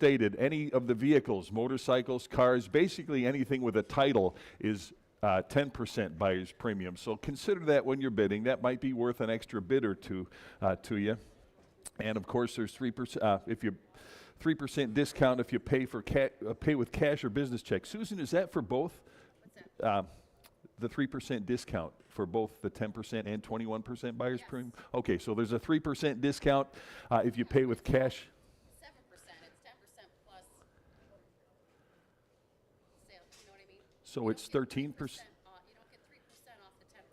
stated, any of the vehicles, motorcycles, cars, basically anything with a title is 10% buyer's premium. So consider that when you're bidding. That might be worth an extra bid or two to you. And of course, there's 3% if you 3% discount if you pay with cash or business check. Susan, is that for both? What's that? The 3% discount for both the 10% and 21% buyer's premium? Okay, so there's a 3% discount if you pay with cash. 7%. It's 10% plus sales. You know what I mean? So it's 13%. You don't get 3% off the 10%.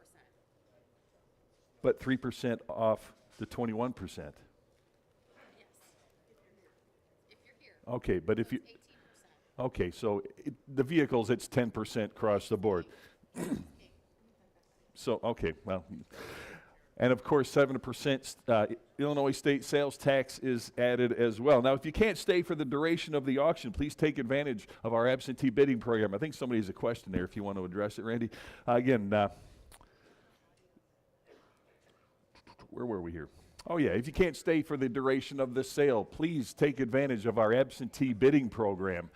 But 3% off the 21%. If you're here. Okay, but if you... 18%. Okay, so the vehicles, it's 10% across the board. So, okay, well, and of course, 7% Illinois state sales tax is added as well. Now, if you can't stay for the duration of the auction, please take advantage of our absentee bidding program. I think somebody has a question there if you want to address it, Randy. Again, where were we here? Oh yeah, if you can't stay for the duration of the sale, please take advantage of our absentee bidding program.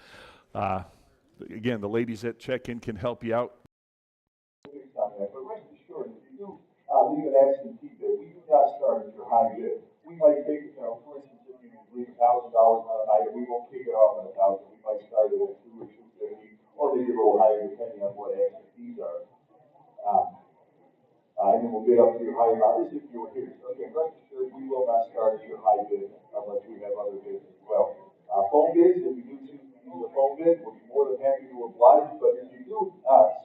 Again, the ladies at check-in can help you out. But rest assured, if you do leave an absentee bid, we do not start at your high bid. We might take, for instance, if you leave $1,000 on an item, we won't kick it off at $1,000. We might start it at $2 or $250, or maybe a little higher depending on what absentees are. And then we'll bid up to your high amount. This is if you were here. So again, rest assured, we will not start at your high bid unless we have other bids as well. Phone bids, if you do choose to use a phone bid, we'll be more than happy to oblige. But if you do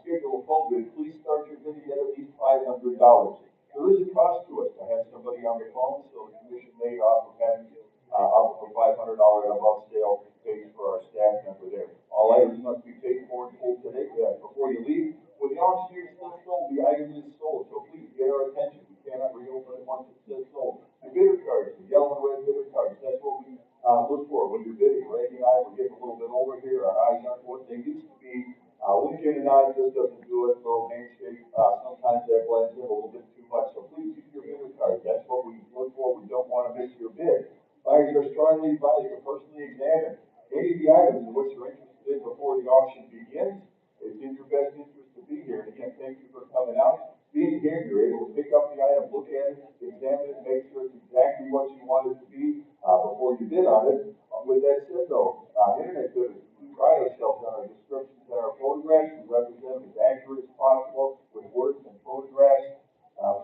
schedule a phone bid, please start your bidding at least $500. There is a cost to us to have somebody on the phone, so the commission made off of having up for $500 and above sale pays for our staff member there. All items must be paid for and pulled today before you leave. When the auction is still sold, the item is sold, so please get our attention. We cannot reopen it once it says sold. The bidder cards, the yellow and red bidder cards, that's what we look for when you're bidding. Randy and I, we're getting a little bit older here. Our eyes aren't what they used to be. Winking and I just doesn't do it. Little handshake, sometimes that blends in a little bit too much. So please use your bidder cards. That's what we look for. We don't want to miss your bid. Buyers are strongly advised to personally examine any of the items in which you're interested in before the auction begins. It's in your best interest to be here. And again, thank you for coming out. Being here, you're able to pick up the item, look at it, examine it, make sure it's exactly what you want it to be before you bid on it. With that said, though, internet bidders, we pride ourselves on our descriptions and our photographs. We represent them as accurate as possible with words and photographs.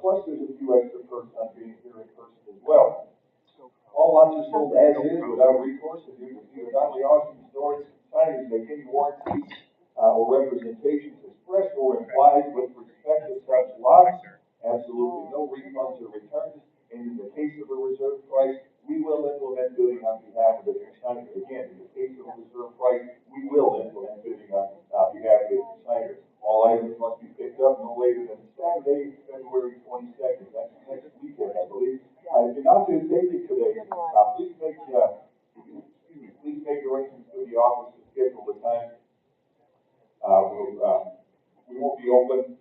Plus, there's a few extra perks on being here in person as well. All lots are sold as is without recourse. If you see the Donley Auctions stores, signers make any warranties or representations expressed or implied with respect to such lots. Absolutely no refunds or returns. And in the case of a reserve price, we will implement bidding on behalf of the consignor. Again, in the case of a reserve price, we will implement bidding on behalf of the consignor. All items must be picked up no later than Saturday, February 22nd. That's next weekend, I believe. If you're not going to take it today, please make arrangements to the office to schedule the time. We won't be open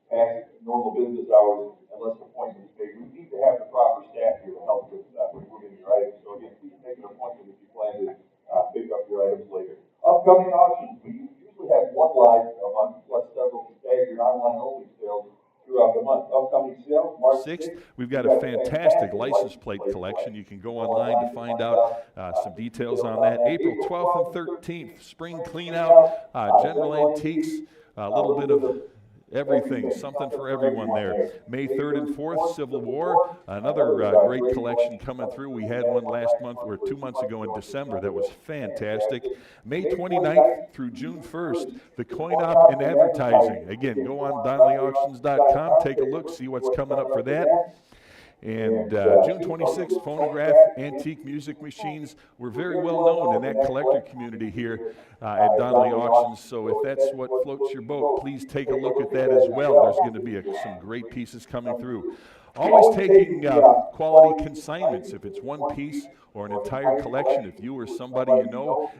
past normal business hours unless appointments made. We need to have the proper staff here to help with moving your items. So again, please make an appointment if you plan to pick up your items later. Upcoming auctions. We usually have one live a month plus several staggered online only sales throughout the month. Upcoming sales, March 6th. We've got a fantastic license plate collection. You can go online to find out some details on that. April 12th and 13th, spring clean out, general antiques, a little bit of everything, something for everyone there. May 3rd and 4th, Civil War, another great collection coming through. We had one last month or 2 months ago in December that was fantastic. May 29th through June 1st, the coin op and advertising. Again, go on DonleyAuctions.com, take a look, see what's coming up for that. And June 26th, phonograph, antique music machines. We're very well known in that collector community here at Donley Auctions. So if that's what floats your boat, please take a look at that as well. There's going to be some great pieces coming through. Always taking quality consignments. If it's one piece or an entire collection, if you or somebody you know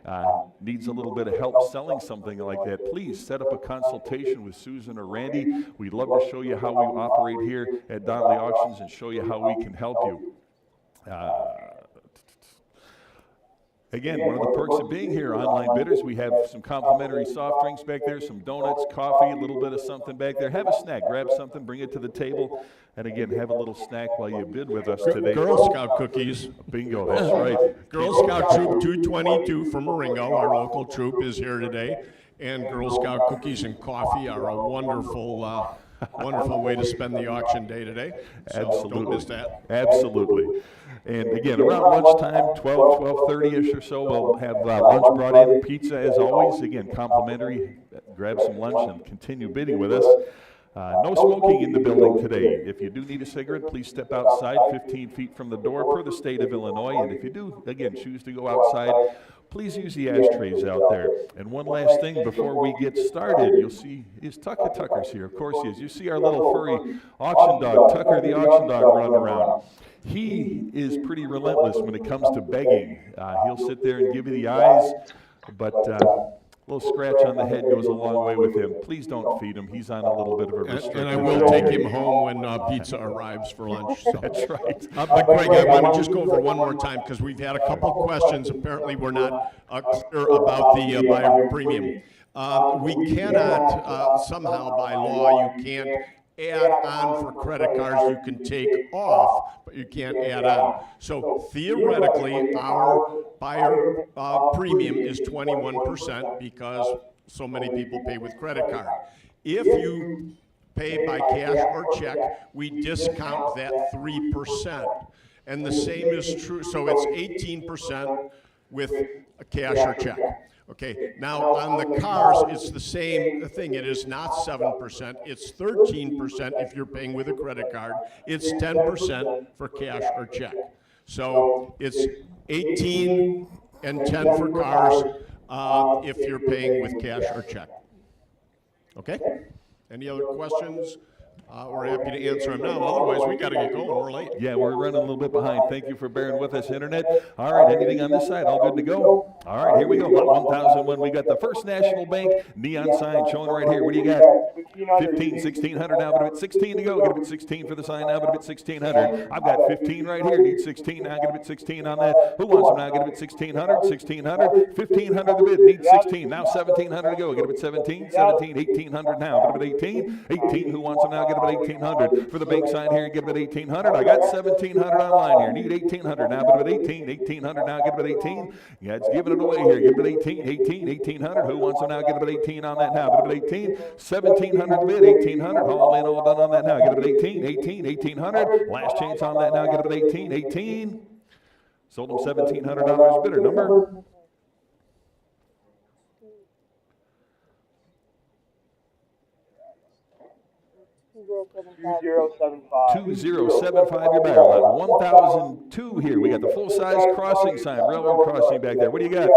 needs a little bit of help selling something like that, please set up a consultation with Susan or Randy. We'd love to show you how we operate here at Donley Auctions and show you how we can help you. Again, one of the perks of being here, online bidders, we have some complimentary soft drinks back there, some donuts, coffee, a little bit of something back there. Have a snack, grab something, bring it to the table, and again, have a little snack while you bid with us today. Girl Scout cookies. Bingo, that's right. Girl Scout Troop 222 from Marengo, our local troop, is here today. And Girl Scout cookies and coffee are a wonderful way to spend the auction day today. So Absolutely. don't miss that. Absolutely. And again, around lunchtime, 12:30-ish or so, we'll have lunch brought in, pizza as always. Again, complimentary. Grab some lunch and continue bidding with us. No smoking in the building today. If you do need a cigarette, please step outside 15 feet from the door per the state of Illinois. And if you do, again, choose to go outside, please use the ashtrays out there. And one last thing before we get started, you'll see, is Tucker's here. Of course he is. You see our little furry auction dog, Tucker the auction dog, running around. He is pretty relentless when it comes to begging. He'll sit there and give you the eyes, but a little scratch on the head goes a long way with him. Please don't feed him. He's on a little bit of a restriction. And I will take him home when pizza arrives for lunch. So. That's right. But Greg, I want to just go over one more time because we've had a couple questions. Apparently, we're not clear about the buyer premium. We cannot, somehow by law, you can't add on for credit cards. You can take off, but you can't add on. So theoretically, our buyer premium is 21% because so many people pay with credit card. If you pay by cash or check, we discount that 3%. And the same is true, so it's 18% with a cash or check. Okay, now on the cars, it's the same thing. It is not 7%, it's 13% if you're paying with a credit card. It's 10% for cash or check. So it's 18 and 10 for cars if you're paying with cash or check. Okay? Any other questions? We're happy to answer them now. Otherwise, we got to get going. We're late. Yeah, we're running a little bit behind. Thank you for bearing with us, Internet. All right, anything on this side? All good to go? All right, here we go. Lot 1001. We got the First National Bank neon sign showing right here. What do you got? 15, 1600 now, but a bit 16 to go. Get a bit 16 for the sign now, but a bit 1600. I've got 15 right here. Need 16 now. Get a bit 16 on that. Who wants them now? Get a bit 1600. 1600. 1500 the bid. Need 16. Now 1700 to go. Get a bit 17. 17. 1800 now. Get a bit 18. 18. Who wants them now? Get a bit 1800 for the bank sign here. Get a bit 1800. I got 1700 online here. Need 1800 now. But a bit 18. 1800 now. Get a bit 18. Yeah, it's giving it away here. Get a bit 18. 18. 1800. Who wants them now? Get a bit 18 on that now. But a bit 18. 1700 the bid. 1800. All in, all done on that now. Get a bit 18. 18. 1800. Last chance on that now. Get a bit 18. 18. Sold them $1,700 bidder number. 2075, your buyer lot. 1002 here. We got the full-size crossing sign, railroad crossing back there. What do you got?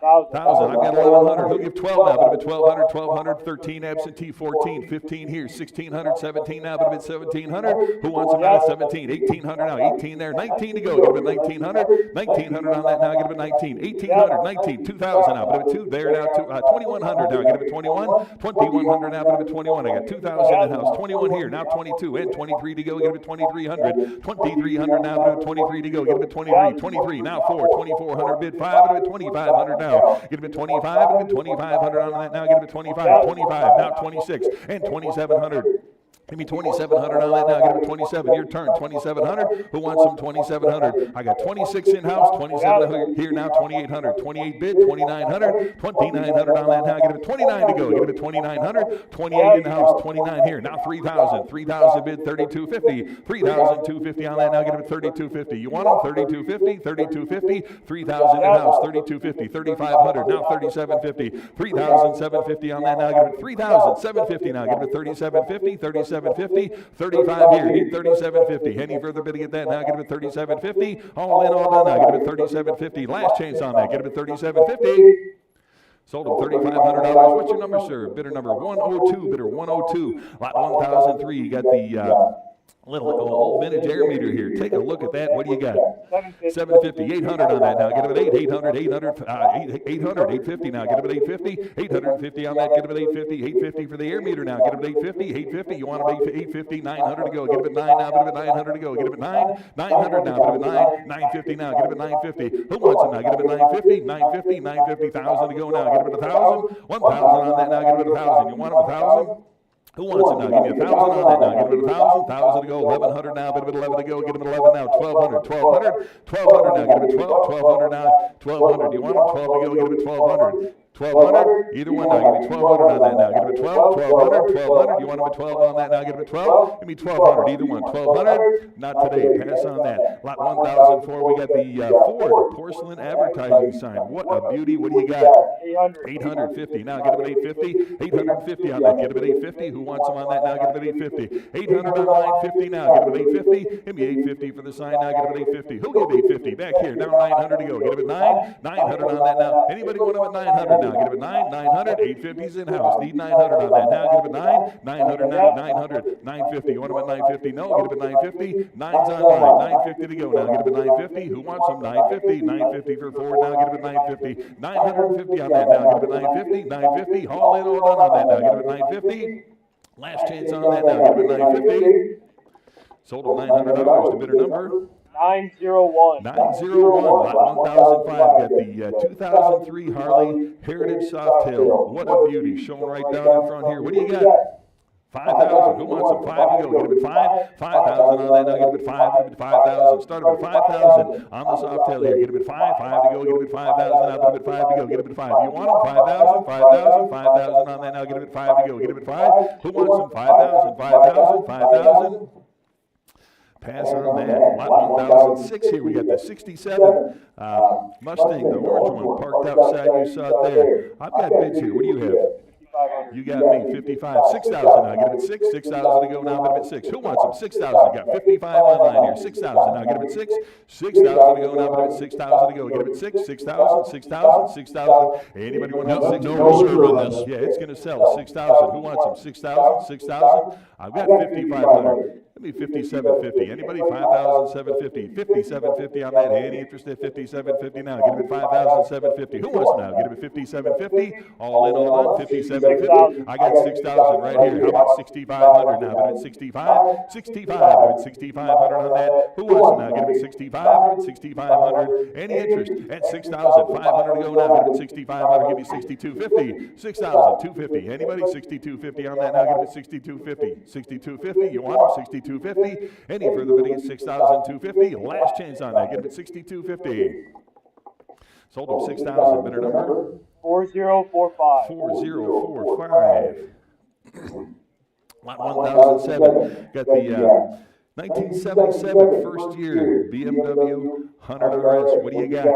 1,000. I've got 1,100. Who'll give 12 now? But a bit 1,200, 1,200, 13 absentee, 14, 15 here, 1,600, 17 now, but a bit 1,700. Who wants them now? 17, 1,800 now, 18 there, 19 to go. Get a bit 1,900, 1,900 on that now. Get a bit 19, 1,800, 19, 2,000 now, but a bit 2 there now, 2,100 now. Get a bit 21, 2,100 now, but a bit 21. I got 2,000 in house, 21 here, now 22 and 23 to go. Get a bit 2,300, 2,300 now, but a bit 23 to go. Get a bit 23, 23 now 4, 2,400 bid 5, and a bit 2,500 now. Get a bit 25, and a bit 2,500 on that now. Get a bit 25, 25, now 26, and 2,700. Give me 2,700 on that now. Get a bit 27. Your turn. 2,700. Who wants some 2,700? I got 26 in house. 27 here now. 2,800. 28 bid. 2,900. 2,900 on that now. Get a bit 29 to go. Get a bit 2,900. 28 in the house. 29 here now. 3,000. 3,000 bid. 3,250. 3,250 on that now. Get a bit 3,250. You want them? 3,250. 3,250. 3,000 in house. 3,250. 3,500 now. 3,750. 3,750 on that now. Get a bit 3,750 now. Get a bit 3,750. 3,750, 35 here, need 3,750. Any further bidding at that now? Get a bit 3,750. All in, all done now. Get a bit 3,750. Last chance on that. Get a bit 3,750. Sold him $3,500. What's your number, sir? Bidder number 102. Bidder 102. Lot 1003. You got the Little old vintage air meter here. Take a look at that. What do you got? 750. 750, 800 on that now. Get him at 800, 850 now. Get him at 850, 850 on that. Get him at 850, 850 for the air meter now. Get him at 850, 850. You want him at 850, 900 to go. Get him at 9 now. Get him at 900 to go. Get him at 9, 900 now. Get him at 9, 950 now. Get him at 950. Who wants him now? Get him at 950, 950, 950, 1,000 to go now. Get him at 1,000, 1,000 on that now. Get him at 1,000. You want him at 1,000? Who wants it now? Give me 1,000 on that now. Give it 1,000, 1,000 to go, 1,100 now, bit of 11 to go, get him at 11 now, 1,200, 1,200, 1,200 now, get him at 12, 1,200 now, 1,200. Do you want him 12 to go? Get him at 1,200. 1,200, either one now, give me 1,200 on that now, get him at 12, 1,200, 1,200, you want him at 12 on that now, get him at 12, give me 1,200, either one, 1,200, not today, pass on that. Lot 1,004, we got the Ford porcelain advertising sign. What a beauty, what do you got? 850, now get him at 850, 850 on that, get him at 850, who wants him on that now, get him at 850, 800 on line 50 now, get him at 850, give me 850 for the sign now, get him at 850, who'll give 850, back here, now 900 to go, get him at 9, 900 on that now, anybody want him at 900 now, get him at 9, 900, 850's in-house, need 900 on that now, get him at 9, 900 now, 900, 950, you want him at 950, no, get him at 950, 9's on line, 950 to go now, get him at 950, who wants him, 950, 950 for Ford now, get him at 950, 950 on that now, get him at 950, 950, haul in, all done on that now, get him at 950, last chance on that now, get him at 950, sold at $900, the bidder number. 901. 901, lot 1005, got the 2003 Harley Heritage Softail. What a beauty, shown right down in front here. What do you got? 5,000. Who wants them? 5 to go. Get him at 5. 5,000 on that now. Get him at 5. Get him at 5,000. Start him at 5,000 on the Softail here. Get him at 5. 5 to go. Get him at 5,000 now. Put him at 5 to go. Get him at 5. You want him? 5,000. 5,000. 5,000 on that now. Get him at 5 to go. Get him at 5. Who wants him? 5,000. 5,000. 5,000. Pass on that. Lot 1006 here. We got the 67 Mustang, the orange one, parked outside. You saw it there. I've got bids here. What do you have? You got me, 55. 6,000 now. Get him at 6. 6,000 to go now. Get him at 6. Who wants him? 6,000. Got 55 online here. 6,000 now. Get him at 6. 6,000 to go now. Get him at 6,000 to go. Get him at 6. 6,000. 6,000. 6,000. Anybody want to have 6,000? No reserve on this. Yeah, it's going to sell. 6,000. Who wants him? 6,000. 6,000. I've got 5,500. Let me 5,750. Anybody? 5,750. 5,750 on that. Any interest at 5,750 now? Get him at 5,750. Who wants now? Get him at 5,750. All in, all on. 5,750. I got 6,000 right here. How about 6,500 now? Get him at 65. 65. Get him at 6,500 on that. Who wants him now? Get him at 6,500. 6,500. Any interest at 6,500 to go now? Get him at 6,500. Give me 6,250. 6,250. Anybody? 6,250 on that now? Get him at 6,250. 6,250. You want him? 6,250. Any further bidding at 6,250. Last chance on that. Get him at 6,250. Sold him 6,000. Bidder number? 4045. 4045. Lot 1007. Got the 1977 first year BMW 100 RS. What do you got?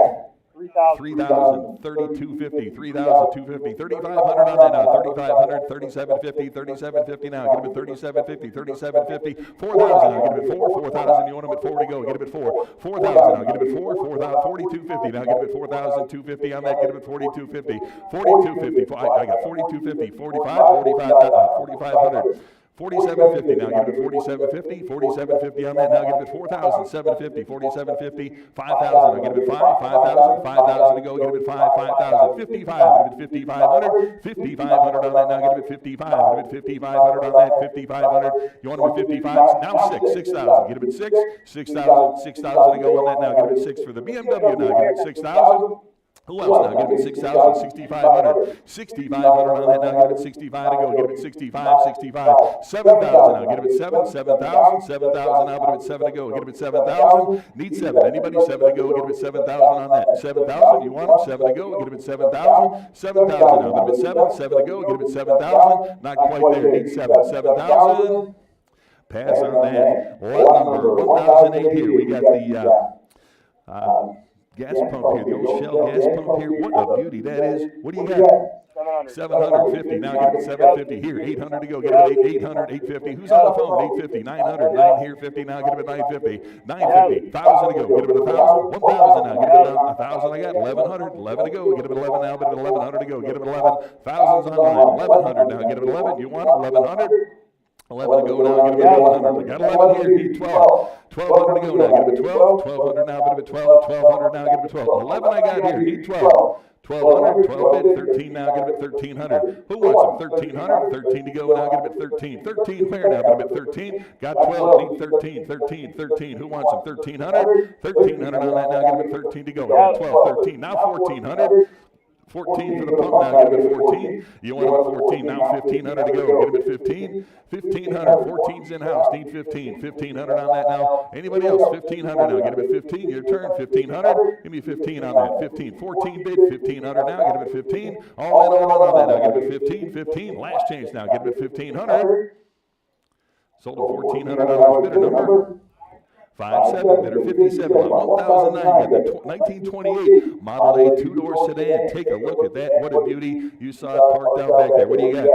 3,000, 3,250, 3,250, 3,500 on that now, 3,500, 3,750, 3,750 now, get him at 3,750, 3,750, 4,000 now, get him at 4, 4,000, you want him at 4 to go, get him at 4, 4,000 now, get him at 4, 4,000, 4,250 now, get him at 4,250 on that, get him at 4,250, 4,250, I got 4,250, 4,500. 4,750 now, get it at 4,750, 4,750 on that, now get it at 4,750, 4,750, 5,000, now get it at 5,000, 5,000 to go, get it at 5,000, 55, get it at 5,500, 5,500 on that, now get it at 55, get it at 5,500 on that, 5,500, you want them at 55, now 6,000, get it at 6,000 to go on that, now get it at 6 for the BMW, now get it at 6,000. Who else now? Get him at 6,000, 6,500. 6,500 on that now. Get him at 65 to go. Get him at 65, 65. 7,000 now. Get him at 7, 7,000. 7,000 now. Get him at 7 to go. Get him at 7,000. Need 7. Anybody 7 to go? Get him at 7,000 on that. 7,000. You want him? 7 to go. Get him at 7,000. 7,000 now. Get him at 7. 7 to go. Get him at 7,000. Not quite there. Need 7. 7,000. Pass on that. Lot number 1,008 here. We got the gas pump here, the old Shell gas pump here. What a beauty that is. What do you got? 750. Now get it at 750 here. 800 to go. Get it at 800, 850. Who's on the phone? 850, 900, 9 here, 50. Now get it at 950, 950. 1,000 to go. Get it at 1,000, 1,000 now. Get it at 1,000. I got 1,100, 11 to go. Get it at 11 now. Get it at 1,100 to go. Get it at 11. 1,000's online. 1,100 now. Get it at 11. You want it? 1,100. 11 to go now, get him at 1,100. We got 11 here, need 12. 1,200 to go now, get him at 12. 1,200 now, get him at 12. 1,200 now, get him at 12. 11 I got here, need 12. 1,200, 12 bid, 13 now, get him at 1,300. Who wants him? 1,300, 13 to go now, get him at 13. 13 where now, get him at 13. Got 12, need 13, 13, 13. Who wants him? 1,300. 1,300 on that now, get him at 13 to go. Got 12, 13, now 1,400. 14 for the pump now, get him at 14. You want him at 14, now 1,500 to go, get him at 15. 1,500, 14's in-house, need 15. 1,500 on that now. Anybody else? 1,500 now, get him at 15. Your turn, 1,500. Give me 15 on that. 15, 14 bid, 1,500 now, get him at 15. All in on that now, get him at 15. 15, last change now, get him at 1,500. Sold him $1,400 bidder number. 57, bidder 57, 1,009, got the 1928 Model A two-door sedan. Take a look at that. What a beauty. You saw it parked out back there. What do you got?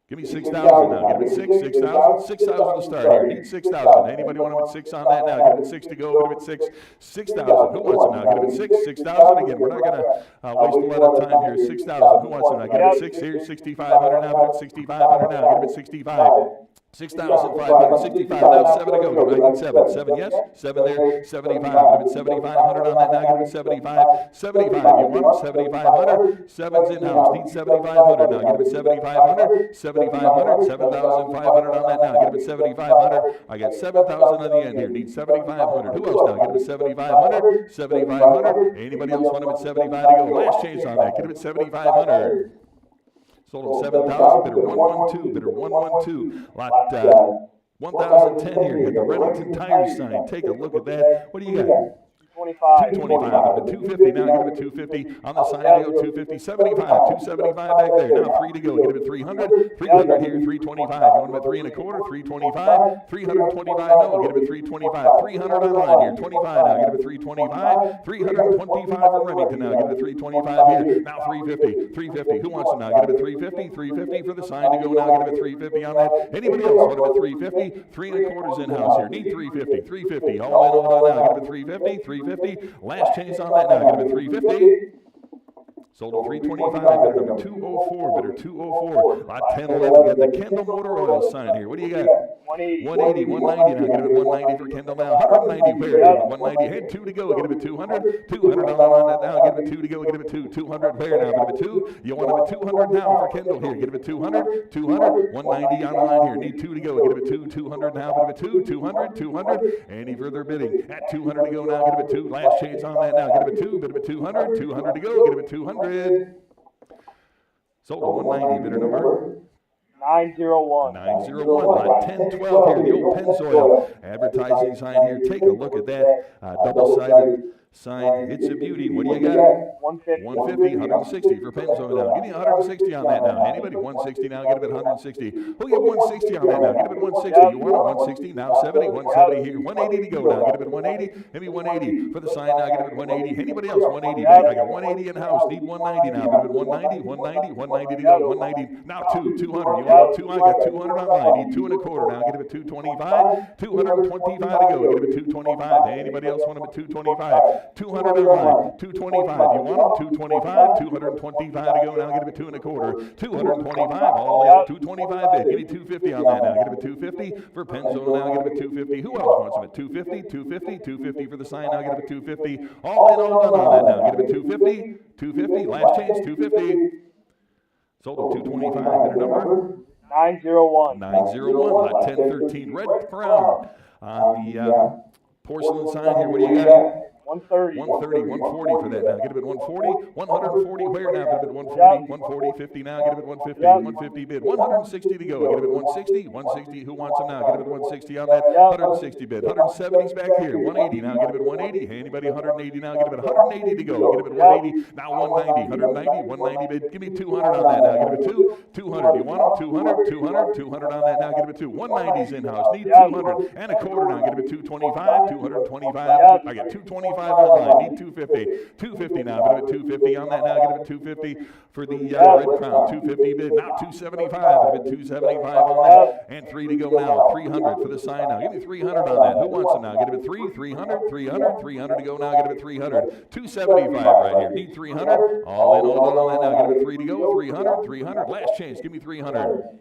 Give me 6,000 now. Get him at 6, 6,000. 6,000 to start here. Need 6,000. Anybody want him at 6 on that now? Get him at 6 to go. Get him at 6. 6,000. Who wants him now? Get him at 6. 6,000 again. We're not going to waste a lot of time here. 6,000. Who wants him now? Get him at 6 here. 6,500 now. Get him at 6,500 now. Get him at 65. 6,565, now 7 to go. I need 7. 7, yes? 7 there. 75. Give it 7,500 on that now. Give it 75. 75. You want 7,500? 7's in-house. Need 7,500 now. Give it 7,500. 7,500. 7,500 on that now. Give it 7,500. I got 7,000 on the end here. Need 7,500. Who else now? Give it 7,500. 7,500. Anybody else want him at 75 to go? Last chance on that. Get him at 7,500. Sold him 7,000, bidder 112, bidder 112. Lot 1,010 here. You got the Remington Tires sign. Take a look at that. What do you got? 225. 225. Up to 250 now. Get him at 250. On the side, they go 250. 75. 275 back there. Now 3 to go. Get him at 300. 300 here. 325. You want him at 3 1/4. 325. 325. No. Get him at 325. 300 online here. 25 now. Get him at 325. 325 for Remington now. Get him at 325 here. Now 350. 350. Who wants him now? Get him at 350. 350 for the sign to go now. Get him at 350 on that. Anybody else want him at 350? 3 1/4 in-house here. Need 350. 350. All in, all now. Get him at 350. 350. Last chance on that now. Get him at 350. Sold at 325. Bidder number 204. Bidder 204. Lot 10, 11. Got the Kendall Motor Oil sign here. What do you got? 180. 190 now. Get him at 190 for Kendall now. 190 where? 190. Had 2 to go. Get him at 200. 200 on that now. Get him at 2 to go. Get him at 2. 200 where now? Get him at 2. You want him at 200 now for Kendall here. Get him at 200. 200. 190 on the line here. Need 2 to go. Get him at 2. 200 now. Get him at 2. 200. 200. Any further bidding? At 200 to go now. Get him at 2. Last chance on that now. Get him at 2. Bid him at 200. 200 to go. Get him at 200. Sold at 190. Bidder number 901. 901. Lot 1012 here. The old Pennzoil advertising sign here. Take a look at that double-sided sign. It's a beauty. What do you got? 150. 150, 160 for Pennzoil now. Give me 160 on that now. Anybody? 160 now. Get him at 160. Who'll get 160 on that now? Get him at 160. You want it? 160 now. 70. 170 here. 180 to go now. Get him at 180. Maybe 180 for the sign now. Get him at 180. Anybody else? 180. I got 180 in house. Need 190 now. Get him at 190. 190. 190 to go. 190. Now 200. You want 2? I got 200 online. Need 2 1/4 now. Get him at 225. 225 to go. Get him at 225. Anybody else want him at 225? 200 online, 225. You want them? 225, 225 to go now. Get him at 2 1/4. 225, all in, 225 bid. Give me 250 on that now. Get him at 250 for Pennzoil now. Get him at 250. Who else wants him at 250? 250, 250 for the sign now. Get him at 250. All in, all done on that now. Get him at 250. 250. Last chance, 250. Sold at 225. Bidder number 901. 901. Lot 1013. Red Crown on the porcelain sign here. What do you got? 130. 130, 140 for that now. Get him at 140. 140 where now? Get him at 140. 140, 50 now. Get him at 150. 150 bid. 160 to go. Get him at 160. 160. Who wants him now? Get him at 160 on that. 160 bid. 170's back here. 180 now. Get him at 180. Anybody 180 now? Get him at 180 to go. Get him at 180. Now 190. 190. 190 bid. Give me 200 on that now. Get him at 2. 200. You want him? 200. 200. 200 on that now. Get him at 2. 190's in house. Need 200 and a quarter now. Get him at 225. 225. I got 225 online. Need 250. 250 now. Get him at 250 on that now. Get him at 250 for the Red Crown. 250 bid. Now 275. Get him at 275 on that. And 3 to go now. 300 for the sign now. Give me 300 on that. Who wants him now? Get him at 3. 300. 300. 300 to go now. Get him at 300. 275 right here. Need 300. All in, all on that now. Get him at 3 to go. 300. 300. Last chance. Give me 300.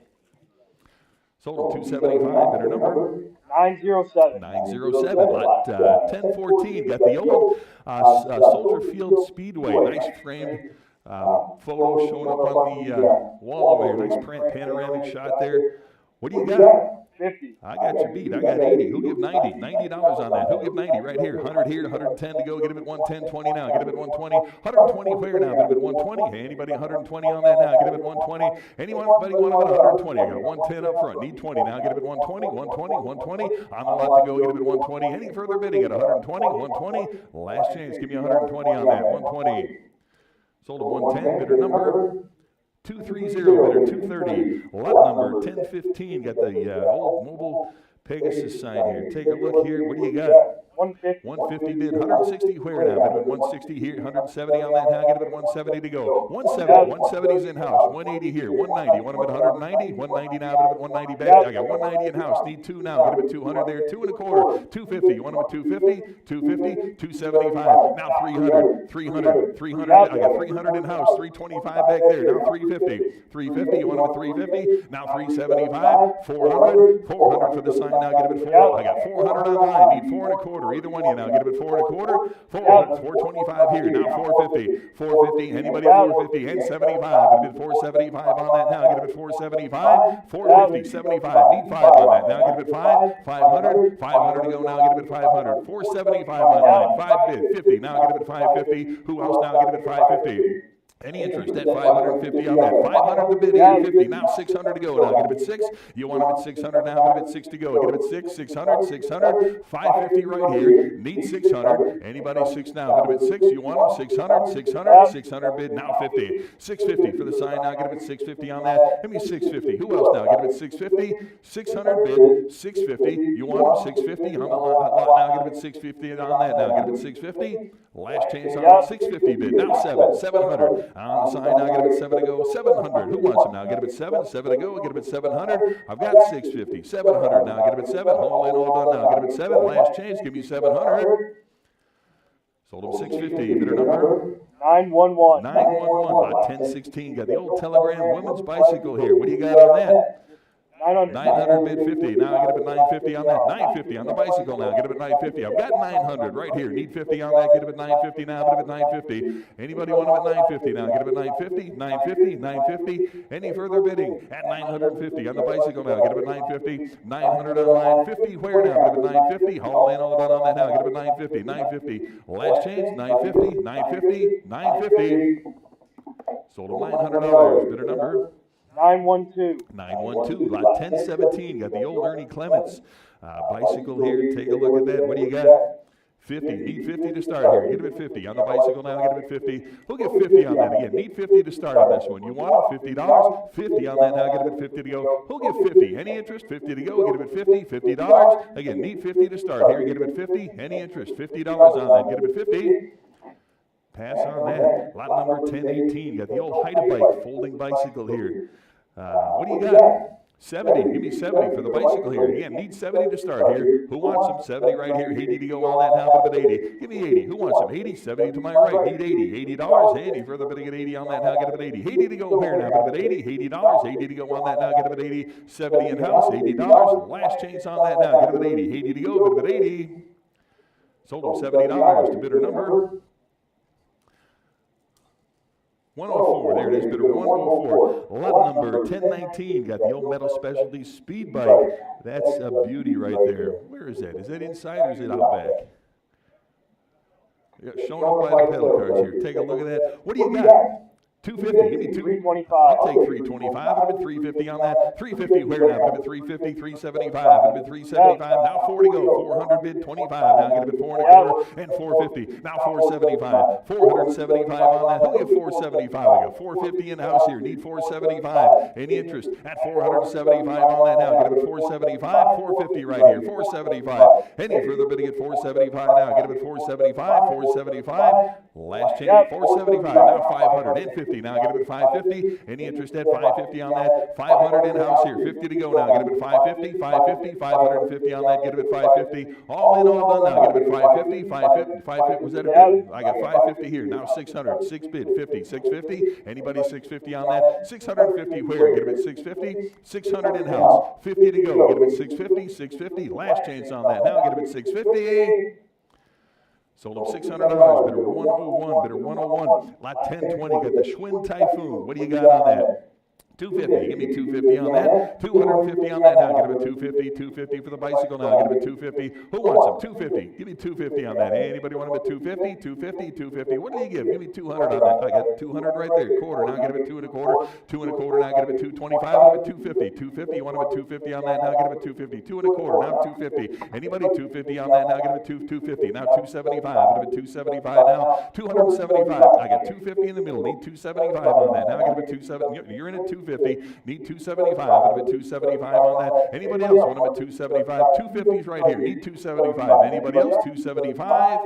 Sold them 275. Bidder number 907. 907. Lot 1014. Got the old Soldier Field Speedway. Nice framed photo showing up on the wall over here. Nice panoramic shot there. What do you got? 50. I got you beat. I got 80. Who'll give 90? $90 on that. Who'll give 90 right here? 100 here, 110 to go. Get him at 110, 20 now. Get him at 120. 120 where now? Get him at 120. Hey, anybody 120 on that now? Get him at 120. Anybody want him at 120? I got 110 up front. Need 20 now. Get him at 120, 120, 120. On the lot to go. Get him at 120. Any further bidding at 120, 120. Last chance. Give me 120 on that. 120. Sold at 110. Bidder number 230, bidder 230. Lot number 1015. Got the old mobile Pegasus sign here. Take a look here. What do you got? 150. 150 bid. 160 where now? Bid at 160 here. 170 on that now. Get it at 170 to go. 170. 170 is in house. 180 here. 190. Want them at 190? 190 now. Bid at 190 back. I got 190 in house. Need 2 now. Get them at 200 there. 2 1/4. 250. You want them at 250? 250. 275. Now 300. 300. 300. I got 300 in house. 325 back there. Now 350. 350. You want them at 350? Now 375. 400. 400 for the sign now. Get them at 400. I got 400 online. Need 4 1/4. Either one of you now. Get them at 4 1/4. 425 here. Now 450. 450. Anybody at 450 and 75. Get them at 475 on that now. Get them at 475. 450. 75. Need 5 on that now. Get them at 5. 500. 500 to go now. Get them at 500. 475 online. 5 bid. 50. Now get them at 550. Who else now? Get them at 550. Any interest at 550 on that? 500 to bid, 850. Now 600 to go. Now get him at 6. You want him at 600 now? Get him at 6 to go. Get him at 6. 600. 600. 550 right here. Need 600. Anybody 6 now? Get him at 6. You want him? 600. 600. 600 bid. Now 50. 650 for the sign now. Get him at 650 on that. Give me 650. Who else now? Get him at 650. 600 bid. 650. You want him? 650 on the lot now. Get him at 650 on that now. Get him at 650. Last chance on 650 bid. Now 7. 700. On the sign now, get him at 7 to go. 700. Who wants him now? Get him at 7. 7 to go. Get him at 700. I've got 650. 700 now. Get him at 7. All in, all done now. Get him at 7. Last chance. Give me 700. Sold him 650. Bidder number 911. 911. Lot 1016. Got the old Telegram women's bicycle here. What do you got on that? 900 bid 50. Now I get up at 950 on that. 950 on the bicycle now. Get up at 950. I've got 900 right here. Need 50 on that. Get up at 950 now. Get up at 950. Anybody want them at 950 now? Get up at 950. 950. 950. Any further bidding at 950 on the bicycle now? Get up at 950. 900 on line 50. Where now? Get up at 950. All in, all done on that now. Get up at 950. 950. Last chance. 950. 950. 950. Sold at $900. Bidder number 912. 912, lot 1017. Got the old Ernie Clements bicycle here. Take a look at that. What do you got? 50. Need 50 to start here. Get him at 50. On the bicycle now, get him at 50. We'll get 50 on that again. Need 50 to start on this one. You want him? $50. 50 on that now. Get him at 50 to go. Who'll give 50? Any interest? 50 to go. Get him at 50. $50. Again, need 50 to start here. Get him at 50. Any interest? $50 on that. Get him at 50. Pass on that. Lot number 1018. Got the old hide-a-bike folding bicycle here. What do you got? 70. Give me 70 for the bicycle here. Again, need 70 to start here. Who wants them? 70 right here. 80 to go on that now. Put it at 80. Give me 80. Who wants them? 80. 70 to my right. Need 80. $80. Any further bidding at 80 on that now. Get up at 80. 80 to go here now. Put it at 80. $80. 80 to go on that now. Get up at 80. 70 in house. $80. Last chance on that now. Get up at 80. 80 to go. Get up at 80. Sold them $70 to bidder number 104, there it is, bidder 104. Lot number 1019, got the old Metal Specialties speed bike. That's a beauty right there. Where is that? Is that inside or is it out back? Yeah, shown up by the pedal cards here. Take a look at that. What do you got? 250. Give me 325. I'll take 325. I've been 350 on that. 350 where now? I've been 350, 375. I've been 375. Now 40 go. 400 bid 25. Now get a bid 4 1/4 and 450. Now 475. 475 on that. Who'll get 475? I got 450 in house here. Need 475. Any interest at 475 on that now? Get a bid 475. 450 right here. 475. Any further bidding at 475 now? Get a bid 475. 475. Last chance. 475. Now 550. 550 now, get him at 550. Any interest at 550 on that? 500 in-house here, 50 to go now, get him at 550, 550, 550 on that, get him at 550. All in, all done now, get him at 550, 550, 550. Was that a bid? I got 550 here, now 600, 6 bid, 50, 650. Anybody 650 on that? 650 where? Get him at 650, 600 in-house, 50 to go, get him at 650, 650. Last chance on that now, get him at 650. Sold him $600, bidder 101, bidder 101. Lot 1020, got the Schwinn Typhoon. What do you got on that? 250, give me 250 on that. 250 on that now, get him at 250, 250 for the bicycle now, get him at 250. Who wants him? 250, give me 250 on that. Anybody want him at 250, 250, 250? What do you give? Give me 200 on that. I got 200 right there, quarter, now get him at 2 1/4, 2 1/4, now get him at 225, get him at 250, 250, you want him at 250 on that, now get him at 250, 2 1/4, now 250. Anybody 250 on that, now get him at 250, now 275, get him at 275 now, 275. I got 250 in the middle, need 275 on that, now get him at 270, you're in at 250, need 275, get him at 275 on that. Anybody else want him at 275? 250's right here, need 275. Anybody else? 275.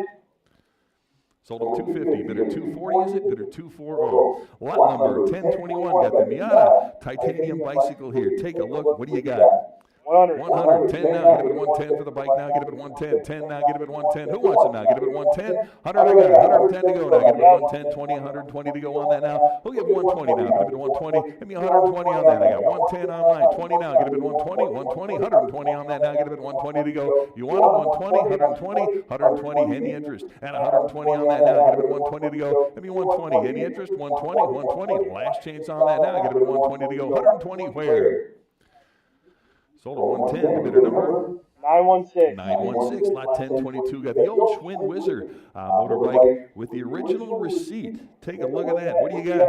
Sold him 250, bidder 240 is it? Bidder 240. Lot number 1021, got the Miata titanium bicycle here. Take a look, what do you got? 100. 110 now, get him at 110 for the bike now, get him at 110. 10 now, get him at 110. Who wants him now? Get him at 110. 100 I got, 110 to go now, get him at 110, 20, 120 to go on that now. Who'll give 120 now? Get him at 120. Give me 120 on that. I got 110 online, 20 now, get him at 120, 120, 120 on that now, get him at 120 to go. You want him 120, 120, 120, any interest? At 120 on that now, get him at 120 to go. Give me 120, any interest? 120, 120, last chance on that now, get him at 120 to go. 120 where? Sold at 110, the bidder number? 916. 916, lot 1022. Got the old Schwinn Whizzer motorbike with the original receipt. Take a look at that. What do you got?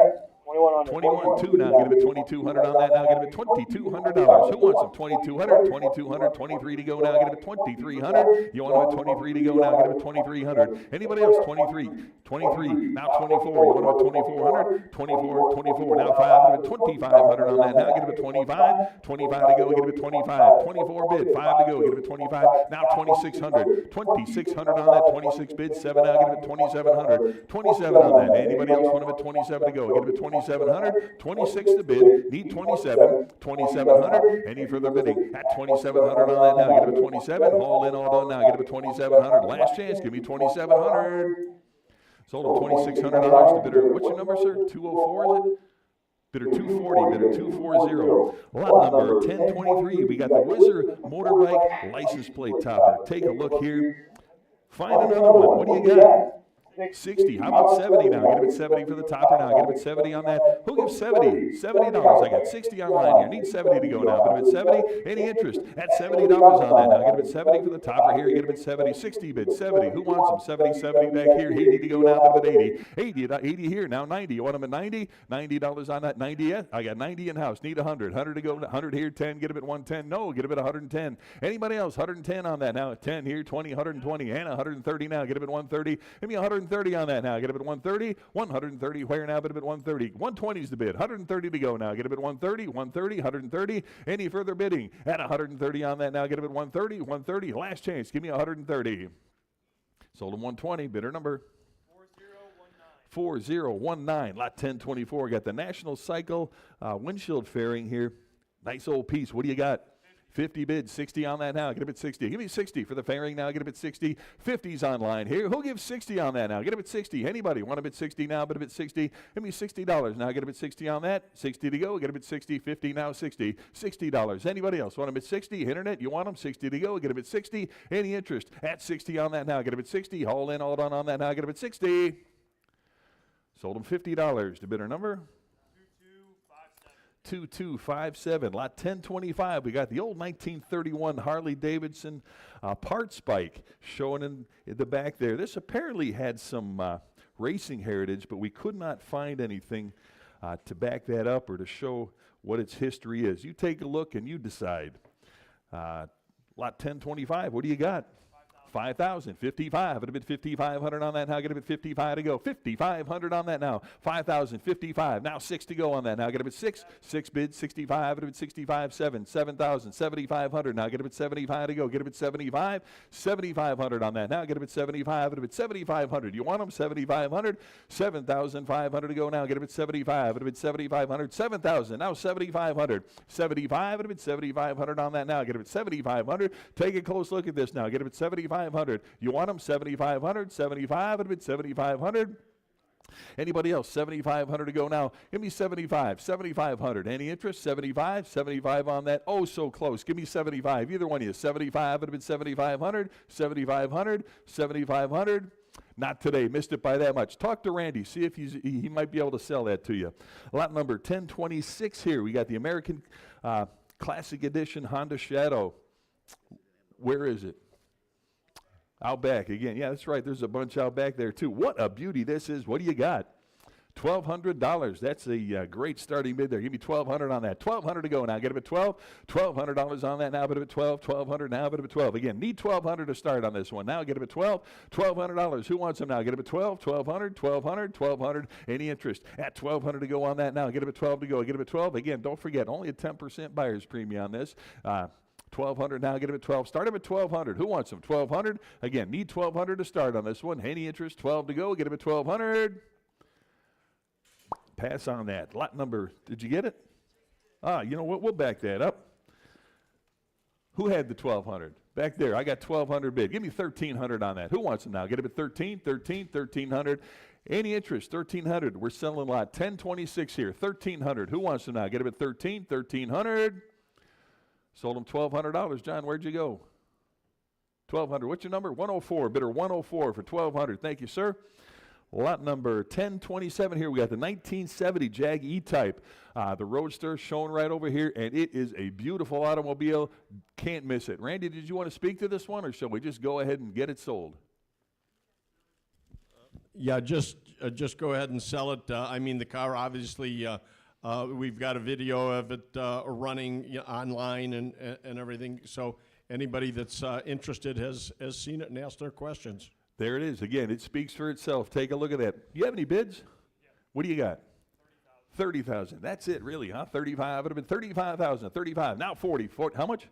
2100. 21.2 now, get him at 2,200 on that now, get him at $2,200. Who wants him? 2,200, 2,200, 23 to go now, get him at 2,300. You want him at 23 to go now, get him at 2,300. Anybody else? 23, 23, now 24. You want him at 2,400, 24, 24, now 500, 2,500 on that now, get him at 25, 25 to go, get him at 25, 24 bid, 5 to go, get him at 25, now 2,600, 2,600 on that, 26 bid, 7 now, get him at 2,700, 27 on that. Anybody else want him at 27 to go, get him at 2,700, 26 to bid, need 27, 2,700, any further bidding at 2,700 on that now, get him at 27, all in, all done now, get him at 2,700, last chance, give me 2,700. Sold him $2,600 to bidder, what's your number, sir? 204, is it? Bidder 240, bidder 240. Lot number 1023, we got the Whizzer motorbike license plate topper. Take a look here. Find another one. What do you got? 60. How about 70 now? Get him at 70 for the topper now. Get him at 70 on that. Who gives 70? $70. I got 60 online here. Need 70 to go now. Get him at 70. Any interest? At $70 on that now. Get him at 70 for the topper here. Get him at 70. 60 bid. 70. Who wants him? 70, 70 back here. 80 to go now. Get him at 80. 80 here. Now 90. You want him at 90? $90 on that. 90 yet? I got 90 in house. Need 100. 100 to go. 100 here. 10. Get him at 110. No. Get him at 110. Anybody else? 110 on that now. 10 here. 20. 120. And 130 now. Get him at 130. Give me 130 on that now. Get him at 130. 130. Where now? Get him at 130. 120 is the bid. 130 to go now. Get him at 130. 130. 130. Any further bidding? At 130 on that now. Get him at 130. 130. Last chance. Give me 130. Sold him 120. Bidder number 4019. Lot 1024. Got the National Cycle windshield fairing here. Nice old piece. What do you got? 50 bids, 60 on that now. Get him at 60. Give me 60 for the fairing now. Get him at 60. 50's online here. Who gives 60 on that now? Get him at 60. Anybody want him at 60 now? Bid him at 60. Give me $60 now. Get him at 60 on that. 60 to go. Get him at 60. 50 now. 60. $60. Anybody else want him at 60? Internet, you want him? 60 to go. Get him at 60. Any interest? At 60 on that now. Get him at 60. All in, all done on that now. Get him at 60. Sold him $50. The bidder number? 2257, lot 1025. We got the old 1931 Harley Davidson parts bike showing in the back there. This apparently had some racing heritage, but we could not find anything to back that up or to show what its history is. You take a look and you decide. Lot 1025, what do you got? 5,000, 55, it'd have been 5,500 on that now, get a bit 55 to go, 5,500 on that now, 5,000, 55, now 6 to go on that now, get a bit 6 bids, 65, it'd have been 65, 7,000, 7,500, now get a bit 75 to go, get a bit 75, 7,500 on that now, get a bit 75, it'd have been 7,500, you want them, 7,500, 7,500 to go now, get a bit 75, it'd have been 7,500, 7,000, now 7,500, 75, it'd have been 7,500 on that now, get a bit 7,500, take a close look at this now, get a bit 7,500, you want them, 7,500, 75, it'd have been 7,500, anybody else, 7,500 to go now, give me 75, 7,500, any interest, 75, 75 on that, oh so close, give me 75, either one of you, 75, it'd have been 7,500, 7,500, 7,500, not today, missed it by that much. Talk to Randy, see if he might be able to sell that to you. Lot number 1026 here, we got the American Classic Edition Honda Shadow. Where is it? Out back again. Yeah, that's right. There's a bunch out back there too. What a beauty this is. What do you got? $1,200. That's a great starting bid there. Give me $1,200 on that. $1,200 to go now. Get it at 12. $1,200 on that now. Bid at 12. $1,200 now. Bid at 12. Again, need $1,200 to start on this one. Now get it at 12. $1,200. Who wants them now? Get it at 12. $1,200. $1,200. $1,200. Any interest at $1,200 to go on that now? Get it at 12 to go. Get it at 12. Again, don't forget, only a 10% buyer's premium on this. $1,200 now, get them at 12. Start them at $1,200. Who wants them? $1,200. Again, need $1,200 to start on this one. Any interest? 12 to go. Get them at $1,200. Pass on that. Lot number, did you get it? You know what? We'll back that up. Who had the 1,200? Back there. I got 1,200 bid. Give me 1,300 on that. Who wants them now? Get them at 13, 13, 1,300. Any interest? 1,300. We're selling lot 1026 here. 1,300. Who wants them now? Get them at 13, 1,300. Sold them $1,200. John, where'd you go? 1,200. What's your number? 104. Bidder 104 for 1,200. Thank you, sir. Lot number 1027 here. We got the 1970 Jag E-Type. The Roadster shown right over here, and it is a beautiful automobile. Can't miss it. Randy, did you want to speak to this one, or shall we just go ahead and get it sold? Yeah, just go ahead and sell it. I mean, the car obviously, we've got a video of it running online and everything. So anybody that's interested has seen it and asked their questions. There it is. Again, it speaks for itself. Take a look at that. You have any bids? Yeah. What do you got? 30,000. That's it, really, huh? 35. It would have been 35,000. 35. Now 40. How much?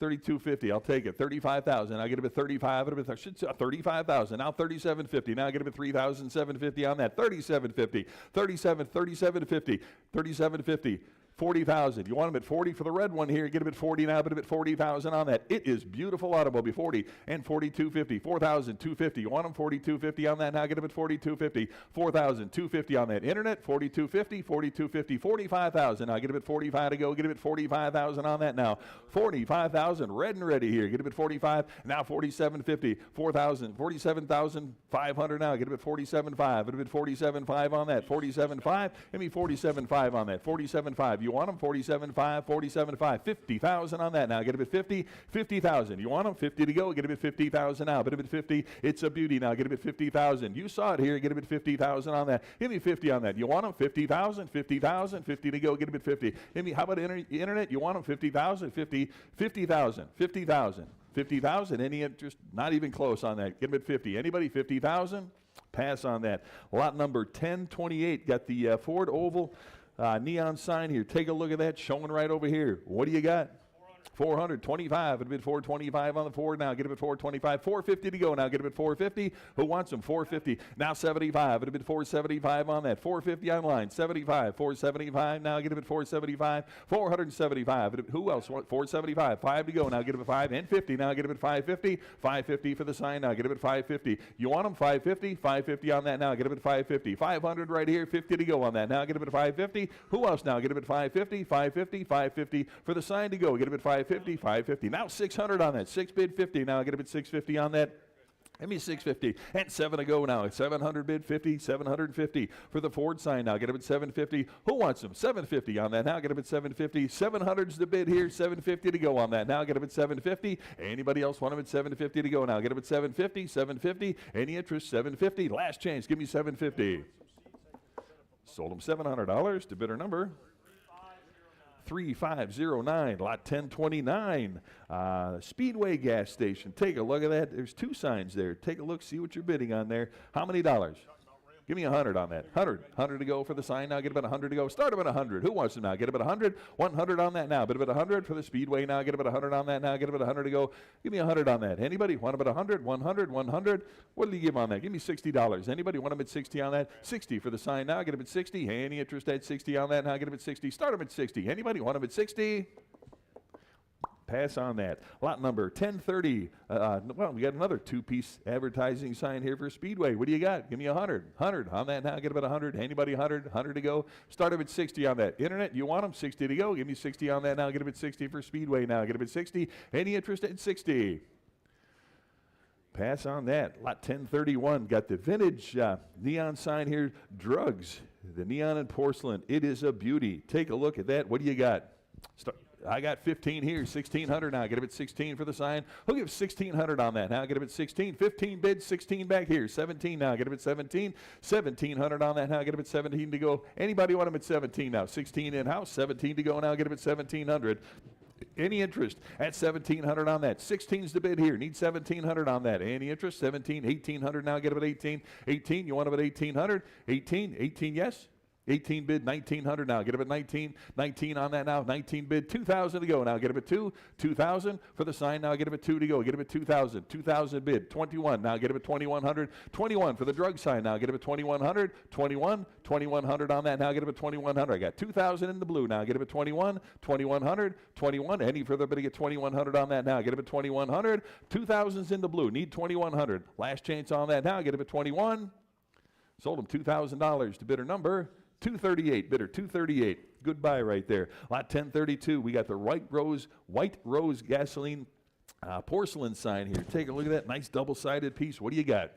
32.50. I'll take it. 35,000. I get it at 35. It would have been 35,000. Now 37.50. Now I get it at 3,750 on that. 37.50. 37.50. 37.50. 40,000. You want them at 40 for the red one here. Get them at 40 now, but at 40,000 on that. It is beautiful automobile. 40 and 42.50. 4,250. You want them 42.50 on that now. Get them at 42.50. 4,250 on that. Internet 42.50. 42.50. 45,000. Now get them at 45 to go. Get them at 45,000 on that now. 45,000. Red and ready here. Get them at 45. Now 47.50. 4,000. 47,500 now. Get them at 47.5. Get them at 47.5 on that. 47.5. Give me 47.5 on that. 47.5. You want them? 47.5, 47.5, 50,000 on that now. Get them at 50, 50,000. You want them? 50 to go. Get them at 50,000 now. Get them at 50. It's a beauty now. Get them at 50,000. You saw it here. Get them at 50,000 on that. Give me 50 on that. You want them? 50,000, 50,000, 50 to go. Get them at 50. Give me, how about internet? You want them? 50,000, 50, 50,000, 50,000, 50,000. Any interest? Not even close on that. Get them at 50. Anybody? 50,000? Pass on that. Lot number 1028. Got the Ford Oval neon sign here. Take a look at that, showing right over here. What do you got? 425. It'd been 425 on the Ford now. Get it at 425. 450 to go now. Get it at 450. Who wants them? 450. Now 75. It'd been 475 on that. 450 online. 75. 475. Now get it at 475. 475. Who else? 475. 5 to go now. Get it at 5 and 50. Now get it at 550. 550 for the sign now. Get it at 550. You want them? 550. 550 on that now. Get it at 550. 500 right here. 50 to go on that. Now get it at 550. Who else now? Get it at 550. 550. 550 for the sign to go. Get it at 550. 550. Now 600 on that. 6 bid 50. Now I get a bid 650 on that. Give me 650 and 7 to go now. 700 bid 50, 750 for the Ford sign now. Get a bid 750. Who wants them? 750 on that now. Get a bid 750. 700's the bid here. 750 to go on that now. Get a bid 750. Anybody else want them at 750 to go now? Get a bid 750. 750. Any interest? 750. Last chance. Give me 750. Sold them $700 to bidder number 3509, lot 1029. Speedway gas station. Take a look at that. There's 2 signs there. Take a look, see what you're bidding on there. How many dollars? Give me 100 on that. 100 to go for the sign now. Get about 100 to go. Start about 100. Who wants them now? Get about 100. 100 on that now. Bid about 100 for the Speedway now. Get about 100 on that now. Get about 100 to go. Give me 100 on that. Anybody want about 100? 100. 100. What did he give on that? Give me $60. Anybody want him at 60 on that? 60 for the sign now. Get him at 60. Any interest at 60 on that now? Get him at 60. Start him at 60. Anybody want him at 60? Pass on that. Lot number 1030. Well, we got another 2-piece advertising sign here for Speedway. What do you got? Give me 100. 100 on that now. Get about 100. Anybody 100? 100 to go. Start them at 60 on that. Internet, you want them? 60 to go. Give me 60 on that now. Get them at 60 for Speedway now. Get them at 60. Any interest at 60? Pass on that. Lot 1031. Got the vintage neon sign here. Drugs. The neon and porcelain. It is a beauty. Take a look at that. What do you got? I got 15 here, 1,600 now. Get him at 16 for the sign. Who'll give 1,600 on that now? Get him at 16. 15 bid, 16 back here. 17 now. Get him at 17. 1,700 on that now. Get him at 17 to go. Anybody want him at 17 now? 16 in-house, 17 to go now. Get him at 1,700. Any interest at 1,700 on that? 16's the bid here. Need 1,700 on that. Any interest? 17, 1,800 now. Get him at 18. 18, you want him at 1,800? 18, 18, yes? 18 bid, 1,900 now. Get him at 19. 19 on that now. 19 bid, 2,000 to go now. Get him at 2. 2,000 for the sign now. Get him at 2 to go. Get him at 2,000. 2,000 bid, 21 now. Get him at 2,100. 21 for the drug sign now. Get him at 2,100. 21. 2,100 on that now. Get him at 2,100. I got 2,000 in the blue now. Get him at 21. 2,100. 21. Any further bid to get 2,100 on that now. Get him at 2,100. 2,000's in the blue. Need 2,100. Last chance on that now. Get him at 21. Sold him $2,000 to bidder number 238, bidder 238. Goodbye right there. Lot 1032, we got the white rose gasoline porcelain sign here. Take a look at that nice double-sided piece. What do you got?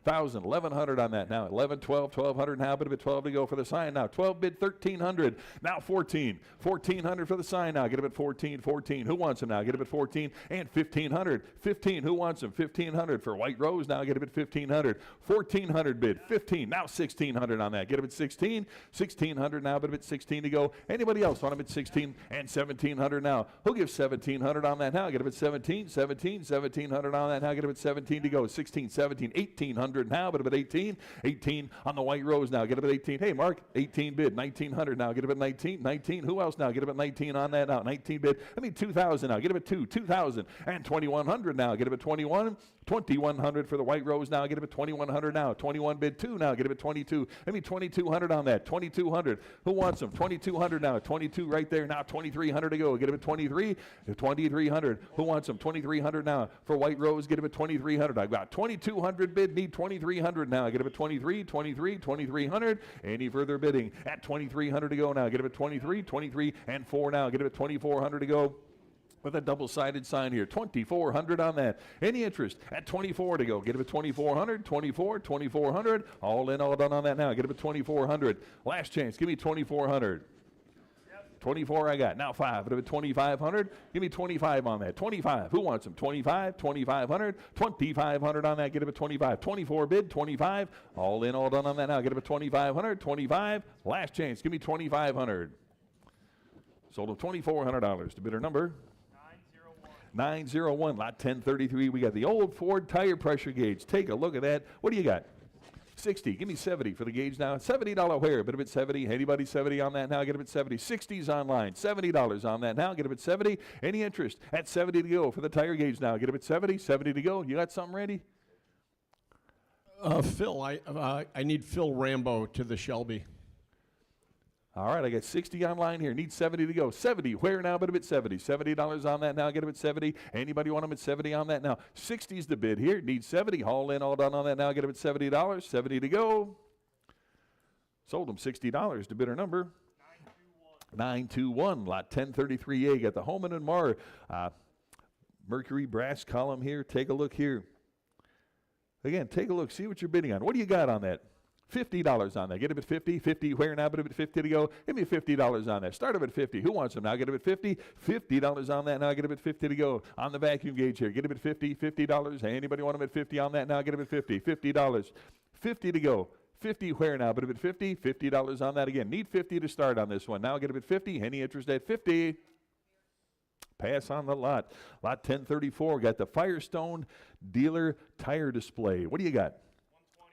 1,000, 1,100 on that now. 11, 12, 1,200 now. Bid of 12 to go for the sign now. 12 bid, 1,300. Now 14. 1,400 for the sign now. Get him at 14. 14. Who wants him now? Get him at 14 and 1,500. 15. Who wants him? 1,500 for white rose now. Get him at 1,500. 1,400 bid. 15. Now 1,600 on that. Get him at 16. 1,600 now. Bid of 16 to go. Anybody else want him at 16 and 1,700 now? Who gives 1,700 on that now? Get him at 17. 17. 1,700 on that now. Get him at 17 to go. 16. 17. 1,800 now, but about 18. 18 on the white rose now. Get him at 18. Hey, Mark, 18 bid. 1,900 now. Get him at 19. 19. Who else now? Get him at 19 on that now. 19 bid. 2,000 now. Get him at 2. 2,000 and 2,100 now. Get him at 21. 2,100 for the white rose now. Get him at 2,100 now. 21 bid 2 now. Get him at 22. 2,200 on that. 2,200. Who wants them? 2,200 now. 22 right there now. 2,300 to go. Get him at 23. 2,300. Who wants them? 2,300 now for white rose. Get him at 2,300. I've got 2,200 bid. Need 2,300 now. Get him at 23. 23. 2,300. Any further bidding at 2,300 to go now. Get him at 23. 23 and 4 now. Get him at 2,400 to go. With a double-sided sign here, 2,400 on that. Any interest at 24 to go? Get him at 2,400, 24, 2,400. All in, all done on that now. Get him at 2,400. Last chance. Give me 2,400. 24 I got. Now 5. Get him at 2,500. Give me 25 on that. 25. Who wants them? 25, 2,500, 2,500 on that. Get him at 25. 24 bid, 25. All in, all done on that now. Get him at 2,500, 25. Last chance. Give me 2,500. Sold him $2,400 to bidder number 901, lot 1033. We got the old Ford tire pressure gauge. Take a look at that. What do you got? 60. Give me 70 for the gauge now. $70 wear. Bid him at 70. Anybody 70 on that now? Get him at 70. 60's online. $70 on that now. Get him at 70. Any interest at 70 to go for the tire gauge now? Get him at 70. 70 to go. You got something ready? Phil, I need Phil Rambo to the Shelby. All right, I got 60 online here. Need 70 to go. 70. Where now? But a bit 70. $70 on that now. Get him at 70. Anybody want him at 70 on that now? 60's the bid here. Need 70. All in, all done on that now. Get him at $70. 70 to go. Sold him $60 to bidder number 921. Lot 1033A. Got the Holman and Marr Mercury brass column here. Take a look here. Again, take a look. See what you're bidding on. What do you got on that? $50 on that. Get him at 50. 50 where now? But at 50 to go. Give me $50 on that. Start him at 50. Who wants him now? Get him at 50. $50 on that now. Get him at 50 to go. On the vacuum gauge here. Get him at 50. $50. Anybody want him at 50 on that now? Get him at 50. $50. 50 to go. 50 where now? Bid a bid 50. $50 on that again. Need 50 to start on this one. Now get a bid 50. Any interest at 50? Pass on the lot. Lot 1034. Got the Firestone dealer tire display. What do you got?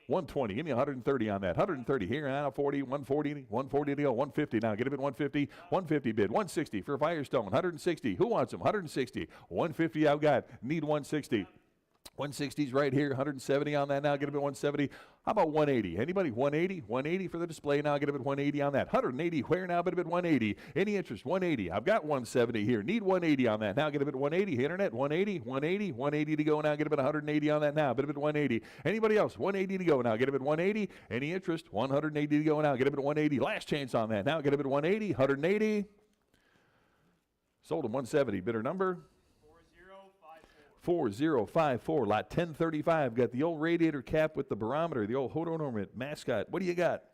120. Give me 130 on that. 130 here now. 40, 140, 140 to go. 150 now. Get a bid 150. 150 bid. 160 for Firestone. 160. Who wants them? 160. 150 I've got. Need 160. 160's right here, 170 on that now, get a bit 170. How about 180? Anybody? 180? 180 for the display now, get a bit 180 on that. 180, where now, but a bit 180. Any interest? 180. I've got 170 here. Need 180 on that now, get a bit 180. Internet, 180, 180, 180 to go now, get a bit 180 on that now, bit a bit 180. Anybody else? 180 to go now, get a bit 180. Any interest? 180 to go now, get a bit 180. Last chance on that now, get a bit 180, 180. Sold him 170. Bidder number? 4054. Lot 1035. Got the old radiator cap with the barometer, the old ornament mascot. What do you got?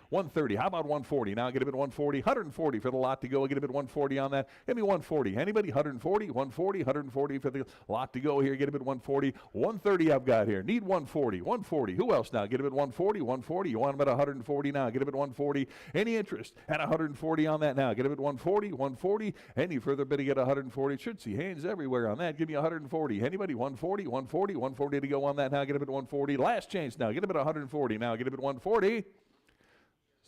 130. How about 140? Now get a bit 140. 140 for the lot to go. Get a bit 140 on that. Give me 140. Anybody? 140? 140. 140 for the lot to go here. Get a bit 140. 130 I've got here. Need 140. 140. Who else now? Get a bit 140. 140. You want them at 140 now. Get a bit 140. Any interest? At 140 on that now. Get a bit 140. 140. Any further bidding at 140? Should see hands everywhere on that. Give me 140. Anybody? 140. 140. 140 to go on that now. Get a bit 140. Last chance now. Get a bit 140 now. Get a bit 140.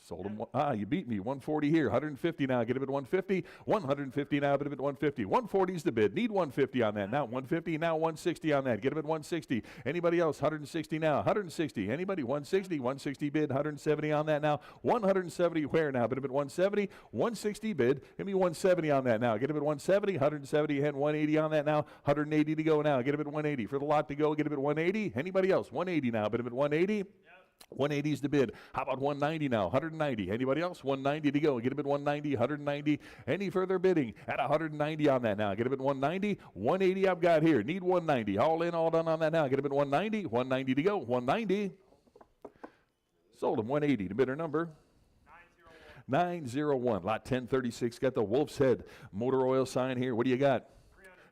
Sold him. You beat me. 140 here. 150 now. Get a bid 150. 150 now. Bid a bid 150. 140 is the bid. Need 150 on that. Now 150. Now 160 on that. Get a bid 160. Anybody else? 160 now. 160. Anybody? 160. 160 bid. 170 on that now. 170 where now? Bid a bid 170. 160 bid. Give me 170 on that now. Get a bid 170. 170 and 180 on that now. 180 to go now. Get a bid 180 for the lot to go. Get a bid 180. Anybody else? 180 now. Bid a bid 180. 180 is the bid. How about 190 now? 190. Anybody else? 190 to go. Get a bid 190, 190. Any further bidding at 190 on that now? Get a bid 190, 180 I've got here. Need 190. All in, all done on that now. Get a bid 190, 190 to go. 190. Sold him 180. The bidder number? 901. Lot 1036. Got the Wolf's Head motor oil sign here. What do you got?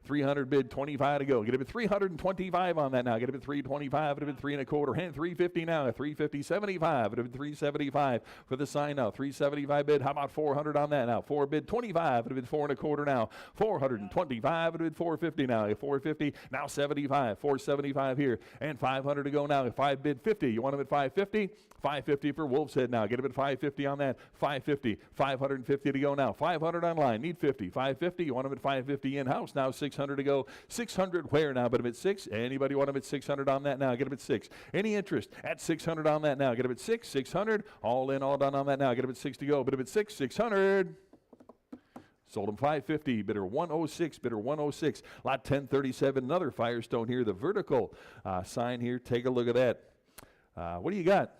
300 bid, 25 to go. Get a bid 325 on that now. Get a bid 325, get a bid 3 1/4. Hand 350 now. 350, 75. Get a bid 375 for the sign now. 375 bid. How about 400 on that now? 4 bid 25. Get a bid 4 1/4 now. 425. Get a bid 450 now. 450 now 75. 475 here and 500 to go now. 5 bid 50. You want them at 550? 550 for Wolf's Head now. Get a bid 550 on that. 550. 550 to go now. 500 online. Need 50. 550. You want them at 550 in house now. 600 to go. 600 where now? But a bit 6. Anybody want a bit 600 on that now? Get a bit 6. Any interest at 600 on that now? Get a bit 6. 600. All in, all done on that now. Get a bit 6 to go. But a bit 6. 600. Sold him 550. Bidder 106. Bidder 106. Lot 1037. Another Firestone here. The vertical sign here. Take a look at that. What do you got?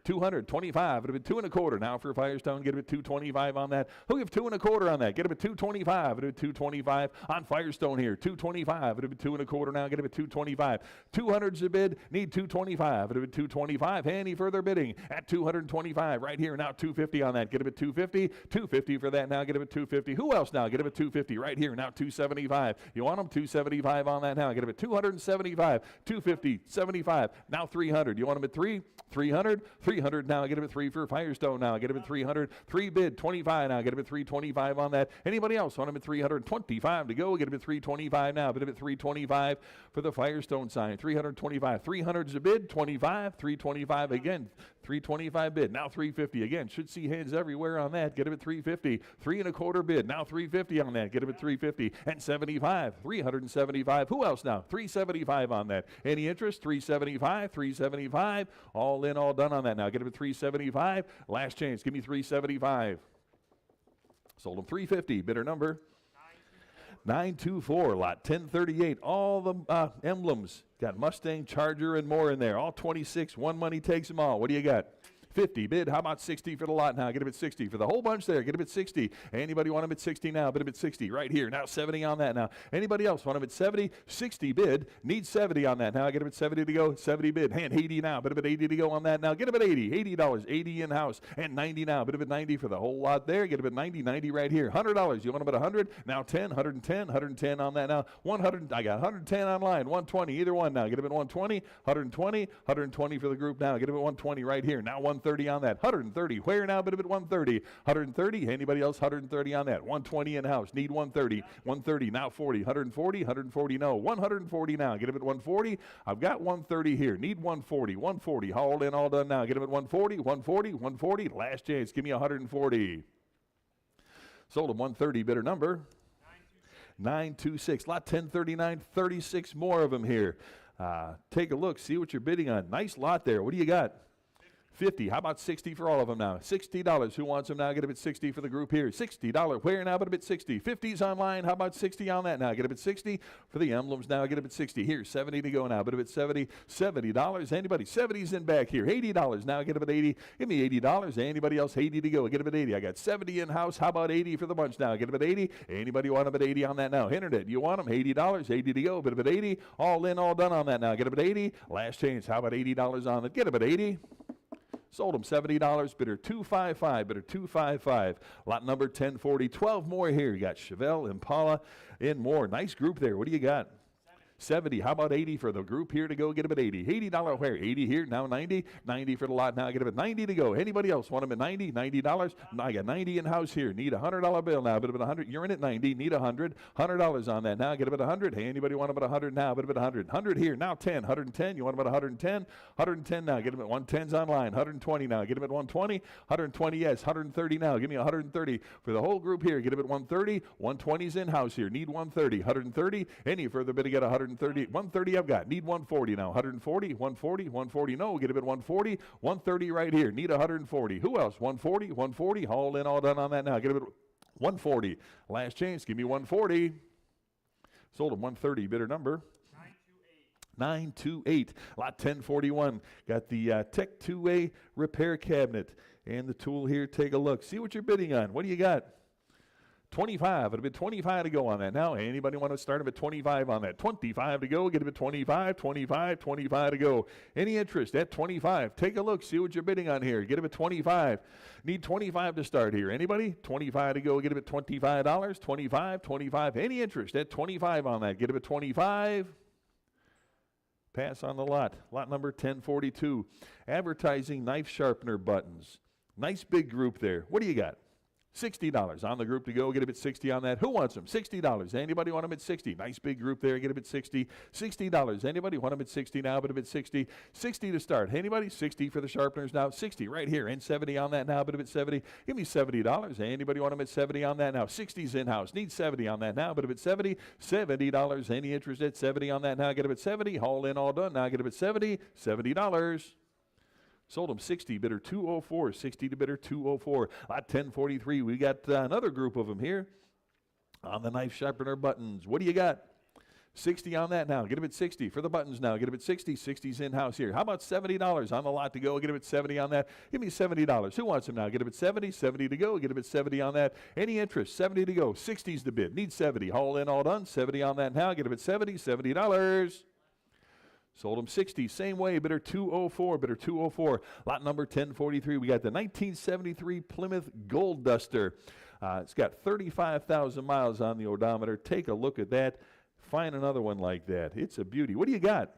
225. It'd have been 2 1/4 now for Firestone. Get a bit 225 on that. Who give 2 1/4 on that? Get a bit 225. It'd be 225 on Firestone here. 225. It'd be 2 1/4 now. Get a bit 225. 200's a bid. Need 225. It'd be 225. Any further bidding at 225 right here now. 250 on that. Get a bit 250. 250 for that now. Get a bit 250. Who else now? Get a bit 250 right here now. 275. You want them? 275 on that now. Get a bit 275. 250. 75. Now 300. You want them at 3? 300. 300 now. Get a bit 3 for Firestone now. Get a bit 300. 3 bid 25 now. Get a bit 325 on that. Anybody else want them at 325 to go? Get a bit 325 now. Bid a bit 325 for the Firestone sign. 325. 300's a bid. 25. 325 again. 325 bid. Now 350 again. Should see hands everywhere on that. Get a bit 350. 3 1/4 bid. Now 350 on that. Get a bit 350 and 75. 375. Who else now? 375 on that. Any interest? 375. 375. All in, all done on that now. Get a bit 375. Last chance. Give me 375. Sold them 350. Bidder number 924. Lot 1038. All the emblems. Got Mustang, Charger, and more in there. All 26. One money takes them all. What do you got? 50 bid. How about 60 for the lot now? Get him at 60 for the whole bunch there. Get him at 60. Anybody want him at 60 now? Bid him at 60 right here. Now 70 on that now. Anybody else want him at 70? 60 bid. Need 70 on that now. Get him at 70 to go. 70 bid. Hand 80 now. Bid him at 80 to go on that now. Get him at 80. $80. 80 in-house. And 90 now. Bid him at 90 for the whole lot there. Get him at 90. 90 right here. $100. You want him at 100? Now 10. 110. 110 on that now. 100. I got 110 online. 120. Either one now. Get him at 120. 120. 120 for the group now. Get him at 120 right here. Now 130 on that. 130. Where now? Bid him at 130. 130. Anybody else? 130 on that. 120 in-house. Need 130. 130. Now 40. 140. 140. No. 140 now. Get him at 140. I've got 130 here. Need 140. 140. All in, all done now. Get him at 140. 140. 140. Last chance. Give me 140. Sold him 130. Bidder number 926. Lot 1039. 36 more of them here. Take a look. See what you're bidding on. Nice lot there. What do you got? 50. How about 60 for all of them now? $60. Who wants them now? Get them at 60 for the group here. $60. Where now? But a bit 60. 50's online. How about 60 on that now? Get them at 60 for the emblems now. Get them at 60. Here, 70 to go now. But a bit 70. $70. Anybody? 70's in back here. $80 now. Get them at 80. Give me $80. Anybody else? 80 to go. Get them at 80. I got 70 in house. How about 80 for the bunch now? Get them at 80. Anybody want them at 80 on that now? Internet. You want them? $80. 80 to go. But a bit 80. All in, all done on that now. Get them at 80. Last change. How about $80 on it? Get them at 80. Sold them $70. Bidder 255. Bidder 255. Lot number 1040. 12 more here. You got Chevelle, Impala, and more. Nice group there. What do you got? 70. How about 80 for the group here to go? Get them at 80. $80 where? 80 here. Now 90. 90 for the lot. Now get them at 90 to go. Anybody else want them at 90? $90. I got 90 in house here. Need a $100 bill now. Bid them at 100. You're in at 90. Need 100. $100 on that. Now get them at 100. Hey, anybody want them at 100 now? Bid them at 100. 100 here. Now 10. 110. You want them at 110? 110 now. Get them at 110's online. 120 now. Get them at 120. 120 yes. 130 now. Give me 130 for the whole group here. Get them at 130. 120's in house here. Need 130. 130. Any further bid to get 130. 130 I've got. Need 140 now. 140, 140, 140. No, get him at 140. 130 right here. Need 140. Who else? 140, 140. All in, all done on that now. Get him at 140. Last chance. Give me 140. Sold him 130. Bidder number 928. Lot 1041. Got the Tech 2A repair cabinet and the tool here. Take a look. See what you're bidding on. What do you got? 25. It'll be 25 to go on that. Now, anybody want to start him at 25 on that? 25 to go. Get him at 25, 25, 25 to go. Any interest at 25? Take a look. See what you're bidding on here. Get him at 25. Need 25 to start here. Anybody? 25 to go. Get him at $25. 25, 25. Any interest at 25 on that? Get him at 25. Pass on the lot. Lot number 1042. Advertising knife sharpener buttons. Nice big group there. What do you got? $60 on the group to go. Get him at 60 on that. Who wants them? $60. Anybody want them at 60? Nice big group there. Get him at 60. $60. Anybody want them at 60 now? But him at 60. 60 to start. Anybody? 60 for the sharpeners now. 60 right here. And 70 on that now. But him at 70. Give me $70. Anybody want them at 70 on that now? 60's in-house. Need 70 on that now. But him at 70. $70. Any interest at 70 on that now? Get him at 70. All in, all done. Now get him at 70. $70. Sold them 60, bidder 204, 60 to bidder 204. Lot 1043, we got another group of them here on the knife sharpener buttons. What do you got? 60 on that now. Get them at 60 for the buttons now. Get them at 60. 60's in-house here. How about $70 on the lot to go? Get them at 70 on that. Give me $70. Who wants them now? Get them at 70. 70 to go. Get them at 70 on that. Any interest? 70 to go. 60's the bid. Need 70. All in, all done. 70 on that now. Get them at 70. $70. Sold them 60. Same way. Bidder 204. Bidder 204. Lot number 1043. We got the 1973 Plymouth Gold Duster. It's got 35,000 miles on the odometer. Take a look at that. Find another one like that. It's a beauty. What do you got?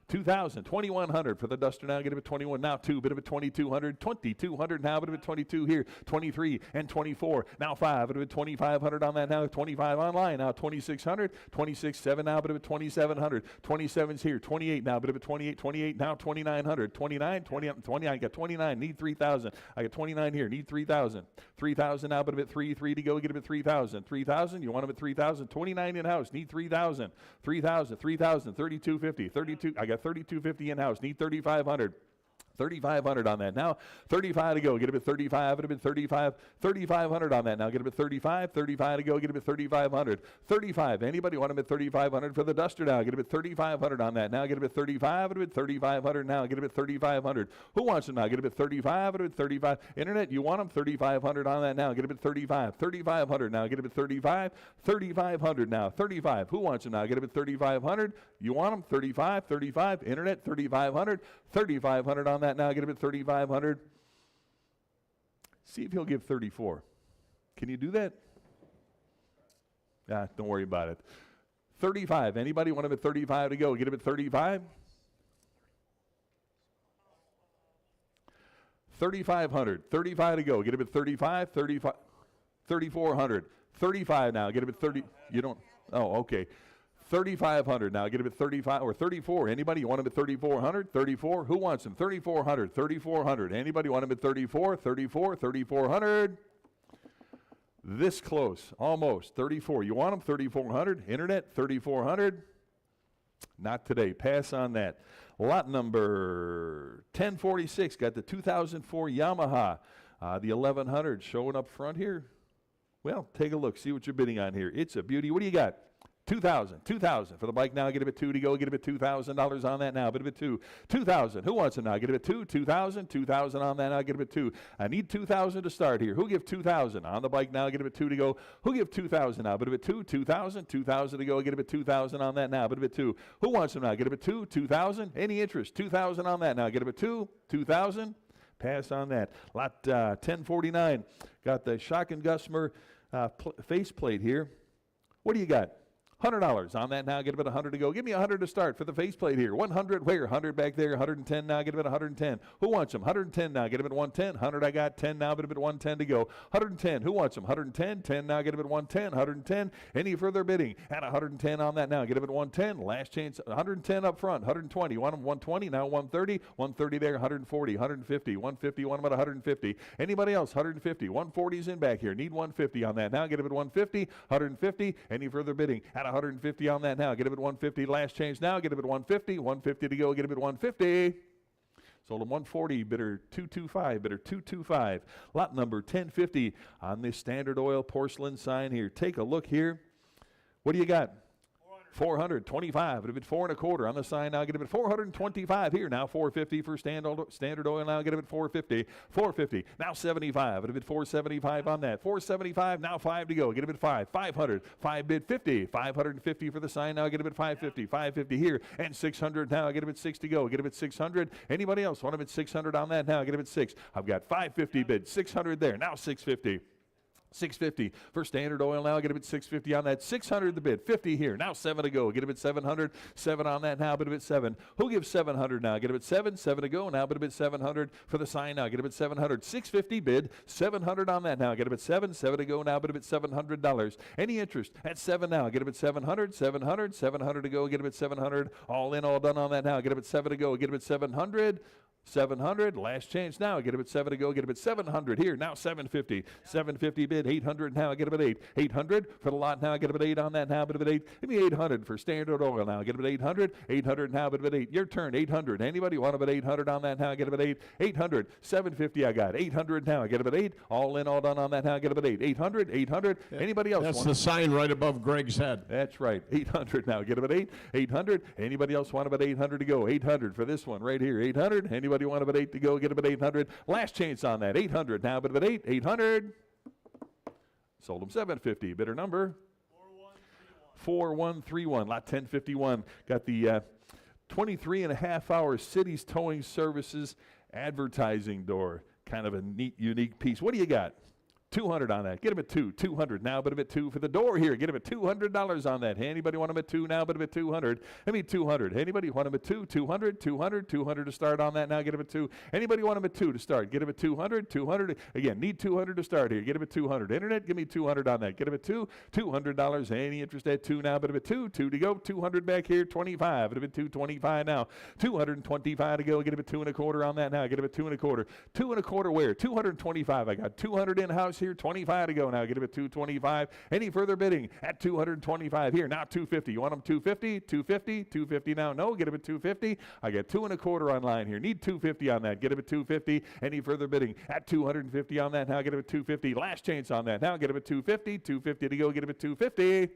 2,000, 2,100 for the Duster now. Get him at 21 now. 2, bit of a 2,200, 2,200 now. Bit of a 22 here. 23 and 24 now. 5, bit of a 2,500 on that now. 25 online now. 2,600, 26.7 now. Bit of a 2,700, 27's here. 28 now. Bit of a 28, 28 now. 2,900, 29, 20. I got 29. Need 3,000. I got 29 here. Need 3,000. 3,000 now. Bit of a 3 to go. Get him at 3,000. 3,000. You want him at 3,000. 29 in house. Need 3,000. 3,000. 3,000. 3,250. 32. I got 3,250 in house. Need 3,500. 3,500 on that. Now, 35 to go. Get a bit 35. It'd have been 35. 3,500 on that. Now, get a bit 35. 35 to go. Get a bit 3,500. 35. Anybody want a bit 3,500 for the duster now? Get a bit 3,500 on that. Now, get a bit 35. It'd have been 3,500 now. Get a bit 3,500. Who wants them now? Get a bit 35. It'd have been 35. Internet, you want them? 3,500 on that now. Get a bit 35. 3,500 now. Get a bit 35. 3,500 now. 35. Who wants them now? Get a bit 3,500. You want them? 35. 35. Internet, 3,500. 3,500 on that now. Get a bit 3,500. See if he'll give 34. Can you do that? Don't worry about it. 35. Anybody want him at 35 to go? Get him at 35. 3,500. 35 to go. Get him at 35. 35. 3,400. 35 now. Get him at 30. You don't. Oh, okay. 3,500 now. Get him at 35 or 34. Anybody? You want him at 3,400? 34. Who wants him? 3,400. 3,400. Anybody want him at 34? 34. 3,400. This close. Almost. 34. You want him? 3,400. Internet? 3,400. Not today. Pass on that. Lot number 1046. Got the 2004 Yamaha. The 1100 showing up front here. Well, take a look. See what you're bidding on here. It's a beauty. What do you got? 2,000. 2,000 for the bike now. Get a bit 2 to go. Get a bit $2,000 on that now. Get a bit 2. 2,000. Who wants it now? Get a bit 2. 2,000. 2,000 on that now. Get a bit 2. I need 2,000 to start here. Who give 2,000 on the bike now? Get a bit 2 to go. Who give 2,000 now? Get a bit 2. 2,000. 2,000 to go. Get a bit 2,000 on that now. Get a bit 2. Who wants them now? Get a bit 2. 2,000. Any interest? 2,000 on that now. Get a bit 2. 2,000. Pass on that. Lot 1049. Got the Shock and Gusmer faceplate here. What do you got? $100 on that now. Get a bit 100 to go. Give me 100 to start for the faceplate here. 100 where? 100 back there. 110 now. Get a bit 110. Who wants them? 110 now. Get a bit 110. 100 I got. 10 now. Get a bit 110 to go. 110. Who wants them? 110. 10 now. Get a bit 110. 110. Any further bidding? At 110 on that now. Get a bit 110. Last chance. 110 up front. 120. You want them 120 now. 130. 130 there. 140. 150. 150. Want them at 150. Anybody else? 150. 140's in back here. Need 150 on that now. Get a bit 150. 150. Any further bidding? At 150 on that now. Get a bit 150. Last change now. Get a bit 150. 150 to go. Get a bit 150. Sold him 140. Bidder 225. Bidder 225. Lot number 1050 on this Standard Oil porcelain sign here. Take a look here. What do you got? 425. It'd been 4 1/4 on the sign now. Get a bit 425 here now. 450 for Standard Oil now. Get a bit 450. 450 now. 75. It'd been 475 on that. 475 now. 5 to go. Get a bit 5. 500. 5 bid 50. 550 for the sign now. Get a bit 550. 550 here and 600 now. Get a bit 6 to go. Get a bit 600. Anybody else want a bit 600 on that now? Get a bit 6. I've got 550 bid. 600 there now. 650. 650 for Standard Oil now. Get a bit 650 on that. 600 the bid. 50 here. Now 7 to go. Get a bit 700. 7 on that now. But a bit 7. Who gives 700 now? Get a bit 7. 7 to go now. But a bit 700 for the sign now. Get a bit 700. 650 bid. 700 on that now. Get a bit 7. 7 to go now. But a bit $700. Any interest at 7 now? Get a bit 700. 700. 700 to go. Get a bit 700. All in, all done on that now. Get a bit 7 to go. Get a bit 700. 700, last chance now. Get a bit 7 to go. Get a bit 700 here now. 750, 750 bid. 800 now. Get a bit 8. 800 for the lot now. Get a bit 8 on that now. Get a bit 8. Give me 800 for Standard Oil now. Get a bit 800. 800 now. Get a bit 8. Your turn. 800. Anybody want a bit 800 on that now? Get a bit 8. 800. 750 I got. 800 now. Get a bit 8. All in, all done on that now. Get a bit 8. 800. 800. Anybody else? That's the sign right above Greg's head. That's right. 800 now. Get a bit 8. 800. Anybody else want a bit 800 to go? 800 for this one right here. 800. Anybody want a bit 8 to go? Get a bit 800. Last chance on that. 800 now. But a bit 8. 800. Sold him 750. Bidder number 4131. Lot 1051. Got the 23.5-hour Cities Towing Services advertising door. Kind of a neat, unique piece. What do you got? 200 on that. Get him at 2. 200 now, but a bit 2 for the door here. Get him at $200 on that. Anybody want him at 2 now, but a bit 200? I mean 200. Anybody want him at 2? 200, 200, 200 to start on that now. Get him at 2. Anybody want him at 2 to start? Get him at 200, 200. Again, need 200 to start here. Get him at 200. Internet, give me 200 on that. Get him at 2. $200. Any interest at 2 now, but a bit 2. 2 to go. 200 back here. 25. It'll be 225 now. 225 to go. Get him at 2 1/4 on that now. Get him at 2 1/4. 2 1/4 where? 225. I got 200 in-house here, 25 to go now. Get him at 225. Any further bidding at 225 here. Now 250. You want them 250? 250? 250 now? No, get him at 250. I got 2 1/4 online here. Need 250 on that. Get him at 250. Any further bidding at 250 on that. Now get him at 250. Last chance on that. Now get him at 250. 250 to go. Get him at 250.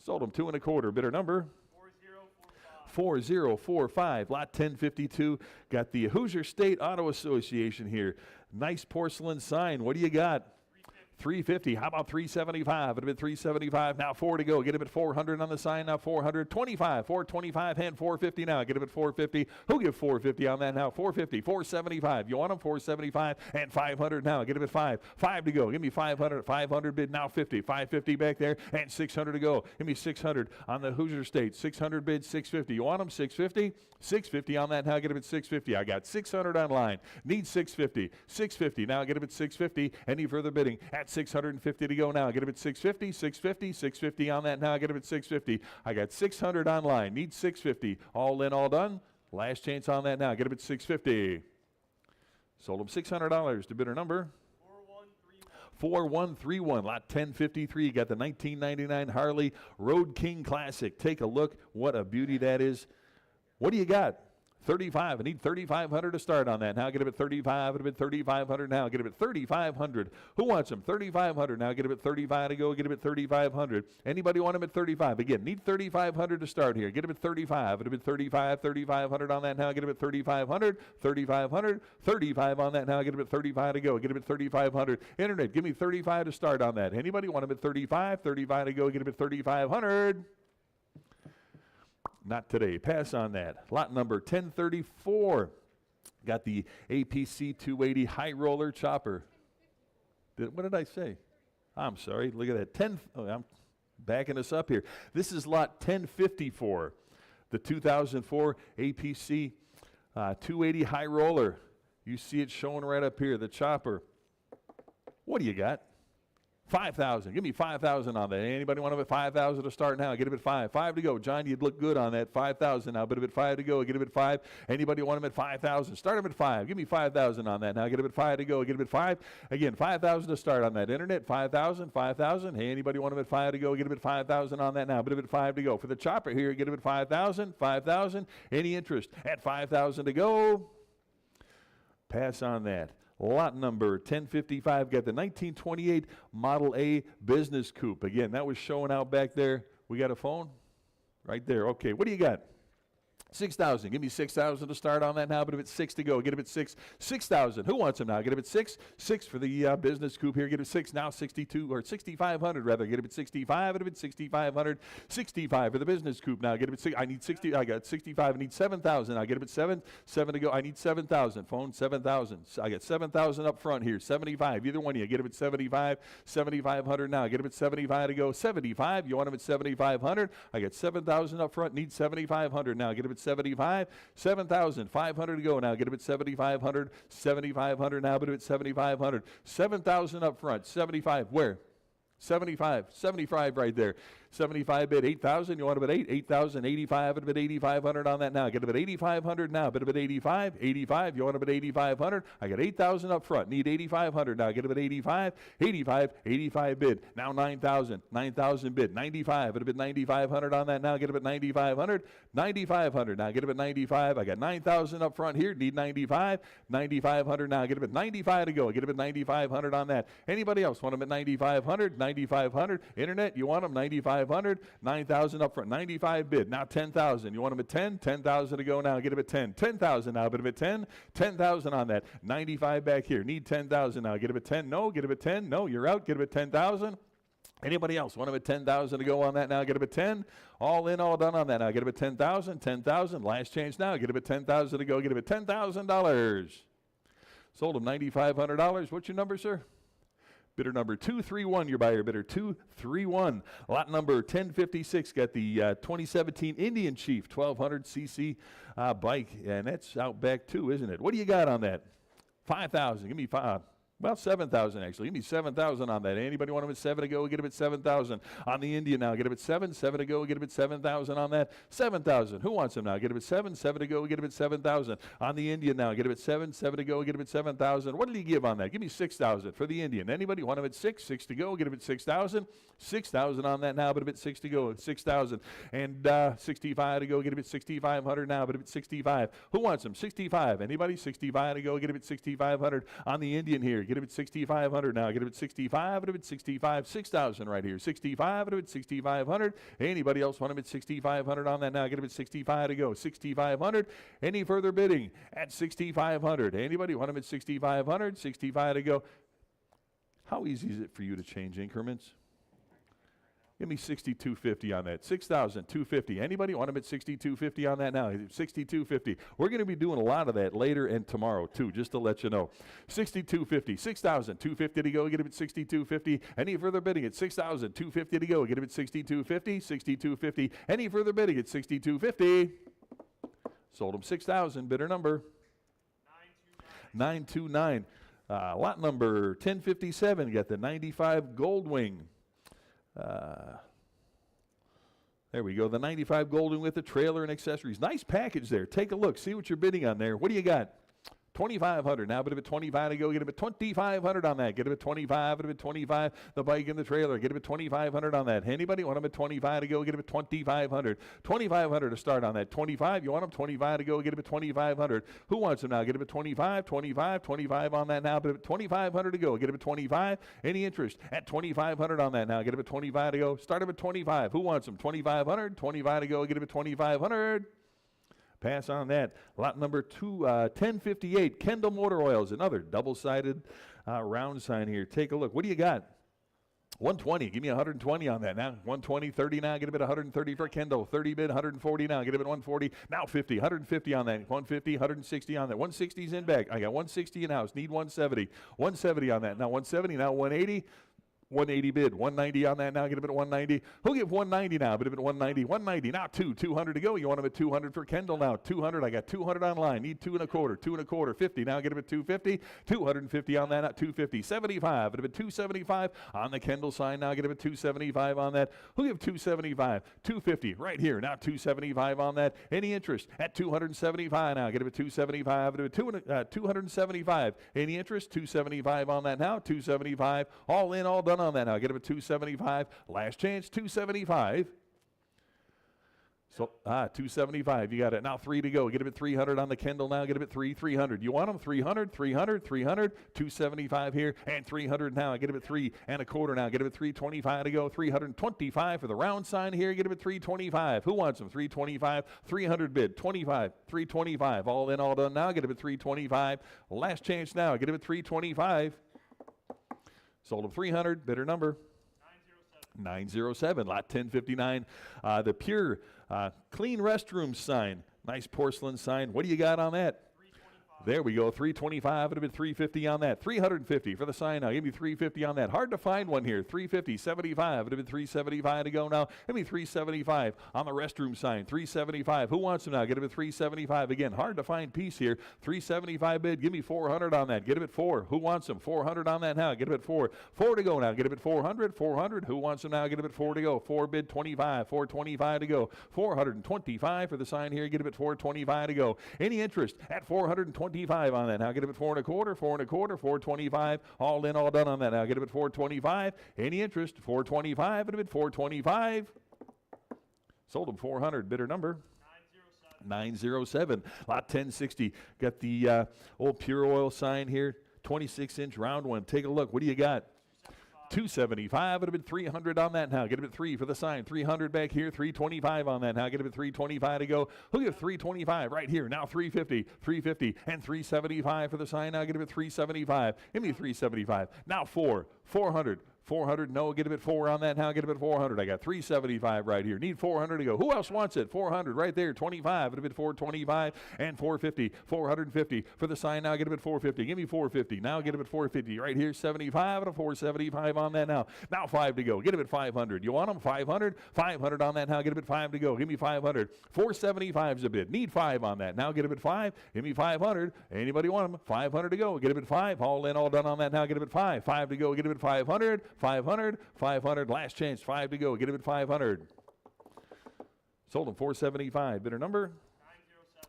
Sold him 2 1/4. Bidder number 4045. Lot 1052. Got the Hoosier State Auto Association here. Nice porcelain sign. What do you got? 350. How about 375? It'd have been 375. Now 4 to go. Get him at 400 on the sign. Now 425. 425 and 450 now. Get him at 450. Who'll give 450 on that now? 450. 475. You want him? 475 and 500 now. Get him at 5. 5 to go. Give me 500. 500 bid now 50. 550 back there and 600 to go. Give me 600 on the Hoosier State. 600 bid 650. You want him? 650. 650 on that now. Get him at 650. I got 600 online. Need 650. 650 now. Get him at 650. Any further bidding at 650 to go now. Get him at 650, 650, 650 on that now. Get him at 650. I got 600 online. Need 650. All in, all done. Last chance on that now. Get him at 650. Sold him $600 to bidder number 4131. Lot 1053. Got the 1999 Harley Road King Classic. Take a look. What a beauty that is. What do you got? 35. I need 3,500 to start on that. Now get him at 35. It'll be 3,500 now. Get him at 3,500. Who wants him? 3,500 now. Get him at 35 to go. Get him at 3,500. Anybody want him at 35? Again, need 3,500 to start here. Get him at 35. It'll be 35. 3,500 on that now. Get him at 3,500. 3,500. 35 on that now. Get him at 35 to go. Get him at 3,500. Internet, give me 35 to start on that. Anybody want him at 35? 35 to go. Get him at 3,500. Not today. Pass on that. Lot number 1034. Got the APC 280 high roller chopper. What did I say? I'm sorry. Look at that. I'm backing us up here. This is lot 1054. The 2004 APC 280 high roller. You see it showing right up here. The chopper. What do you got? 5,000. Give me 5,000 on that. Anybody want him at 5,000 to start now? Get him at 5. 5 to go. John, you'd look good on that. 5,000 now. But him at 5 to go. Get him at 5. Anybody want him at 5,000? Start him at 5. Give me 5,000 on that now. Get him at 5 to go. Get him at 5. Again, 5,000 to start on that. Internet, 5,000. 5,000. Hey, anybody want him at 5 to go? Get him at 5,000 on that now. But him at 5 to go. For the chopper here, get him at 5,000. 5,000. Any interest at 5,000 to go? Pass on that. Lot number 1055, got the 1928 Model A Business Coupe. Again, that was showing out back there. We got a phone? Right there. Okay, what do you got? 6,000. Give me 6,000 to start on that now, but if it's 6 to go, get him at 6. 6,000. Who wants him now? Get him at 6. 6 for the business coupe here. Get him at 6 now. 62 or 6,500 rather. Get him at 65. Get him at 6,500. 65 for the business coupe now. Get him at 6. I need 60. I got 65. I need 7,000. I get him at 7. 7 to go. I need 7,000. Phone 7,000. I got 7,000 up front here. 75. Either one of you. Get him at 75. 7,500 now. Get him at 75 to go. 75. You want him at 7,500. I got 7,000 up front. Need 7,500 now. Get him at 75, 7,500 to go now. Get him at 7,500, 7,500 now, but him at 7,500, 7,000 up front, 75, where? 75 right there. 75 bid, 8,000. You want him at 8? 8,000, 85, and a bit 8,500 on that now. Get him at 8,500 now, bid him at 85, 85. You want him at 8,500? I got 8,000 up front. Need 8,500 now. Get him at 85, 85, 85 bid. Now 9,000, 9,000 bid. 95, and a bit 9,500 on that now. Get him at 9,500, 9,500 now. Get him at 95. I got 9,000 up front here. Need 95, 9,500 now. Get him at 95 to go. Get him at 9,500 on that. Anybody else want him at 9,500? 9,500. Internet, you want him 9,500, 9,000 up front, 95 bid. Now 10,000. You want him at 10? 10,000 to go now. Get him at 10. 10,000 now. Bid him at 10. 10,000 on that. 95 back here. Need 10,000 now. Get him at 10. No. Get him at 10. No. You're out. Get him at 10,000. Anybody else want him at 10,000 to go on that now? Get him at 10. All in, all done on that now. Get him at 10,000. 10,000. Last change now. Get him at 10,000 to go. Get him at $10,000. Sold him $9,500. What's your number, sir? Bidder number 231, your buyer bidder 231. Lot number 1056, got the 2017 Indian Chief 1200cc bike, and that's out back too, isn't it? What do you got on that? 5,000. Give me 5. Well, 7,000 actually. Give me 7,000 on that. Anybody want them at 7 to go? Get them at 7,000. On the Indian now, get them at 7. 7 to go, get them at 7,000 on that. 7,000. Who wants them now? Get them at 7. 7 to go, get them at 7,000. On the Indian now, get them at 7. 7 to go, get them at 7,000. What did he give on that? Give me 6,000 for the Indian. Anybody want them at 6? 6 to go, get them at 6,000. 6,000 on that now, but a bit 6 to go. 6,000. And 65 to go, get them at 6,500 now, but a bit 65. Who wants them? 65. Anybody? 65 to go, get them at 6,500. On the Indian here, get them at 6,500 now. Get them at 65, get them at 65. 6,000 right here. 65, get them at 6,500. Anybody else want them at 6,500 on that now? Get them at 65 to go. 6,500. Any further bidding at 6,500? Anybody want them at 6,500? 65 to go. How easy is it for you to change increments? Give me 6,250 on that. 6,250. Anybody want them at 6,250 on that now? 6,250. We're going to be doing a lot of that later and tomorrow too, just to let you know. 6,250. 6,250 to go. Get them at 6,250. Any further bidding at 6,250 to go. Get them at 6,250. 6,250. Any further bidding at 6,250. Sold them 6,000. Bidder number 929. Lot number 1057. Got the 95 Gold Wing. There we go. The 95 Golden with the trailer and accessories. Nice package there. Take a look. See what you're bidding on there. What do you got? 2,500 now, but if it's 25 to go, get him at 2,500 on that. Get him at 25, get him at 25. The bike and the trailer, get him at 2,500 on that. Anybody want him at 25 to go, get him at 2,500. 2,500 to start on that. 25, you want him 25 to go, get him at 2,500. Who wants him now? Get him at 25, 25, 25 on that now, but at 2,500 to go, get him at 25. Any interest at 2,500 on that now? Get him at 25 to go. Start him at 25. Who wants him? 2,500, 25 to go, get him at 2,500. Pass on that. Lot number 1058, Kendall Motor Oils, another double-sided round sign here. Take a look. What do you got? 120. Give me 120 on that now. 120, 30 now. Get him at 130 for Kendall. 30 bid, 140 now. Get him at 140. Now 50. 150 on that. 150, 160 on that. 160's in back. I got 160 in house. Need 170. 170 on that. Now 170. Now 180. 180 bid, 190 on that now, get him at 190. Who'll give 190 now, bid him at 190, 190, now 200 to go. You want him at 200 for Kendall now, 200, I got 200 online, need 2.25, 50, now get him at 250, 250 on that, now 250, 75, bid him at 275 on the Kendall sign now, get him at 275 on that. Who'll give 275, 250, right here, now 275 on that. Any interest at 275 now, get him at 275, bid him at 275. Any interest, 275 on that now, 275, all in, all done on that now. Get him at 275. Last chance, 275. So, 275. You got it. Now 3 to go. Get him at 300 on the Kendall now. Get him at 300. You want him? 300, 300, 300. 275 here and 300 now. Get him at 3.25 now. Get him at 325 to go. 325 for the round sign here. Get him at 325. Who wants him? 325. 300 bid. 25. 325. All in, all done now. Get him at 325. Last chance now. Get him at 325. Sold him 300. Bidder number 907. Lot 1059. The Pure Clean Restroom sign. Nice porcelain sign. What do you got on that? There we go. 325. It would have been 350 on that. 350 for the sign now. Give me 350 on that. Hard to find one here. 350, 75. It would have been 375 to go now. Give me 375 on the restroom sign. 375. Who wants them now? Get him at 375. Again, hard to find piece here. 375 bid. Give me 400 on that. Get him at 4. Who wants them? 400 on that now. Get him at 4. 4 to go now. Get him at 400. 400. Who wants them now? Get him at 4 to go. 4 bid 25. 425 to go. 425 for the sign here. Get him at 425 to go. Any interest at 425 on that. Now get him at 4.25, 4.25, 425. All in, all done on that. Now get him at 425. Any interest? 425. Get him at 425. Sold him 400. Bidder number 907. Lot 1060. Got the old Pure Oil sign here. 26-inch round one. Take a look. What do you got? 275. It would have been 300 on that now. Get him at 3 for the sign. 300 back here. 325 on that now. Get him at 325 to go. Who'll give 325 right here. Now 350, 350, and 375 for the sign. Now get him at 375. Give me 375. Now 400. 400, no, get a bit 4 on that now, get a bit 400. I got 375 right here. Need 400 to go. Who else wants it? 400 right there, 25, a bit 425 and 450, 450 for the sign now, get a bit 450. Give me 450. Now get a bit 450 right here, 75 and a 475 on that now. Now 5 to go. Get a bit 500. You want them? 500? 500 on that now, get a bit 5 to go. Give me 500. 475's a bid. Need 5 on that. Now get a bit 5. Give me 500. Anybody want them? 500 to go. Get a bit 5. All in, all done on that now. Get a bit 5. 5 to go. Get a bit 500. 500. 500. Last chance. 5 to go. Get a bit 500. Sold them 475. Bidder number?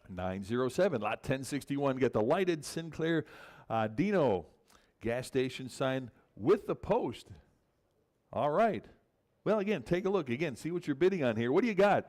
907. Lot 1061. Get the lighted Sinclair Dino gas station sign with the post. All right. Well, again, take a look. Again, see what you're bidding on here. What do you got?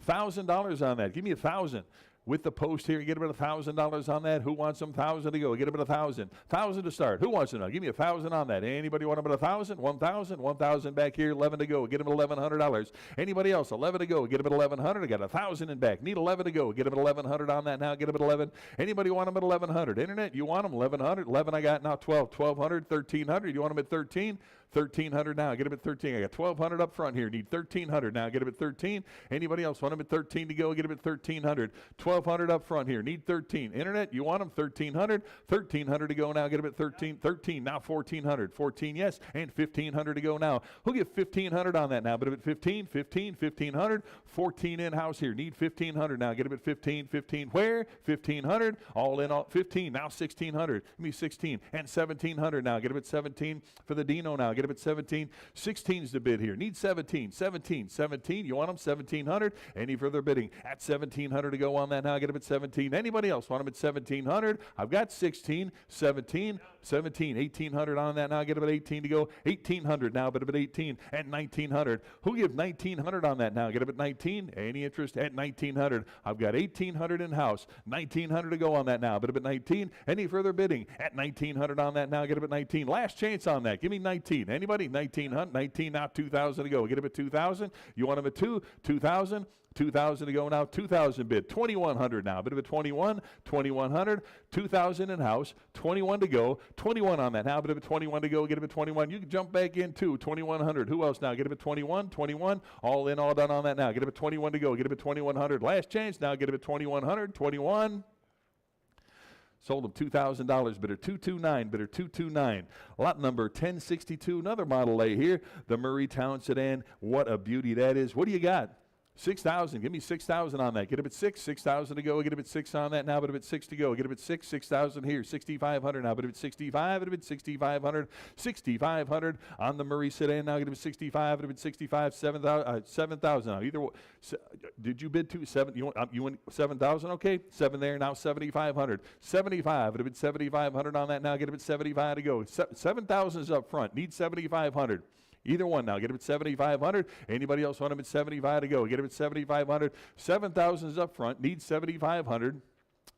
$1,000 on that. Give me 1,000. With the post here, you get about $1,000 on that. Who wants them? 1,000 to go. Get about 1,000. 1,000 to start. Who wants them now? Give me 1,000 on that. Anybody want about 1,000? 1,000. 1,000 back here. 11 to go. Get them $1,100. Anybody else? 11 to go. Get them at 1,100. I got 1,000 in back. Need 11 to go. Get them at 1,100 on that now. Get them at 11. Anybody want them at 1,100? Internet, you want them? 1,100. 11 I got now. 12. 1,200. 1,300. You want them at 13? 1,300 now. Get them at 13. I got 1,200 up front here. Need 1,300 now. Get them at 13. Anybody else want them at 13 to go? Get them at 1,300. 1,200 up front here. Need 13. Internet, you want them? 1,300. 1,300 to go now. Get them at 13. 13. Now 1,400. 14, yes. And 1,500 to go now. Who'll get 1,500 on that now? But at 15, 15, 1,500. 14 in-house here. Need 1,500 now. Get them at 15. 15 where? 1,500. All in, all 15. Now 1,600. Give me 16. And 1,700 now. Get them at 17 for the Dino now. Get them at 17. 16's the bid here. Need 17. 17. 17. You want them? 1,700. Any further bidding? At 1,700 to go on that now. Get them at 17. Anybody else want them at 1,700? I've got 16. 17. 17. 1,800 on that now. Get them at 18 to go. 1,800 now. But at 18 and 1,900. Who give 1,900 on that now? Get them at 19. Any interest at 1,900? I've got 1,800 in house. 1,900 to go on that now. But at 19. Any further bidding? At 1,900 on that now. Get them at 19. Last chance on that. Give me 19. Anybody? 1,900. 19 now. 2,000 to go. Get them at 2,000. You want them at 2? 2,000. 2,000 to go now. 2,000 bid. 2,100 now. Bit of a 21. 2,100. 2,000 in house. 21 to go. 21 on that now. Bit of a 21 to go. Get him at 21. You can jump back in too. 2,100. Who else now? Get him at 21. 21. All in, all done on that now. Get him at 21 to go. Get him at 2,100. Last chance now. Get him at 2,100. 21. Sold him $2,000, bidder 229, bidder 229. Lot number 1062, another Model A here. The Murraytown sedan. What a beauty that is. What do you got? 6,000. Give me 6,000 on that. Get him at 6. 6,000 to go. Get him at 6 on that now. But at 6 to go. Get him at 6. 6,000 here. 6,500 now. But at 65. But at 6,500. 6,500 on the Murray sedan now. Get him at 65. But at 65. 7,000 now. Either did you bid 7? You went 7,000. Okay. 7 there now. 7,500. 75. But at 7,500 on that now. Get him at 75 to go. 7,000 is up front. Need 7,500. Either one now. Get him at 7,500. Anybody else want him at 75 to go? Get him at 7,500. 7,000 is up front. Need 7,500.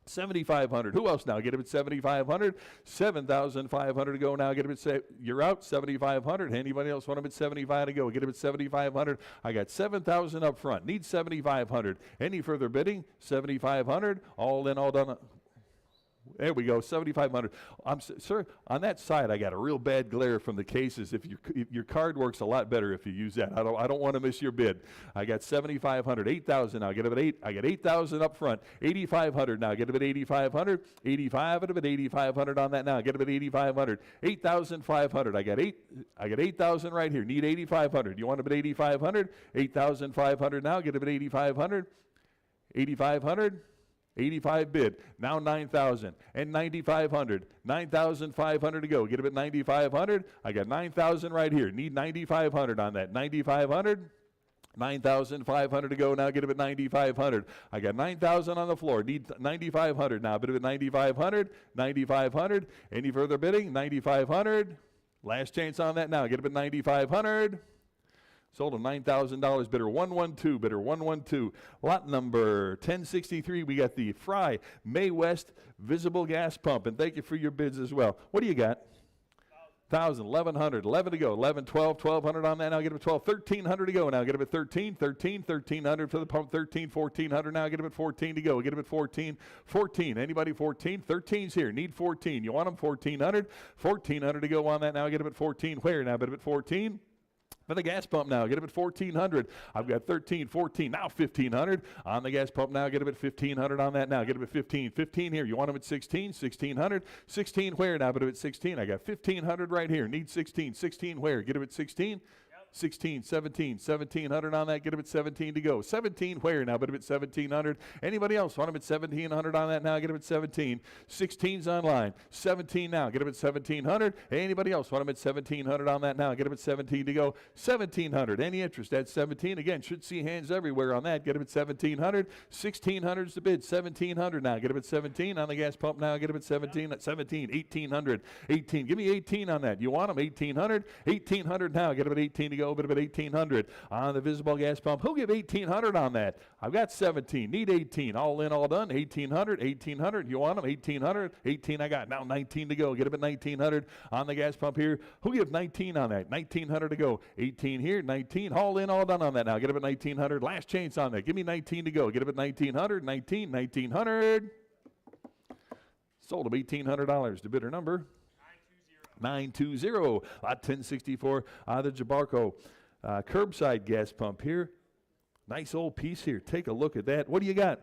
7,500. Who else now? Get him at 7,500. 7,500 to go now. Get him at you're out. 7,500. Anybody else want him at 75 to go? Get him at 7,500. I got 7,000 up front. Need 7,500. Any further bidding? 7,500. All in, all done. There we go, 7,500. Sir, on that side, I got a real bad glare from the cases. If your card works a lot better if you use that. I don't want to miss your bid. I got 7,500, 8,000 now. Get him at 8. I got 8,000 up front. 8,500 now. Get him at 8,500. 85 at 8,500 on that now. Get him at 8,500. 8,500. I got 8,000 right here. Need 8,500. You want him at 8,500? 8,500 now. Get him at 8,500. 8,500. 85 bid. Now 9,000 and 9,500. 9,500 to go. Get him at 9,500. I got 9,000 right here. Need 9,500 on that. 9,500. 9,500 to go now. Get him at 9,500. I got 9,000 on the floor. Need 9,500 now. Bid him at 9,500. 9,500. Any further bidding? 9,500. Last chance on that now. Get him at 9,500. Sold him $9,000. Bidder 112. Bidder 112. Lot number 1063. We got the Fry May West visible gas pump. And thank you for your bids as well. What do you got? 1,000, 1,100, 11 to go, 11, 12, 1,200 on that, now get him at 12, 1,300 to go, now get him at 13, 13, 1,300 for the pump, 13, 1,400, now get him at 14 to go, get him at 14, 14, anybody 14, 13's here, need 14, you want them 1,400, 1,400 to go on that, now get him at 14, where, now get him at 14, for the gas pump now, get him at 1,400. I've got 13, 14, now 1,500. On the gas pump now, get him at 1,500 on that now. Get him at 15, 15 here. You want him at 16, 1,600. 16 where now? Get him at 16. I got 1,500 right here. Need 16, 16 where? Get him at 16. 16, 17, 1,700 on that. Get him at 17 to go. 17 where now? But him at 1,700. Anybody else want him at 1,700 on that now? Get him at 17. 16's online. 17 now. Get him at 1,700. Anybody else want him at 1,700 on that now? Get him at 17 to go. 1,700. Any interest at 17? Again, should see hands everywhere on that. Get him at 1,700. 1,600's the bid. 1,700 now. Get him at 17 on the gas pump now. Get him at 17. At 17. 1,800. 18. Give me 18 on that. You want him 1,800? 1,800 now. Get him at 18 to go. But about 1,800 on the visible gas pump. Who'll give 1,800 on that? I've got 17. Need 18. All in, all done. 1,800. 1,800. You want them? 1,800. 18 I got. Now 19 to go. Get him at 1,900 on the gas pump here. Who'll give 19 on that? 1,900 to go. 18 here. 19. All in, all done on that now. Get him at 1,900. Last chance on that. Give me 19 to go. Get him at 1,900. 19. 1,900. Sold him $1,800. The bidder number 920. Lot 1064, the Jabarco curbside gas pump here. Nice old piece here. Take a look at that. What do you got?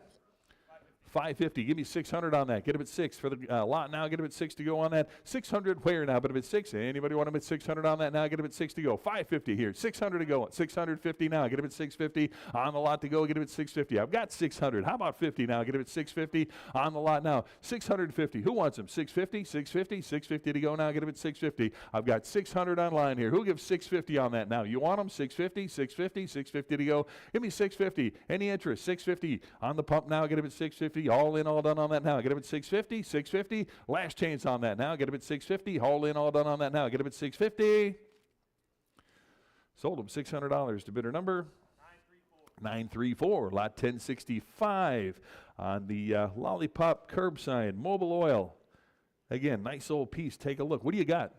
550. Give me 600 on that. Get him at 6 for the lot now. Get him at 6 to go on that. 600 where now? But him at 6. Anybody want him at 600 on that now? Get him at 6 to go. 550 here. 600 to go. 650 now. Get him at 650 on the lot to go. Get him at 650. I've got 600. How about 50 now? Get him at 650 on the lot now. 650. Who wants him? 650. 650. 650 to go now. Get him at 650. I've got 600 online here. Who gives 650 on that now? You want him? 650. 650. 650 to go. Give me 650. Any interest? 650 on the pump now. Get him at 650. All in, all done on that now. Get him at 650, 650. Last chance on that now. Get him at 650. All in, all done on that now. Get him at 650. Sold him $600. To bidder number 934. Lot 1065 on the Lollipop curbside mobile oil. Again, nice old piece. Take a look. What do you got?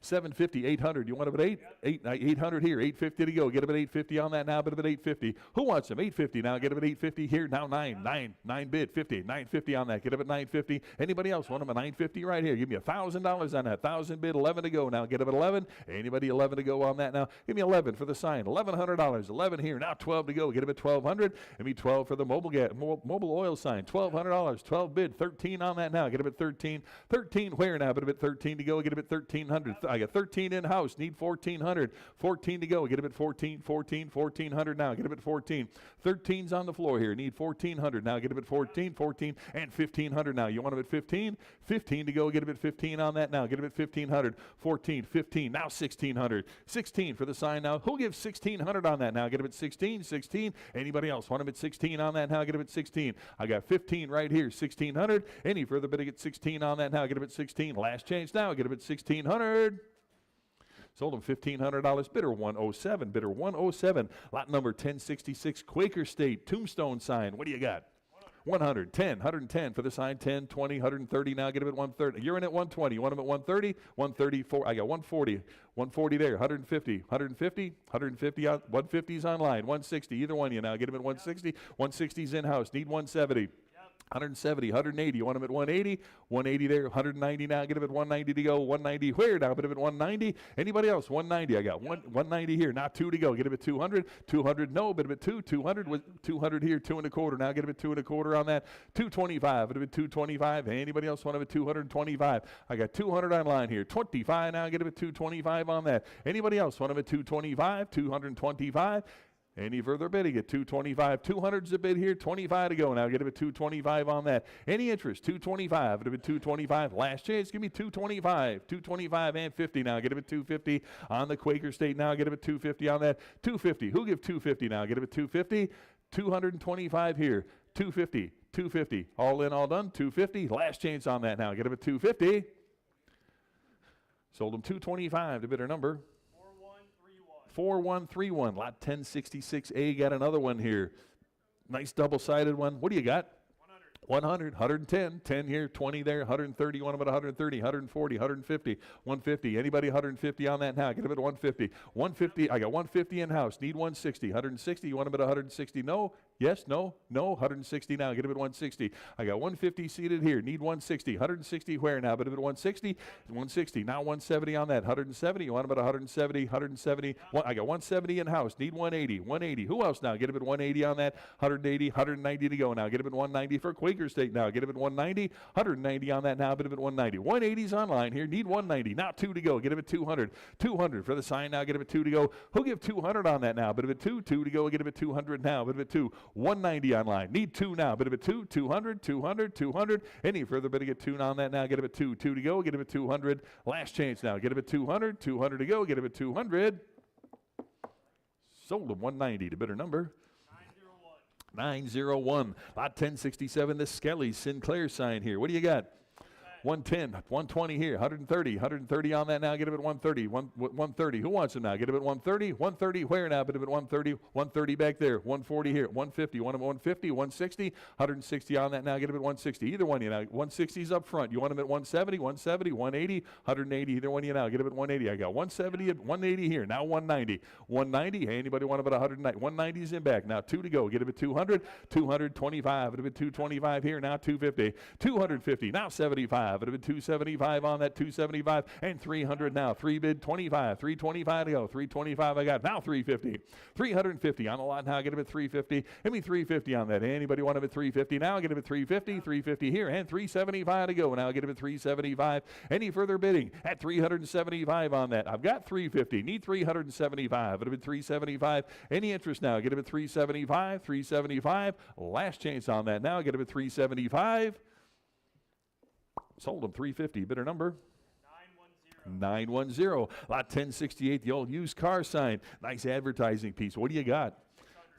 750, 800. You want him at 800 here, 850 to go. Get him at 850 on that now, but him at 850. Who wants him? 850 now. Get him at 850 here. Now 9 bid, 50, 950 on that. Get him at 950. Anybody else want him at 950 right here? Give me $1,000 on that. 1,000 bid, 11 to go now. Get him at 11. Anybody 11 to go on that now? Give me 11 for the sign. $1,100. 11 here. Now 12 to go. Get him at 1,200. Give me 12 for the mobile oil sign. $1,200. 12 bid, 13 on that now. Get him at 13. 13 where now? But him at 13 to go. Get him at 1,300. I got 13 in-house. Need 1,400. 14 to go. Get him at 14, 14, 1,400 now. Get him at 14. 13's on the floor here. Need 1,400 now. Get him at 14, 14, and 1,500 now. You want him at 15? 15 to go. Get him at 15 on that now. Get him at 1,500. 14, 15, now 1,600. 16 for the sign now. Who gives 1,600 on that now? Get him at 16, 16. Anybody else want him at 16 on that now? Get him at 16. I got 15 right here. 1,600. Any further bidding at 16 on that now? Get him at 16. Last chance now. Get him at 1,600. Sold him $1,500. Bidder 107. Bidder 107. Lot number 1066. Quaker State Tombstone sign. What do you got? 110. 110 for the sign. 10, 20, 130. Now get him at 130. You're in at 120. You want him at 130? 134. I got 140. 140 there. 150. 150. 150 on 150's online. 160. Either one of you now. Get him at 160. 160's in-house. Need 170. 170, 180. You want him at 180? 180 there. 190 now. Get him at 190 to go. 190 where now? Put him at 190. Anybody else? 190. I got 190 here. Now 2 to go. Get him at 200. 200 no. But him at 2. 200 with 200 here. 2 1/4. Now get him at 2 1/4 on that. 225. Put him at 225. Anybody else want him at 225? I got 200 online here. 25 now. Get him at 225 on that. Anybody else want him at 225? 225. Any further bidding at 225. 200's a bid here. 25 to go. Now get him at 225 on that. Any interest? 225. Get him at 225. Last chance. Give me 225. 225 and 50 now. Get him at 250 on the Quaker State now. Get him at 250 on that. 250. Who give 250 now? Get him at 250. 225 here. 250. 250. All in, all done. 250. Last chance on that now. Get him at 250. Sold him 225 to bidder number 4131. Lot 1066A got another one here. Nice double-sided one. What do you got? 100, 110, 10 here, 20 there, 130, you want them at 130, 140, 150, 150. Anybody 150 on that now? Get them at 150. 150, I got 150 in-house, need 160. 160, you want them at 160? No, yes, no, no, 160 now, get them at 160. I got 150 seated here, need 160. 160 where now? But at 160, 160, now 170 on that. 170, you want them at 170, 170. I got 170 in-house, need 180, 180. Who else now? Get them at 180 on that. 180, 190 to go now. Get them at 190 for Quaker State now. Get them at 190, 190 on that now. Get them at 190. 180's online here. Need 190. Now 2 to go. Get them at 200. 200 for the sign now. Get them at 2 to go. Who'll give 200 on that now? Bit of a 2. 2 to go. Get them at 200 now. Bit of a 2. 190 online. Need 2 now. Bit of a 2. 200. 200. 200. Any further bit to get 2 on that now. Get them at 2. 2 to go. Get them at 200. Last chance now. Get them at 200. 200 to go. Get them at 200. Sold them 190 to bidder number 901. Lot 1067, the Skelly Sinclair sign here. What do you got? 110, 120 here, 130, 130 on that now. Get him at 130, 130. Who wants him now? Get him at 130, 130 where now? Get him at 130, 130 back there, 140 here, 150. Want him at 150, 160, 160 on that now. Get him at 160. Either one you now. 160's up front. You want him at 170, 170, 180, 180. Either one you now. Get him at 180. I got 170 at 180 here. Now 190. 190. Hey, anybody want him at 190? 190's in back. Now 2 to go. Get him at 200, 225. Get him at 225 here. Now 250, 250. Now 75. It would have been 275 on that, 275 and 300 now. 3 bid 25, 325 to go. 325 I got. Now 350, 350 on the lot now. Get him at 350. Give me 350 on that. Anybody want him at 350 now? Get him at 350, 350 here and 375 to go. Now get him at 375. Any further bidding at 375 on that? I've got 350. Need 375. It would have been 375. Any interest now? Get him at 375, 375. Last chance on that now. Get him at 375. Sold them 350. Bidder number 910. Lot 1068, the old used car sign. Nice advertising piece. What do you got?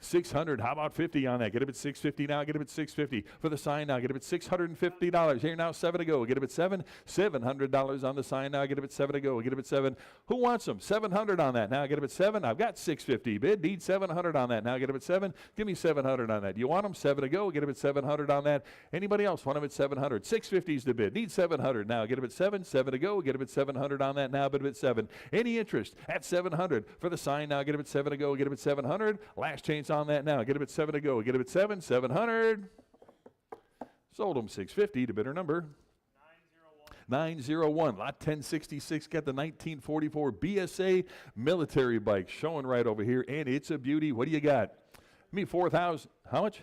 600. How about 50 on that? Get him at 650 now. Get him at 650 for the sign now. Get him at $650. Here now, 7 to go. Get him at 7. $700 on the sign now. Get him at 7 to go. Get him at 7. Who wants them? 700 on that now. Get him at 7. I've got 650 bid. Need 700 on that now. Get him at 7. Give me 700 on that. You want them? 7 to go. Get him at 700 on that. Anybody else want them at 700? 650's the bid. Need 700 now. Get him at 7. 7 to go. Get him at 700 on that now. Bid him at 7. Any interest at 700 for the sign now. Get him at 7 to go. Get him at 700. Last chance on that now. Get him at 7 to go. Get him at 7. 700. Sold him 650 to bidder number 901. Lot 1066 got the 1944 BSA military bike showing right over here, and it's a beauty. What do you got? Me 4,000. How much?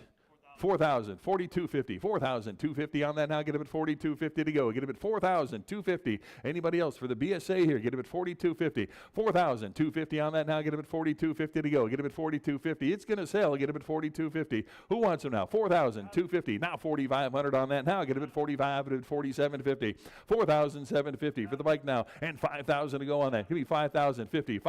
4,000, 4,250, 4,250 on that now. Get him at 4,250 to go. Get him at 4,250. Anybody else for the BSA here? Get him at 4,250, 4,250 on that now. Get him at 4,250 to go. Get him at 4,250. It's going to sell. Get him at 4,250. Who wants him now? 4,250. Now 4,500 on that now. Get him at 45 at 4,750, 4,750 for the bike now, and 5,000 to go on that. Give me 5,050,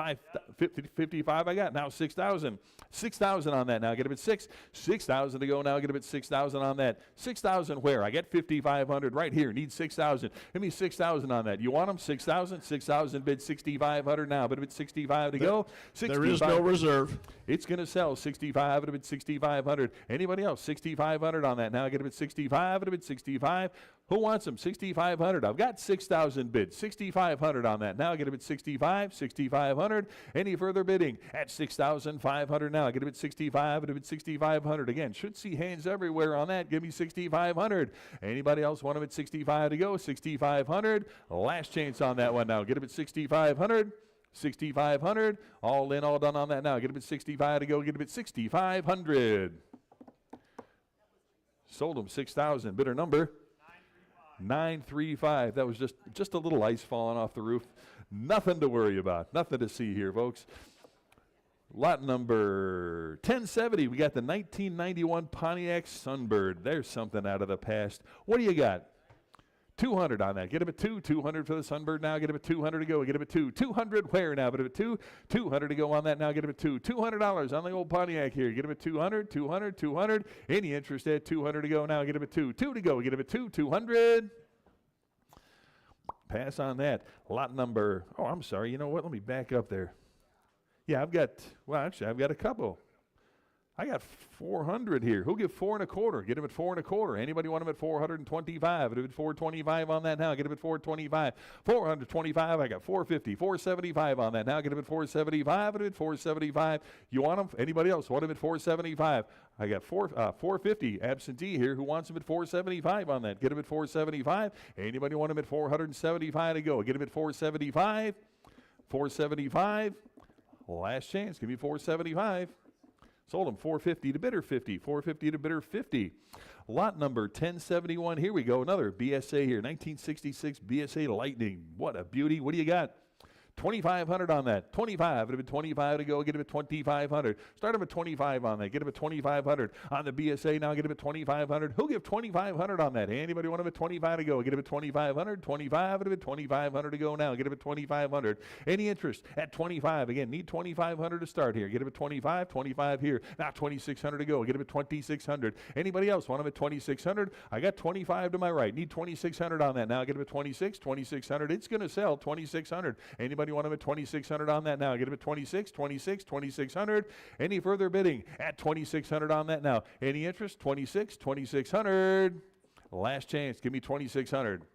55 I got. Now 6,000, 6,000 on that now. Get him at 6,000 to go now. Get him at 6,000 on that. 6,000 where? I get 5,500 right here. Need 6,000. Give me 6,000 on that. You want them? 6,000? 6,000 bid 6,500 now. Bid at 65 to go. There is no reserve. It's going to sell 65 at 6,500. Anybody else? 6,500 on that now. Get him at 65 at 65. Who wants them? 6,500. I've got 6,000 bids. 6,500 on that. Now get him at 65, 6,500. Any further bidding at 6,500 now. Get him at 65, at 6,500. Again, should see hands everywhere on that. Give me 6,500. Anybody else want him at 65 to go? 6,500. Last chance on that one now. Get him at 6,500. 6,500. All in, all done on that now. Get him at 65 to go. Get him at 6,500. Sold him 6,000. Bidder number 935. That was just a little ice falling off the roof. Nothing to worry about. Nothing to see here, folks. Lot number 1070. We got the 1991 Pontiac Sunbird. There's something out of the past. What do you got? 200 on that. Get him at 2. 200 for the Sunbird now. Get him at 200 to go. Get him at 2. 200 where now? Get him at 2. 200 to go on that now. Get him at 2. $200 on the old Pontiac here. Get him at 200. 200. 200. Any interest at 200 to go now? Get him at 2. 2 to go. Get him at 2. 200. Pass on that. Lot number. Oh, I'm sorry. You know what? Let me back up there. Yeah, I've got a couple. I got 400 here. Who'll give 4 1/4? Get him at 4 1/4. Anybody want him at 425? Get him at 425 on that now. Get him at 425. 425. I got 450. 475 on that now. Get him at 475. Get him at 475. You want him? Anybody else want him at 475? I got 450 absentee here. Who wants him at 475 on that? Get him at 475. Anybody want him at 475 to go? Get him at 475. 475. Last chance. Give me 475. Sold him 450 to bidder 50. 450 to bidder 50. Lot number 1071. Here we go. Another BSA here. 1966 BSA Lightning. What a beauty. What do you got? 2,500 on that. 25. It'll be 25 to go. Get him at 2,500. Start him at 25 on that. Get him at 2,500 on the BSA. Now get him at 2,500. Who'll give 2,500 on that? Anybody want him at 25 to go? Get him at 2,500. 25. It'll be 2,500 to go now. Get him at 2,500. Any interest at 25? Again, need 2,500 to start here. Get him at 25. 25 here. Now 2,600 to go. Get him at 2,600. Anybody else want him at 2,600? I got 25 to my right. Need 2,600 on that. Now get him at 26. 2,600. It's going to sell 2,600. Anybody want him at 2,600 on that now? Get him at 26, 26, 2,600. Any further bidding at 2,600 on that now? Any interest? 26, 2,600. Last chance. Give me 2,600.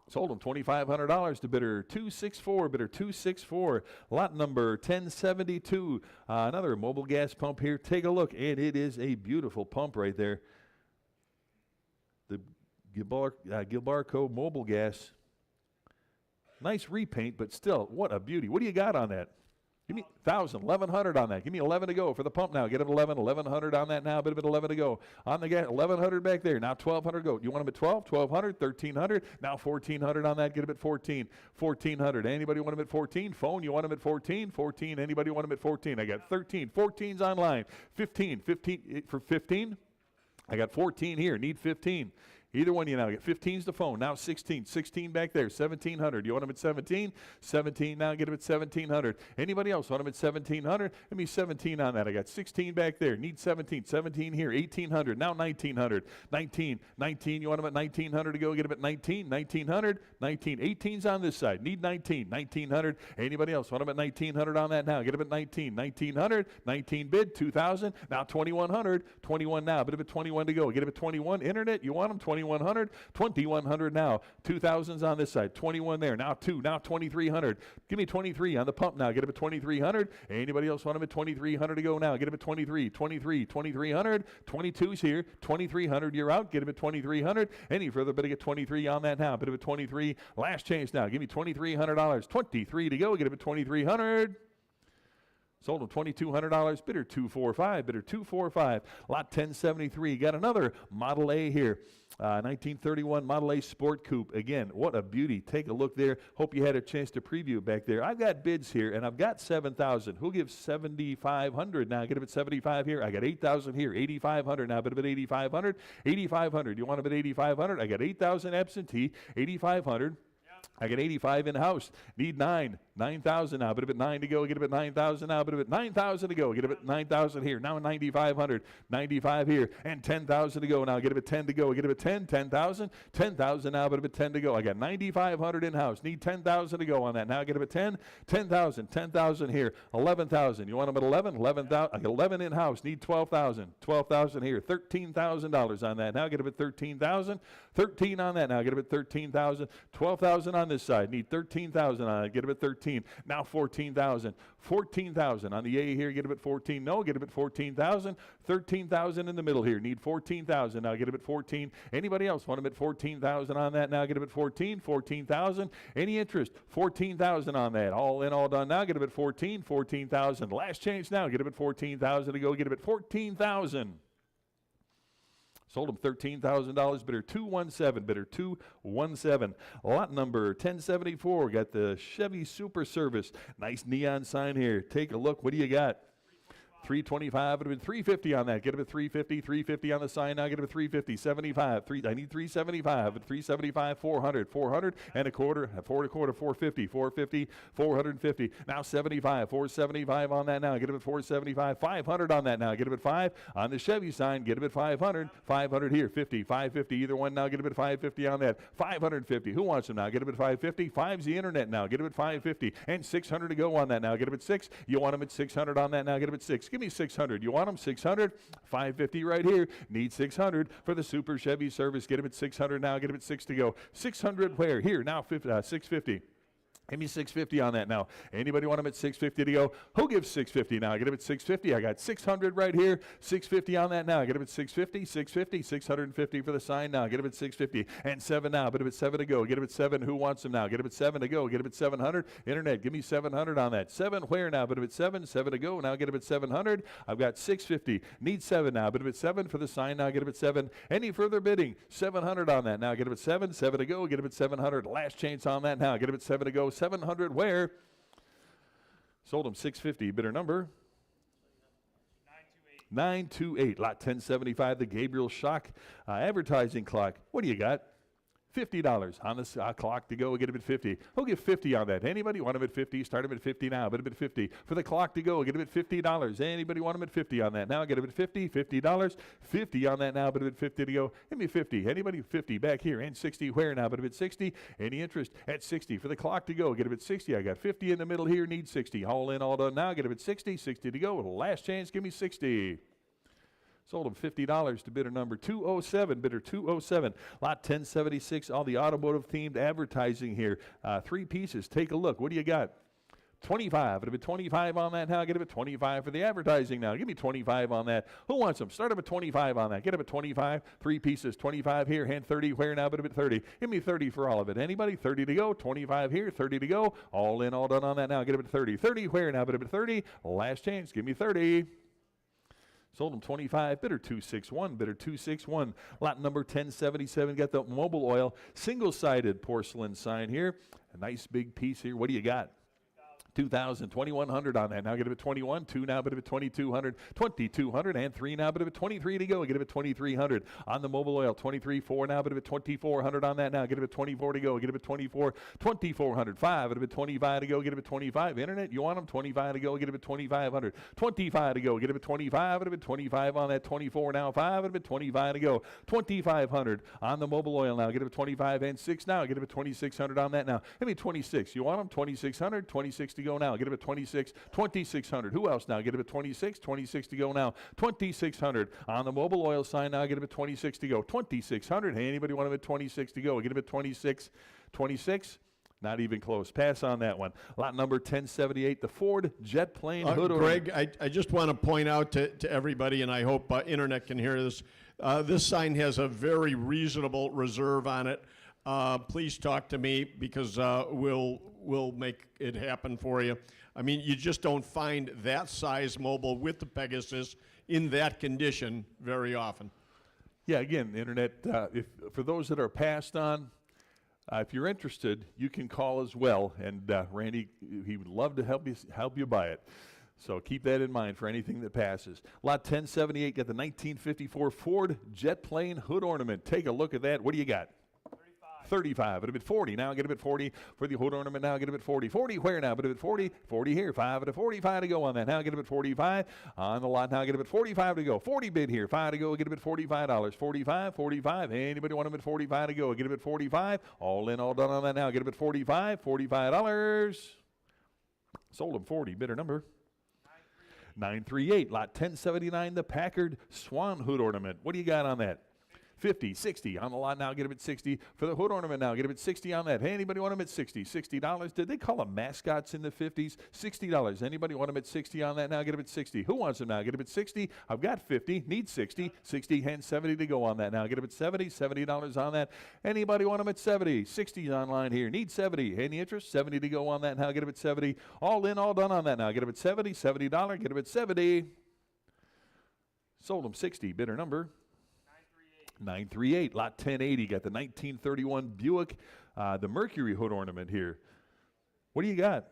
Sold him $2,500 to bidder 264. Bidder 264. Lot number 1072. Another mobile gas pump here. Take a look, and it is a beautiful pump right there. The Gilbarco Mobile Gas. Nice repaint, but still, what a beauty. What do you got on that? Give me 1,000, 1,100 on that. Give me 11 to go for the pump now. Get him at 11, 1,100 on that now. Bit of it 11 to go. On the gas, 1,100 back there. Now 1,200 go. You want him at 12, 1,200, 1,300. Now 1,400 on that. Get him at 14, 1,400. Anybody want him at 14? Phone, you want him at 14? 14. Anybody want him at 14? I got 13. 14's online. 15. 15 for 15. I got 14 here. Need 15. Either one, you now get 15's the phone. Now 16. 16 back there. 1,700. You want them at 17? 17 now. Get them at 1,700. Anybody else want them at 1,700? Give me 17 on that. I got 16 back there. Need 17. 17 here. 1,800. Now 1,900. 19. 19. You want them at 1,900 to go? Get them at 19. 1,900. 19. 18's on this side. Need 19. 1,900. Anybody else want them at 1,900 on that now? Get them at 19. 1,900. 19 bid. 2,000. Now 2,100. 21 now. Bit of at 21 to go. Get them at 21. Internet. You want them? 2,100. 2,100 now. 2,000's on this side. 21 there. Now 2. Now 2,300. Give me 23 on the pump now. Get them at 2,300. Anybody else want them at 2,300 to go now? Get them at 23. 23. 2,300. 22's here. 2,300. You're out. Get them at 2,300. Any further bid to get 23 on that now. Bit of a 23. Last chance now. Give me $2,300. 23 to go. Get them at 2,300. Sold him $2,200. Bidder 245. Bidder 245. Lot 1073. Got another Model A here. 1931 Model A Sport Coupe. Again, what a beauty. Take a look there. Hope you had a chance to preview back there. I've got bids here, and I've got 7,000. Who gives 7,500 now? Get him at 75 here. I got 8,000 here. 8,500 now. Bid of at 8,500. 8,500. You want him at 8,500? I got 8,000 absentee. 8,500. I got 85 in-house. Need 9. 9,000 now. Bit of it 9 to go. Get him at 9,000 now. Bit of it 9,000 to go. Get him at 9,000 here. Now 9,500. 95 here. And 10,000 to go now. Get him at 10 to go. Get him at 10. 10,000. 10,000 now. Bit of it 10 to go. I got 9,500 in-house. Need 10,000 to go on that. Now get him at 10. 10,000. 10,000 here. 11,000. You want him at 11? 11,000. I got 11 in-house. Need 12,000. 12,000 here. $13,000 on that. Now get him at 13,000. 13 on that. Now get him at 13,000. 12,000 on this side. Need 13,000 on it. Get him at 13. Now 14,000. 14,000 on the A here. Get him at 14. No, get him at 14,000. 13,000 in the middle here. Need 14,000. Now get him at 14. Anybody else want him at 14,000 on that? Now get him at 14. 14,000. Any interest? 14,000 on that. All in, all done. Now get him at 14. 14,000. Last chance now. Get him at 14,000 to go. Get him at 14,000. Sold him $13,000. Bidder 217. Bidder 217. Lot number 1074. Got the Chevy Super Service. Nice neon sign here. Take a look. What do you got? 325. It would have been 350 on that. Get him at 350. 350 on the sign now. Get him at 350. 75. I need 375. At 375. 400. 400 and a quarter. 4 1/4. 450. 450. 450. Now 75. 475 on that now. Get him at 475. 500 on that now. Get him at 5 on the Chevy sign. Get him at 500. 500 here. 50. 550. Either one now. Get him at 550 on that. 550. Who wants him now? Get him at 550. 5's the internet now. Get him at 550 and 600 to go on that now. Get him at 6. You want him at 600 on that now. Get him at 6. Give me 600. You want them? 600. 550 right here. Need 600 for the Super Chevy service. Get them at 600 now. Get them at 6 to go. 600 where? Here now. 650. Give me 650 on that now. Anybody want them at 650 to go? Who gives 650 now? Get them at 650. I got 600 right here. 650 on that now. Get them at 650. 650. 650 for the sign now. Get them at 650. And 7 now. Get them at 7 to go. Get them at 7. Who wants them now? Get them at 7 to go. Get them at 700. Internet, give me 700 on that. 7 where now? Get them at 7. 7 to go. Now get them at 700. I've got 650. Need 7 now. Get them at 7 for the sign now. Get them at 7. Any further bidding? 700 on that now. Get them at 7. 7 to go. Get them at 700. Last chance on that now. Get them at 7 to go. 700 where? Sold them 650. Bidder number? 928. Lot 1075, the Gabriel Shock advertising clock. What do you got? $50 on this clock to go. Get him at 50. Who'll give 50 on that? Anybody want him at 50? Start him at 50 now. Bid him at 50. For the clock to go, get him at $50. Anybody want him at 50 on that now? Get him at 50. $50. 50 on that now. Bid him at 50 to go. Give me 50. Anybody? 50 back here. And 60 where now? Bid him at 60. Any interest? At 60. For the clock to go, get him at 60. I got 50 in the middle here. Need 60. All in, all done now. Get him at 60. 60 to go. Last chance. Give me 60. Sold him $50 to bidder number 207, bidder 207. Lot 1076, all the automotive themed advertising here. 3 pieces. Take a look. What do you got? 25. It'll be 25 on that now. Get him at 25 for the advertising now. Give me 25 on that. Who wants them? Start him at 25 on that. Get him at 25. 3 pieces. 25 here. Hand 30 where now? But him at 30. Give me 30 for all of it. Anybody? 30 to go. 25 here. 30 to go. All in, all done on that now. Get him at 30. 30 where now? But him at 30. Last chance. Give me 30. Sold them 25, bidder 261, bidder 261. Lot number 1077, got the Mobile Oil single-sided porcelain sign here. A nice big piece here. What do you got? 2,000, 2,100 on that. Now get it at 21, 2 now, but at 2,200, 2,200, and 3 now, but at 23 to go. Get it at 2,300 on the Mobile Oil. 23, 4 now, but at 2,400 on that now. Get it at 24 to go. Get it at 24, 2,400, 5, but at 25 to go. Get it at 25. Internet, you want them? 25 to go. Get it at 2,500, 25 to go. Get it at 25, but at 25 on that. 24 now, 5, but at 25 to go. 2,500 on the Mobile Oil now. Get it at 25 and 6 now. Get it at 2,600 on that now. Give me 26. You want them? 2,600, 26 to go now. Get him at 26, 2,600. Who else now? Get him at 26, 26 to go now. 2,600 on the Mobile Oil sign now. Get him at 26 to go. 2,600. Hey, anybody want him at 26 to go? Get him at 26, 26. Not even close. Pass on that one. Lot number 1078, the Ford jet plane hood. Greg, I just want to point out to everybody, and I hope internet can hear this. This sign has a very reasonable reserve on it. Please talk to me because we'll make it happen for you. I mean, you just don't find that size mobile with the Pegasus in that condition very often. Yeah, again, the internet, if for those that are passed on, if you're interested, you can call as well, and Randy, he would love to help you buy it. So keep that in mind for anything that passes. Lot 1078 got the 1954 Ford jet plane hood ornament. Take a look at that. What do you got? 35. But a bit 40. Now get a bit 40 for the hood ornament. Now get a bit 40. 40 where now? But a bit 40. 40 here. 5 at a 45 to go on that. Now get a bit 45 on the lot. Now get a bit 45 to go. 40 bid here. 5 to go. Get a bit $45. 45. 45. Anybody want a bit 45 to go? Get a bit 45. All in, all done on that now. Get a bit 45. $45. Sold them 40. Bidder number 938. Lot 1079. The Packard Swan hood ornament. What do you got on that? 50, 60 on the lot now. Get them at 60 for the hood ornament now. Get them at 60 on that. Hey, anybody want them at 60? $60. Did they call them mascots in the 50s? $60. Anybody want them at 60 on that now? Get them at 60. Who wants them now? Get them at 60. I've got 50. Need 60. 60 and 70 to go on that now. Get them at 70. $70 on that. Anybody want them at 70? 60 online here. Need 70. Any interest? 70 to go on that now. Get them at 70. All in, all done on that now. Get them at 70. $70. Get them at 70. Sold them 60. Bidder number 938. Lot 1080. Got the 1931 Buick, the Mercury hood ornament here. What do you got?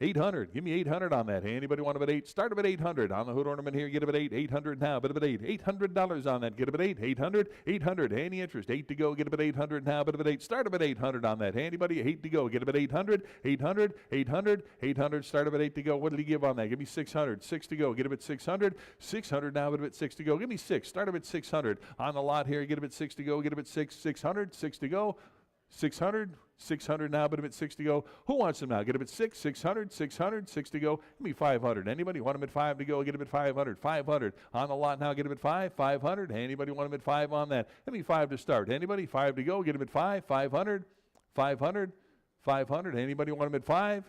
800. Give me 800 on that. Hey, anybody want them at 8? Start them at 800 on the hood ornament here. Get them at 8. 800 now. Bid them at 8. $800 on that. Get them at 8. 800. 800. Any interest? 8 to go. Get them at 800 now. Bid them at 8. Start them at 800 on that. Hey, anybody? 8 to go. Get them at 800. 800. 800. 800. Start them at 8 to go. What did he give on that? Give me 600. 6 to go. Get them at 600. 600 now. Bid them at 6 to go. Give me 6. Start them at 600 on the lot here. Get them at 6 to go. Get them at 6. 600. 6 to go. 600, 600 now, bid them at 6 to go. Who wants them now? Get them at 6, 600, 600, 6 to go. Give me 500. Anybody want them at 5 to go? Get them at 500, 500. On the lot now, get them at 5, 500. Anybody want them at 5 on that? Give me 5 to start. Anybody? 5 to go. Get them at 5, 500, 500, 500. Anybody want them at 5?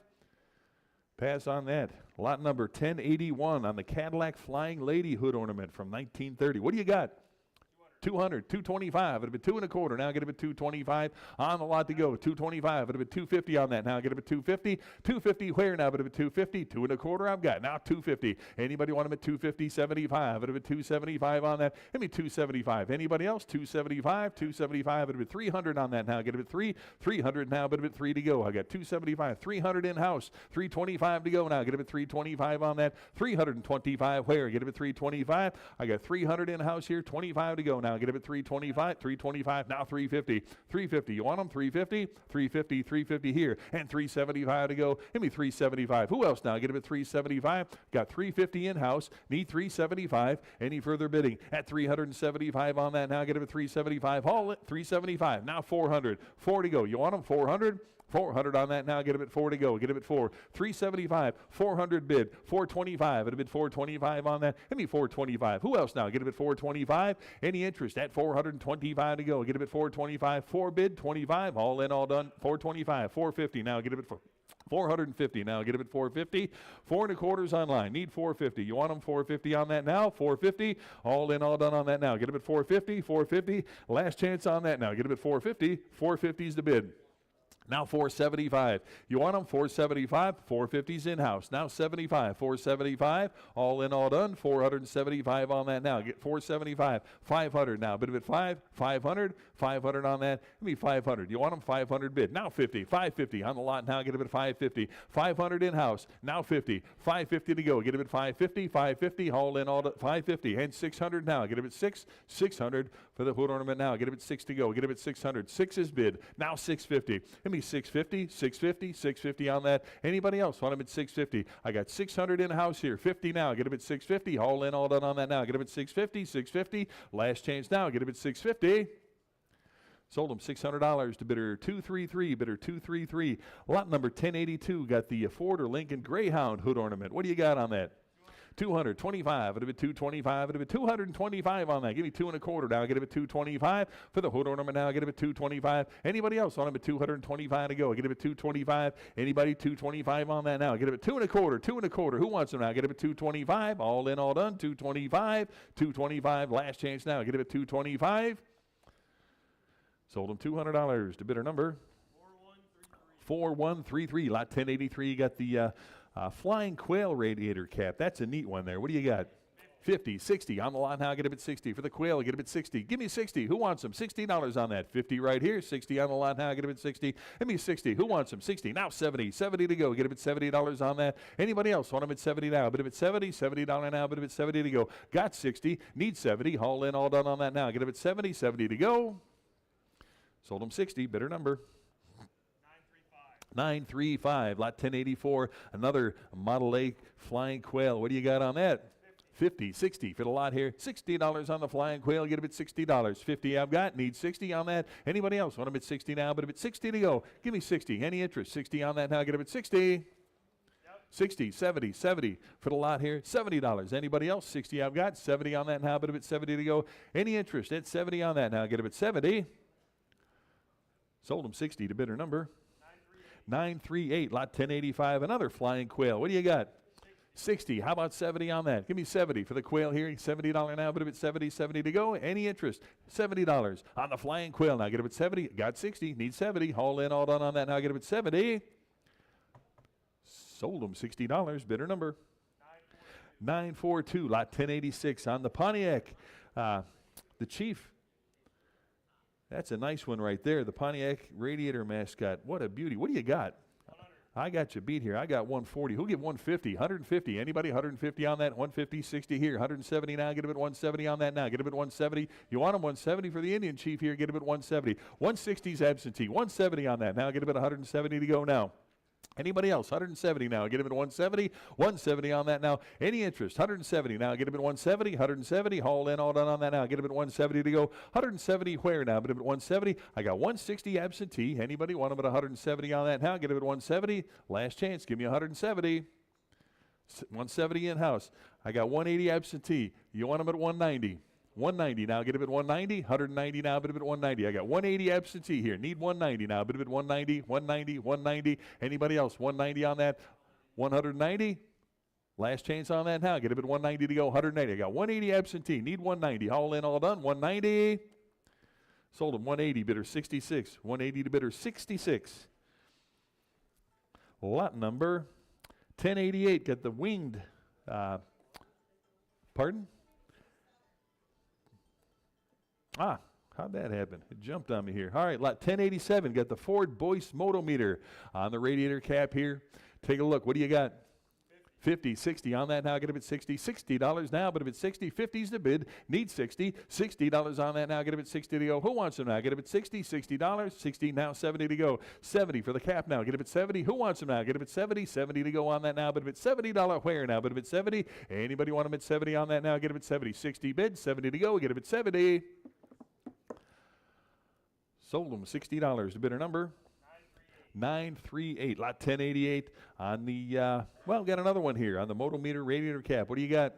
Pass on that. Lot number 1081 on the Cadillac Flying Lady hood ornament from 1930. What do you got? 200, 225, it'll be 2 1/4. Now get it at 225 on the lot to go. 225, it'll be 250 on that. Now get it at 250, 250 where now? But it'll be 250, 2 1/4. I've got now 250. Anybody want them at 250, 75? It'll be 275 on that. Give me 275. Anybody else? 275, 275. It'll be 300 on that. Now get it at 300 now. But it'll be 3 to go. I got 275, 300 in house, 325 to go. Now get it at 325 on that. 325 where? Get it at 325. I got 300 in house here, 25 to go. Now get it at 325, 325, now 350, 350. You want them? 350, 350, 350 here, and 375 to go. Give me 375. Who else now? Get it at 375. Got 350 in-house, need 375. Any further bidding? At 375 on that. Now get it at 375. Haul it, 375. Now 400. 4 to go. You want them? 400? 400 on that now. Get him at 4 to go. Get him at 4. 375. 400 bid. 425. It'll bid 425 on that. Give me 425. Who else now? Get him at 425. Any interest at 425 to go. Get him at 425. 4 bid. 25. All in, all done. 425. 450. Now get him at 450. Now get him at 450. 4 1/4 online. Need 450. You want them? 450 on that now. 450. All in, all done on that now. Get him at 450. 450. Last chance on that now. Get him at 450. 450 is the bid. Now 475. You want them? 475. 450's in-house. Now 75. 475. All in, all done. 475 on that now. Get 475. 500 now. Bid at 5. 500. 500 on that. Give me 500. You want them? 500 bid. Now 50. 550 on the lot now. Get him at 550. 500 in-house. Now 50. 550 to go. Get him at 550. 550. All in, all done. 550. And 600 now. Get him at 6. 600 for the hood ornament now. Get him at 6 to go. Get him at 600. 6 is bid. Now 650. Give me 650, 650, 650 on that. Anybody else want them at 650? I got 600 in house here. 50 now. Get them at 650. All in, all done on that now. Get them at 650, 650. Last chance now. Get them at 650. Sold them $600 to bidder 233, bidder 233. Lot number 1082 got the Ford or Lincoln Greyhound hood ornament. What do you got on that? 225, it'll be 225, it'll be 225 on that. Give me 2 1/4 now. Get it at 225 for the hood ornament now. Get it at 225. Anybody else on them at 225 to go? Get it at 225. Anybody 225 on that now? Get it at 2 1/4, 2 1/4. Who wants them now? Get it at 225. All in, all done. 225, 225. Last chance now. Get it at 225. Sold them $200 to bidder number 4133. Lot 1083. Got the flying quail radiator cap. That's a neat one there. What do you got? 50, 60 on the lot now. Get him at 60 for the quail. Get him at 60. Give me 60. Who wants them? $60 on that. 50 right here. 60 on the lot now. Get him at 60. Give me 60. Who wants them? 60. Now 70. 70 to go. Get him at $70 on that. Anybody else want him at 70 now? Bid him at 70. $70 now. Bid him at 70 to go. Got 60. Need 70. All in, all done on that now. Get him at 70. 70 to go. Sold him 60. Bidder number 935. Lot 1084. Another Model A flying quail. What do you got on that? 50, 60 for the lot here. $60 on the flying quail. Get him at $60. 50 I've got. Need 60 on that. Anybody else want him at 60 now? But him at 60 to go. Give me 60. Any interest? 60 on that now. Get him at 60. 60, 70, 70 for the lot here. $70. Anybody else? 60 I've got. 70 on that now. But him at 70 to go. Any interest? At 70 on that now. Get him at 70. Sold him 60 to bidder number 938. Lot 1085. Another flying quail. What do you got? 60. How about 70 on that? Give me 70 for the quail here. $70 now, but if it's 70, 70 to go. Any interest? $70 on the flying quail. Now get him at 70. Got 60. Need 70. All in, all done on that. Now get him at 70. Sold him $60. Bidder number 942. Lot 1086 on the Pontiac. The Chief. That's a nice one right there. The Pontiac Radiator mascot. What a beauty. What do you got? 100. I got you beat here. I got 140. Who'll give 150? 150. Anybody? 150 on that? 150, 60 here. 170 now. Get him at 170 on that now. Get him at 170. You want him 170 for the Indian Chief here. Get him at 170. 160's absentee. 170 on that. Now get him at 170 to go now. Anybody else? 170 now. Get him at 170. 170 on that now. Any interest? 170 now. Get him at 170. 170. Haul in, all done on that now. Get him at 170 to go. 170 where now? Get him at 170. I got 160 absentee. Anybody want him at 170 on that now? Get him at 170. Last chance. Give me 170. 170 in-house. I got 180 absentee. You want him at 190. 190 now, get him at 190, 190 now, bid him at 190. I got 180 absentee here, need 190 now, bid him at 190, 190, 190. Anybody else? 190 on that, 190. Last chance on that now, get him at 190 to go, 190. I got 180 absentee, need 190. All in, all done, 190. Sold him 180, bidder 66. 180 to bidder 66. Lot number 1088, got the winged, pardon? How'd that happen? It jumped on me here. All right, lot 1087, got the Ford Boyce motometer on the radiator cap here. Take a look. What do you got? 50, 60 on that now. Get him at 60. $60 now, but if it's 60, 50's the bid. Need 60. $60 on that now. Get him at 60 to go. Who wants him now? Get him at 60. $60. 60 now. 70 to go. 70 for the cap now. Get him at 70. Who wants him now? Get him at 70. 70 to go on that now. But if it's $70 where now? But if it's 70. Anybody want him at 70 on that now? Get him at 70. 60 bid. 70 to go. Get him at 70. Sold them $60. The bidder number 938. Lot 1088 on the, got another one here on the motometer radiator cap. What do you got?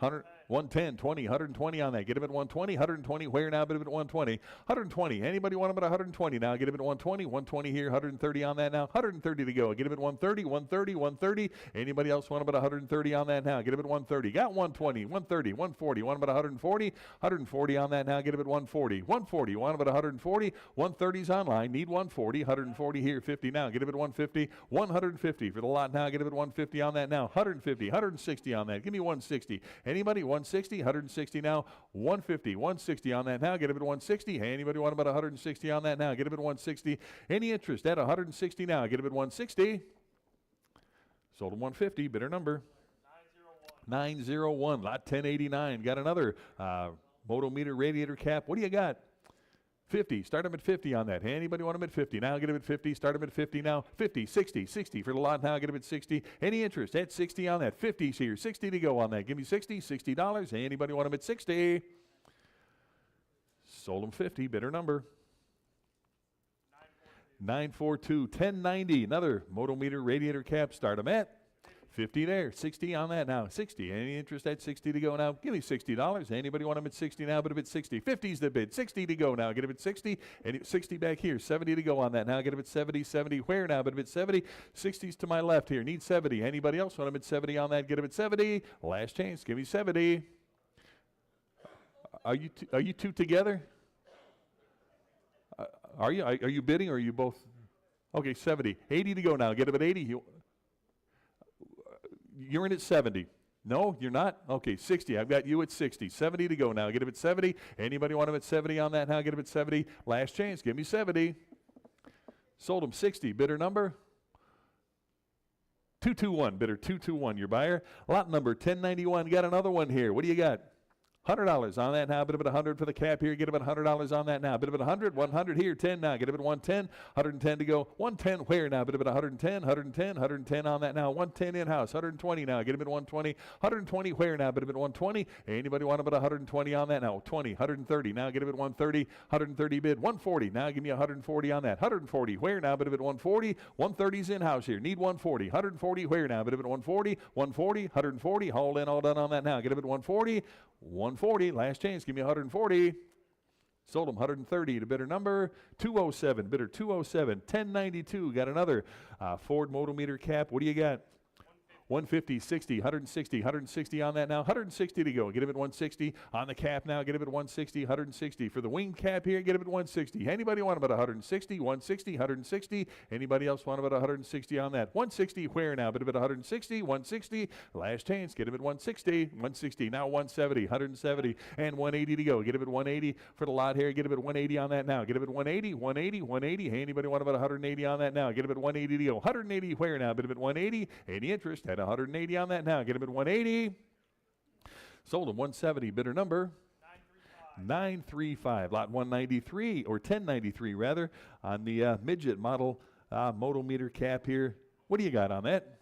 100, 110, 20, 120 on that. Get him at 120, 120. Where now? Bid him at 120. 120. Anybody want him at 120 now? Get him at 120, 120 here, 130 on that now. 130 to go. Get him at 130, 130, 130. Anybody else want him at 130 on that now? Get him at 130. Got 120, 130, 140. Want him at 140, 140 on that now. Get him at 140, 140. Want him at 140, 130's online. Need 140, 140 here, 50 now. Get him at 150, 150 for the lot now. Get him at 150 on that now. 150, 160 on that. Give me 160. Anybody? 160, 160 now, 150, 160 on that now. Get him at 160. Hey, anybody want about 160 on that now? Get him at 160. Any interest at 160 now? Get him at 160. Sold him 150. Bidder number 901. Lot 1089. Got another motometer radiator cap. What do you got? 50. Start him at 50 on that. Hey, anybody want him at 50? Now get him at 50. Start him at 50 now. 50, 60, 60 for the lot now. Get him at 60. Any interest at 60 on that? 50's here. 60 to go on that. Give me 60. $60. Hey, anybody want him at 60? Sold him 50. Bidder number 942. 1090. Another motometer radiator cap. Start him at 50 there. 60 on that now. 60. Any interest at 60 to go now? Give me $60. Anybody want him at 60 now? But if it's 60. 50's the bid. 60 to go now. Get him at 60. And 60 back here. 70 to go on that now. Get him at 70. 70 where now? But if it's 70. 60's to my left here. Need 70. Anybody else want him at 70 on that? Get him at 70. Last chance. Give me 70. Are you two together? Are you bidding or are you both? Okay, 70. 80 to go now. Get him at 80. You're in at 70. No, you're not? Okay, 60. I've got you at 60. 70 to go now. Get him at 70. Anybody want him at 70 on that now? Get him at 70. Last chance. Give me 70. Sold him 60. Bidder number 221. Bidder 221. Your buyer. Lot number 1091. Got another one here. What do you got? $100 on that now. Bid him at 100 for the cap here. Get him at $100 on that now. Bid him at 100. 100 here. 10 now. Get him at 110. 110 to go. 110 where now? Bid him at 110. 110. 110 on that now. 110 in-house. 120 now. Get him at 120. 120 where now? Bid him at 120. Anybody want him at 120 on that now? 20. 130 now. Get him at 130. 130 bid. 140. Now give me 140 on that. 140 where now? Bid him at 140. 130's in-house here. Need 140. 140 where now? Bid him at 140. 140. 140. Haul in, all done on that now. Get him at 140. 140, last chance, give me 140. Sold them 130 to bidder number 207. Bidder 207, 1092. Got another Ford motometer cap. What do you got? 150, 60, 160, 160 on that now. 160 to go. Get him at 160 on the cap now. Get him at 160, 160 for the wing cap here. Get him at 160. Anybody want him at 160, 160, 160? Anybody else want him at 160 on that? 160 where now? But at 160, 160. Last chance. Get him at 160, 160. Now 170, 170, and 180 to go. Get him at 180 for the lot here. Get him at 180 on that now. Get him at 180, 180, 180. Hey, anybody want him at 180 on that now? Get him at 180 to go. 180 where now? But at 180. Any interest? At 180 on that now. Get him at 180. Sold him 170. Bidder number 935. Lot 193 or 1093 rather on the midget model motometer cap here. What do you got on that?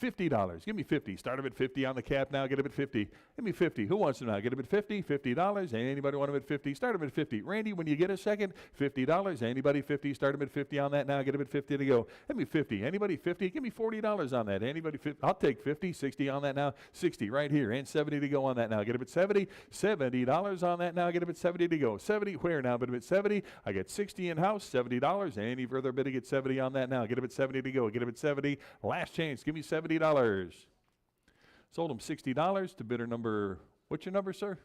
$50. Give me 50. Start them at 50 on the cap now. Get them at 50. Give me 50. Who wants them now? Get them at 50. $50. Anybody want them at 50? Start them at 50. Randy, when you get a second, $50. Anybody 50? Start them at 50 on that now. Get them at 50 to go. Give me 50. Anybody 50? Give me $40 on that. Anybody 50? I'll take 50. 60 on that now. 60 right here. And 70 to go on that now. Get them at 70. $70 on that now. Get them at 70 to go. 70 where now? But at 70. I get 60 in house. $70. Any further bid to get 70 on that now. Get them at 70 to go. Get them at 70. Last chance. Give me $70. Sold them $60 to bidder number, what's your number, sir?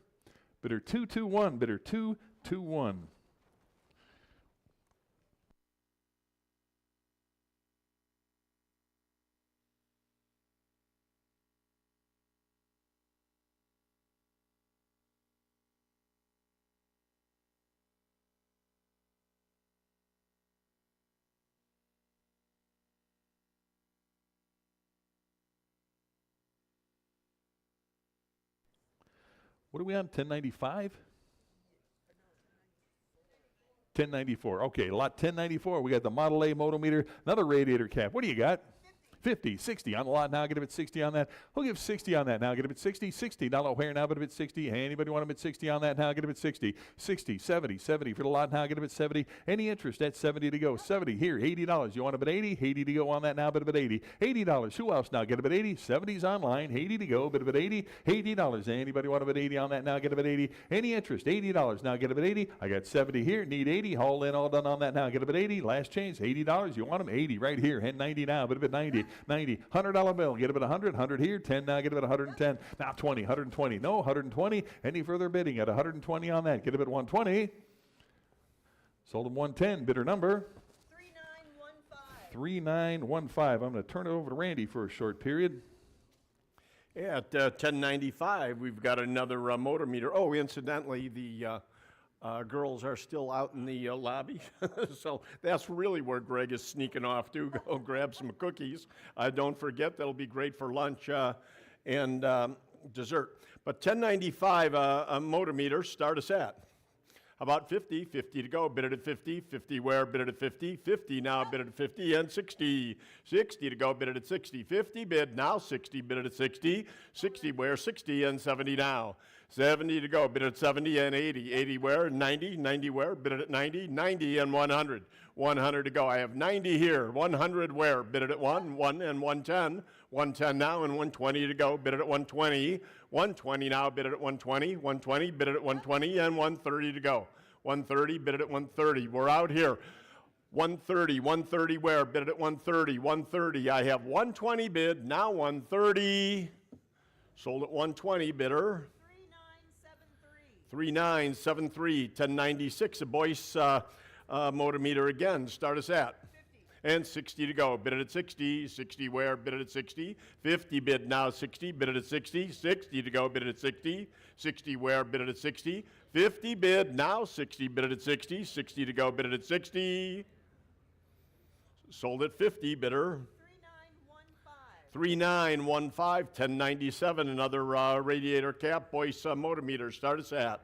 Bidder 221, bidder 221. What are we on, 1095? 1094. Okay, lot 1094. We got the Model A motometer, another radiator cap. What do you got? 50, 60 on the lot now. Get them at 60 on that. Who'll give 60 on that now? Get them at 60, 60. Not where now, but at 60. Anybody want them at 60 on that now? Get them at 60, 60, 70, 70 for the lot now. Get them at 70. Any interest at 70 to go. 70 here, $80. You want them at 80? 80 to go on that now, but at 80. $80. Who else now? Get them at 80. 70's online. 80 to go, but at 80. $80. Anybody want them at 80 on that now? Get them at 80. Any interest? $80. Now get them at 80. I got 70 here. Need 80. All in, all done on that now. Get them at 80. Last change. $80. You want them 80 right here. And 90 now, but at 90. 90. $100 bill. Get them at 100. 100 here. 10 now. Get them at 110. Now 20. 120. No, 120. Any further bidding at 120 on that? Get them at 120. Sold them 110. Bidder number 3915. 3915. I'm going to turn it over to Randy for a short period. Yeah, at 1095, we've got another motor meter. Oh, incidentally, the girls are still out in the lobby, so that's really where Greg is sneaking off to go grab some cookies. Don't forget, that'll be great for lunch and dessert. But 1095, a motor meter, start us at. How about 50? 50 to go, bid it at 50. 50 where, bid it at 50. 50 now, bid it at 50, and 60. 60 to go, bid it at 60. 50 bid now, 60, bid it at 60. 60 where, 60, and 70 now. 70 to go, bid it at 70 and 80. 80 where, 90. 90 where, bid it at 90. 90 and 100. 100 to go. I have 90 here. 100 where, bid it at 1. 1 and 110. 110 now and 120 to go, bid it at 120. 120 now, bid it at 120. 120, bid it at 120, and 130 to go. 130, bid it at 130. We're out here. 130, 130 where, bid it at 130. 130, I have 120 bid, now 130. Sold at 120, bidder. 3973, 1096, a Boyce motor meter again. Start us at. 50. And 60 to go. Bid it at 60. 60 where? Bid it at 60. 50 bid now 60. Bid it at 60. 60 to go. Bid it at 60. 60 where? Bid it at 60. 50 bid now 60. Bid it at 60. 60 to go. Bid it at 60. Sold at 50. Bidder. 3915, 1097, another radiator cap, Boyce motor meter, start us at.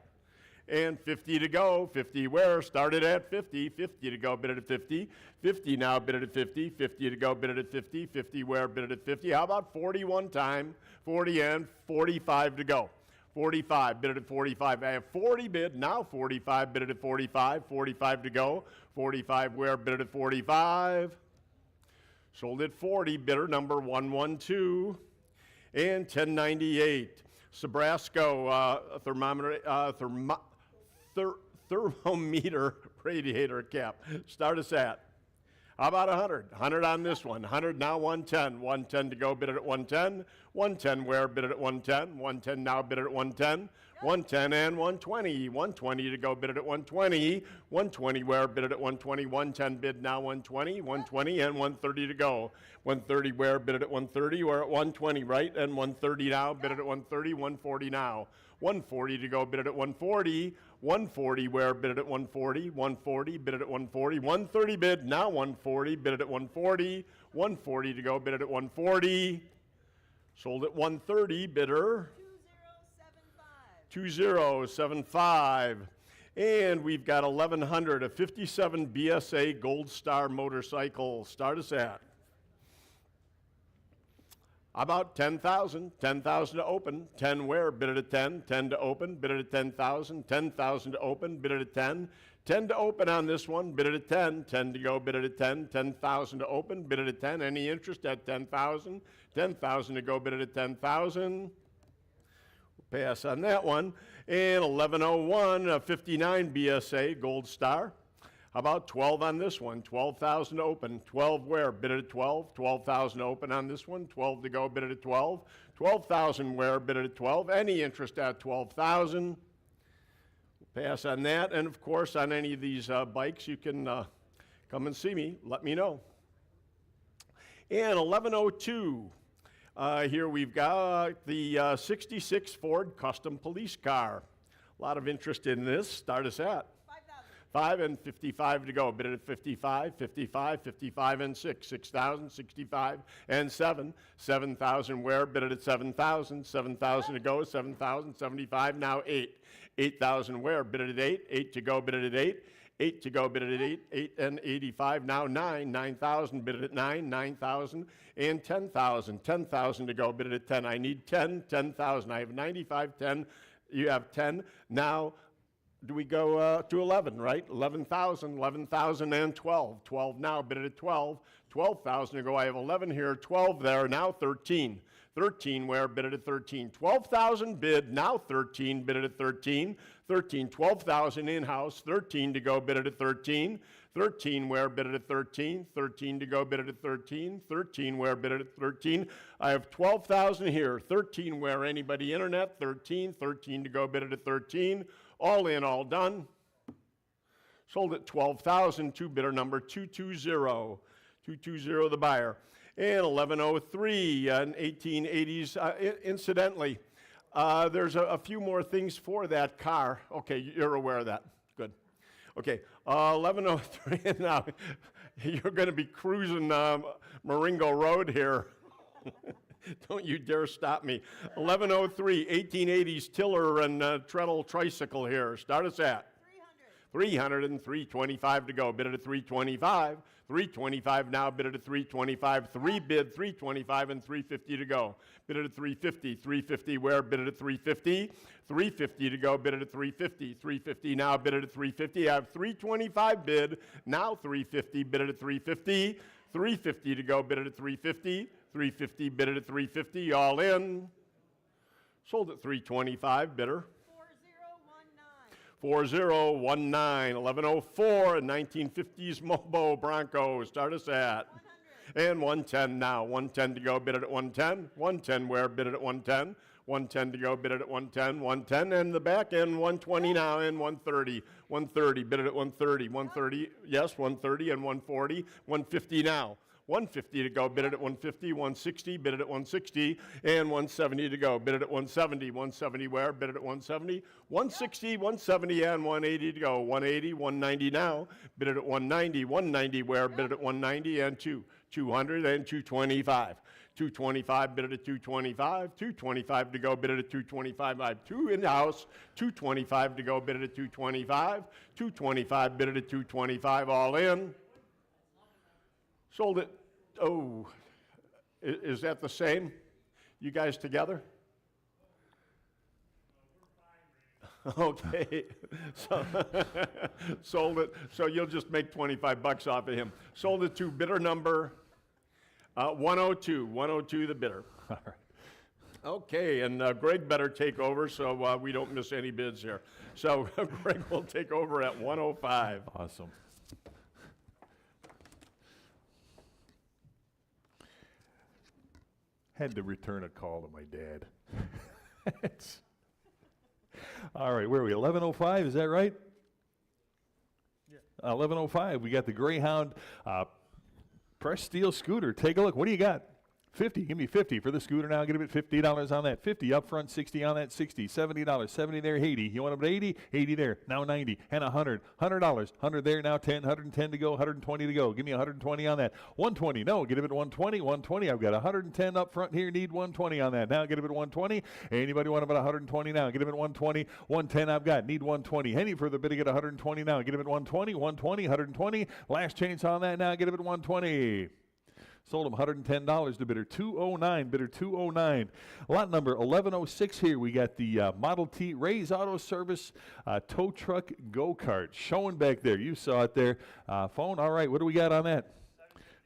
And 50 to go, 50 where, started at 50, 50 to go, bid it at 50, 50 now, bid it at 50, 50 to go, bid it at 50, 50 where, bid it at 50, how about 40 one time, 40 and 45 to go. 45, bid it at 45, I have 40 bid, now 45, bid it at 45, 45 to go, 45 where, bid it at 45. Sold at 40, bidder number 112. And 1098, Sabrasco thermometer radiator cap. Start us at. How about 100? 100 on this one. 100 now, 110. 110 to go, bid it at 110. 110 where, bid it at 110. 110 now, bid it at 110. 110 and 120. 120 to go, bid it at 120. 120 where, bid it at 120. 110 bid now, 120. 120 and 130 to go. 130 where, bid it at 130. We're at 120, right? And 130 now, bid it at 130. 140 now. 140 to go, bid it at 140. 140 where, bid it at 140. 140, bid it at 140. 130 bid, now 140, bid it at 140. 140 to go, bid it at 140. Sold at 130, bidder. 2075. And we've got 1100, a 57 BSA Gold Star motorcycle. Start us at. About 10,000, 10,000 to open, 10 where, bid it at 10, 10 to open, bid it at 10,000, 10,000 to open, bid it at 10, 10 to open on this one, bid it at 10, 10 to go, bid it at 10, 10,000 to open, bid it at 10, any interest at 10,000, 10,000 to go, bid it at 10,000. Pass on that one. And 1101, 59 BSA, Gold Star. How about 12 on this one? 12,000 to open. 12 where? Bid it at 12. 12,000 to open on this one. 12 to go, bid it at 12. 12,000 where? Bid it at 12. Any interest at 12,000. Pass on that. And of course, on any of these bikes, you can come and see me. Let me know. And 1102. Here we've got the 66 Ford Custom Police Car. A lot of interest in this. Start us at 5 and 55 to go. Bid it at 55, 55, 55 and 6. 6,000, 65 and 7. 7,000 where? Bid it at 7,000. 7,000 to go. 7,000, 75 now 8. 8,000 where? Bid it at 8. 8 to go. Bid it at 8. 8 to go, bid it at 8, 8 and 85, now 9, 9,000, bid it at 9, 9,000, and 10,000, 10,000 to go, bid it at 10. I need 10, 10,000. I have 95, 10, you have 10. Now, do we go to 11, right? 11,000, 11,000 and 12. 12 now, bid it at 12. 12,000 to go, I have 11 here, 12 there, now 13. 13 where? Bid it at 13. 12,000 bid, now 13, bid it at 13. 13, 12,000 in-house, 13 to go, bid it at 13. 13 where? Bid it at 13. 13 to go, bid it at 13. 13 where? Bid it at 13. I have 12,000 here. 13 where? Anybody internet? 13. 13 to go, bid it at 13. All in, all done. Sold at 12,000 to bidder number 220. 220 the buyer. And 1103, an 1880s. Incidentally, there's a few more things for that car. Okay, you're aware of that. Good. Okay, 1103. Now, you're going to be cruising Marengo Road here. Don't you dare stop me. 1103, 1880s tiller and treadle tricycle here. Start us at 300 and 325 to go. Bid it at 325. 325 now, bid it at 325. 3 bid, 325 and 350 to go. Bid it at 350. 350 where? Bid it at 350. 350 to go, bid it at 350. 350 now, bid it at 350. I have 325 bid, now 350, bid it at 350. 350 to go, bid it at 350. 350, bid it at 350, all in. Sold at 325, bidder. 4019, 1104, a 1950s Mobo Bronco. Start us at 100. And 110 now. 110 to go, bid it at 110. 110 where? Bid it at 110. 110 to go, bid it at 110. 110 and the back end, 120 now and 130. 130, bid it at 130. 130, yes, 130 and 140. 150 now. 150 to go, bid it at 150, 160, bid it at 160, and 170 to go, bid it at 170, 170 where, bid it at 170, 160, 170, and 180 to go, 180, 190 now, bid it at 190, 190 where, bid it at 190, and 200, and 225. 225, bid it at 225, 225 to go, bid it at 225, I have 2 in the house, 225 to go, bid it at 225, 225, bid it at 225, all in. Sold it, oh, is that the same? You guys together? Okay, so sold it, so you'll just make 25 bucks off of him. Sold it to bidder number 102, 102 the bidder. All right. Okay, and Greg better take over so we don't miss any bids here. So Greg will take over at 105. Awesome. Had to return a call to my dad. All right, where are we? 1105, is that right? Yeah. 1105, we got the Greyhound pressed steel scooter. Take a look. What do you got? 50, give me 50 for the scooter now. Get him at $50 on that. 50 up front, 60 on that, 60, $70, 70 there, 80. You want him at 80? 80 there, now 90, and $100. $100 there, now 10, 110 to go, 120 to go. Give me 120 on that. 120, no, get him at 120, 120. I've got 110 up front here, need 120 on that. Now get him at 120. Anybody want him at 120 now? Get him at 120. 110 I've got, need 120. Any further bid to get 120 now. Get him at 120, 120, 120. Last chance on that now, get him at 120. Sold them $110 to bidder 209, bidder 209. Lot number 1106 here. We got the Model T Ray's Auto Service tow truck go-kart showing back there. You saw it there. Phone, all right, what do we got on that?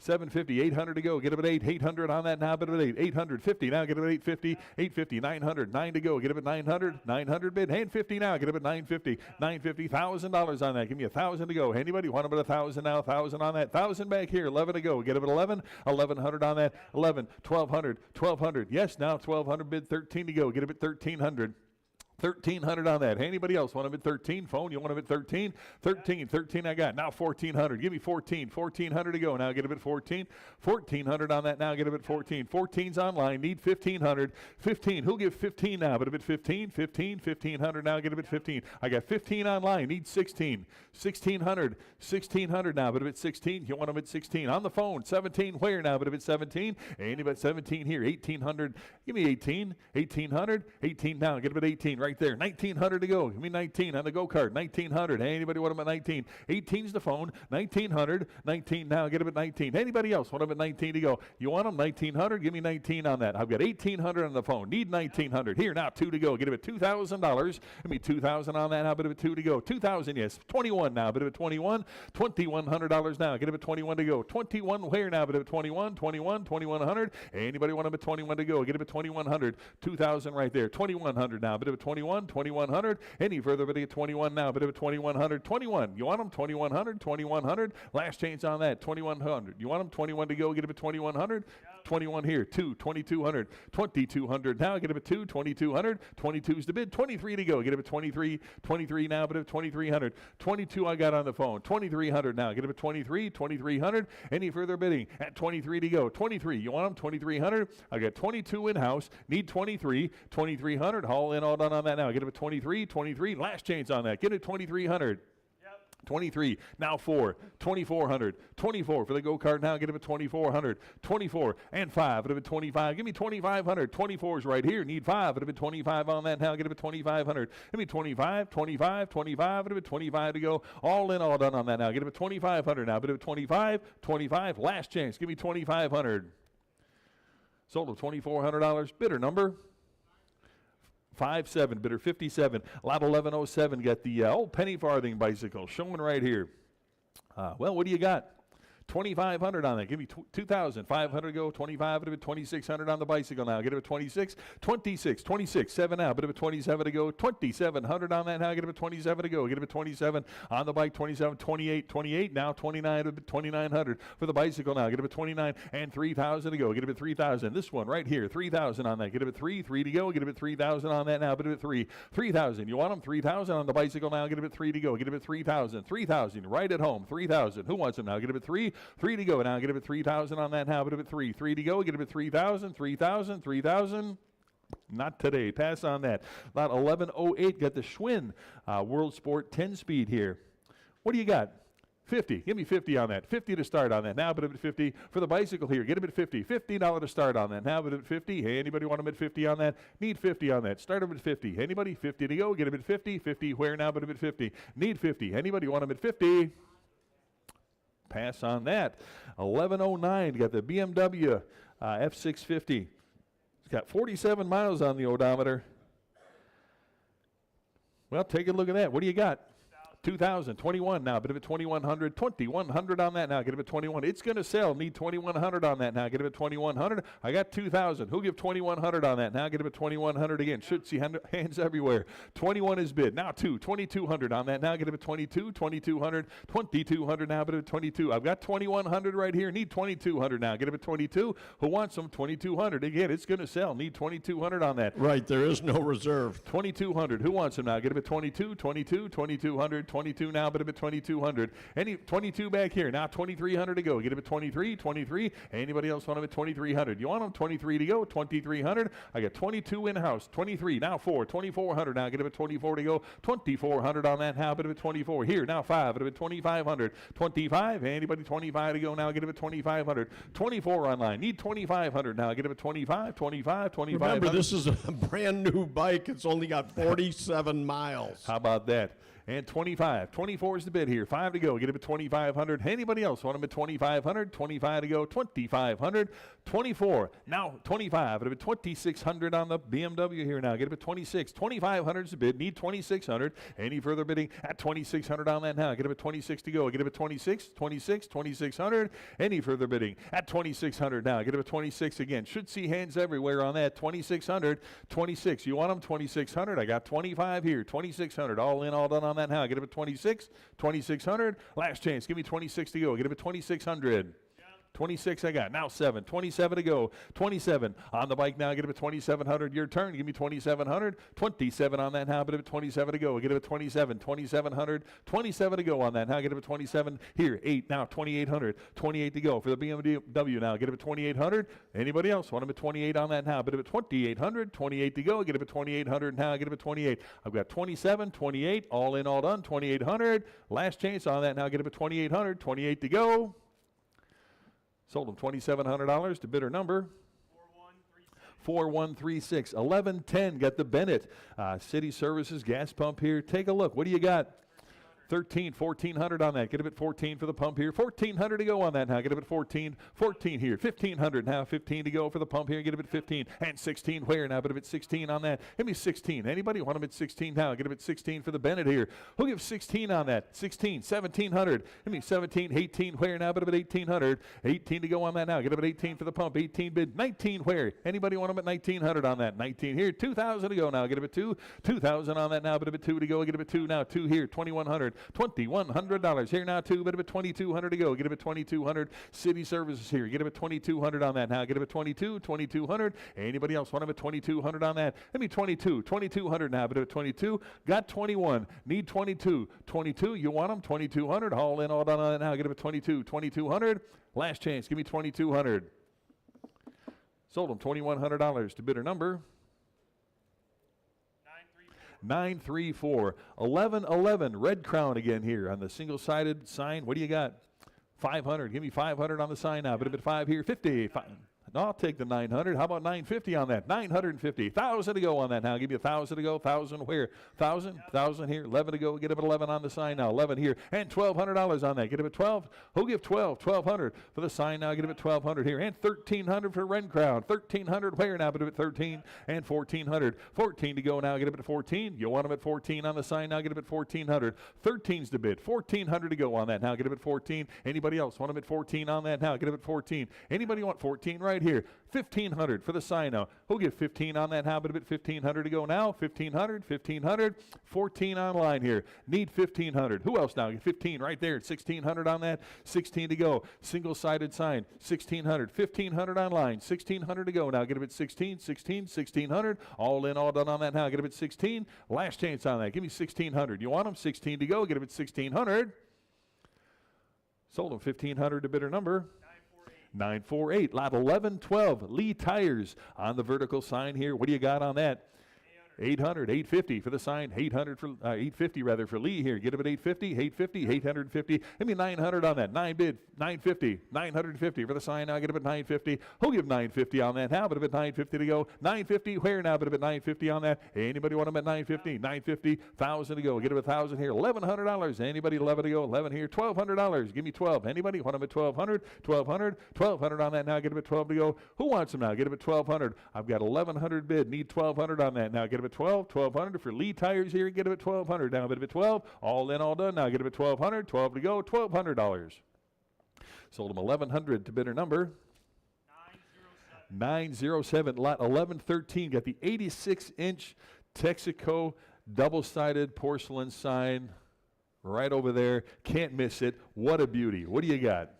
750, 800 to go. Get it at 800 on that now. Bid at 850 now. Get it at 850, 850, 900, 9 to go. Get it at 900, 900 bid. Hand 50 now. Get it at 950, 950, $1,000 on that. Give me 1,000 to go. Anybody want about 1,000 now? 1,000 on that. 1,000 back here. 11 to go. Get it at 11, 1,100 on that. 11, 1,200, 1,200. Yes, now 1,200 bid. 13 to go. Get it at 1,300. 1,300 on that. Anybody else want them at 13? Phone, you want them at 13? 13 I got. Now 1,400. Give me 14. 1,400 to go. Now get them at 14. 1,400 on that. Now get them at 14. 14's online. Need 1,500. 15. Who'll give 15 now? But a bit 15. 15. 1,500 now. Get them at 15. I got 15 online. Need 16. 1,600. 1,600 now. But a bit 16. You want them at 16. On the phone. 17. Where now? But a bit 17. Anybody at 17 here? 1,800. Give me 18. 1,800. 18 now. Get them at 18. Right there. 1,900 to go. Give me 19 on the go-kart. 1,900. Anybody want them at 19? 18's the phone. 1,900. 19 now. Get them at 19. Anybody else want them at 19 to go? You want them? 1,900. Give me 19 on that. I've got 1,800 on the phone. Need 1,900. Here now. 2 to go. Get them at $2,000. Give me 2,000 on that. Now. Bit of a 2 to go. 2,000. Yes. 21 now. Bit of a 21. $2,100 now. Get them at 21 to go. 21 where now? Bit of a 21. 21. 2,100. Anybody want them at 21 to go? Get them at 2,100. 2,000 right there. 2,100 now. Bit of a 2,100. Any further, but at 21 now, bit of a 2,100. 21. You want them? 2,100. 2,100. Last change on that. 2,100. You want them? 21 to go. Get it at 2,100. 21 here. 2. 2,200. 2,200 now. Get it at 2. 2,200. 22's the bid. 23 to go. Get it at 23. 23 now, but at 2,300. 22 I got on the phone. 2,300 now. Get it at 23. 2,300. Any further bidding? At 23 to go. 23. You want them? 2,300. I got 22 in house. Need 23. 2,300. Haul in, all done on that now. Get it at 23. 23. Last change on that. Get it 2,300. 23, now 4, 2,400, 24 for the go-kart now, get him at 2,400, 24, and 5, it'll be 25, give me 2,500, 24's right here, need 5, it'll be 25 on that now, get him at 2,500, give me 25, 25, 25, it'll be 25 to go, all in, all done on that now, get him at 2,500 now, but it'll be 25, 25, last chance, give me 2,500, sold at $2,400, bidder number 57, bidder 57. Lot 1107 got the old penny farthing bicycle showing right here. Well, what do you got? 2,500 on that. Give me 2,500 go. 25, bit of a 2,600 on the bicycle now. Get it at 26, 26, 26, 7 out. Bit of a 27 to go. 2,700 on that now. Get it at 27 to go. Get it at 27 on the bike. 27, 28, 28 now. 29, 2,900 for the bicycle now. Get it at 29 and 3,000 to go. Get it at 3,000. This one right here, 3,000 on that. Get it at 3 to go. Get it at 3,000 on that now. Bit of a 3,000. You want them? 3,000 on the bicycle now. Get it at 3 to go. Get it at 3,000. 3,000 right at home. 3,000. Who wants them now? Get it at 3. 3 to go. Now get it at 3,000 on that now. Get it at 3. 3 to go. Get it at 3,000. 3,000. 3,000. Not today. Pass on that. Lot 1108 got the Schwinn World Sport 10-speed here. What do you got? 50. Give me 50 on that. 50 to start on that. Now, but at 50 for the bicycle here. Get him at 50. $50 to start on that. Now, but at 50. Hey, anybody want him at 50 on that? Need 50 on that. Start him at 50. Anybody? 50 to go. Get him at 50. 50 where now? But at 50. Need 50. Anybody want him at 50? Pass on that. 1109 got the BMW F650. It's got 47 miles on the odometer. Well, take a look at that. What do you got? 2,000, 21 now, bit of a 2,100, 2,100 on that now, get it at 21. It's going to sell, need 2,100 on that now, get it at 2,100. I got 2,000. Who'll give 2,100 on that? Now get it at 2,100 again. Should see hands everywhere. 21 is bid. Now 2,200 on that. Now get it at 22, 2,200, 2,200 now, bit of 22. I've got 2,100 right here. Need 2,200 now. Get it at 22. Who wants them? 2,200. Again, it's going to sell. Need 2,200 on that. Right, there is no reserve. 2,200. Who wants them now? Get them at 22, 22, 2,200, 22 now, but a bit 2,200. Any 22 back here. Now 2,300 to go. Get him at 23, 23. Anybody else want him at 2,300? You want them? 23 to go. 2,300. I got 22 in house. 23 now 4. 2,400 now. Get him at 24 to go. 2,400 on that now. But a bit 24 here. Now 5. But a bit 2,500. 25. Anybody 25 to go now? Get him at 2,500. 24 online. Need 2,500 now. Get him at 25, 25, 25. Remember, this is a brand new bike. It's only got 47 miles. How about that? and 25. 24 is the bid here. 5 to go. Get him at 2,500. Anybody else want him at 2,500? 25 to go. 2,500. 24. Now 25. It'll be 2,600 on the BMW here now. Get him at 26. 2,500 is the bid. Need 2,600. Any further bidding at 2,600 on that now? Get him at 26 to go. Get him at 26. 26. 2,600. Any further bidding at 2,600 now? Get him at 26 again. Should see hands everywhere on that. 2,600. 26. You want them? 2,600. I got 25 here. 2,600. All in, all done on that now. Get him at 26. 2,600. Last chance. Give me 26 to go. Get him at 2,600. 26 I got. Now 7. 27 to go. 27 on the bike now. Get him at 2,700. Your turn. Give me 2,700. 27 on that now. Get him at 27 to go. Get him at 27. 2,700. 27 to go on that now. Get him at 27. Here, 8 now. 2,800. 28 to go for the BMW now. Get him at 2,800. Anybody else want him at 28 on that now? Get him at 2,800. 28 to go. Get him at 2,800 now. Get him at 28. I've got 27, 28. All in, all done. 2,800. Last chance on that now. Get him at 2,800. 28 to go. Sold them $2,700 to bidder number 4136. 1110 got the Bennett City Services gas pump here. Take a look. What do you got? 1,400 on that. Get him at 14 for the pump here. 1,400 to go on that now. Get him at 14. 14 here. 1,500 now. 15 to go for the pump here. Get him at 15. And 16 where now? But him at 16 on that. Give me 16. Anybody want him at 16 now? Get him at 16 for the Bennett here. Who'll give 16 on that? 16. 1,700. Give me 17. 18 where now? But him at 1,800. 18 to go on that now. Get him at 18 for the pump. 18 bid. 19 where? Anybody want him at 1,900 on that? 19 here. 2,000 to go now. Get him at 2. 2,000 on that now. But him at 2 to go. Get him at 2 now. 2 here. 2,100. $2,100 here now. 2. But him at 2,200 to go. Get him at 2,200. City Services here. Get him at 2,200 on that now. Get him at 22. 2,200. Anybody else want him at 2,200 on that? Let me 22. 2,200 now. But him at 22. Got 21. Need 22. 22. You want him? 2,200. All in, all done on that now. Get him at 22. 2,200. Last chance. Give me 2,200. Sold him $2,100 to bidder number 934. 1111. Red Crown again here on the single-sided sign. What do you got? 500. Give me 500 on the sign now. But a bit 5 here. 50. No, I'll take the 900. How about 950 on that? 950. 1,000 to go on that now. Give me 1,000 to go. 1,000 where? 1,000. 1,000 here. 11 to go. Get him at 11 on the sign now. 11 here. And $1,200 on that. Get him at 12. Who'll give 12? 1,200 for the sign now. Get him at 1,200 here. And 1,300 for Red Crown. 1,300 where now? But him at 13. And 1,400. 14 to go now. Get him at 14. You want him at 14 on the sign now. Get him at 1,400. 13's the bid. 1,400 to go on that now. Get him at 14. Anybody else want him at 14 on that now? Get him at 14. Anybody want 14 right here? 1,500 for the sign now. Who'll give 15 on that now? But a bit 1,500 to go now. 1,500, 1,500, 14 online here. Need 1,500. Who else now? 15 right there. 1,600 on that. 16 to go. Single-sided sign. 1,600. 1,500 online. 1,600 to go now. Get him at 16, 16, 1,600. All in, all done on that now. Get him at 16. Last chance on that. Give me 1,600. You want him? 16 to go. Get him at 1,600. Sold him 1,500 to bidder number 948. Lot 1112. Lee Tires on the vertical sign here. What do you got on that? 800, 850 for the sign, 850 rather for Lee here. Get him at 850, 850, 850. Give me 900 on that. 9 bid, 950, 950 for the sign. Now get him at 950. Who'll give 950 on that? How about a bit 950 to go? 950 where now? But a bit 950 on that. Anybody want him at 950? 950, 1,000 to go. Get him at 1,000 here. $1,100. Anybody 11 to go? 11 here. $1,200. Give me 12. Anybody want him at 1,200? 1,200, 1,200 on that now. Get him at 12 to go. Who wants him now? Get him at 1,200. I've got 1,100 bid. Need 1,200 on that now. Get him at 12, 1,200 for Lee Tires here. Get him at 1,200 now. Get him at 12. All in, all done. Now get him at 1,200. 12 to go. $1,200. Sold him 1,100 to bidder number 907. Lot 1113. Got the 86-inch Texaco double-sided porcelain sign right over there. Can't miss it. What a beauty. What do you got?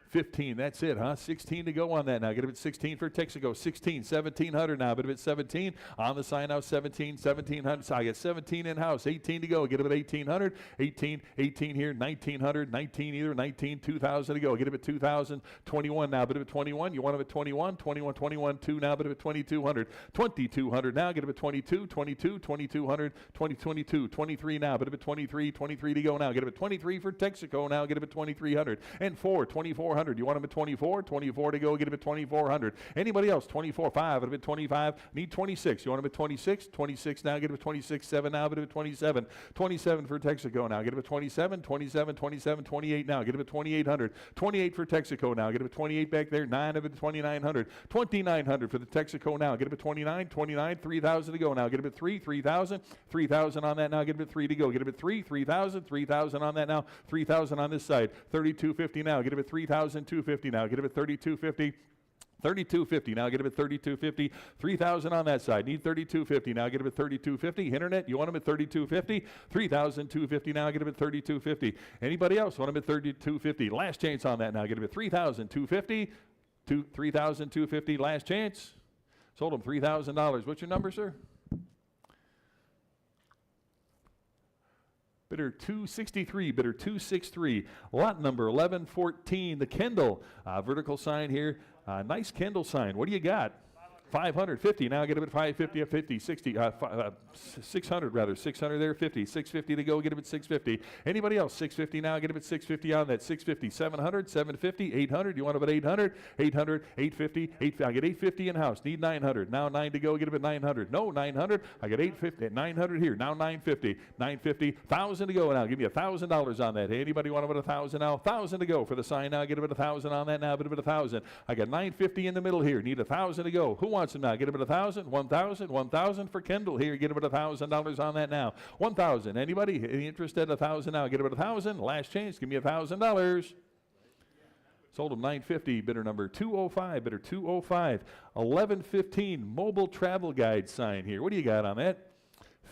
15, that's it, huh? 16 to go on that now. Get him at 16 for Texaco. 16, 1,700 now. But if it's 17, on the sign now, 17, 1,700. So I get 17 in-house. 18 to go. Get him at 1,800. 18, 18 here. 1,900. 19 either. 19, 2,000 to go. Get him at 2,000. 21 now. But if at 21, you want him at 21. 21, 21, 2 now. But if at 2,200. 2,200 now. Get him at 22. 22, 2,200. 20, 22. 23 now. But if at 23, 23 to go now. Get him at 23 for Texaco now. Get him at 2,300. And 4, 2,400. $2,400. You want them at 24? 24 to go, get them at 2,400. Anybody else? 24.5, at 25. Need 26. You want them at 26? 26 now, get them at 26.7 now, get them at 27. 27 for Texaco now, get them at 27, 27, 27, 28 now, get them at 2,800. 28 for Texaco now, get them at 28 back there, 9 of it at 2,900. 2,900 for the Texaco now, get them at 29, 29, 3,000 to go now, get them at 3, 3,000, 3,000 on that now, get them at 3 to go, get them at 3, 3,000, 3,000 on that now, 3,000 on this side, 32.50 now, get them at 3,250 now, get them at 32.50. 32.50 now, get them at 32.50. 3,000 on that side. Need 32.50 now, get them at 32.50. Internet, you want them at 32.50. 3,250 now, get them at 32.50. Anybody else want them at 32.50? Last chance on that now, get them at 3,250. 3,250. Last chance. Sold them $3,000. What's your number, sir? Bidder 263, bidder 263, lot number 1114, the Kendall vertical sign here. Nice Kendall sign. What do you got? 550. Now get him at 550, 50, 60, 600 rather. 600 there, 50. 650 to go, get him at 650. Anybody else? 650 now, get him at 650 on that. 650, 700, 750, 800. You want him at 800? 800, 850, 850. I get 850 in house. Need 900. Now 9 to go, get him at 900. No, 900. I get 850, 900 here. Now 950, 950, 1,000 to go now. Give me $1,000 on that. Hey, anybody want him at 1,000 now? 1,000 to go for the sign now. Get him at 1,000 on that now. Get him at 1,000. I got 950 in the middle here. Need 1,000 to go. Who wants him now? Get him at 1,000, 1,000, 1,000 for Kendall here. Get him at $1,000 on that now. 1,000. Anybody? Any interest at 1,000 now? Get him at 1,000. Last chance. Give me $1,000. Sold him 950. Bidder number 205. Bidder 205. 1115 mobile travel guide sign here. What do you got on that?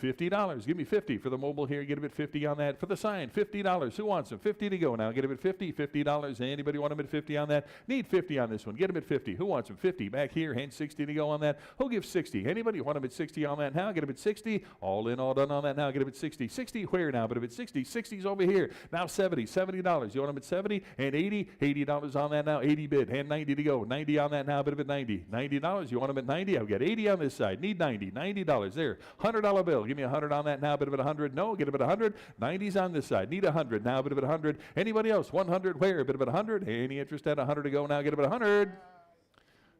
$50. Give me 50 for the mobile here. Get him at 50 on that. For the sign, $50. Who wants him? 50 to go now. Get him at 50. $50. Anybody want him at 50 on that? Need 50 on this one. Get him at 50. Who wants him? 50. Back here. Hand 60 to go on that. Who gives 60? Anybody want him at 60 on that now? Get him at 60. All in, all done on that now. Get him at 60. 60 where now? But him at 60. 60's over here. Now 70. $70. You want him at 70 and 80. $80 on that now. 80 bid. Hand 90 to go. 90 on that now. But him at 90. $90. You want him at 90? I've got 80 on this side. Need 90. $90 there. $100 bill. Give me 100 on that now. Bit of it 100. No, get a bit of 100. 90's on this side. Need 100 now. Bit of it 100. Anybody else? 100 where? Bit of it 100. Any interest at 100 to go now? Get a bit of 100.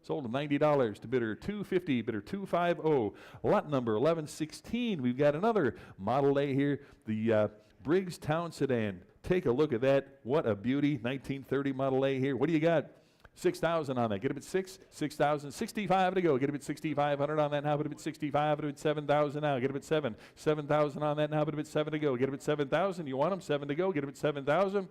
Sold him $90 to bidder 250. Bidder 250. Lot number 1116. We've got another Model A here. The Briggs Town Sedan. Take a look at that. What a beauty. 1930 Model A here. What do you got? 6,000 on that. Get him at 6,000. 65 to go. Get him at 6,500 on that now. Put him at 65. Put him at 7,000 now. Get him at 7,000 on that now. Put him at 7 to go. Get him at 7,000. You want him? 7 to go. Get him at 7,000.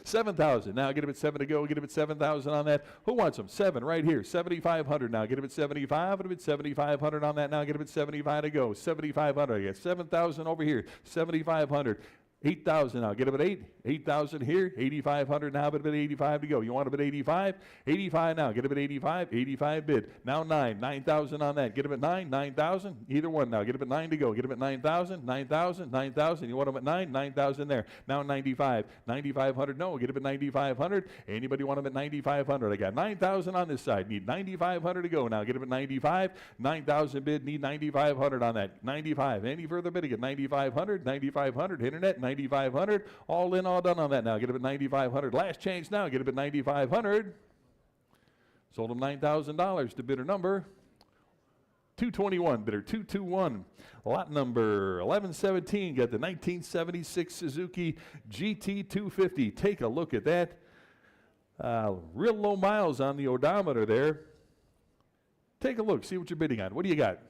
7,000 now. Get him at 7 to go. Get him at 7,000 on that. Who wants him? 7 right here. 7,500 now. Get him at 75. Put him at 7,500 on that now. Get him at 75 to go. 7,500. I get 7,000 over here. 7,500. 8,000 now. Get him at 8. 8,000 here. 8,500 now. But a bit 85 to go. You want him at 85? 85 now. Get him at 85. 85 bid. Now 9. 9,000 on that. Get him at 9. 9,000. Either one now. Get him at 9 to go. Get him at 9,000. 9,000. 9,000. You want him at 9? 9,000 there. Now 95. 9,500. No. Get him at 9,500. Anybody want him at 9,500? I got 9,000 on this side. Need 9,500 to go now. Get him at 95. 9,000 bid. Need 9,500 on that. 95. Any further bidding at 9,500? 9,500. Internet. 9,500. All in, all done on that now. Get him at 9,500. Last change now. Get him at 9,500. Sold him $9,000 to bidder number 221. Bidder 221. Lot number 1117. Got the 1976 Suzuki GT 250. Take a look at that. Real low miles on the odometer there. Take a look. See what you're bidding on. What do you got?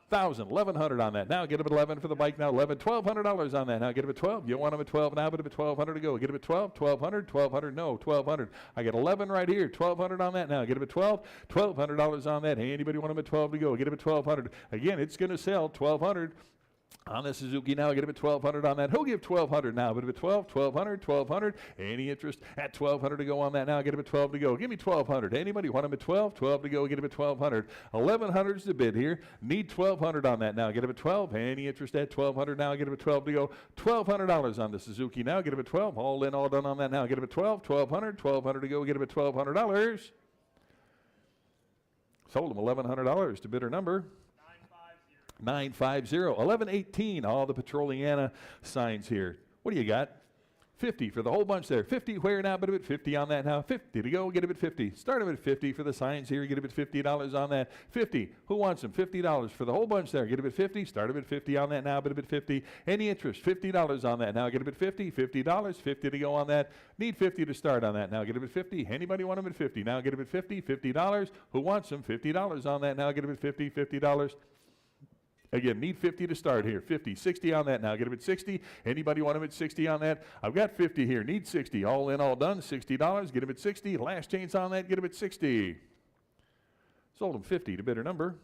1,000, 1,100 on that. Now get him at 11 for the bike now. 11, $1,200 on that. Now get him at 12. You want him at 12 now, but him at 1,200 to go. Get him at 12, 1,200, 1,200, no, 1,200. I got 11 right here, 1,200 on that now. Get him at 12, $1,200 on that. Hey, anybody want him at 12 to go? Get him at 1,200. Again, it's going to sell 1,200. On the Suzuki now, get him at 1,200 on that. Who'll give 1,200 now? But him at 12, 1,200, 1,200. Any interest at 1,200 to go on that now? Get him at 12 to go. Give me 1,200. Anybody want him at 12? 12 to go. Get him at 1,200. 1,100 is the bid here. Need 1,200 on that now. Get him at 12. Any interest at 1,200 now? Get him at 12 to go. $1,200 on the Suzuki now. Get him at 12. All in, all done on that now. Get him at 12. 1,200. 1,200 to go. Get him at $1,200. Sold him $1,100 to bidder number 950. 1118. All the Petroliana signs here. What do you got? 50 for the whole bunch there. 50 where now, but a bit 50 on that now. 50 to go, get a bit 50. Start them at 50 for the signs here, get a bit $50 on that. 50, who wants them? $50 for the whole bunch there. Get a bit 50, start them at 50 on that now, but a bit 50. Any interest? $50 on that now, get a bit 50. $50, 50 to go on that. Need 50 to start on that now, get a bit 50. Anybody want them at 50? Now get a bit 50. $50, who wants them? $50 on that now, get a bit 50. $50. Again, need 50 to start here. 50, 60 on that now. Get them at 60. Anybody want them at 60 on that? I've got 50 here. Need 60. All in, all done. $60. Get them at 60. Last chance on that. Get them at 60. Sold them 50 to bidder number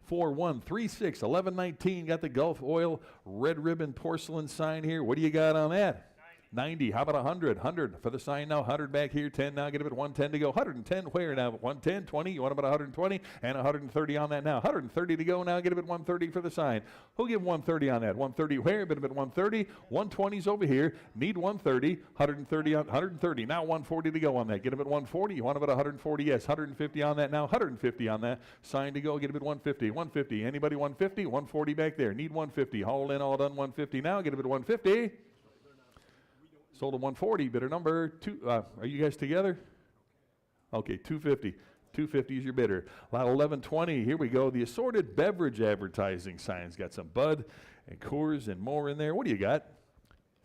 4136 1119. Got the Gulf Oil red ribbon porcelain sign here. What do you got on that? 90. How about 100? 100 for the sign now. 100 back here. 10 now. Get it at 110 to go. 110 where now? 110, 20. You want about 120 and 130 on that now. 130 to go now. Get it at 130 for the sign. Who'll give 130 on that? 130 where? Bit of it 130. 120's over here. Need 130. 130 on 130. Now 140 to go on that. Get it at 140. You want about 140? Yes. 150 on that now. 150 on that. Sign to go. Get it at 150. 150. Anybody 150? 140 back there. Need 150. All in, all done. 150 now. Get it at 150. Sold at 140, bidder number 2. Are you guys together? Okay, 250. 250 is your bidder. Lot 1120, here we go. The assorted beverage advertising signs. Got some Bud and Coors and more in there. What do you got?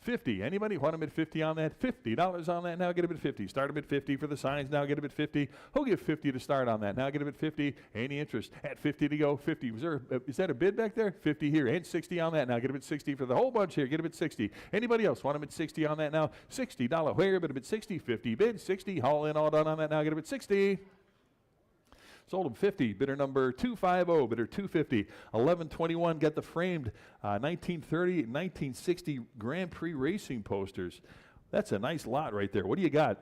50. Anybody want them at 50 on that? $50 on that. Now get them at 50. Start them at 50 for the signs. Now get them at 50. Who'll give 50 to start on that? Now get them at 50. Any interest? At 50 to go. 50. Is that a bid back there? 50 here. And 60 on that. Now get them at 60 for the whole bunch here. Get them at 60. Anybody else want them at 60 on that now? $60 where? But at 60. 50 bid. 60. All in, all done on that. Now get them at 60. Sold them 50. Bidder number 250. Bidder 250. 1121. Got the framed 1930, 1960 Grand Prix racing posters. That's a nice lot right there. What do you got?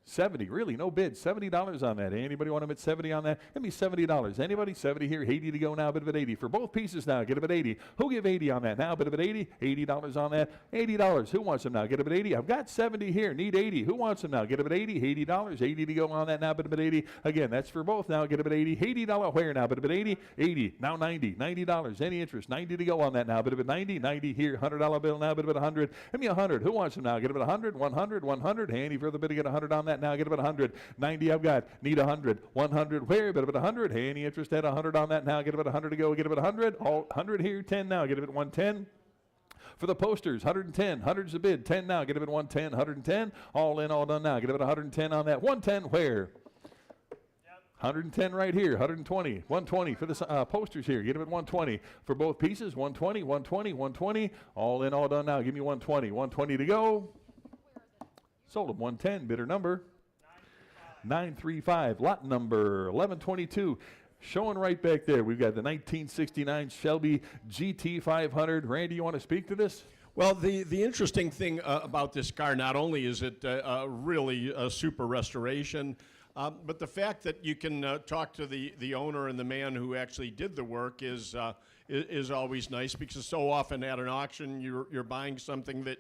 70. Really, no bid. $70 on that. Anybody want them at 70 on that? Give me $70. Anybody? 70 here. 80 to go now. Bit of it 80 for both pieces now. Get them at 80. Who give 80 on that now? Bit of it 80. $80 on that. $80. Who wants them now? Get them at 80. I've got 70 here. Need 80. Who wants them now? Get them at 80. $80. 80 to go on that now. Bit of it 80. Again, that's for both now. Get them at 80. $80 where now? Bit of it 80. 80. Now 90. $90. Any interest? 90 to go on that now. Bit of it 90. 90 here. $100 bill now. Bit of it 100. Give me 100. Who wants them now? Get them at 100. 100. 100. Handy for the bit to get 100 on that now. Get them at 100. 90 I've got. Need 100. 100 where? Bit of it 100. Hey, any interest at 100 on that now? Get about 100 to go. Get about 100. All 100 here. 10 now. Get it at 110. For the posters, 110. 100's the bid. 10 now. Get it at 110. 110. All in, all done now. Get it at 110 on that. 110 where? 110 right here. 120. 120 for the posters here. Get them at 120. For both pieces, 120, 120, 120. All in, all done now. Give me 120. 120 to go. Sold them 110. Bidder number 935. Lot number 1122. Showing right back there, we've got the 1969 Shelby GT 500. Randy, you want to speak to this? Well, the interesting thing about this car, not only is it really a super restoration, but the fact that you can talk to the owner and the man who actually did the work is always nice, because so often at an auction you're buying something that,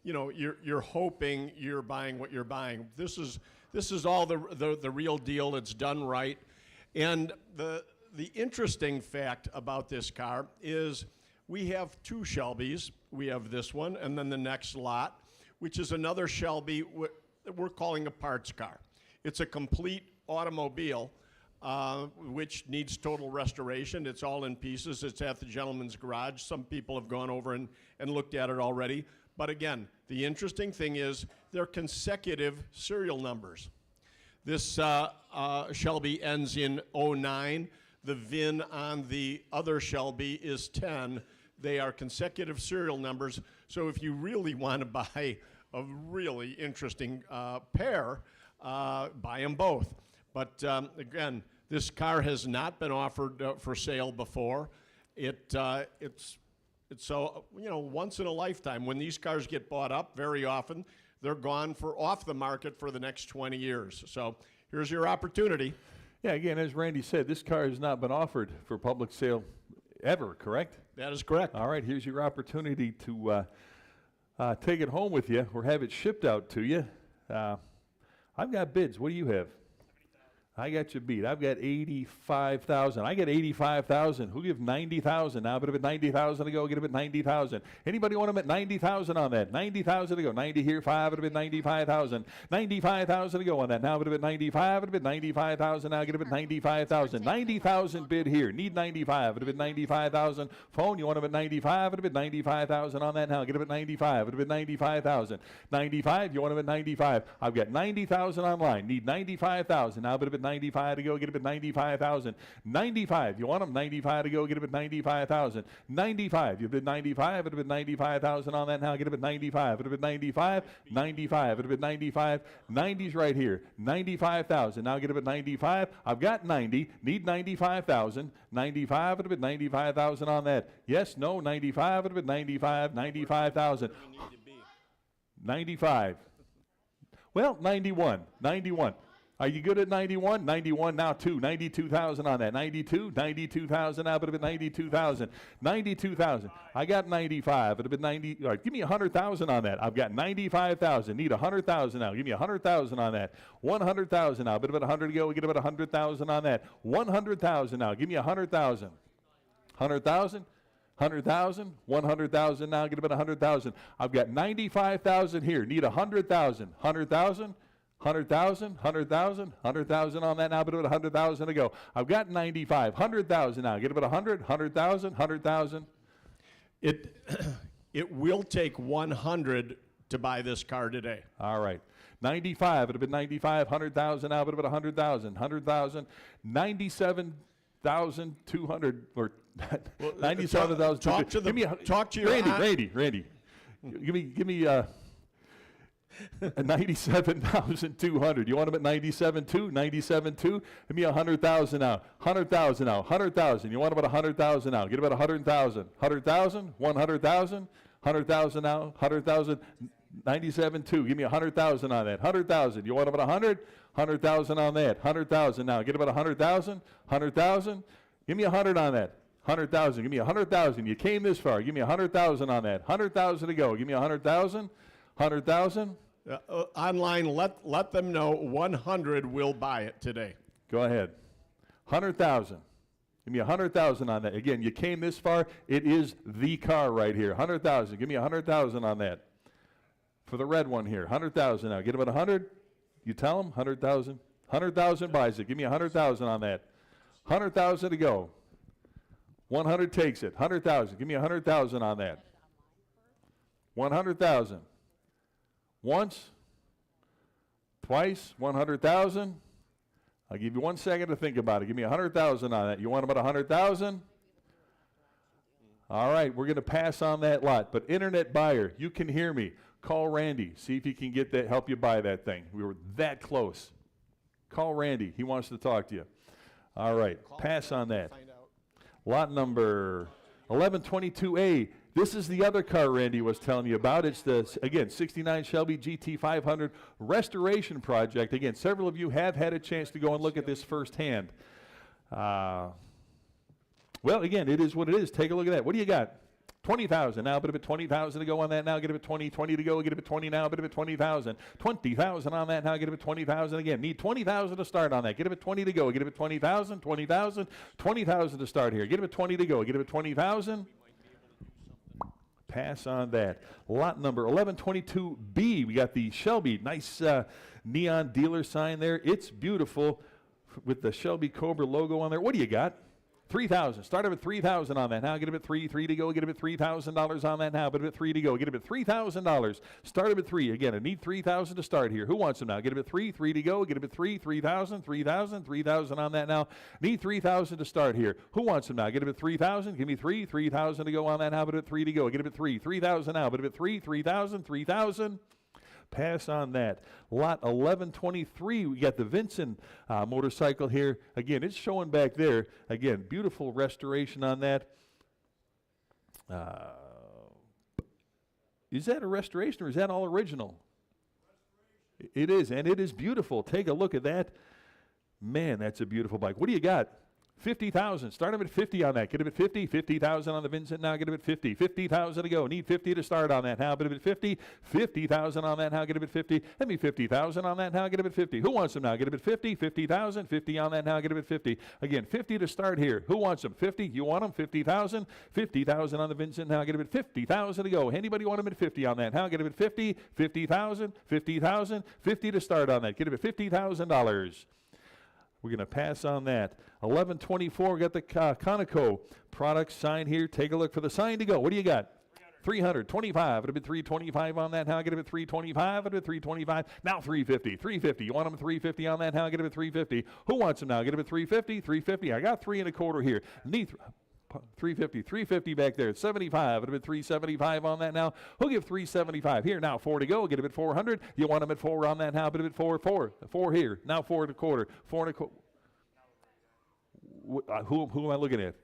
you know, you're hoping you're buying what you're buying. This is all the real deal. It's done right. And the interesting fact about this car is we have two Shelbys. We have this one and then the next lot, which is another Shelby that we're calling a parts car. It's a complete automobile, which needs total restoration. It's all in pieces. It's at the gentleman's garage. Some people have gone over and looked at it already. But again, the interesting thing is they're consecutive serial numbers. This Shelby ends in 09. The VIN on the other Shelby is 10. They are consecutive serial numbers. So if you really want to buy a really interesting pair, buy them both. But again, this car has not been offered for sale before. It's so, you know, once in a lifetime. When these cars get bought up, very often they're gone off the market for the next 20 years. So here's your opportunity. Yeah, again, as Randy said, this car has not been offered for public sale ever, correct? That is correct. All right, here's your opportunity to take it home with you or have it shipped out to you. I've got bids. What do you have? I got you beat. I've got 85,000. I get 85,000. Who gives 90,000? Now, but if it's 90,000 to go, get it at 90,000. Anybody want them at 90,000 on that? 90,000 to go. 90 here, 5, it'll be 95,000. 95,000 to go on that. Now, but if it's 95, it'll be 95,000. Now, get it at 95,000. 90,000 bid here. Need 95. It'll be 95,000. Phone, you want them at 95? It'll be 95,000 on that now. Get it at 95. It'll be 95,000. 95, you want them at 95. I've got 90,000 online. Need 95,000. Now, but if it's 95 to go, get it at 95,000. 95, you want them? 95 to go, get it at 95,000. 95, you've been 95, it'll be 95,000 on that now, get it at 95. It'll be 95, 95, it'll be 95. 90's right here. 95,000. Now get it at 95. I've got 90, need 95,000. 95, it'll be 95,000 on that. Yes, no, 95, it'll be 95, 95,000. 95. Well, 91, 91. Are you good at 91? 91 now, 92,000 on that. 92,000 now, but it'll be 92,000. 92,000. I got 95. It'll be 90. All right, give me 100,000 on that. I've got 95,000. Need 100,000 now. Give me 100,000 on that. 100,000 now. Bit about 100 to go. We get about 100,000 on that. 100,000 now. Give me 100,000. 100,000. 100,000. 100,000 now. Get about 100,000. I've got 95,000 here. Need 100,000. 100,000. 100,000, 100,000, 100,000 on that now, but about 100,000 to go. I've got 95, 100,000 now. Get about 100, 100,000, 100,000. It will take 100 to buy this car today. All right. 95, it'll be 95, 100,000 now, but about 100,000, 100,000, 97,200, or 97,200. Talk to your Randy. Give me 97,200. You want them at 97,200? 97,200? Give me 100,000 now. 100,000 now. 100,000. You want them at 100,000 now. Get about 100,000. 100,000? 100,000? 100,000 now. 100,000. 97,200. Give me 100,000 on that. 100,000. You want them at 100? 100,000 on that. 100,000 now. Get about 100,000. 100,000. Give me 100 on that. 100,000. Give me 100,000. You came this far. Give me 100,000 on that. 100,000 to go. Give me 100,000. 100,000. Online, let them know 100 will buy it today. Go ahead. 100,000. Give me 100,000 on that. Again, you came this far. It is the car right here. 100,000. Give me 100,000 on that. For the red one here. 100,000 now. Get about 100. You tell them 100,000. 100,000 buys it. Give me 100,000 on that. 100,000 to go. 100 takes it. 100,000. Give me 100,000 on that. 100,000. Once, twice, 100,000. I'll give you 1 second to think about it. Give me 100,000 on that. You want about 100,000? All right, we're going to pass on that lot. But internet buyer, you can hear me. Call Randy. See if he can get that, help you buy that thing. We were that close. Call Randy. He wants to talk to you. All right, pass on that. Lot number 1122A. This is the other car Randy was telling you about. It's the, again, 69 Shelby GT500 restoration project. Again, several of you have had a chance to go and look at this firsthand. Well, again, it is what it is. Take a look at that. What do you got? 20,000 now, but if it's 20,000 to go on that now, get it at 20, 20 to go, get it at 20 now, but if it's 20,000. 20,000 on that now, get it at 20,000 again. Need 20,000 to start on that. Get it at 20 to go, get it at 20,000, 20,000, 20,000 to start here. Get it at 20 to go, get it at 20,000. Pass on that. Lot number 1122B. We got the Shelby. Nice neon dealer sign there. It's beautiful with the Shelby Cobra logo on there. What do you got? 3,000. Start up at 3,000 on that. Now get it at 3 to go. Get it at $3,000 on that now. But at 3 to go. Get it at $3,000. Start up at 3. Again, I need 3,000 to start here. Who wants them now? Get it at 3 to go. Get it at 3,000, 3,000 on that now. Need 3,000 to start here. Who wants them now? Get it at 3,000. Give me 3,000 to go on that now. But at 3 to go. Get it at 3,000 now. But at 3,000. Pass on that. Lot 1123, we got the Vincent motorcycle here. Again, it's showing back there. Again, beautiful restoration on that. Is that a restoration or is that all original? It is, and it is beautiful. Take a look at that. Man, that's a beautiful bike. What do you got? 50,000. Start him at 50 on that. Get him at 50. 50,000 on the Vincent now. Get him at 50. 50,000 to go. Need 50 to start on that. How? Get him at 50. 50,000 on that. How? Get him at 50. Let me 50,000 on that. How? Get him at 50. Who wants him now? Get him at 50. 50,000. 50 on that. Now. Get him at 50. Again, 50 to start here. Who wants him? 50. You want him? 50,000. 50,000 on the Vincent now. Get him at 50,000 to go. Anybody want him at 50 on that? How? Get him at 50. 50,000. 50,000. 50 to start on that. Get him at $50,000. We're going to pass on that. 1124, got the Conoco product sign here. Take a look for the sign to go. What do you got? 325. It'll be 325 on that. How? Get him at 325. It'll be 325. Now 350. 350. You want him at 350 on that? How? Get him at 350. Who wants him now? Get him at 350. 350. I got 3 1/4 here. Need 350, 350 back there. 75. It'll be 375 on that now. Who'll give 375 here? Now 4 to go. Get him at 400. You want him at 4 on that? How? But at 4 here. Now 4 1/4. 4 1/4. Who am I looking at?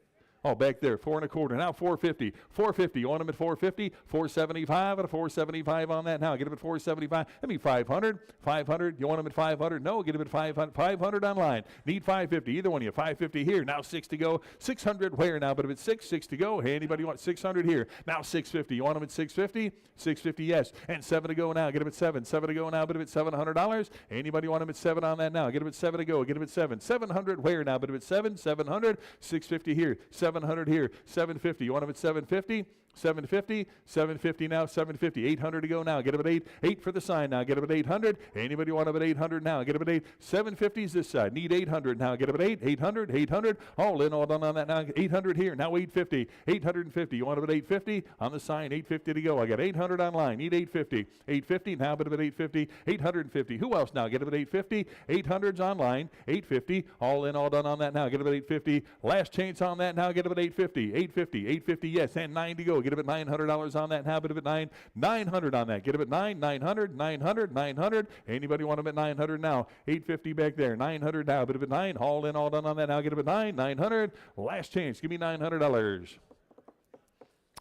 Oh, back there, 4 1/4. Now 450. 450. You want him at 450? 475 at a 475 on that. Now get him at 475. Let me 500. 500. You want him at 500? No, get him at 500. 500 online. Need 550. Either one of you. 550 here. Now 6 to go. 600 where now? But if it's 6 to go. Hey, anybody want 600 here? Now 650. You want him at 650? 650, yes. And 7 to go now. Get him at 7. 7 to go now. But if it's $700. Anybody want him at 7 on that now? Get him at 7 to go. Get him at 7. 700 where now? But if it's 7, 700. 650 here. 700 here, 750. You want him at 750? 750, 750 now, 750, 800 to go now. Get him at 8, 8 for the sign now. Get him at 800. Anybody want him at 800 now? Get him at 8. 750 is this side. Need 800 now. Get him at 8, 800, 800. All in, all done on that now. 800 here. Now 850, 850. You want him at 850? On the sign, 850 to go. I got 800 online. Need 850. 850 now, but at 850, 850. Who else now? Get him at 850. 800's online. 850. All in, all done on that now. Get him at 850. Last chance on that now. Get him at 850. 850, 850. Yes, and 9 to go. Get him at $900 on that. How? But at 900 on that. Get him at 900, 900, 900. Anybody want him at 900 now? 850 back there. 900 now. But at 9, all in, all done on that. Now get him at 900. Last chance. Give me $900.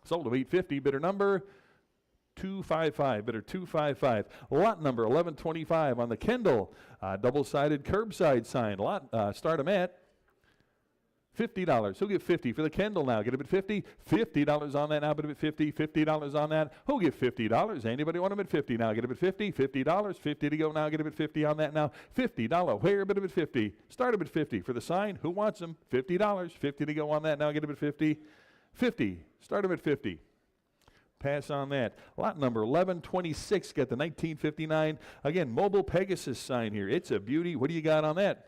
Sold him 850. Bidder number 255. Bidder 255. Lot number 1125 on the Kendall double-sided curbside sign. Lot start him at $50. Who'll give 50 for the Kendall now? Get him at 50. $50 on that now. But at 50. $50 on that. Who'll give $50? Anybody want him at 50 now? Get him at 50. $50. 50 to go now. Get him at 50 on that now. $50. Where? But at 50. Start him at 50 for the sign. Who wants him? $50. 50 to go on that now. Get him at 50. 50. Start him at 50. Pass on that. Lot number 1126. Got the 1959. Again, mobile Pegasus sign here. It's a beauty. What do you got on that?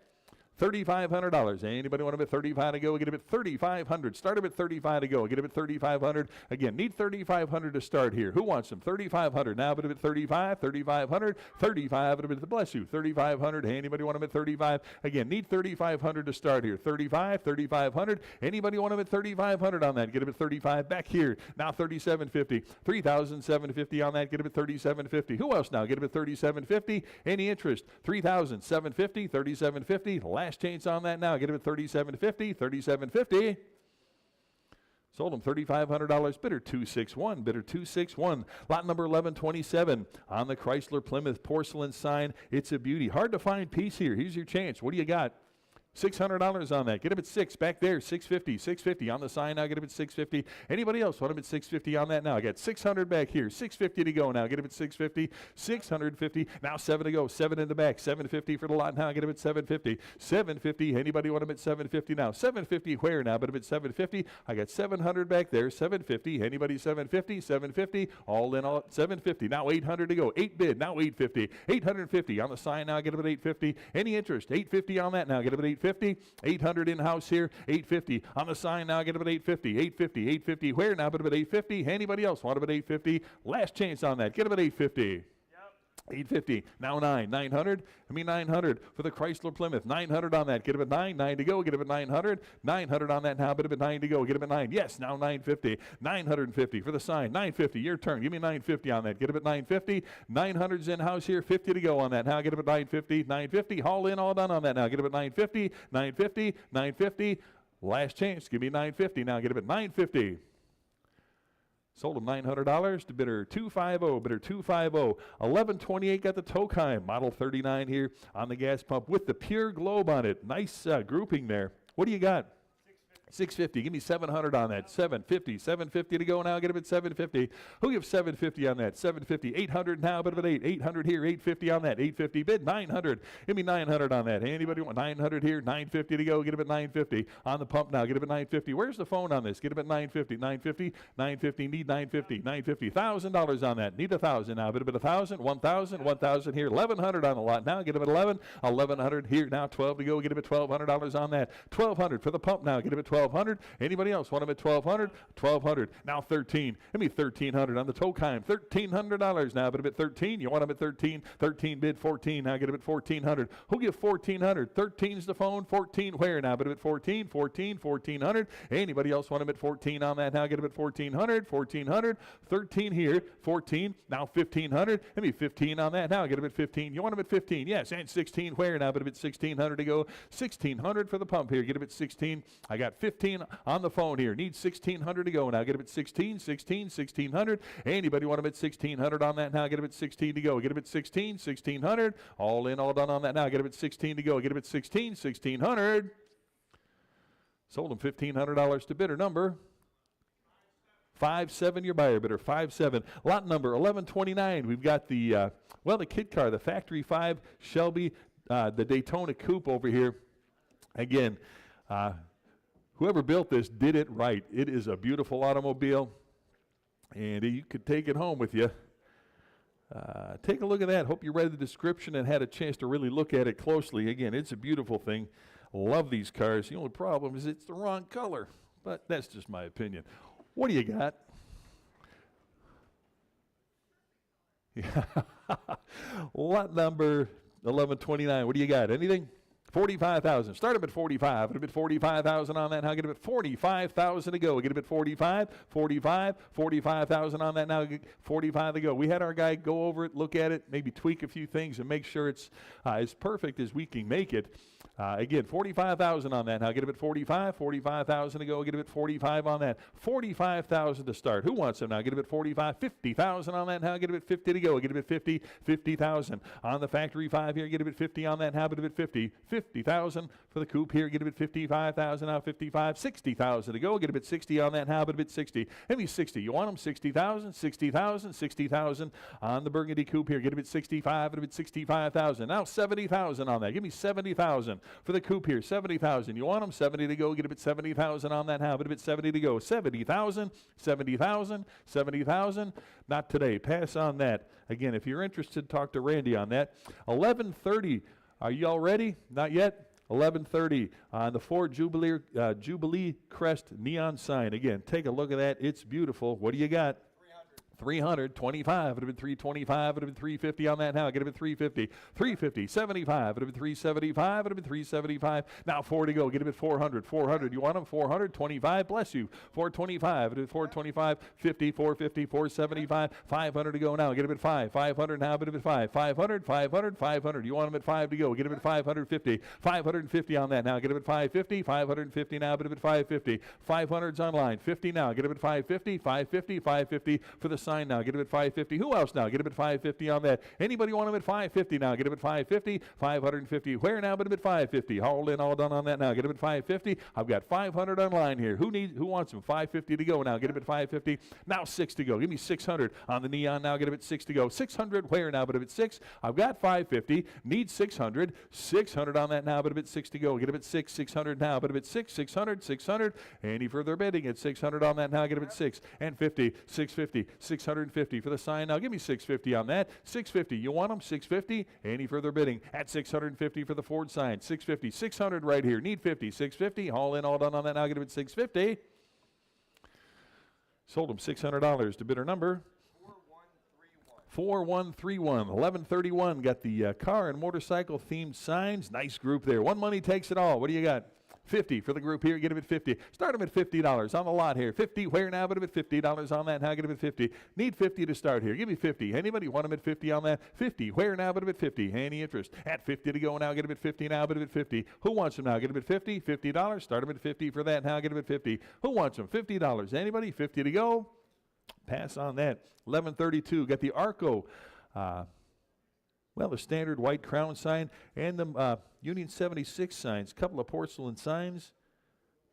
$3,500. Anybody want him at 35 to go? Get him at 3,500. Start him at 35 to go. Get him at 3,500. Again, need 3,500 to start here. Who wants him? 3,500. Now, but him at 35, 3,500, 35. Bless you. 3,500. Anybody want him at 35? Again, need 3,500 to start here. 35, 3,500. Anybody want him at 3,500 on that? Get him at 35. Back here. Now 3,750. 3,750 on that. Get him at 3,750. Who else now? Get him at 3,750. Any interest? 3,750, 3,750. Last chance on that now. Get him at 3,750, 3,750. Sold him $3,500. Bidder 261. Bidder 261. Lot number 1127 on the Chrysler Plymouth porcelain sign. It's a beauty. Hard to find piece here. Here's your chance. What do you got? $600 on that. Get him at 6 back there. 650. 650 on the sign now. Get him at 650. Anybody else want him at 650 on that now? I got 600 back here. 650 to go now. Get him at 650. 650. Now 7 to go. 7 in the back. 750 for the lot now. Get him at 750. 750. Anybody want him at 750 now? 750 where now? But him at 750. I got 700 back there. 750. Anybody 750? 750. All in all at 750. Now 800 to go. 8 bid. Now 850. 850 on the sign now. Get him at 850. Any interest? 850 on that now. Get him at 850. 800 in-house here, 850 on the sign now. Get him at 850, 850, 850. Where now? But him at 850. Anybody else want him at 850? Last chance on that. Get him at 850. 850. Now 900. 900 for the Chrysler Plymouth. 900 on that. Get him at 9 to go. Get him at 900. 900 on that now. But him at 9 to go. Get him at 9. Yes, now 950. 950 for the sign. 950. Your turn. Give me 950 on that. Get him at 950. 900's in house here. 50 to go on that. Now get him at 950. 950. All in, all done on that now. Get him at 950. 950. 950. Last chance. Give me 950 now. Get him at 950. Sold him $900 to bidder 250. Bidder 250. 1128 got the Tokheim Model 39 here on the gas pump with the pure globe on it. Nice grouping there. What do you got? 650. Give me 700 on that. 750. 750 to go now. Get him at 750. Who gives 750 on that? 750. 800 now. Bit of an 8. 800 here. 850 on that. 850 bid. 900. Give me 900 on that. Anybody want 900 here? 950 to go. Get him at 950 on the pump now. Get him at 950. Where's the phone on this? Get him at 950. 950. 950. Need 950. 950. $1,000 on that. Need 1,000 now. Bit of 1,000. 1,000. 1,000 here. 1,100 on the lot now. Get him at 11. 1,100 here now. 12 to go. Get him at $1,200 on that. 1,200 for the pump now. Get him at 1,200. Anybody else want them at 1,200? 1,200. Now 13. Give me 1,300 on the tow time. $1,300 now. But a bit 13. You want them at 13? 13 bid 14. Now get them at 1,400. Who give 1,400? 13's the phone. 14 where now? But a bit 14. 14. 1,400. Anybody else want them at 14 on that? Now get them at 1,400. 1,400. 13 here. 14. Now 1,500. Give me 15 on that. Now get them at 15. You want them at 15? Yes. And 16 where now? But a bit 1,600 to go. 1,600 for the pump here. Get them at 16. I got 15 on the phone here. Need 1,600 to go now. Get him at 16, 16, 1,600. Anybody want him at 1,600 on that now? Get him at 16 to go. Get him at 16, 1,600. All in, all done on that now. Get him at 16 to go. Get him at 16, 1,600. Sold him $1,500 to bidder number 5-7, your buyer bidder, 5-7. Lot number 1129. We've got the, the kit car, the Factory 5 Shelby, the Daytona Coupe over here. Again, whoever built this did it right. It is a beautiful automobile, and you could take it home with you. Take a look at that. Hope you read the description and had a chance to really look at it closely. Again, it's a beautiful thing. Love these cars. The only problem is it's the wrong color, but that's just my opinion. What do you got? Yeah. Lot number 1129. What do you got? Anything? 45,000. Start him at 45. Get him at 45,000 on that. Now get him at 45,000 to go. Get him at 45, 45, 45,000 on that. Now 45 to go. We had our guy go over it, look at it, maybe tweak a few things and make sure it's as perfect as we can make it. Again, 45,000 on that. Now get him at 45, 45,000 to go. Get him at 45 on that. 45,000 to start. Who wants him now? Get him at 45, 50,000 on that. Now get him at 50 to go. Get him at 50, 50,000 on the Factory 5 here. Get him at 50 on that. Now get him at 50, 50,000 for the coupe here. Get him at 55,000. Now 55, 60,000 to go. Get him at 60 on that. Now get him at 60. Give me 60. You want him 60,000, 60,000, 60,000 on the Burgundy coupe here. Get him at 65. Get him at 65,000. Now 70,000 on that. Give me 70,000. For the coupe here, 70,000. You want them 70 to go. Get him at 70,000 on that. How about a bit 70 to go? 70,000, 70,000, 70,000. Not today. Pass on that. Again, if you're interested, talk to Randy on that. 11:30. Are you all ready? Not yet. 11:30 on the Ford Jubilee Crest neon sign. Again, take a look at that. It's beautiful. What do you got? 325. It would have been 325. It would have been 350 on that. Now get him at 350. 350. 75. It would have been 375. It would have been 375. Now 4 to go. Get him at 400. 400. You want him? 400. 25. Bless you. 425. It would have been 425. 50. 450. 475. 500 to go now. Get him at 5. 500 now. Get him at 5. 500. 500. 500. You want him at 5 to go. Get him at 550. 550 on that. Now get him at 550. 550 now. Get him at 550. 500's online. 50 now. Get him at 550. 550. 550 for the sign now. Get him at 550. Who else now? Get him at 550 on that. Anybody want him at 550 now? Get him at 550. 550. Where now? Get him at 550. All in, all done on that now. Get him at 550. I've got 500 online here. Who wants him? 550 to go now. Get him at 550. Now 6 to go. Give me 600 on the neon now. Get him at 6 to go. 600. Where now? Get him at 6. I've got 550. Need 600. 600 on that now. But a bit 6 to go. Get him at 6. 600 now. But a bit 6. 600. 600. Any further bidding at 600 on that now? Get him at 6 and 50. 650. 650 for the sign now. Give me 650 on that. 650. You want them? 650. Any further bidding at 650 for the Ford sign? 650. 600 right here. Need 50. 650. All in, all done on that now. Get him at 650. Sold him $600 to bidder number 4131. 1131. Got the car and motorcycle themed signs. Nice group there. One money takes it all. What do you got? 50 for the group here. Get him at 50. Start him at $50 on the lot here. 50. Where now? But him at $50 on that. Now get him at 50. Need 50 to start here. Give me 50. Anybody want him at 50 on that? 50. Where now? But him at 50. Any interest? At 50 to go now. Get him at 50 now. But him at 50. Who wants him now? Get him at 50. $50. Start him at 50 for that. Now get him at 50. Who wants him? $50. Anybody? 50 to go. Pass on that. 1132. Got the Arco. The standard white crown sign and the Union 76 signs. Couple of porcelain signs.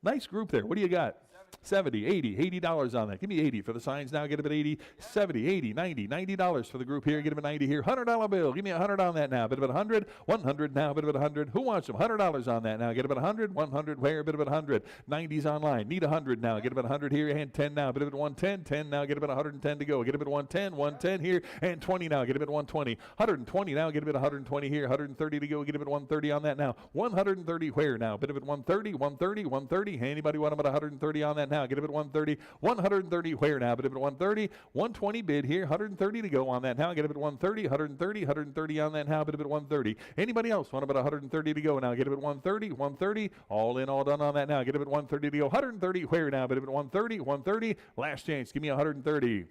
Nice group there. What do you got? 70, 80, $80 on that. Give me 80 for the signs now. Get him at 80, 70, 80, 90, $90 for the group here. Get him at 90 here. $100 bill. Give me 100 on that now. Bit of it 100, 100 now. Bit of it 100. Who wants them? $100 on that now. Get him at 100, 100 where? Bit of it 100. 90s online. Need 100 now. Get him at 100 here and 10 now. Bit of it 110, 10 now. Get him at 110 to go. Get him at 110, 110 here and 20 now. Get him at 120. 120 now. Get him at 120 here. 130 to go. Get him at 130 on that now. 130 where now? Bit of it 130, 130, 130. Anybody want him at 130 on that now? Get him at 130, 130 where now? Bit of it 130, 120 bid here. 130 to go on that now. Get him at 130, 130, 130 on that now. Bit of it 130. Anybody else want him at 130 to go now? Get him at 130, 130. All in, all done on that now. Get him at 130 to go. 130 where now? Bit of it 130, 130. Last chance. Give me 130.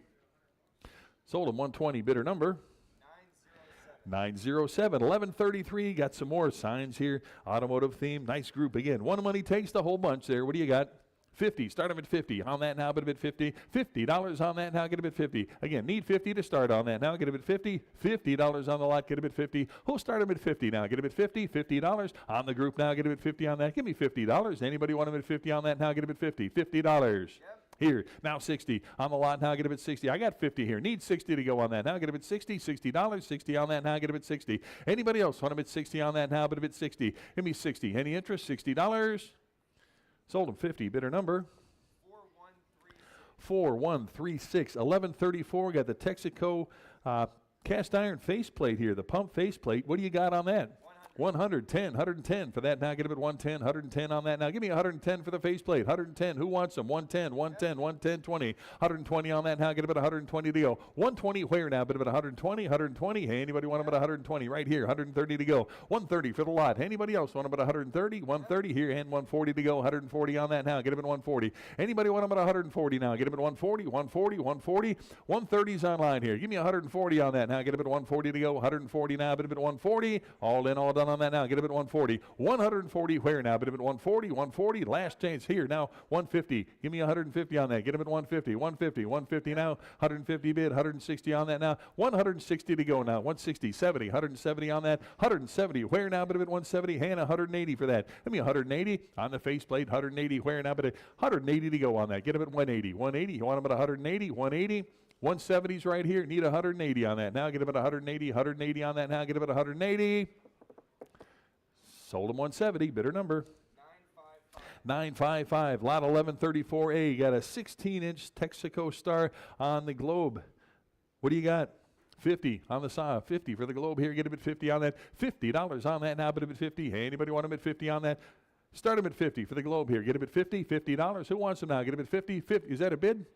Sold him 120. Bidder number 907. 1133. Got some more signs here. Automotive theme. Nice group again. One money takes the whole bunch there. What do you got? 50. Start them at 50. On that now, bid a bit 50. $50 on that now, get a bit 50. Again, need 50 to start on that now, get a bit 50. $50 on the lot, get a bit 50. Who'll start them at 50 now? Get a bit 50. $50 on the group now, get a bit 50 on that. Give me $50. Anybody want them at 50 on that now? Get a bit 50. $50. Here, now 60. On the lot now, get a bit 60. I got 50 here. Need 60 to go on that now. Get a bit 60. $60. 60 on that now. Get a bit 60. Anybody else want a bit 60 on that now? But a bit 60. Give me 60. Any interest? $60. Sold him 50. Bidder number 4136. 1134. Got the Texaco cast iron faceplate here. The pump faceplate. What do you got on that? 110 for that now. Get him at 110, 110 on that now. Give me 110 for the faceplate. 110. Who wants them? 110, 110, 110, 20. 120 on that now. Get him at 120 to go. 120 where now? Bit of it 120, 120. Hey, anybody want him at 120? Right here. 130 to go. 130 for the lot. Anybody else want him at 130? 130 here and 140 to go. 140 on that now. Get him at 140. Anybody want him at 140 now? Get him at 140, 140, 140. 130's online here. Give me 140 on that now. Get him at 140 to go. 140 now. Bit of it 140. All in, all done on that now. Get him at 140. 140 where now? Bit of it 140, 140. Last chance here now. 150. Give me 150 on that. Get him at 150. 150. 150 now. 150 bid. 160 on that now. 160 to go now. 160. 70. 170 on that. 170 where now? Bit of it 170. Hand 180 for that. Give me 180 on the faceplate. 180 where now? But 180 to go on that. Get him at 180. 180. You want him at 180? 180. 170's right here. Need 180 on that. Now get him at 180. 180 on that now. Get him at 180. Sold him 170. Bidder number 955. Lot 1134A. Got a 16-inch Texaco Star on the globe. What do you got? 50 on the side. 50 for the globe here. Get him at 50 on that. $50 on that now. Bid him at 50. Hey, anybody want him at 50 on that? Start him at 50 for the globe here. Get him at 50. $50. Who wants him now? Get him at 50. 50. Is that a bid?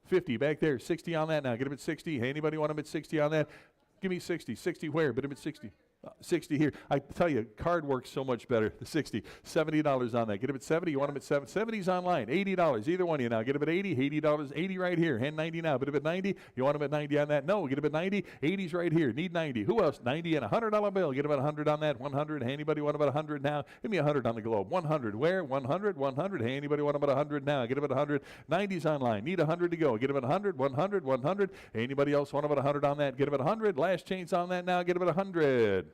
50 back there. 60 on that now. Get him at 60. Hey, anybody want him at 60 on that? Give me 60. 60 where? Bid him at 60. 60 here. I tell you, card works so much better. The 60. $70 on that. Get him at 70. You want him at 7. 70's online. $80. Either one of you now. Get him at 80. $80. 80 right here. Hand 90 now. Bid him at 90. You want him at 90 on that? No. Get him at 90. 80's right here. Need 90. Who else? 90 and a $100 bill. Get him at 100 on that. 100. Hey, anybody want him at 100 now? Give me 100 on the globe. 100. Where? 100. 100. Hey, anybody want him at 100 now? Get him at 100. 90's online. Need 100 to go. Get him at 100. 100. 100. Hey, anybody else want him at 100 on that? Get him at 100. Last chance on that now. Get him at 100.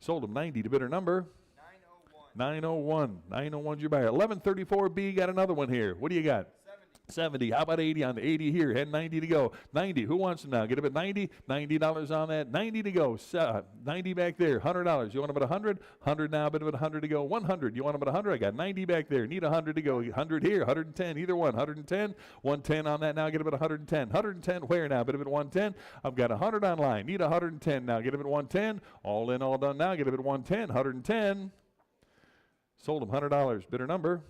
Sold him 90 to bidder number 901. 901's your buyer. 1134B. Got another one here. What do you got? 70. How about 80 on the 80 here? Had 90 to go. 90. Who wants them now? Get him at 90. $90 on that. 90 to go. 90 back there. $100. You want him at 100? 100 now. Bit of it 100 to go. 100. You want him at 100? I got 90 back there. Need 100 to go. 100 here. 110. Either one. 110. 110 on that now. Get him at 110. 110 where now? Bit of it 110. I've got 100 online. Need 110 now. Get him at 110. All in, all done now. Get him at 110. 110. Sold him $100. Bidder number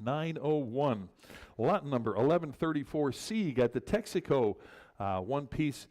901. Lot number 1134C. Got the Texaco one-piece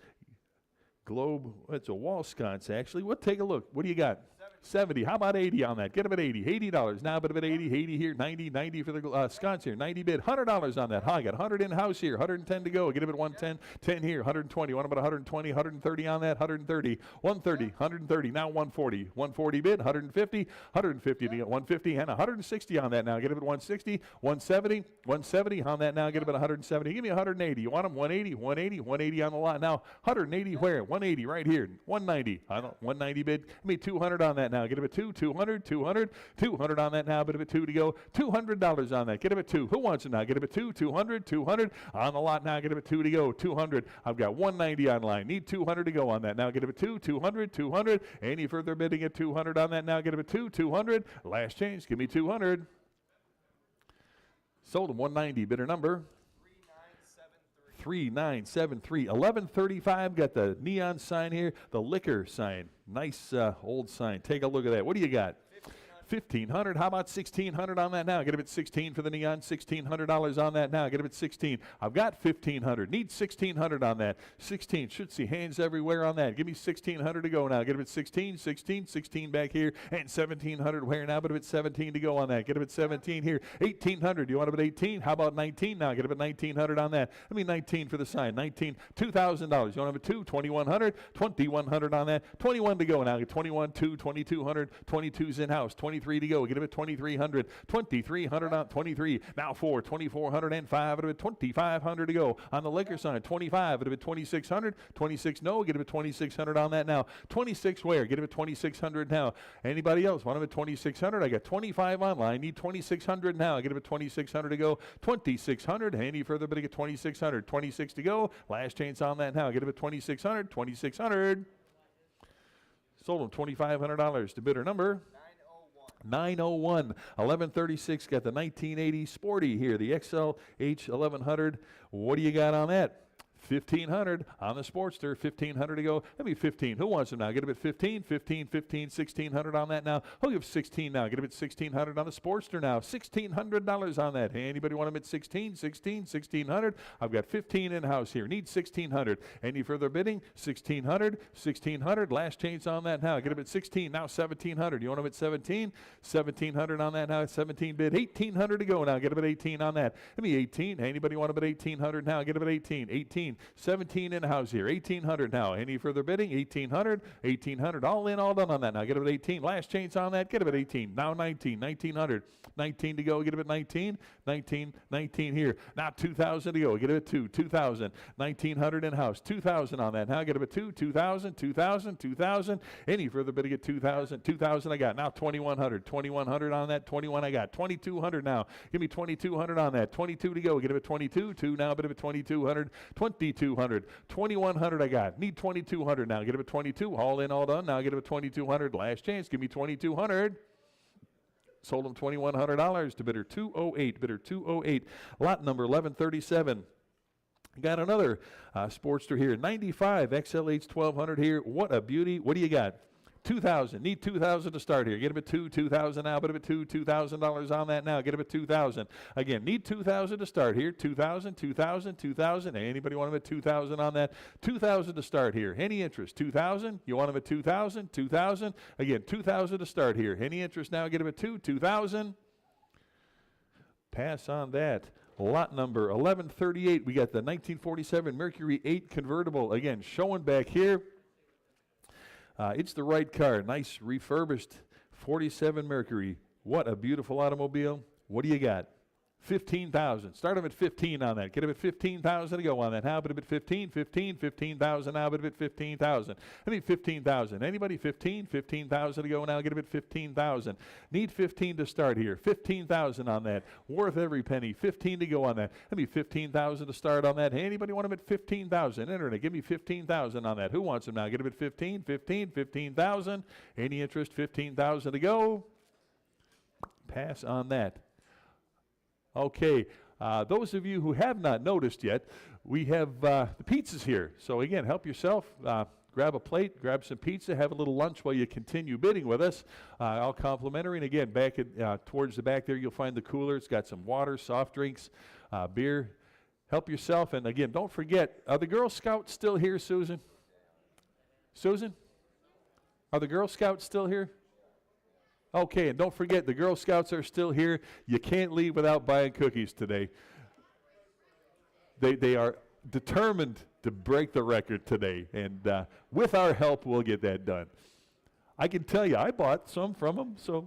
globe. It's a wall sconce, actually. Take a look. What do you got? 70. How about 80 on that? Get him at 80. $80 now, but at 80. 80 here. 90. 90 for the sconce here. 90 bid. $100 on that. I got 100 in-house here. 110 to go. Get him at 110. 10 here. 120. Want him at 120. 130 on that. 130. 130. 130. Now 140. 140 bid. 150. 150 to get 150 and 160 on that now. Get him at 160. 170. 170 on that now. Get him at 170. Give me 180. You want him? 180. 180. 180 on the lot now. 180 where? 180 right here. 190. 190 bid. Give me 200 on that that now. Get him at two. 200, 200, 200 on that now. Bit of a two to go. $200 on that. Get him at two. Who wants it now? Get him at two. 200, 200 on the lot now. Get him at two to go. 200. I've got 190 online. Need 200 to go on that now. Get him at two. 200, 200. Any further bidding at 200 on that now? Get him at two. 200. Last change. Give me 200. Sold him 190. Bidder number 3973. 1135. Got the neon sign here, the liquor sign. Nice old sign. Take a look at that. What do you got? 1,500. How about 1,600 on that now? Get him at 16 for the neon. $1,600 on that now. Get him at 16. I've got 1,500. Need 1,600 on that. 16. Should see hands everywhere on that. Give me 1,600 to go now. Get him at 16, 16, 16 back here, and 1,700 where now? But at 17 to go on that. Get him at 17 here. 1,800. You want him at 18? How about 19 now? Get him at 1,900 on that. Let me 19 for the sign. 19. $2,000. You want him at 2? 2,100. 2,100 on that. 21 to go now. Get 21, 2, 2,200. 22's in house. 23 to go. Get him at 2,300. 2,300 on 23. Now 4. 2,405. At 2,500 to go on the liquor sign. 25. At 2,600. 26. No. Get him at 2,600 on that now. 26 where? Get him at 2,600 now. Anybody else want him at 2,600? I got 25 online. Need 2,600 now. Get him at 2,600 to go. 2,600. Any further bidding at 2,600. 26 to go. Last chance on that now. Get him at 2,600. 2,600. Sold him $2,500 to bidder number 901. 1136. Got the 1980 Sporty here, the XLH 1100. What do you got on that? 1,500 on the Sportster. 1,500 to go. Let me 15. Who wants them now? Get him at 15, 15, 15, 1,600 on that now. Who'll give 16 now? Get him at 1,600 on the Sportster now. $1,600 on that. Hey, anybody want him at 16, 16, 1,600? I've got 15 in house here. Need 1,600. Any further bidding? 1,600, 1,600. Last chance on that now. Get him at 16. Now 1,700. You want him at 17? 1,700 on that now. 17 bid. 1,800 to go now. Get him at 18 on that. Let me 18. Anybody want him at 1,800 now? Get him at 18. 18. 17 in the house here. 1,800 now. Any further bidding? 1,800. 1,800. All in, all done on that now. Get him at 18. Last chance on that. Get him at 18. Now 19. 1,900. 19 to go. Get him at 19. 19. 19 here. Now 2,000 to go. Get him at 2. 2,000. 1,900 in house. 2,000 on that. Now get him at 2. 2,000. 2,000. 2,000. Any further bidding at 2,000. 2,000 I got. Now 2,100. 2,100 on that. 21 I got. 2,200 now. Give me 2,200 on that. 22 to go. Get him at 22. 2 now. Bid him at 2,200. 2,200. 2,100 I got. Need 2,200 now. Get him at 22. All in, all done. Now get him at 2,200. Last chance. Give me 2,200. Sold him $2,100 to bidder 208. Bidder 208. Lot number 1137. Got another Sportster here. 95 XLH 1200 here. What a beauty. What do you got? 2,000. Need 2,000 to start here. Get him at 2,000 now. Bid him at $2,000 on that now. Get him at 2,000. Again, need 2,000 to start here. 2,000, 2,000, 2,000. Anybody want him at 2,000 on that? 2,000 to start here. Any interest? 2,000. You want him at 2,000? 2,000. Again, 2,000 to start here. Any interest now? Get him at 2,000. Pass on that. Lot number 1138. We got the 1947 Mercury 8 convertible. Again, showing back here. It's the right car. Nice refurbished 47 Mercury. What a beautiful automobile. What do you got? 15,000. Start him at 15 on that. Get him at 15,000 to go on that. How about him at 15, 15, 15,000. How about him at 15,000? I need 15,000. Anybody 15? 15,000 to go now. Get him at 15,000. Need 15 to start here. 15,000 on that. Worth every penny. 15 to go on that. I need 15,000 to start on that. Hey, anybody want him at 15,000? Internet, give me 15,000 on that. Who wants him now? Get him at 15, 15, 15,000. Any interest? 15,000 to go. Pass on that. Okay, those of you who have not noticed yet, we have the pizzas here. So again, help yourself. Grab a plate, grab some pizza, have a little lunch while you continue bidding with us. All complimentary. And again, back at, towards the back there, you'll find the cooler. It's got some water, soft drinks, beer. Help yourself. And again, don't forget, are the Girl Scouts still here, Susan? Susan? Are the Girl Scouts still here? Okay, and don't forget, the Girl Scouts are still here. You can't leave without buying cookies today. They are determined to break the record today, and with our help, we'll get that done. I can tell you, I bought some from them, so.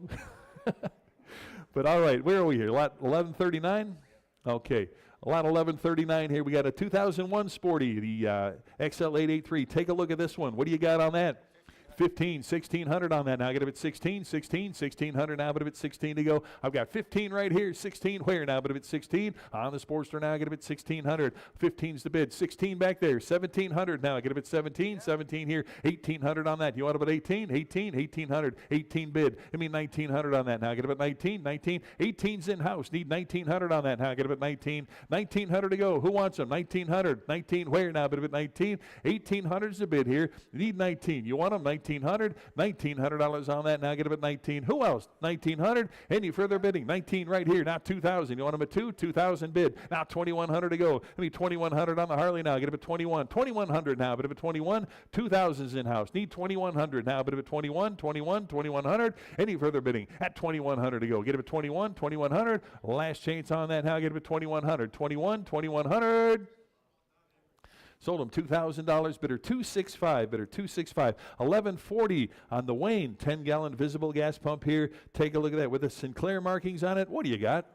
But all right, where are we here? Lot 1139? Okay, lot 1139 here. We got a 2001 Sporty, the XL883. Take a look at this one. What do you got on that? 15, 1600 on that. Now get a bit 16, 16, 1600 now, but a bit 16 to go. I've got 15 right here, 16 where now, but a bit 16 on the Sportster now. Get a bit 1600. 15's the bid. 16 back there, 1700 now. I get a bit 17, 17 here, 1800 on that. You want about 18, 18, 1800, 18 bid. I mean 1900 on that now. Get a bit 19, 19, 18's in house. Need 1900 on that now. Get a bit 19, 1900 to go. Who wants them? 1900, 19 where now? But a bit 19, 1800's the bid here. Need 19. You want them? 1900, $1,900 on that now. Get a bit 19. Who else? 1900. Any further bidding? 19 right here. Now 2000. You want them at 2,000 bid. Now 2100 to go. I mean 2100 on the Harley now. Get a bit 21, 2100 now. Bit of a 21, 2000's in house. Need 2100 now. Bit of a 21, 21, 2100. Any further bidding? At 2100 to go. Get a bit 21, 2100. Last chance on that now. Get a bit 2100, 21, 2100. Sold him $2,000, bidder 265, bidder 265. 1140 on the Wayne 10-gallon visible gas pump here. Take a look at that with the Sinclair markings on it. What do you got?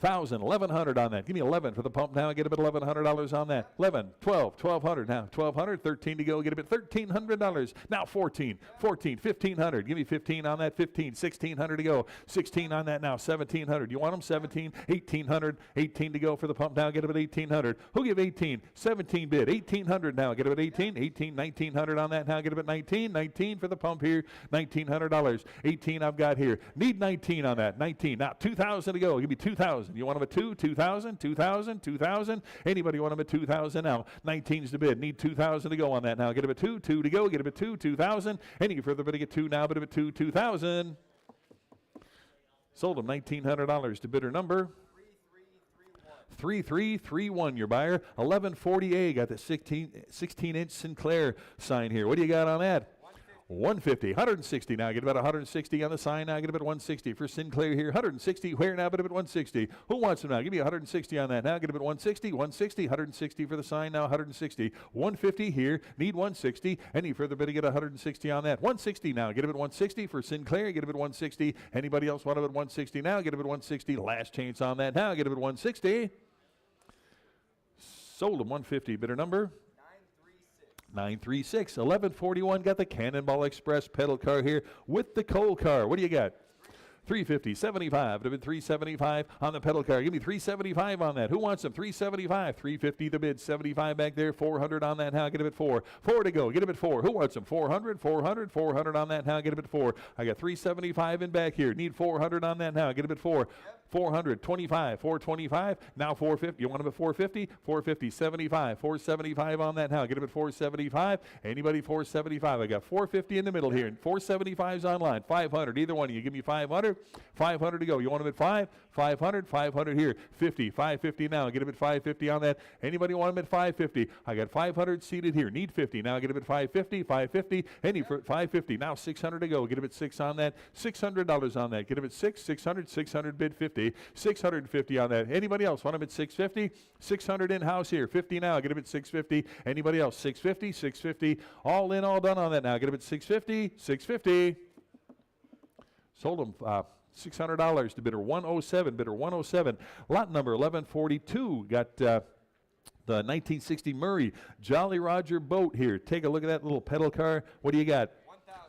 1,000, 1,100 on that. Give me 11 for the pump now. Get a bit $1,100 on that. 11, 12, 1,200 now. 1,200, 13 to go. Get a bit $1,300. Now 14, 14, 1,500. Give me 15 on that. 15, 1,600 to go. 16 on that now. 1,700. You want them? 17, 1,800. 18 to go for the pump now. Get a bit 1,800. Who give 18? 17 bid. 1,800 now. Get a bit 18, 18, 1,900 on that now. Get a bit 19, 19 for the pump here. $1,900. 18 I've got here. Need 19 on that. 19. Now 2,000 to go. Give me 2,000. You want them at 2,000, 2,000, 2,000. Anybody want them at 2,000 now? 19's the bid. Need 2,000 to go on that now. Get them at 2 to go. Get them at 2,000. Any further bidding at 2 now, but at 2,000. Sold them $1,900 to bidder number 3331. Your buyer 1140A got the 16-inch Sinclair sign here. What do you got on that? 150, 160 now. Get about 160 on the sign now. Get about 160 for Sinclair here. 160 where now? But about 160. Who wants them now? Give me 160 on that now. Get about 160, 160, 160 for the sign now. 160, 150 here. Need 160. Any further bidding at 160 on that? 160 now. Get about 160 for Sinclair. Get about 160. Anybody else want about 160 now? Get about 160. Last chance on that now. Get about 160. Sold them 150. Bidder number 936. 1141 got the Cannonball Express pedal car here with the coal car. What do you got? 350, 75, to bid 375 on the pedal car. Give me 375 on that. Who wants them? 375, 350 the bid, 75 back there, 400 on that now. Get him at 4. 4 to go. Get him at 4. Who wants them? 400, 400, 400 on that now. Get him at 4. I got 375 in back here. Need 400 on that now. Get him at 4. 400, 25, 425, now 450. You want them at 450? 450, 75, 475 on that now. Get them at 475. Anybody 475? I got 450 in the middle here. And 475's online. 500, either one of you. Give me 500. 500 to go. You want them at 5? 500, 500 here. 50, 550 now. Get them at 550 on that. Anybody want them at 550? I got 500 seated here. Need 50. Now get them at 550, 550. Any for 550. Now 600 to go. Get them at 6 on that. $600 on that. Get them at 6, 600, 600 bid 50. 650 on that. Anybody else want them at 650? 600 in house here. 50 now. Get them at 650. Anybody else? 650, 650. All in, all done on that now. Get them at 650, 650. Sold them $600 to bidder 107. Bidder 107. Lot number 1142 got the 1960 Murray Jolly Roger boat here. Take a look at that little pedal car. What do you got?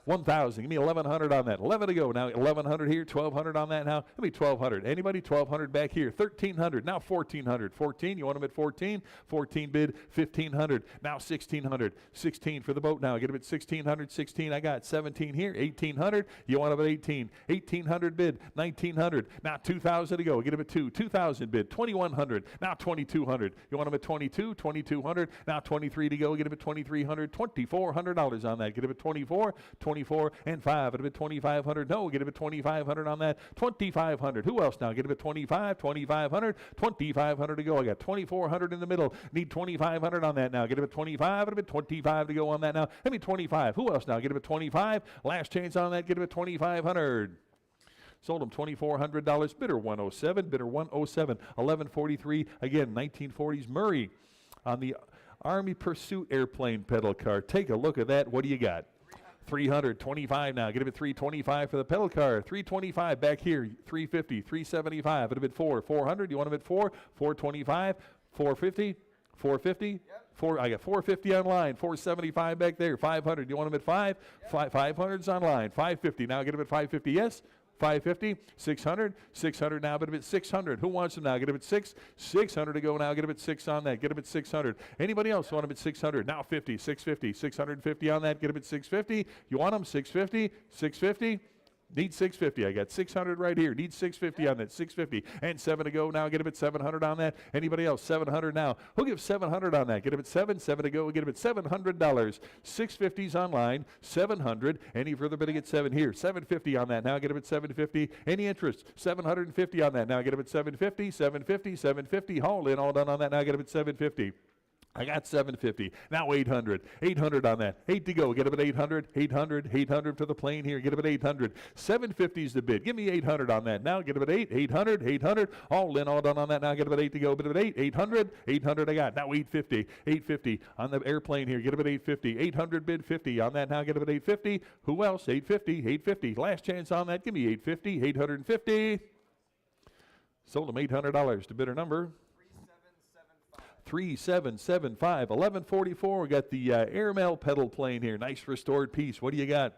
1,000. Give me 1,100 on that. 11 to go. Now 1,100 here. 1,200 on that now. Give me 1,200. Anybody? 1,200 back here. 1,300. Now 1,400. 14. You want them at 14? 14 bid. 1,500. Now 1,600. 16 for the boat now. Get them at 1,600. 16. I got 17 here. 1,800. You want them at 18? 1,800 bid. 1,900. Now 2,000 to go. Get them at 2. 2,000 bid. 2,100. Now 2,200. You want them at 22? 2,200. Now 23 to go. Get them at 2,300. $2,400 on that. Get them at 24. 24 and 5. Get him at 2,500. No, get him at 2,500 on that. 2,500. Who else now? Get him at 25, 2,500, 2,500 to go. I got 2,400 in the middle. Need 2,500 on that now. Get him at 25. Get him at 25 to go on that now. Let me 25. Who else now? Get him at 25. Last chance on that. Get him at 2,500. Sold him $2,400. Bidder 107. Bidder 107. 1143. Again, 1940s Murray on the Army Pursuit airplane pedal car. Take a look at that. What do you got? 325 now. Get him at 325 for the pedal car. 325 back here. 350, 375. At a bid 4. 400. You want him at 4? 425. 450. 450. I got 450 online, 475 back there, 500. You want them at 5? 500's online, 550. Now get them at 550. Yes. 550, 600, 600 now, but a bit 600. Who wants them now? Get them at 6, 600 to go now. Get them at 6 on that. Get them at 600. Anybody else want them at 600? Now 50, 650, 650 on that. Get them at 650. You want them 650, 650. Need 650. I got 600 right here. Need 650 on that. 650 and 7 to go now. Get him at 700 on that. Anybody else? 700 now. Who'll give 700 on that? Get him at 7. 7 to go. Get him at $700. 650's online. 700. Any further bidding at 7 here. 750 on that now. Get him at 750. Any interest? 750 on that now. Get him at 750. 750. 750. Haul in. All done on that now. Get him at 750. I got 750. Now 800. 800 on that. 8 to go. Get him at 800. 800. 800 for the plane here. Get him at 800. 750 is the bid. Give me 800 on that. Now get him at 8. 800. 800. All in, all done on that. Now get him at 8 to go. Bid him at 8. 800. 800 I got. Now 850. 850 on the airplane here. Get him at 850. 800 bid 50 on that. Now get him at 850. Who else? 850. 850. Last chance on that. Give me 850. 850. Sold him $800 to bidder number 3775. 1144. We got the airmail pedal plane here. Nice restored piece. What do you got?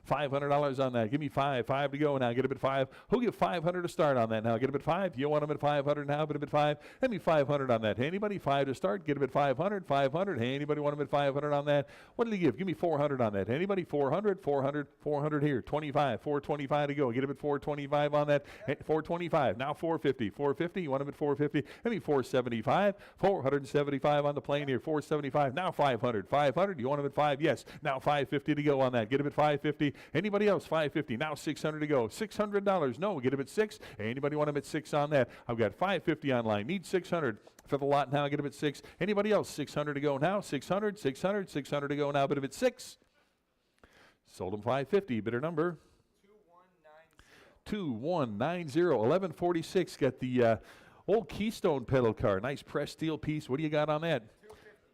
$500 on that. Give me 5. 5 to go now. Get him at 5. Who'll give 500 to start on that now? Get him at 5. You want him at 500 now? Bid him at 5. Give me 500 on that. Anybody? 5 to start. Get him at 500. 500. Hey, anybody want him at 500 on that? What did he give? Give me 400 on that. Anybody? 400. 400. 400 here. 25. 425 to go. Get him at 425 on that. 425. Now 450. 450. You want him at 450? Give me 475. 475 on the plane here. 475. Now 500. 500. You want him at 5? Yes. Now 550 to go on that. Get him at 550. Anybody else? 550. Now 600 to go. $600. No, get him at 6. Anybody want him at 6 on that? I've got 550 online. Need 600 for the lot now. Get him at 6. Anybody else? 600 to go now. 600, 600, 600 to go now. Bid him at 6. Sold him 550. Bidder number 2190. 1146. Got the old Keystone pedal car. Nice pressed steel piece. What do you got on that?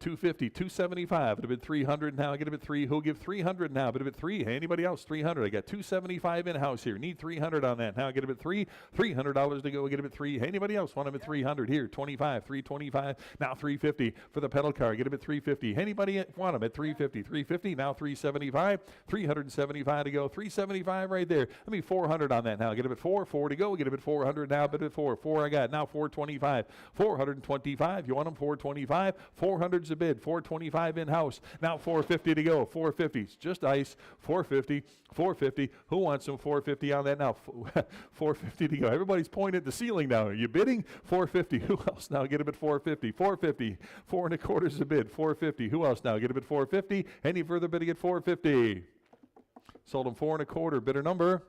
250, 275. It'd have been 300 now. Get him at 3. Who'll give 300 now? But at 3. Anybody else? 300. I got 275 in house here. Need 300 on that. Now get him at 3. $300 to go. Get him at 3. Anybody else want him at 300 here? 25, 325. Now 350 for the pedal car. Get him at 350. Anybody want him at 350? 350. Now 375. 375 to go. 375 right there. Let me 400 on that now. Get him at 4. 4 to go. Get him at 400 now. But at 4. 4 I got. Now 425. 425. You want him 425? 400's a bid. 425 in-house. Now 450 to go. 450's just ice. 450. 450. Who wants some 450 on that now? 450 to go. Everybody's pointing at the ceiling now. Are you bidding? 450. Who else now? Get him at 450. 450. 4 1/4 is a bid. 450. Who else now? Get him at 450. Any further bidding at 450? Sold him 4 1/4. Bidder number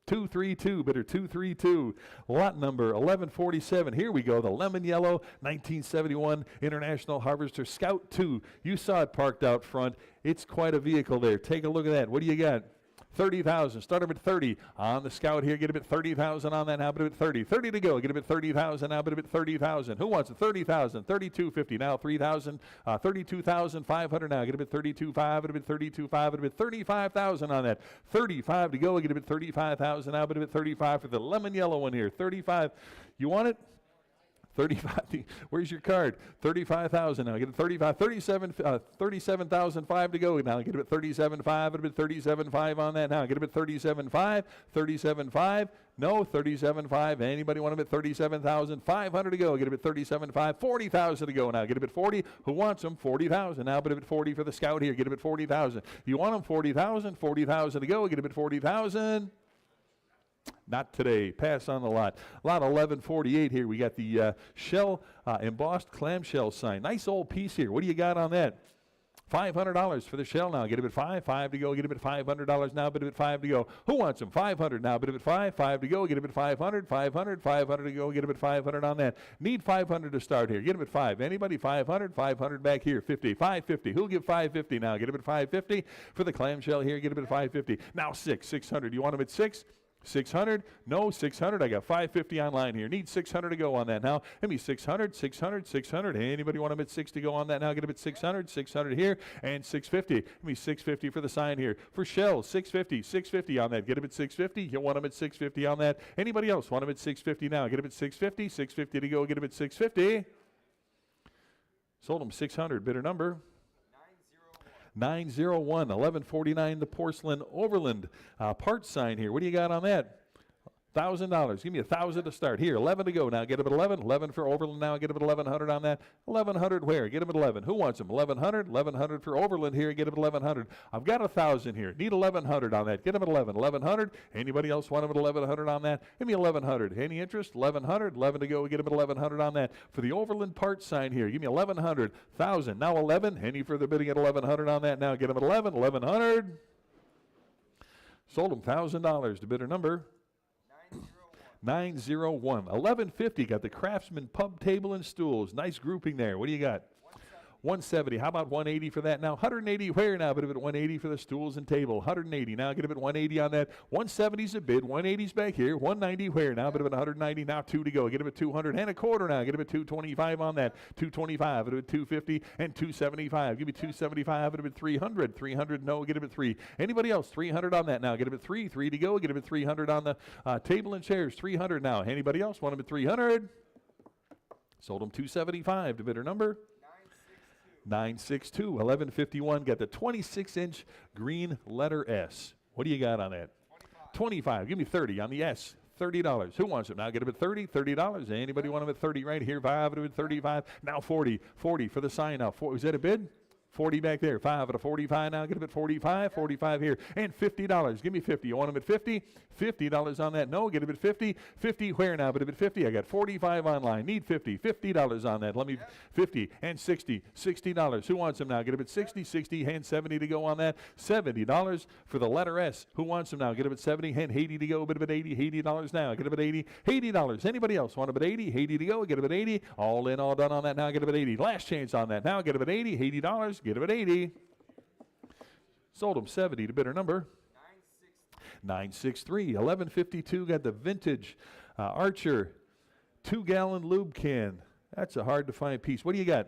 232, bidder 232. Lot number 1147. Here we go. The lemon yellow 1971 International Harvester Scout 2. You saw it parked out front. It's quite a vehicle there. Take a look at that. What do you got? 30,000. Start him at 30 on the Scout here. Get him at 30,000 on that. Now bid him at 30. 30 to go. Get him at 30,000. Now bid him at 30,000. Who wants it? 30,000. 3250. Now 3,000. 32,500 now. Get him at 32,500. Bid him at 32,500. Bid him at 35,000 on that. 35 to go. Get him at 35,000. Now bid him at 35 for the lemon yellow one here. 35. You want it? 35. Where's your card? 35,000 now. Get it 35. 37,005 to go now. Get it at 37,500. Get it at 37,500 on that now. Get it at 37,500. 37,500. No, 37,500. Anybody want them at 37,500 to go? Get it at 37,500. 40,000 to go now. Get it at 40. Who wants them? 40,000 now. But at 40 for the Scout here. Get it at 40,000. You want them? 40,000. 40,000 to go. Get it at 40,000. Not today. Pass on the lot. Lot 1148 here. We got the shell embossed clamshell sign. Nice old piece here. What do you got on that? $500 for the shell now. Get him at 5. 5 to go. Get him at $500 now. Bid him at 5 to go. Who wants him? 500 now. Bid him at 5. 5 to go. Get him at 500. 500. 500 to go. Get him at 500 on that. Need 500 to start here. Get him at 5. Anybody? 500. 500 back here. 50. 550. Who'll give 550 now? Get him at 550 for the clamshell here. Get him at 550. Now 6. 600. You want him at 6? 600? No, 600. I got 550 online here. Need 600 to go on that now. Give me 600, 600, 600. Anybody want them at 6 to go on that now? Get them at 600, 600 here, and 650. Give me 650 for the sign here. For shells, 650, 650 on that. Get them at 650. You want them at 650 on that. Anybody else want them at 650 now? Get them at 650, 650 to go. Get them at 650. Sold them 600. Bidder number 901. 1149. The porcelain Overland part sign here. What do you got on that? $1,000. Give me $1,000 to start. Here, 11 to go. Now get him at 11. 11 for Overland. Now get him at 1,100 on that. 1,100 where? Get him at 11. Who wants him? 1,100. 1,100 for Overland here. Get him at 1,100. I've got 1,000 here. Need 1,100 on that. Get him at 11. 1,100. Anybody else want him at 1,100 on that? Give me 1,100. Any interest? 1,100. 11 to go. Get him at 1,100 on that. For the Overland part sign here, give me 1,100. 1,000. Now 11. Any further bidding at 1,100 on that? Now get him at 11. 1,100. Sold him $1,000 to bidder number 901. 1150. Got the Craftsman pub table and stools. Nice grouping there. What do you got? 170. How about 180 for that now? 180 where now? Bid him at 180 for the stools and table. 180. Now get him at 180 on that. 170's a bid. 180's back here. 190 where now? Bid him at 190. Now 2 to go. Get him at 200 and a quarter now. Get him at 225 on that. 225. Bid him at 250 and 275. Give me 275. Bid him at 300. 300 no. Get him at 3. Anybody else? 300 on that now. Get him at 3. 3 to go. Get him at 300 on the table and chairs. 300 now. Anybody else? Want him at 300? Sold him 275 to bidder number 962. 1151. Got the 26-inch green letter S. What do you got on that? 25. Give me 30 on the S. $30. Who wants it? Now get him at 30. $30. Anybody want him at 30 right here? 5 at 35. Now 40. 40 for the sign now. Is that a bid? 40 back there. 5 at a 45 now. Get him at 45. 45 here. And $50. Give me 50. You want him at 50? $50 on that. No. Get him at 50. 50 where now? But him at 50. I got 45 online. Need 50. $50 on that. Let me 50 and 60. $60. Who wants him now? Get him at 60. 60 and 70 to go on that. $70 for the letter S. Who wants him now? Get him at 70 and 80 to go. But him at 80. $80 now. Get him at 80. $80. Anybody else want him at 80? 80 to go. Get him at 80. All in, all done on that. Now get him at 80. Last chance on that. Now get him at 80. $80. Get him at 80. Sold him 70 to bidder number 963. 1152. Got the vintage Archer 2-gallon lube can. That's a hard to find piece. What do you got?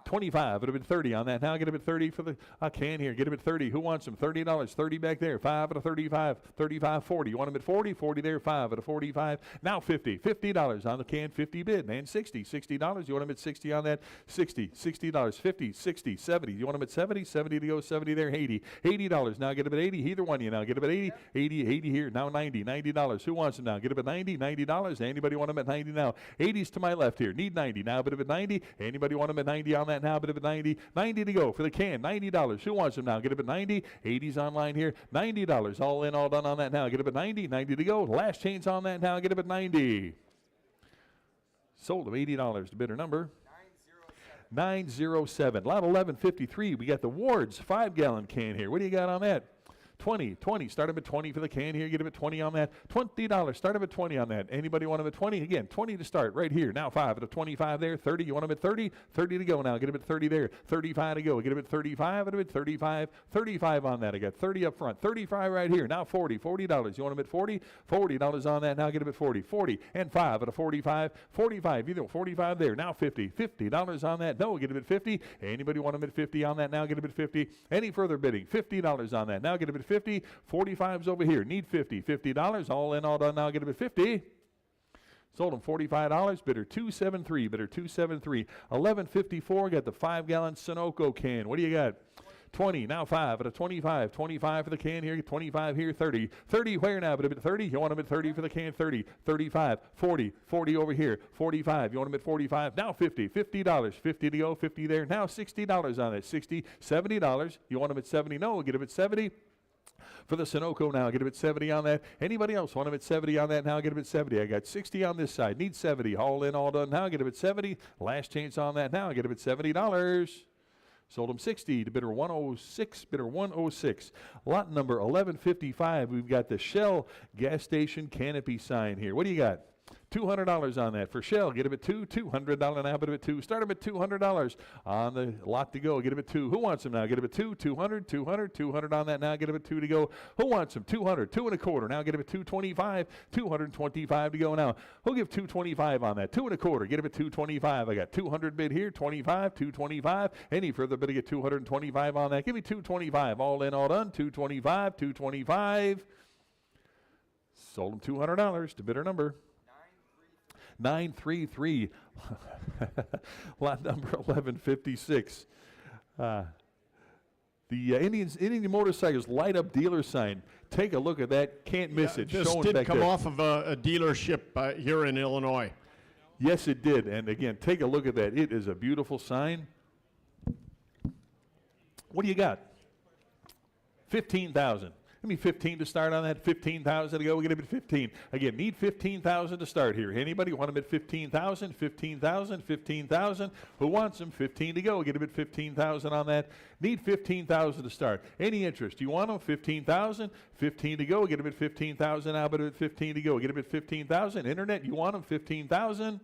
25. It would have been 30 on that. Now get him at 30 for the can here. Get him at 30. Who wants him? $30. 30 back there. 5 at a 35. 35, 40. You want him at 40? 40 there. 5 at a 45. Now 50. $50 on the can. 50 bid. And 60. $60. You want him at 60 on that? 60. $60. 50. 60. 70. You want him at 70? 70 to go. 70 there. 80. $80. Now get him at 80. Either one of you now. Get him at 80. 80. 80 here. Now 90. $90. Who wants him now? Get him at 90. $90. Anybody want him at 90 now? 80's to my left here. Need 90. Now bid him at 90. Anybody want him at 90 on that now? Bid him at 90. 90 to go for the can. $90. Who wants him now? Get him at 90. 80's online here. $90. All in, all done on that now. Get him at 90. 90 to go. Last chain's on that now. Get him at 90. Sold him $80 to bidder number 907. Lot 1153. We got the Ward's 5-gallon can here. What do you got on that? 20. Start him at 20 for the can here. Get him at 20 on that. $20. Start him at 20 on that. Anybody want him at 20? Again, 20 to start right here. Now 5 at a 25 there. 30. You want him at 30? 30 to go now. Get him at 30 there. 35 to go. Get him at 35. Get him at 35. 35 on that. I got 30 up front. 35 right here. Now 40. $40. You want him at 40? $40 on that. Now get him at 40. 40 and 5 at a 45. 45. Either 45 there. Now 50. $50 on that. No. Get him at 50. Anybody want him at 50 on that? Now get him at 50. Any further bidding? $50 on that. Now get him at 50. 45's over here. Need 50. $50. All in, all done. Now get him at 50. Sold him $45. Bidder 273. Bidder 273. 1154. Got the 5-gallon Sunoco can. What do you got? 20. Now 5 at a 25. 25 for the can here. 25 here. 30. 30 where now? But at 30. You want him at 30 for the can. 30. 35. 40. 40 over here. 45. You want him at 45. Now 50. $50. 50 to go. 50 there. Now $60 on it. 60. $70. You want him at 70? No. Get him at 70. For the Sunoco now, get him at 70 on that. Anybody else want him at 70 on that now? Get him at 70. I got 60 on this side. Need 70. All in, all done now. Get him at 70. Last chance on that now. Get him at $70. Sold him 60 to bidder 106. Bidder 106. Lot number 1155. We've got the Shell gas station canopy sign here. What do you got? $200 on that for Shell. Get him at $200 now. Bid him at 2. Start him at $200 on the lot to go. Get him at 2. Who wants him now? Get him at 2. 200. 200 on that now. Get him at 2 to go. Who wants him? 200. 2 and a quarter. Now get him at 225. 225 to go now. Who'll give 225 on that? 2 and a quarter. Get him at 225. I got 200 bid here. 25. 225. Any further bid to get 225 on that? Give me 225. All in, all done. 225. 225. Sold him $200 to bidder number 933. Lot number 1156. The Indian Motorcycles light up dealer sign. Take a look at that. Can't miss it. This Showing did back come there. off of a dealership here in Illinois. Yes, it did. And again, take a look at that. It is a beautiful sign. What do you got? 15,000. Give me 15 to start on that. 15,000 to go. We get them at 15. Again, need 15,000 to start here. Anybody want them at 15,000? 15,000? 15,000? Who wants them? 15 to go. Get them at 15,000 on that. Need 15,000 to start. Any interest? You want them? 15,000? 15 to go. Get them at 15,000 now, but at 15 to go. Get them at 15,000. Internet, you want them? 15,000?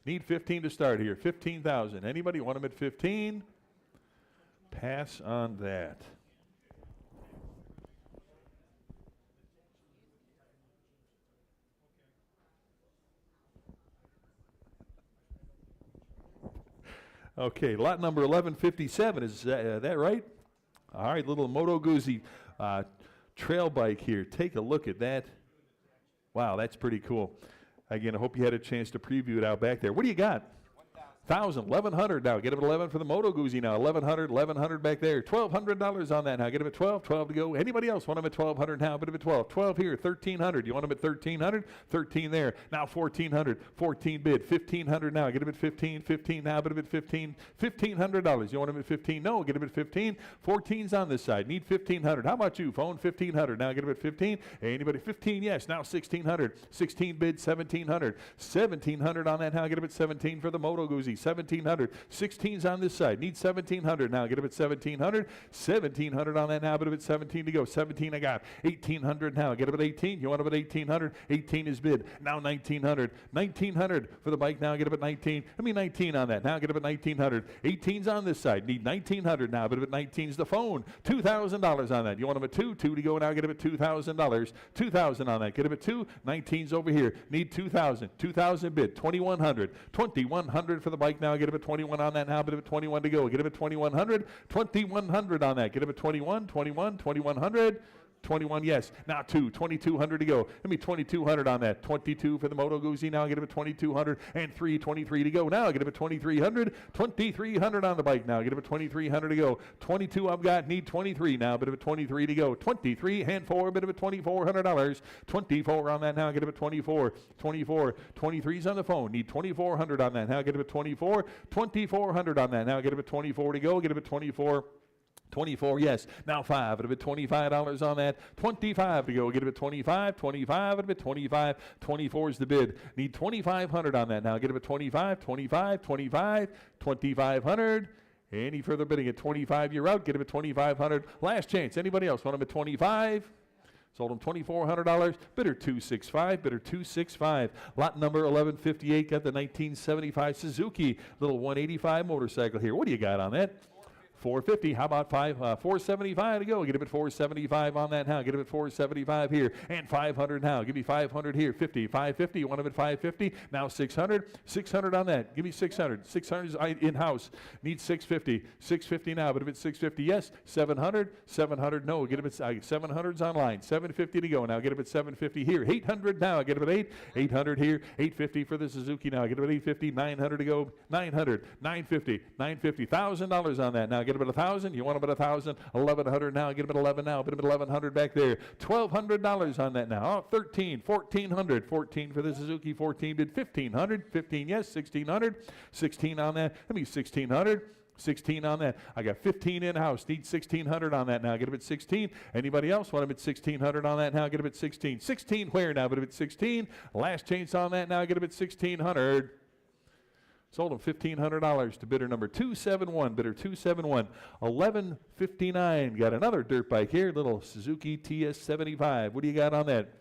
Need 15 to start here. 15,000. Anybody want them at 15? Pass on that. Okay, lot number 1157, is that right? All right, little Moto Guzzi trail bike here. Take a look at that. Wow, that's pretty cool. Again, I hope you had a chance to preview it out back there. What do you got? 1,000, 1,100 now. Get it at 11 for the Moto Guzzi now. 1,100 back there. $1,200 on that now. Get them at 12, 12 to go. Anybody else want them at 1,200 now? Put them at 12. 12 here, 1,300. You want them at 1,300? 13 there. Now 1,400. 14 bid. 1,500 now. Get them at 15. 15 now. Put them at 15. $1,500. You want them at 15? No. Get them at 15. 14's on this side. Need 1,500. How about you? Phone 1,500. Now get them at 15. Anybody? 15? Yes. Now 1,600. 16 bid. 1,700. 1,700 on that now. Get them at 17 for the Moto Guzzi. 1,700. 16's on this side. Need 1,700 now. Get them at 1,700. 1,700 on that now. Put them at 17 to go. 17 I got. 1,800 now. Get them at 18. You want them at 1,800? 18 is bid. Now 1,900. 1,900 for the bike now. Get them at 19. Let me 19 on that. Now get them at 1,900. 18's on this side. Need 1,900 now. Put them at 19's the phone. $2,000 on that. You want them at 2? 2 to go now. Get them at $2,000. 2,000 on that. Get them at 2. 19's over here. Need 2,000. 2,000 bid. 2,100. 2,100 for the bike now. Get him at 21 on that now. Get him at 21 to go. Get him at 2,100. 2,100 on that. Get him at 21. 21. 2,100. 21, yes. Now 2,200 to go. Let me 2,200 on that. 22 for the Moto Guzzi. Now get him at 2,200 and 23 to go. Now get him at 2,300. 2,300 on the bike now. Get him at 2,300 to go. 22 I've got. Need 23 now. Bit of a 23 to go. 23 and 4. Bit of a $2,400. 24 on that now. Get him at 24. 24. 23's on the phone. Need 2,400 on that. Now get him at 24. 2,400 on that. Now get him at 24 to go. Get him at 24. 24, yes. Now 5. It'll be $25 on that. 25 to go. Get it at 25. 25. It'll be 25. 24 is the bid. Need 2,500 on that. Now get it at 25. 25. 25. 2,500. Any further bidding at 25, you're out. Get it at 2,500. Last chance. Anybody else want them at 25? Sold them $2,400. Bidder 265. Bidder 265. Lot number 1158. Got the 1975 Suzuki little 185 motorcycle here. What do you got on that? 450. How about 475 to go? Get him at 475 on that now. Get him at 475 here. And 500 now. Give me 500 here. 50. 550. You want him at 550? Now 600. 600 on that. Give me 600. 600 is in-house. Need 650. 650 now. But if it's 650, yes. 700. 700, no. Get him at 700's online. 750 to go. Now get him at 750 here. 800 now. Get him at 8. 800 here. 850 for the Suzuki now. Get him at 850. 900 to go. 900. 950. 950. $1,000 on that now. Get him at 1,000. You want him at 1,000. 1,100 now. Get him at 11 now. Put him at 1,100 back there. $1,200 on that now. Oh, 13. 1,400. 14 for the Suzuki. 14 bid. 1,500. 15 yes. 1,600. 16 on that. Let me 1,600. 16 on that. I got 15 in-house. Need 1,600 on that now. Get him at 16. Anybody else want him at 1,600 on that now? Get him at 16. 16 where now? Put him at 16. Last chance on that now. Get him at 1,600. Sold him $1,500 to bidder number 271. Bidder 271. 1159. Got another dirt bike here. Little Suzuki TS75. What do you got on that?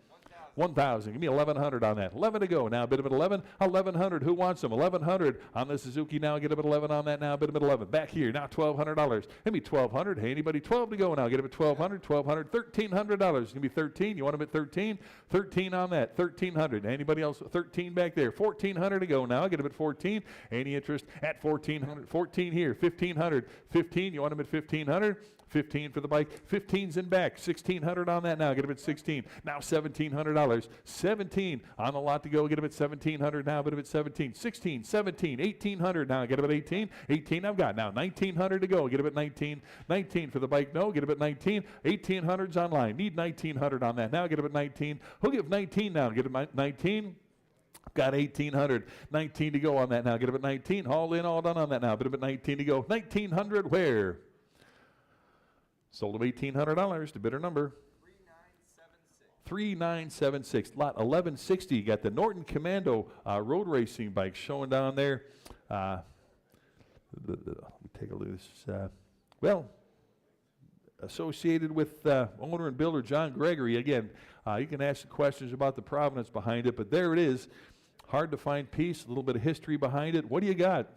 1,000. Give me 1,100 on that. 11 to go. Now bid him at 11. 1,100. Who wants them? 1,100 on the Suzuki. Now get him at 11 on that. Now bid him at 11. Back here. Now $1,200. Give me 1,200. Hey, anybody? 12 to go now. Get him at 1,200. 1,200. $1,300. Give me 13. You want him at 13? 13 on that. 1,300. Anybody else? 13 back there. 1,400 to go now. Get him at 14. Any interest at 1,400? 14 here. 1,500. 15. You want him at 1,500? 15 for the bike. 15's in back. 1,600 on that now. Get up at 16. Now $1,700. 17 on the lot to go. Get up at 1,700 now. Get up at 17. 16, 17, 1,800 now. Get up at 18. 18 I've got now. 1,900 to go. Get up at 19. 19 for the bike. No. Get up at 19. 1,800's online. Need 1,900 on that now. Get up at 19. Who'll give 19 now? Get up at 19. Got 1,800. 19 to go on that now. Get up at 19. All in, all done on that now. Get up at 19 to go. 1,900 where? Sold at $1,800. The bidder number. 3976. Lot 1160. You got the Norton Commando road racing bike showing down there. Let me take a look at this. Associated with owner and builder John Gregory. Again, you can ask some questions about the provenance behind it, but there it is. Hard to find piece, a little bit of history behind it. What do you got?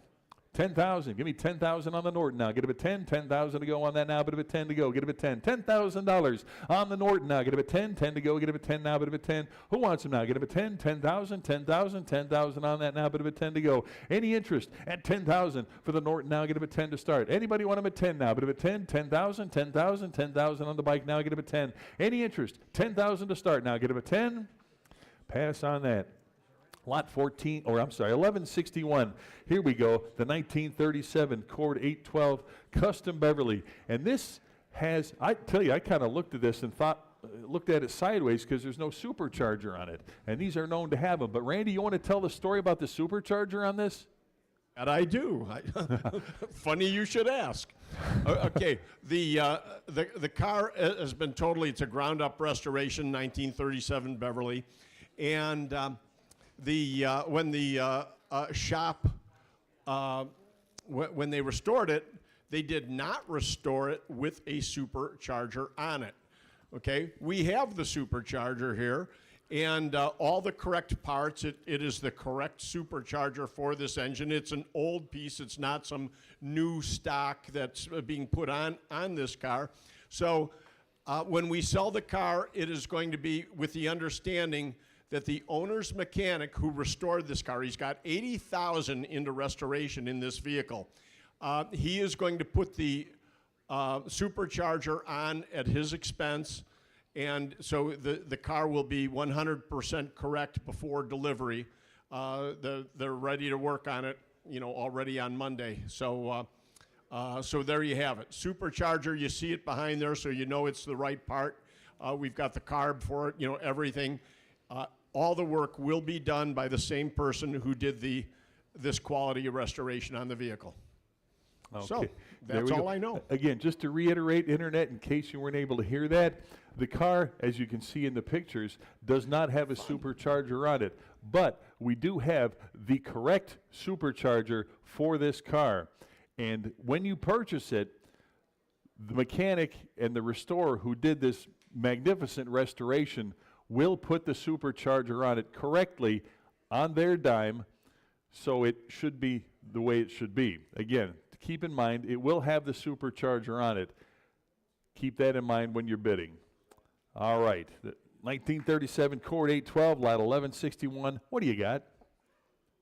10,000. Give me 10,000 on the Norton now. Get up at 10. 10,000 to go on that now. Get up at 10 to go. Get up at 10. $10,000 on the Norton now. Get up at 10. 10 to go. Get up at 10 now. Get up at 10. Who wants them now? Get up at 10. 10,000. 10,000. 10,000 on that now. Get up at 10 to go. Any interest at 10,000 for the Norton now? Get up at 10 to start. Anybody want them at 10 now? Get up at 10. 10,000. 10,000. 10,000 on the bike now. Get up at 10. Any interest? 10,000 to start now. Get up at 10. Pass on that. Lot 1161. Here we go. The 1937 Cord 812 Custom Beverly. And this has, I tell you, I kind of looked at this and looked at it sideways because there's no supercharger on it. And these are known to have them. But Randy, you want to tell the story about the supercharger on this? And I do. Funny you should ask. Okay, the car has been totally, it's a ground-up restoration, 1937 Beverly. And when the shop, when they restored it, they did not restore it with a supercharger on it. Okay, we have the supercharger here, and all the correct parts. It is the correct supercharger for this engine. It's an old piece. It's not some new stock that's being put on this car. So when we sell the car, it is going to be with the understanding that the owner's mechanic who restored this car, he's got $80,000 into restoration in this vehicle. He is going to put the supercharger on at his expense, and so the car will be 100% correct before delivery. They're ready to work on it, already on Monday. So there you have it. Supercharger, you see it behind there, so you know it's the right part. We've got the carb for it, everything. All the work will be done by the same person who did this quality of restoration on the vehicle. Okay. So that's all I know. Again, just to reiterate, Internet, in case you weren't able to hear that, the car, as you can see in the pictures, does not have a supercharger on it. But we do have the correct supercharger for this car. And when you purchase it, the mechanic and the restorer who did this magnificent restoration will put the supercharger on it correctly on their dime, so it should be the way it should be. Again, keep in mind, it will have the supercharger on it. Keep that in mind when you're bidding. All right, the 1937 Cord 812, lot 1161. What do you got?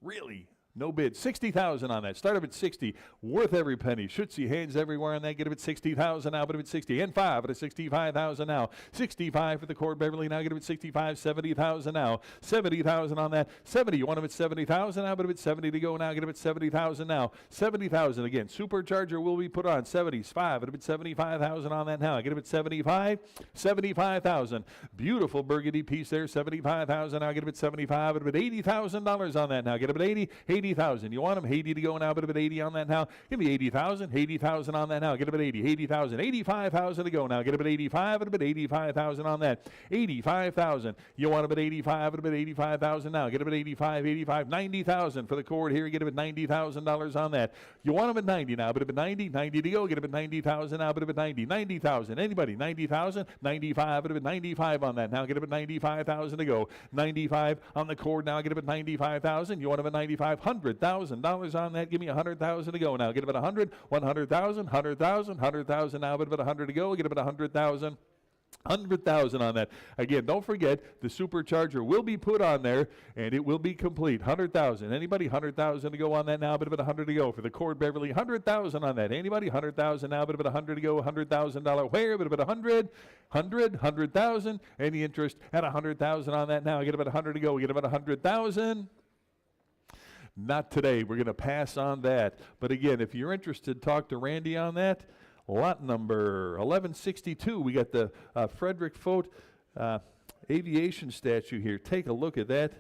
Really? No bid. 60,000 on that. Start up at 60. Worth every penny. Should see hands everywhere on that. Get up at 60,000 now. But up at 60. And 5 at 65,000 now. 65 for the Cord Beverly now. Get up at 65. 70,000 now. 70,000 on that. 70. You want them at 70,000 now. But up at 70 to go now. Get up at 70,000 now. 70,000 again. Supercharger will be put on. 75. Get up at 75,000 on that now. Get up at 75. 75,000. Beautiful burgundy piece there. 75,000 now. Get up at 75. Get up at $80,000 on that now. Get up at 80. 80,000. You want them 80 to go now, but at 80 on that now. Give me 80,000. 80,000 on that now. Get up at 80. 80,000. 85,000 to go now. Get up at 85. At 85,000 on that. 85,000. You want them at 85. At 85,000 now. Get up at 85. 85. 90,000 for the Cord here. Get up at $90,000 on that. You want them at 90 now, but at 90. 90 to go. Get up at 90,000 now, but at 90. 90,000. Anybody? 90,000. 95. At 95 on that now. Get up at 95,000 to go. 95 on the Cord now. Get up at 95,000. You want them at 95. $100,000 on that. Give me 100,000 to go now. Get up at 100, 100,000, 100,000, 100,000 now. But about 100 to go. Get up at 100,000. 100,000 on that. Again, don't forget, the supercharger will be put on there, and it will be complete. 100,000. Anybody? 100,000 to go on that now, but about 100 to go. For the Cord Beverly, 100,000 on that. Anybody? 100,000 now, but about 100 to go. $100,000 where? But about 100,000. Any interest at 100,000 on that now? Get about 100 to go. We get about 100,000. Not today. We're going to pass on that. But again, if you're interested, talk to Randy on that. Lot number 1162. We got the Frederick Fote aviation statue here. Take a look at that.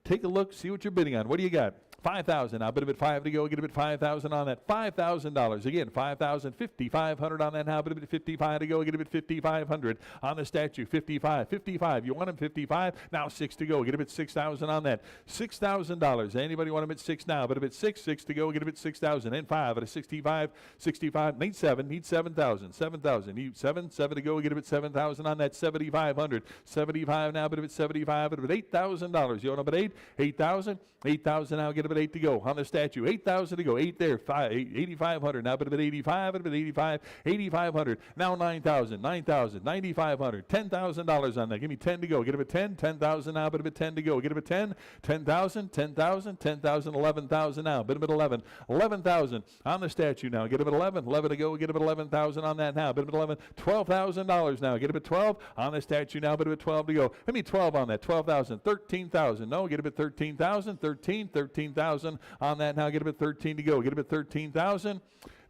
Take a look. See what you're bidding on. What do you got? 5,000. I'll bid a bit 5 to go. Get a bit 5,000 on that. $5,000. Again, 5,000. 5,500 on that now. Bid a bit 55 to go. Get a bit 5,500 on the statue. 55. 55. You want him 55? Now 6 to go. Get a bit 6,000 on that. $6,000. Anybody want him at 6 now? Bid a bit 6. 6 to go. Get a bit 6,000. And 5 at a 65. 65. Need 7. Need 7,000. 7,000. Need 7. 7 to go. Get a bit 7,000 on that. 7,500. 75 now. Bid a bit 75. Bid a bit $8,000. You want him at 8? 8,000. 8,000 now. Get a bit 8 to go on the statue. 8,000 to go. 8 there. 8,500 now. But a bit 85. But a bit 85. 8,500 now. 9,000. 9,000. 9,500. $10,000 on that. Give me 10 to go. Get a bit 10. 10,000 now. But a bit 10 to go. Get a bit 10. 10,000. 10,000. 10,000. 11,000 now. Bit a bit 11. 11,000 on the statue now. Get a bit 11. 11 to go. Get a bit 11,000 on that now. Bit a bit 11. $12,000 now. Get a bit 12 on the statue now. Bit a bit 12 to go. Give me 12 on that. 12,000. 13,000. No. Get a bit 13,000. 13,000 on that now. Get a bit 13 to go. Get a bit 13,000.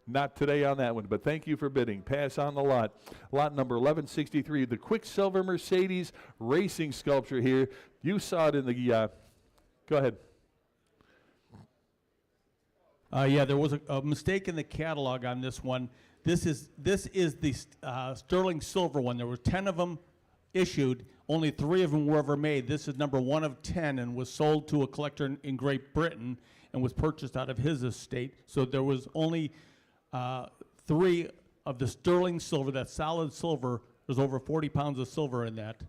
Not today on that one, but thank you for bidding. Pass on the lot. Lot number 1163, the Quicksilver Mercedes racing sculpture here. You saw it in the, go ahead. Yeah, there was a mistake in the catalog on this one. This is the sterling silver one. There were 10 of them issued. Only 3 of them were ever made. This is number 1 of 10 and was sold to a collector in Great Britain and was purchased out of his estate. So there was only 3 of the sterling silver, that solid silver. There's over 40 pounds of silver in that.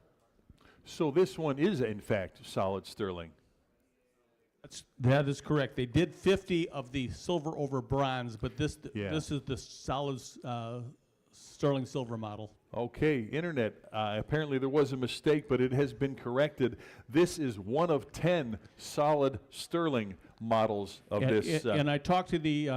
So this one is, in fact, solid sterling. That is correct. They did 50 of the silver over bronze, but this is the solid sterling silver model. Okay, Internet, apparently there was a mistake, but it has been corrected. This is 1 of 10 solid sterling models of this. And I talked to the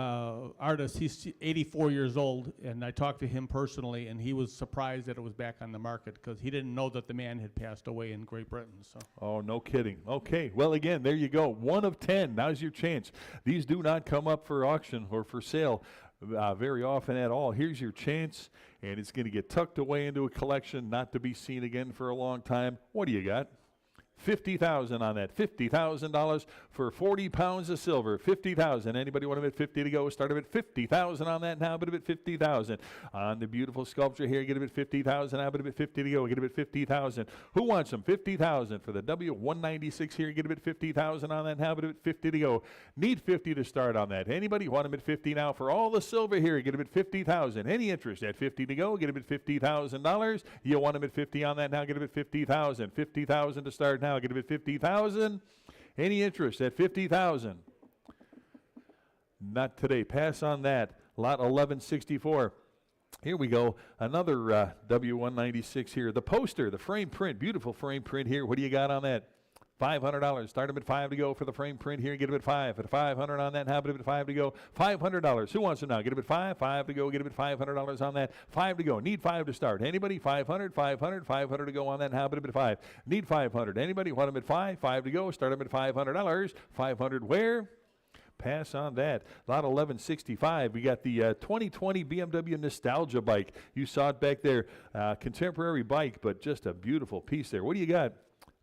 artist. He's 84 years old, and I talked to him personally, and he was surprised that it was back on the market because he didn't know that the man had passed away in Great Britain. So. Oh, no kidding. Okay, well, again, there you go. 1 of 10. Now's your chance. These do not come up for auction or for sale very often at all. Here's your chance, and it's going to get tucked away into a collection, not to be seen again for a long time. What do you got? $50,000 on that. $50,000 for 40 pounds of silver. $50,000. Anybody want to bid 50 to go? Start a bit $50,000 on that now. Bid a bit $50,000 on the beautiful sculpture here. Get a bit $50,000 now. Bid a bit 50 to go. Get a bit $50,000. Who wants them? $50,000 for the W196 here. Get a bit $50,000 on that now. Bid a bit 50 to go. Need 50 to start on that. Anybody want them at 50 now for all the silver here? Get a bit $50,000. Any interest at 50 to go? Get a bit $50,000. You want them at 50 on that now? Get a bit $50,000. $50,000 to start now. Get a bit $50,000. Any interest at $50,000? Not today. Pass on that. Lot 1164. Here we go. Another W196 here. The poster, the frame print. Beautiful frame print here. What do you got on that? $500. Start them at 5 to go for the frame print here. Get them at 5. At 500 on that. Have it at 5 to go. $500. Who wants them now? Get them at 5. 5 to go. Get them at $500 on that. 5 to go. Need 5 to start. Anybody? 500. 500 to go on that. Have it at 5. Need 500. Anybody want them at 5? 5 to go. Start them at $500. 500 where? Pass on that. Lot 1165. We got the 2020 BMW Nostalgia bike. You saw it back there. Contemporary bike, but just a beautiful piece there. What do you got?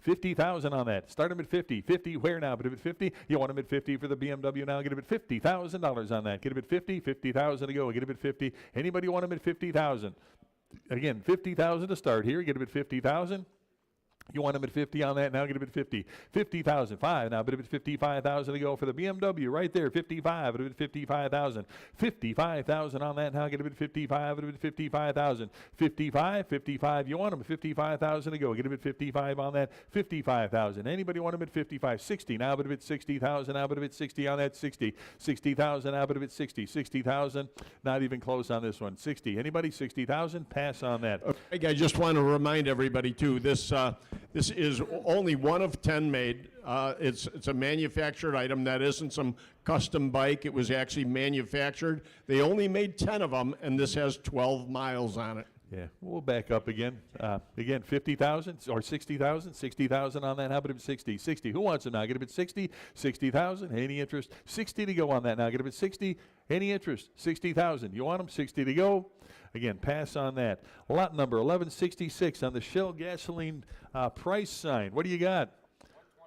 $50,000 on that. Start them at 50. 50 where now? But if at 50, you want them at 50 for the BMW now. Get them at $50,000 on that. Get them at 50. 50,000 to go. Get them at 50. Anybody want them at 50,000? Again, 50,000 to start here. Get them at 50,000. You want them at 50 on that? Now get them at 50. 50,000. 5. Now bid them at 55,000 to go for the BMW right there. 55. Bid them at 55,000. 55,000 on that. Now get them at 55. Bid them at 55,000. 55. 55. You want them at 55,000 to go. Get them at 55 on that. 55,000. Anybody want them at 55? 60. Now bid them at 60,000. Now bid them at 60 on that. 60. 60,000. Now bid them at 60. 60,000. Not even close on this one. 60. Anybody? 60,000. Pass on that. Okay, I just want to remind everybody too, this is only one of 10 made. It's a manufactured item. That isn't some custom bike. It was actually manufactured. They only made 10 of them, and this has 12 miles on it. Yeah, we'll back up again. Again, 50,000 or 60,000. 60,000 on that. How about him 60? 60. Who wants them now? Get him at 60. 60,000. Any interest? 60 to go on that now. Get him at 60. Any interest? 60,000. You want them? 60 to go. Again, pass on that. Lot number 1166 on the Shell gasoline price sign. What do you got?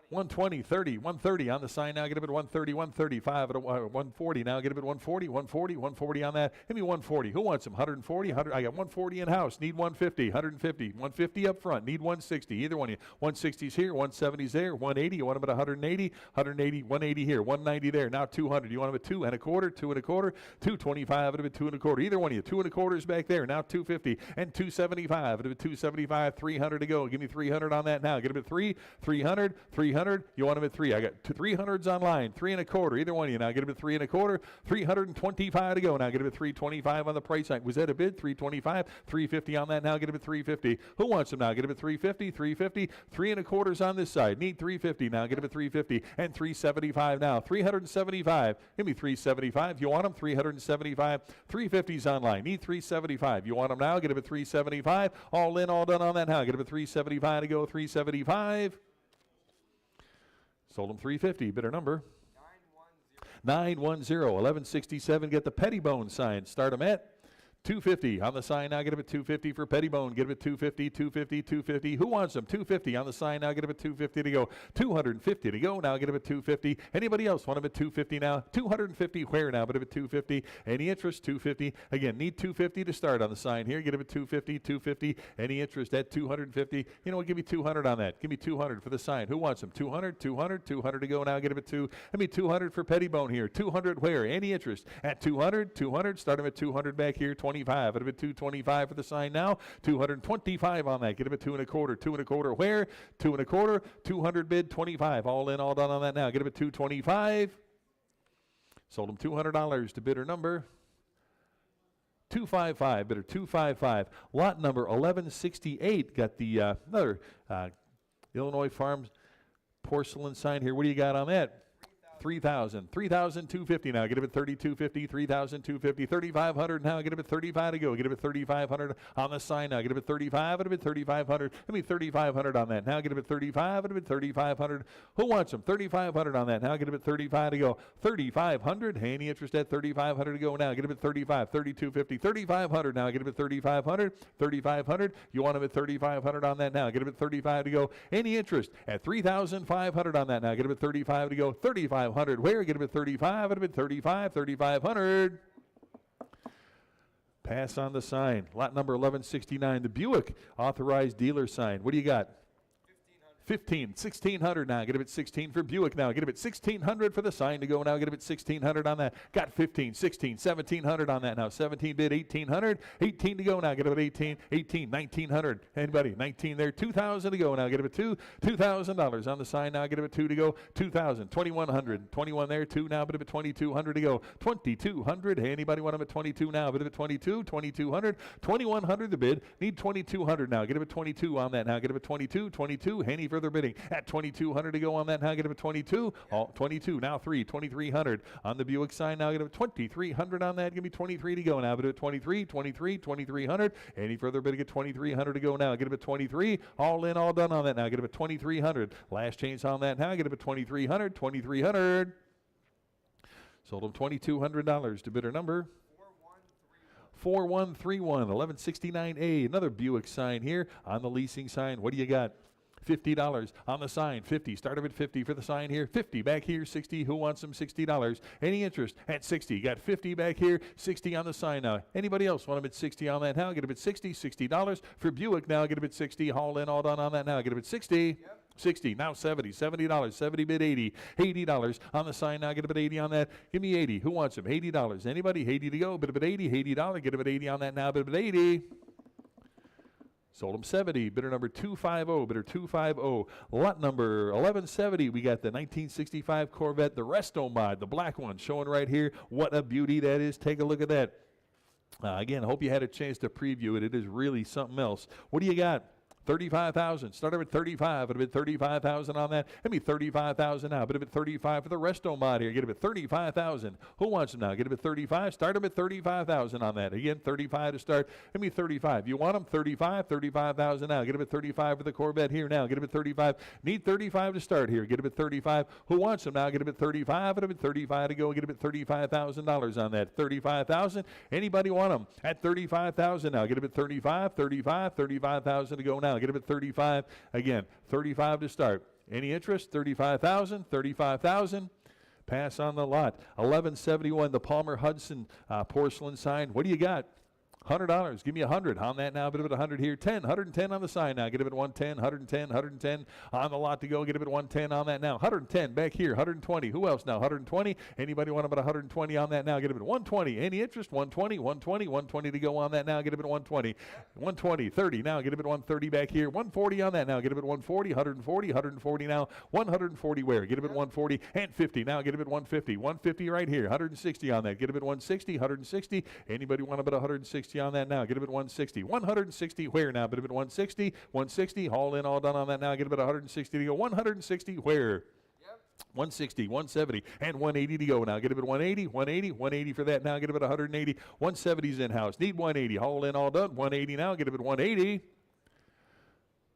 120, 30, 130 on the sign now. Get him at 130, 135 at 140. Now get him at 140, 140, 140 on that. Give me 140. Who wants him? 140, 100. I got 140 in house. Need 150, 150, 150 up front. Need 160. Either one of you. 160's here, 170's there, 180. You want him at 180, 180, 180 here, 190 there. Now 200. You want him at 2 1/4, 2 1/4, 225 at 2 1/4. Either one of you. 2 1/4 is back there. Now 250 and 275 at 275. 300 to go. Give me 300 on that now. Get him at 3, 300, 300. You want them at 3. I got 300s online. 3 1/4. Either one of you. Now get them at 3 1/4. 325 to go. Now get them at 325 on the price sign. Was that a bid? 325. 350 on that. Now get them at 350. Who wants them now? Get them at 350. 350. 3 1/4s on this side. Need 350. Now get them at 350 and 375 now. 375. Give me 375. You want them? 375. 350s online. Need 375. You want them now? Get them at 375. All in, all done on that now. Get them at 375 to go. 375. Sold them 350. Bidder number 910. 1167. Get the Pettibone sign. Start them at 250 on the sign now. Get him at 250 for Pettibone. Get him at 250, 250, 250. Who wants them? 250 on the sign now. Get him at 250 to go. 250 to go. Now get him at 250. Anybody else want him at 250 now? 250 where now? But him at 250. Any interest? 250. Again, need 250 to start on the sign here. Get him at 250, 250. Any interest at 250? You know what? Give me 200 on that. Give me 200 for the sign. Who wants them? 200, 200, 200 to go. Now get him at 2. Give me 200 for Pettibone here. 200 where? Any interest at 200, 200. Start him at 200 back here. 25. At a 225 for the sign now. 225 on that. Get him at 2 1/4. 2 1/4 where? 2 1/4. 200 bid. 25. All in, all done on that now. Get him at 225. Sold him $200 to bidder number 255. Bidder 255. Lot number 1168. Got the another Illinois Farms porcelain sign here. What do you got on that? 3,000. 3,250 now. Get him at 3,250. 3,250. 3,500 now. Get him at 35 to go. Get him at 3,500 on the sign now. Get him at 35. Get him at 3,500. Give me 3,500 on that. Now get him at 35. Get him at 3,500. Who wants him? 3,500 on that. Now get him at 35 to go. 3,500. Any interest at 3,500 to go now. Get him at 35. 3,250. 3,500 now. Get him at 3,500. 3,500. You want him at 3,500 on that now. Get him at 35 to go. Any interest at 3,500 on that now. Get him at 35 to go. 3,500. Where? Get him at 35. Get him at 35. 3,500. Pass on the sign. Lot number 1169. The Buick authorized dealer sign. What do you got? 15, 1,600 now. Get him at 16 for Buick now. Get him at 1,600 for the sign to go now. Get him at 1,600 on that. Got 15, 16, 1,700 on that now. 17 bid, 1,800. 18 to go now. Get him at 18, 18, 1,900. Anybody? 19 there. 2,000 to go now. Get him at $2,000 on the sign now. Get him at 2 to go. 2,000, 2,100. 21 there. 2 now. Bid him at 2,200 to go. 2,200. Anybody want him at 22 now? Bid him at 22, 2,200. 2,100 the bid. Need 2,200 now. Get him at 22 on that now. Get him at 22, 22. Any further bidding at 2,200 to go on that now. Get him at 22. 22 now. 2,300 on the Buick sign now. Get him at 2,300 on that. Give me 23 to go now. Bid at 23, 23, 2,300. Any further bidding at 2,300 to go now. Get him at 23. All in, all done on that now. Get him at 2,300. Last chance on that now. Get him at 2,300. 2,300. Sold him $2,200 to bidder number 4131. 1169A. Another Buick sign here on the leasing sign. What do you got? $50 on the sign. 50. Start them at 50 for the sign here. 50 back here. 60. Who wants them? $60. Any interest at 60? Got 50 back here. 60 on the sign now. Anybody else want them at 60 on that now? Get them at 60. $60 for Buick now. Get them at 60. Haul in, all done on that now. Get them at 60. 60, now 70, $70, 70 bid 80, $80 on the sign now, get a bit 80 on that, give me 80, who wants them, $80, anybody, 80 to go, bid a bit 80, $80, get a bit 80 on that now, bid a bit 80. Sold them 70, bidder number 250, bidder 250, lot number 1170, we got the 1965 Corvette, the Resto Mod, the black one, showing right here, what a beauty that is, take a look at that. Again, I hope you had a chance to preview it, it is really something else. What do you got? 35,000. Started with 35. It'd have been 35,000 on that. It'd be 35,000 now. But it'd been 35 for the Resto Mod here. Get it at 35,000. Who wants them now? Get it at 35. Start them at 35,000 on that. Again, 35 to start. It'd be 35. You want them? 35. 35,000 now. Get it at 35 for the Corvette here now. Get it at 35. Need 35 to start here. Get it at 35. Who wants them now? Get it at 35. It'd be 35 to go. Get it at $35,000 on that. 35,000. Anybody want them? At 35,000 now. Get it at 35. 35. 35,000 to go now. Get it at 35. Again, 35 to start. Any interest? 35,000, 35,000. Pass on the lot. 1171, the Palmer Hudson porcelain sign. What do you got? $100. Give me 100 on that now. Bit of it 100 here. 10, 110 on the sign now. Get it at 110, 110, 110 on the lot to go. Get it at 110 on that now. 110 back here. 120. Who else now? 120. Anybody want about 120 on that now? Get it at 120. Any interest? 120, 120, 120 to go on that now. Get it at 120. 120, 30 now. Get it at 130 back here. 140 on that now. Get it at 140, 140, 140 now. 140 where? Get it at 140 and 50 now. Get it at 150. 150 right here. 160 on that. Get it at 160, 160. Anybody want about 160 on that now? Get it at 160. 160 where now? But at 160, 160, haul in, all done on that now. Get it at 160 to go. 160 where? 160, 170, and 180 to go now. Get it at 180, 180, 180 for that now. Get it at 180. 170's in-house. Need 180. Haul in, all done. 180 now. Get it at 180.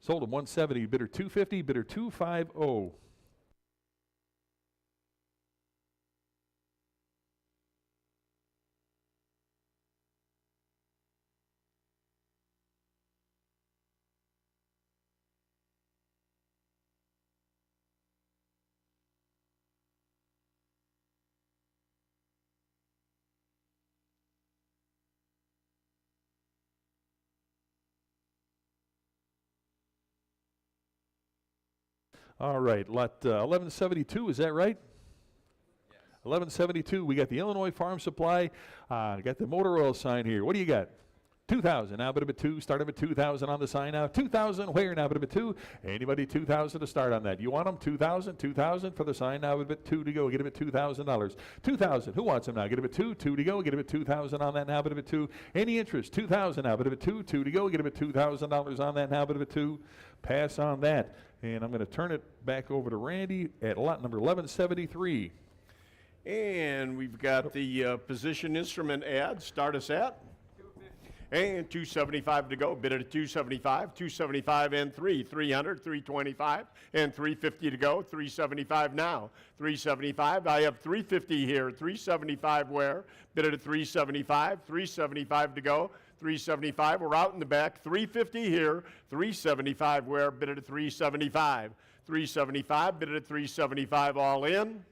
Sold him 170. Bidder 250. Bidder 250. All right, lot 1172, is that right? Yes. 1172, we got the Illinois Farm Supply, got the motor oil sign here. What do you got? 2,000, now bit of a 2, start of a 2,000 on the sign now. 2,000, where now bit of a 2? Anybody 2,000 to start on that? You want them? 2,000, 2,000 for the sign now, bit 2 to go, get him at $2,000. 2,000, who wants them now? Get him at 2, 2 to go, get him at 2,000 on that now, bit of a 2. Any interest? 2,000 now, bit of a 2, 2 to go, get him at $2,000 on that now, bit of a 2. Pass on that. And I'm going to turn it back over to Randy at lot number 1173. And we've got the position instrument ad. Start us at? And 275 to go. Bid it at 275, 275 and 3, 300, 325, and 350 to go. 375 now. 375. I have 350 here. 375 where? Bid it at 375, 375 to go. 375, we're out in the back. 350 here, 375 where? Bid it at 375. 375, bid it at 375 all in.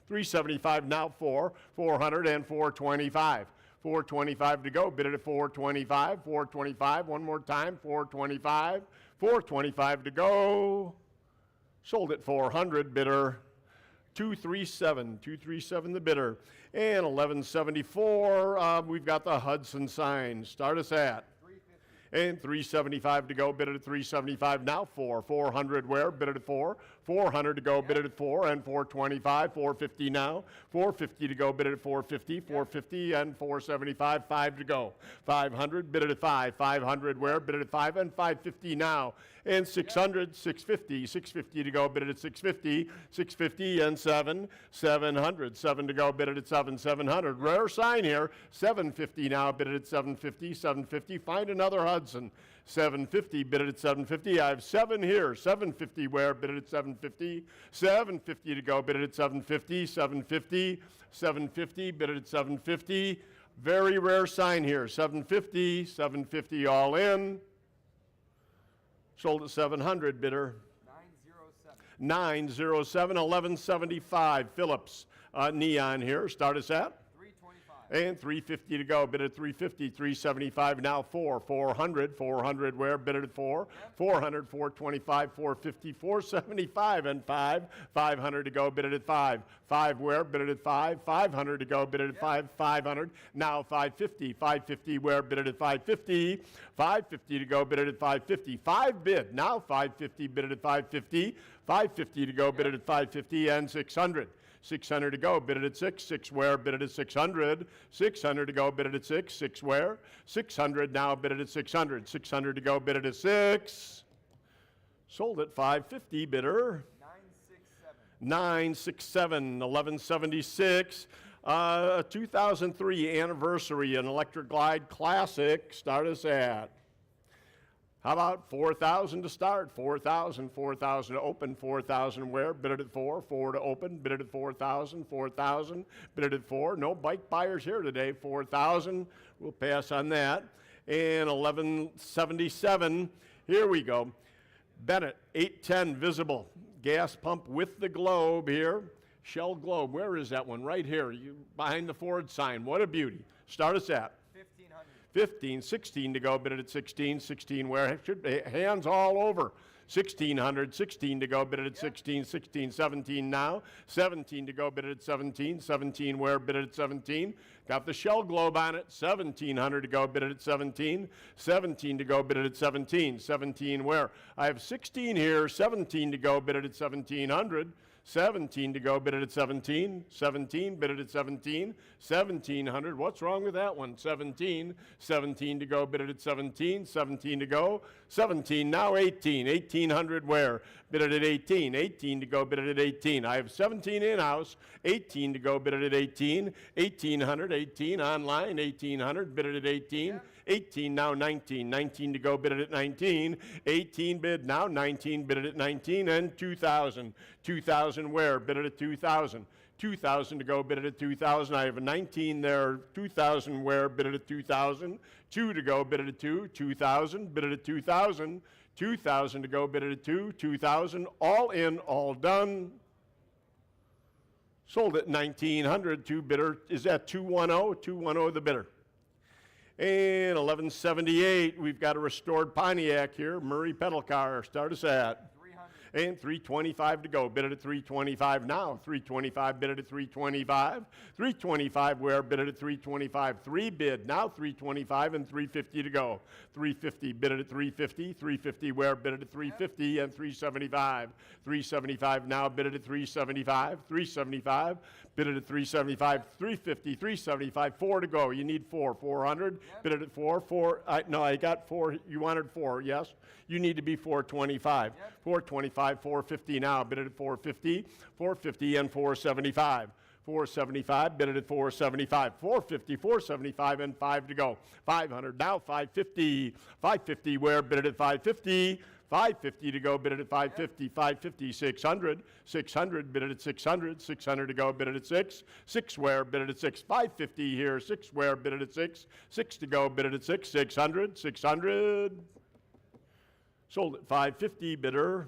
375 now 400 and 425. 425 to go, bid it at 425. 425, one more time, 425. 425 to go. Sold at 400, bidder 237. 237 the bidder. And 1174, we've got the Hudson sign. Start us at? 350. And 375 to go, bid it at 375 now. 400 where? Bid it at 4. 400 to go, bid it at 4, and 425, 450 now. 450 to go, bid it at 450, 450 and 475, 5 to go. 500, bid it at 5. 500 where? Bid it at 5 and 550 now. And 600, 650, 650 to go, bid it at 650, 650 and 700, 7 to go, bid it at 700. Rare sign here, 750 now, bid it at 750, 750. Find another Hudson. 750, bid it at 750. I have 7 here. 750 where? Bid it at 750. 750 to go, bid it at 750. 750, 750, bid it at 750. Very rare sign here. 750, 750 all in. Sold at 700, bidder. 907, 1175. Phillips neon here. Start us at? 325. And 350 to go. Bid at 350, 375. Now 400. 400 where? Bid at 4. 400, 425, 450, 475 and 5. 500 to go. Bid at 5. 5 where? Bid at 5. 500 to go. Bid at 5. 500. Now 550. 550 where? Bid at 550. 550 to go. Bid at 550. 5 bid. Now 550. Bid at 550. 550 to go. Bid at 550 and 600. 600 to go, bid it at 6. 6 where? Bid it at 600. 600 to go, bid it at 6. 6 where? 600 now, bid it at 600. 600 to go, bid it at 6. Sold at 550, bidder. 967, 1176. 2003 anniversary, an Electric Glide Classic. Start us at. How about 4,000 to start? 4,000, 4,000 to open, 4,000 where? Bid it at 4, 4 to open, bid it at 4,000, 4,000, bid it at 4. No bike buyers here today, 4,000. We'll pass on that. And 1177, here we go. Bennett, 810 visible. Gas pump with the globe here. Shell globe, where is that one? Right here, behind the Ford sign. What a beauty. Start us at. 15, 16 to go, bid it at 16, 16 where? Should be hands all over. 1,600, 16 to go, bid it at 16, 16, 17 now. 17 to go, bid it at 17, 17 where? Bid it at 17. Got the shell globe on it. 1,700 to go, bid it at 17. 17 to go, bid it at 17. 17 where? I have 16 here, 17 to go, bid it at 1,700. 17 to go, bid it at 17. 17, bid it at 17. 1,700, what's wrong with that one? 17. 17 to go, bid it at 17. 17 to go. 17, now 18. 1,800 where? Bid it at 18. 18 to go, bid it at 18. I have 17 in-house. 18 to go, bid it at 18. 1,800, 18 online. 1,800, bid it at 18. 18 now 19. 19 to go, bid it at 19. 18 bid now 19, bid it at 19. And 2,000. 2,000 where? Bid it at 2,000. 2,000 to go, bid it at 2,000. I have a 19 there. 2,000 where? Bid it at 2,000. 2 to go, bid it at 2. 2,000, bid it at 2,000. 2,000 to go, bid it at 2. 2,000, all in, all done. Sold at 1,900. Two bidder is at 210. 210 the bidder. And 1178, we've got a restored Pontiac here, Murray pedal car. Start us at 300. And 325 to go. Bid it at 325 now. 325, bid it at 325. 325 where? Bid it at 325. 3 bid now 325 and 350 to go. 350, bid it at 350. 350 where? Bid it at 350 and 375. 375 now, bid it at 375. 375. Bid it at 375, 350, 375, 4 to go. You need 4, 400. Yep. Bid it at 4, 4. No, I got 4. You wanted 4, yes? You need to be 425. Yep. 425, 450 now. Bid it at 450, 450 and 475. 475, bid it at 475, 450, 475 and 5 to go. 500 now, 550. 550 where? Bid it at 550. 550 to go, bid it at 550, 550, 600, 600, bid it at 600, 600 to go, bid it at 6, 6 where, bid it at 6, 550 here, 6 where, bid it at 6, 6 to go, bid it at 6, 600, 600, sold at 550, bidder,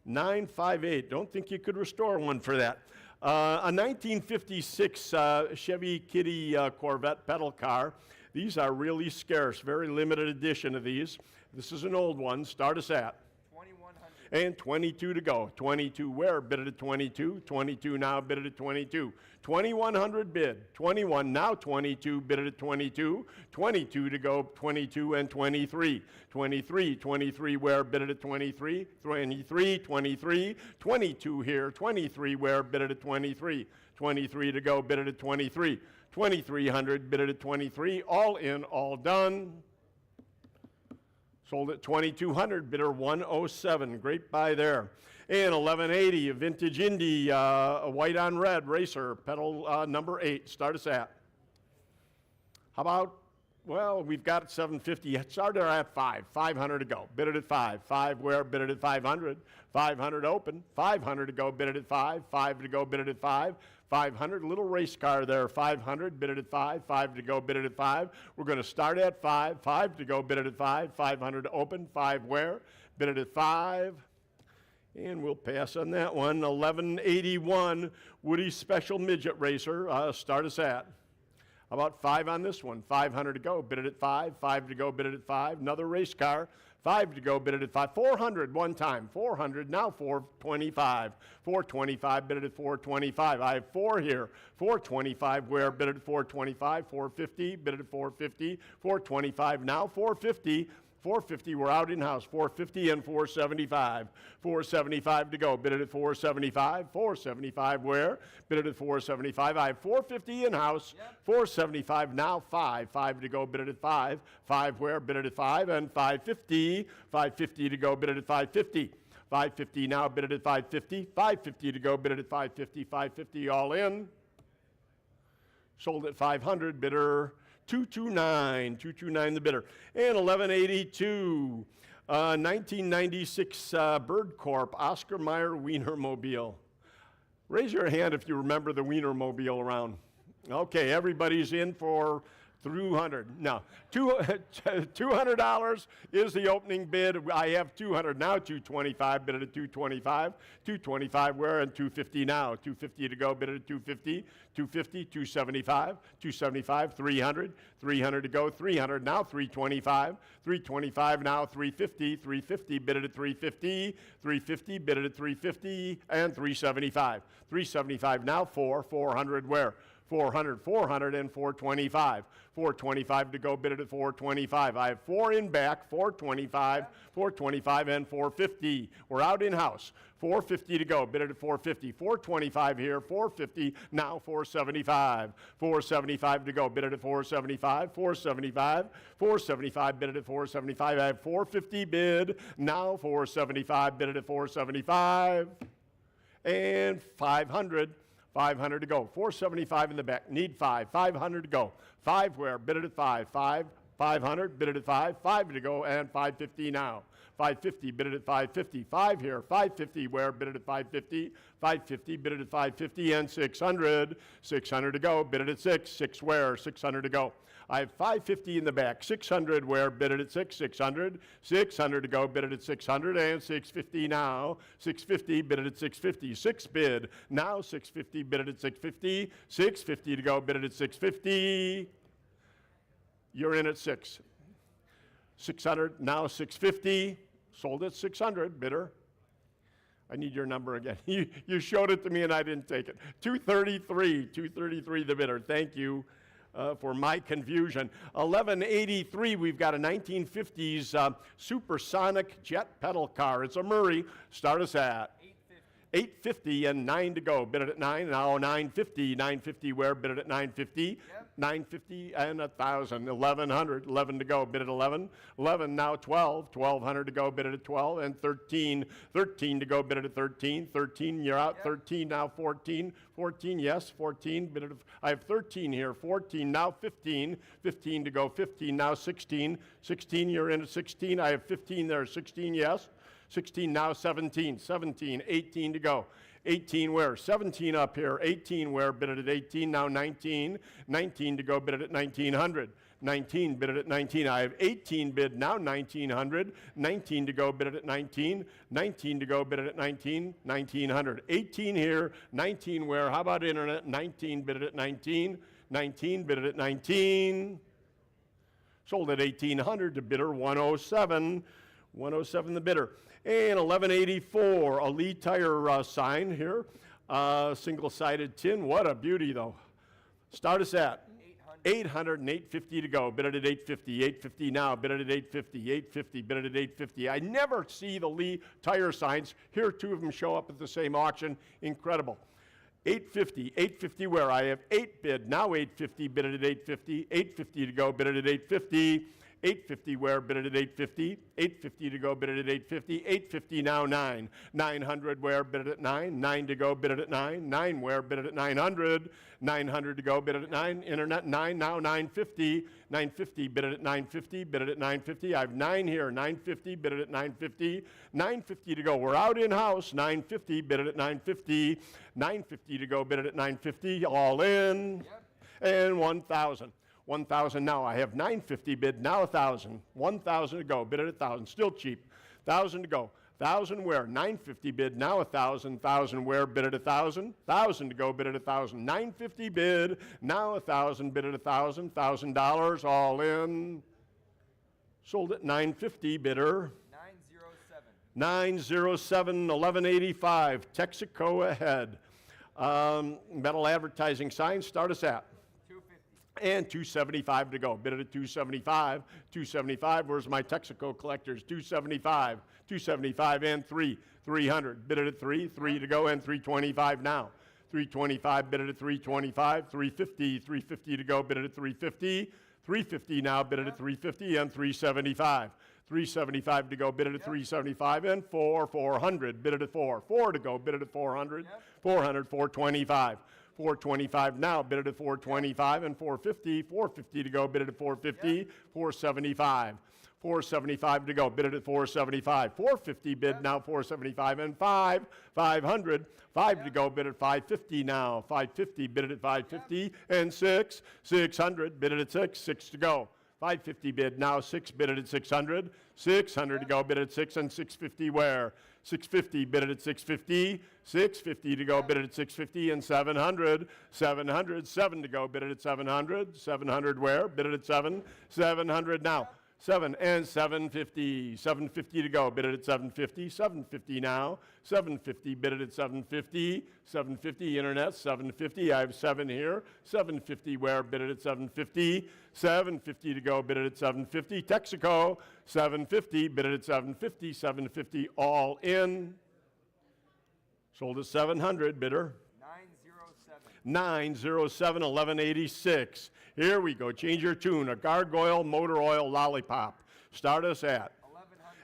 958, don't think you could restore one for that. A 1956 Chevy Kitty Corvette pedal car. These are really scarce, very limited edition of these. This is an old one. Start us at 2,100. And 22 to go. 22 where? Bid it at 22. 22 now, bid it at 22. 2,100 bid. 21 now, 22, bid it at 22. 22 to go, 22 and 23. 23, 23 where? Bid it at 23. 23, 23. 22 here. 23 where? Bid it at 23. 23 to go, bid it at 23. 2,300, bid it at 23. All in, all done. Sold at 2,200, bidder 107. Great buy there. And 1180, a vintage Indy, a white on red racer, pedal number 8. Start us at. How about well, we've got it 750. It started at 500 to go. Bid it at 5. 5 where? Bid it at 500. 500 open. 500 to go. Bid it at 5. 5 to go. Bid it at 5. 500. Little race car there. 500. Bid it at 5. 5 to go. Bid it at 5. We're going to start at 5. 5 to go. Bid it at 5. 500 open. 5 where? Bid it at 5. And we'll pass on that one. 1181 Woody Special Midget Racer. Start us at. About 5 on this one. 500 to go. Bid it at 5. 5 to go. Bid it at 5. Another race car. 5 to go. Bid it at 5. 400 one time. 400. Now 425. 425. Bid it at 425. I have 4 here. 425. Where? Bid it at 425. 450. Bid it at 450. 425. Now 450. 450, we're out in-house. 450 and 475. 475 to go. Bid it at 475. 475 where? Bid it at 475. I have 450 in-house. 475 now 5. 5 to go. Bid it at 5. 5 where? Bid it at 5 and 550. 550 to go. Bid it at 550. 550 now. Bid it at 550. 550 to go. Bid it at 550. 550 all in. Sold at 500. Bidder 229, 229 the bidder. And 1182, 1996 Bird Corp, Oscar Mayer Wienermobile. Raise your hand if you remember the Wienermobile around. Okay, everybody's in for 200. No, $200 is the opening bid. I have 200 now, 225, bid it at 225. 225 where? And 250 now. 250 to go, bid it at 250. 250, 275, 275, 300. 300 to go, 300 now, 325. 325 now, 350. 350, bid it at 350. 350, bid it at 350. And 375. 375 now, 400 where? 400, 400, and 425. 425 to go, bid it at 425. I have 4 in back, 425, 425, and 450. We're out in-house. 450 to go, bid it at 450. 425 here, 450, now 475. 475 to go, bid it at 475. 475, 475, bid it at 475. I have 450 bid, now 475, bid it at 475. And 500. 500 to go. 475 in the back. Need 5. 500 to go. 5 where? Bid it at 5. 500. Bid it at 5. 5 to go and 550 now. 550. Bid it at 550. 5 here. 550 where? Bid it at 550. 550. Bid it at 550 and 600. 600 to go. Bid it at 6. 6 where? 600 to go. I have 550 in the back. 600 where? Bid it at 6. 600. 600 to go. Bid it at 600 and 650 now. 650. Bid it at 650. 6 bid. Now 650. Bid it at 650. 650 to go. Bid it at 650. You're in at 6. 600. Now 650. Sold at 600. Bidder. I need your number again. You showed it to me and I didn't take it. 233. 233 the bidder. Thank you. For my confusion. 1183, we've got a 1950s supersonic jet pedal car. It's a Murray. Start us at 850 and 9 to go. Bid it at 9. Now 950. 950 where? Bid it at 950. Yep. 950 and 1,000. 1,100. 11 to go. Bid it 11. 11 now 12. 1,200 to go. Bid it at 12 and 13. 13 to go. Bid it at 13. 13 you're out. Yep. 13 now 14. 14 yes. 14 bid it. I have 13 here. 14 now 15. 15 to go. 15 now 16. 16 you're in at 16. I have 15 there. 16 yes. 16 now 17. 17. 18 to go. 18 where? 17 up here. 18 where? Bid it at 18. Now 19. 19 to go. Bid it at 1900. 19 bid it at 19. I have 18 bid now 1900. 19 to go. Bid it at 19. 19 to go. Bid it at 19. 1900. 18 here. 19 where? How about internet? 19 bid it at 19. 19 bid it at 19. Sold at 1800 to bidder 107. 107 the bidder. And 1184, a Lee Tire sign here. Single-sided tin. What a beauty, though. Start us at 800 and 850 to go. Bid it at 850. 850 now. Bid it at 850. 850. Bid it at 850. I never see the Lee Tire signs. Here, 2 of them show up at the same auction. Incredible. 850. 850 where? I have 8 bid. Now 850. Bid it at 850. 850 to go. Bid it at 850. 850 where, bid it at 850. 850 to go, bid it at 850. 850 now 9. 900 where, bid it at 9. 9 to go, bid it at 9. 9 where, bid it at 900. 900 to go, bid it at 9. Internet 9 now 950. 950, bid it at 950. Bid it at 950. I have 9 here. 950, bid it at 950. 950 to go. We're out in house. 950, bid it at 950. 950 to go, bid it at 950. All in. And 1,000. 1,000 now. I have 950 bid, now 1,000. 1,000 to go, bid at 1,000, still cheap. 1,000 to go. 1,000 where? 950 bid, now 1,000. 1,000 where? Bid at 1,000. 1,000 to go, bid at 1,000. 950 bid, now 1,000, bid at 1,000. $1,000 all in. Sold at 950 bidder. 907, 1185. Texaco ahead. Metal advertising signs, start us at. And 275 to go. Bid it at 275. 275. Where's my Texaco collectors? 275. 275 and 300. Bid it at 3. 3 to go and 325 now. 325. Bid it at 325. 350. 350 to go. Bid it at 350. 350 now. Bid it at 350 and 375. 375 to go. Bid it at 375 and 400. Bid it at 4. 4 to go. Bid it at 400. 400. 425. 425 now, bid it at 425 and 450. 450 to go, bid it at 450. 475. 475 to go, bid it at 475. 450 bid now, 475 and 500. 5 to go, bid at 550 now. 550 bid it at 550 and 600 bid it at 6. 6 to go. 550 bid now, 6 bid it at 600. 600 to go, bid at 6 and 650 where? 650 bid it at 650. 650 to go, bid it at 650 and 700. 700, 7 to go, bid it at 700. 700 where? Bid it at 7. 700 now. 7 and 750. 750 to go, bid it at 750. 750 now. 750 bid it at 750. 750 internet, 750. I have 7 here. 750 where? Bid it at 750. 750 to go, bid it at 750. Texaco, 750, bid it at 750. 750 all in. Sold at 700, bidder. 907, 1186. Here we go. Change your tune. A gargoyle motor oil lollipop. Start us at.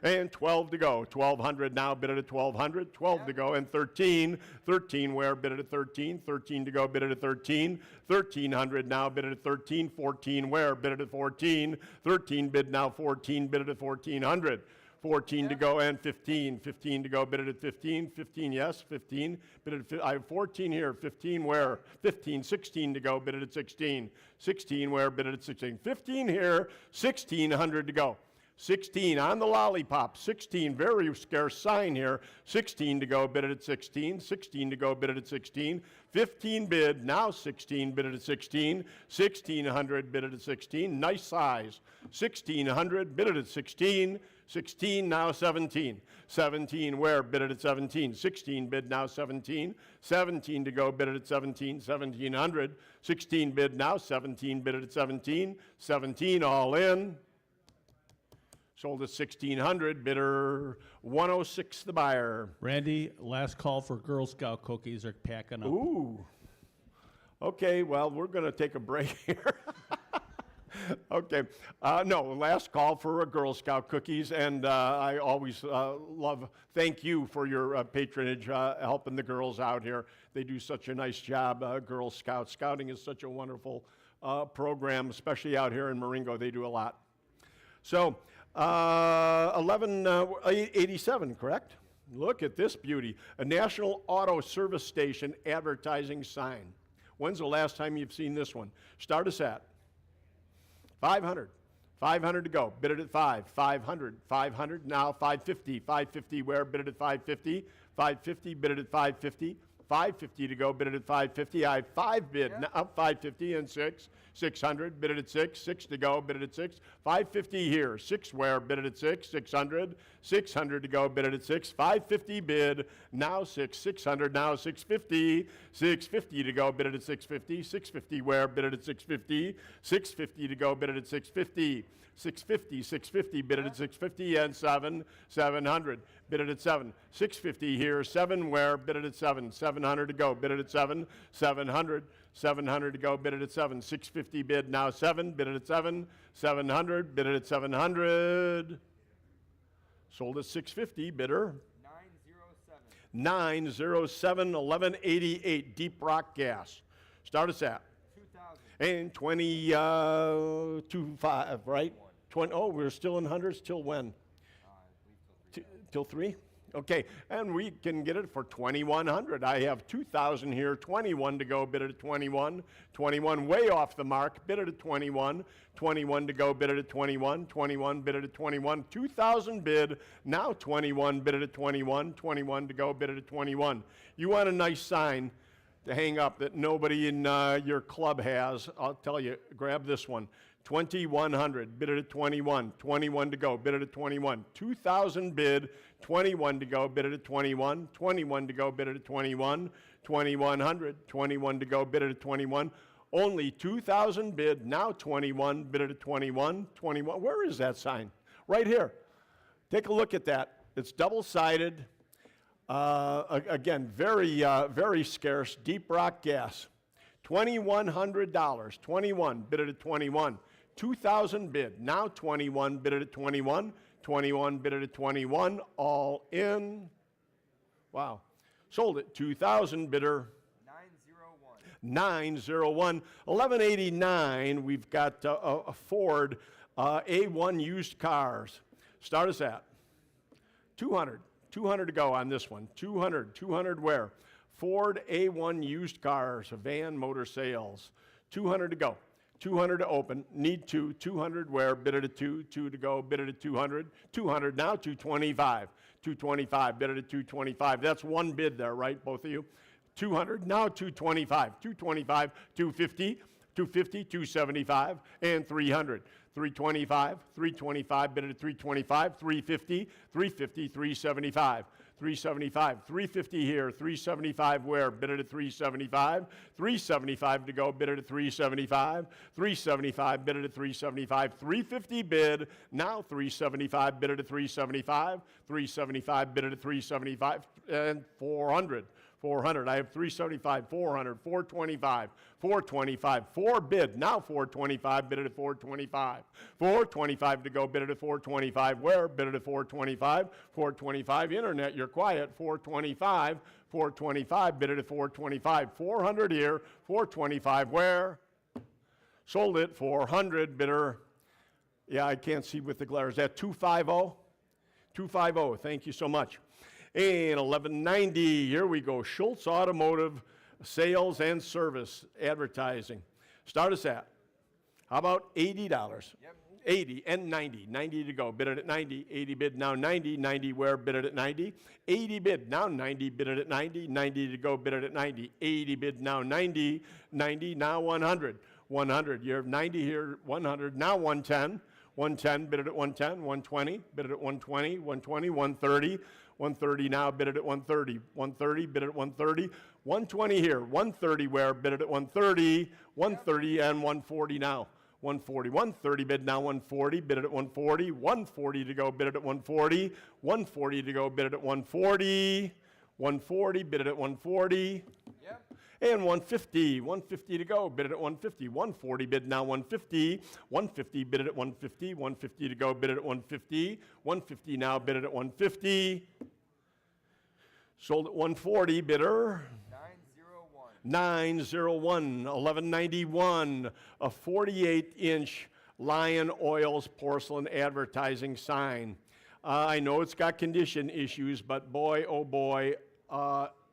And 12 to go. 1,200 now, bid it at 1,200. 12 to go and 13. 13 where? Bid it at 13. 13 to go, bid it at 13. 1,300 now, bid it at 13. 14 where? Bid it at 14. 13 bid now, 14. Bid it at 1,400. 14 to go and 15. 15 to go, bid it at 15. 15, yes, 15. Bid it at, I have 14 here. 15 where? 15. 16 to go, bid it at 16. 16 where? Bid it at 16. 15 here. 1,600 to go. 16 on the lollipop. 16, very scarce sign here. 16 to go, bid it at 16. 16 to go, bid it at 16. 15 bid, now 16, bid it at 16. 1,600, bid it at 16. Nice size. 1,600, bid it at 16. 16, now 17. 17, where? Bid it at 17. 16 bid, now 17. 17 to go, bid it at 17. 1,700. 16 bid, now 17, bid it at 17. 17 all in. Sold at 1,600, bidder 106 the buyer. Randy, last call for Girl Scout cookies are packing up. Ooh. Okay, well, we're going to take a break here. Okay. No, last call for Girl Scout cookies, and I always thank you for your patronage, helping the girls out here. They do such a nice job, Girl Scouts. Scouting is such a wonderful program, especially out here in Marengo. They do a lot. So, 1187, correct? Look at this beauty. A National Auto Service Station advertising sign. When's the last time you've seen this one? Start us at 500. 500 to go. Bid it at 5. 500. 500 now. 550. 550 where? Bid it at 550. 550. Bid it at 550. 550 to go. Bid it at 550. I have 5 bid. Now 550 and 6. 600. Bid it at 6. 6 to go. Bid it at 6. 550 here. 6 where? Bid it at 6. 600. 600 to go. Bid it at 6. 550 bid. Now 6. 600 now. 650. 650 to go. Bid it at 650. 650 where? Bid it at 650. 650 to go. Bid it at 650. 650. 650. Bid it at 650 and 700. bid it at 7. 650 here, 7 where, bid it at 7. 700 to go, bid it at 7. 700, 700 to go, bid it at 7. 650 bid, now 7, bid it at 7. 700, bid it at 700. Sold at 650, bidder. 907, 1188, Deep Rock Gas. Start us at 2,000. And 25, right? 20, oh, we're still in hundreds till when? Till 3? Okay, and we can get it for 2,100. I have 2,000 here, 21 to go, bid it at 21. 21 way off the mark, bid it at 21. 21 to go, bid it at 21. 21 bid it at 21. 2,000 bid, now 21, bid it at 21. 21 to go, bid it at 21. You want a nice sign to hang up that nobody in your club has, I'll tell you, grab this one. 2,100, bid it at 21. 21 to go, bid it at 21. 2,000 bid, 21 to go, bid it at 21. 21 to go, bid it at 21. 2,100, 21 to go, bid it at 21. Only 2,000 bid, now 21, bid it at 21. 21, where is that sign? Right here. Take a look at that. It's double-sided. Again, very scarce, Deep Rock Gas. $2,100, 21, bid it at 21. 2,000 bid, now 21, bid it at 21. 21, bid it at 21, all in. Wow. Sold it, 2,000 bidder. 901. 1189, we've got a Ford A1 used cars. Start us at 200. 200 to go on this one. 200 where? Ford A1 used cars, van motor sales. 200 to go. 200 to open. Need 2. 200 where? Bid it at 2. 2 to go. Bid it at 200. 200 now. 225. 225. Bid it at 225. That's one bid there, right? Both of you. 200 now. 225. 225. 250. 250. 275 and 300. 325. 325. Bid it at 325. 350. 350. 375. 375, 350 here, 375 where? Bid it at 375, 375 to go, bid it at 375, 375, bid it at 375, 350 bid, now 375, bid it at 375, 375, bid it at 375, and 400. 400. I have 375, 400, 425, 425, 4 bid, now 425, bid it at 425. 425 to go, bid it at 425. Where? Bid it at 425. 425, internet, you're quiet. 425, 425, bid it at 425. 400 here, 425, where? Sold it, 400, bidder. Yeah, I can't see with the glare. Is that 250? 250, thank you so much. And 1190, here we go. Schultz Automotive Sales and Service Advertising. Start us at, how about $80? Yep. 80 and 90. 90 to go. Bid it at 90. 80 bid, now 90. 90 where? Bid it at 90. 80 bid, now 90. Bid it at 90. 90 to go. Bid it at 90. 80 bid, now 90. 90 now 100. 100. You have 90 here. 100 now 110. 110, bid it at 110, 120, bid it at 120, 120, 130, 130 now, bid it at 130, 130, bid it at 130, 120 here, 130 where, bid it at 130, 130 and 140 now, 140, 130 bid now 140, bid it at 140, 140 to go, bid it at 140, 140 to go, bid it at 140, 140, bid it at 140. Yep. And 150, 150 to go, bid it at 150, 140 bid now 150, 150 bid it at 150, 150 to go, bid it at 150, 150 now, bid it at 150. Sold at 140, bidder. 901, 1191, a 48-inch Lion Oils porcelain advertising sign. I know it's got condition issues, but boy, oh boy,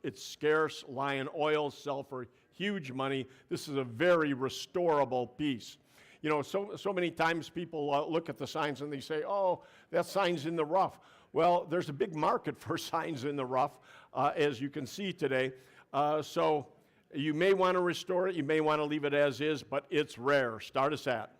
it's scarce. Lion Oils sell for huge money. This is a very restorable piece. You know, so many times people look at the signs and they say, oh, that sign's in the rough. Well, there's a big market for signs in the rough, as you can see today. So you may want to restore it, you may want to leave it as is, but it's rare. Start us at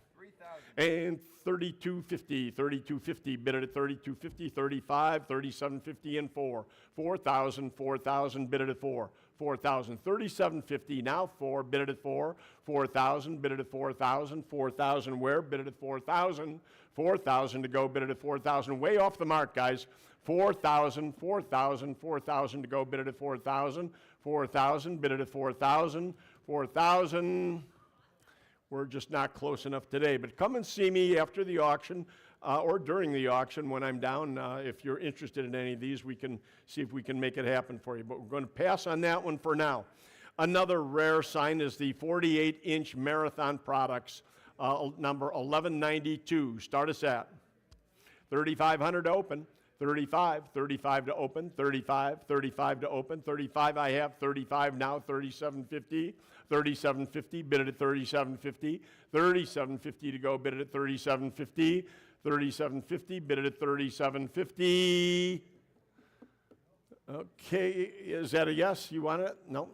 And 3250, 3250, bid it at 3250, 35, 3750, and 4. 4,000, 4,000, bid it at 4. 4,000, 3750, now 4, bid it at 4. 4,000, bid it at 4,000. 4,000 where? Bid it at 4,000. 4,000 to go, bid it at 4,000. Way off the mark, guys. 4,000, 4,000, 4,000 to go, bid it at 4,000. 4,000, bid it at 4,000. 4,000. We're just not close enough today. But come and see me after the auction or during the auction when I'm down. If you're interested in any of these, we can see if we can make it happen for you. But we're going to pass on that one for now. Another rare sign is the 48-inch Marathon Products, number 1192. Start us at 3,500 to open. 35, 35 to open, 35, 35 to open, 35 I have, 35 now, 3750, 3750, bid it at 3750, 3750 to go, bid it at 3750, 3750, bid it at 3750. Okay, is that a yes? You want it? No?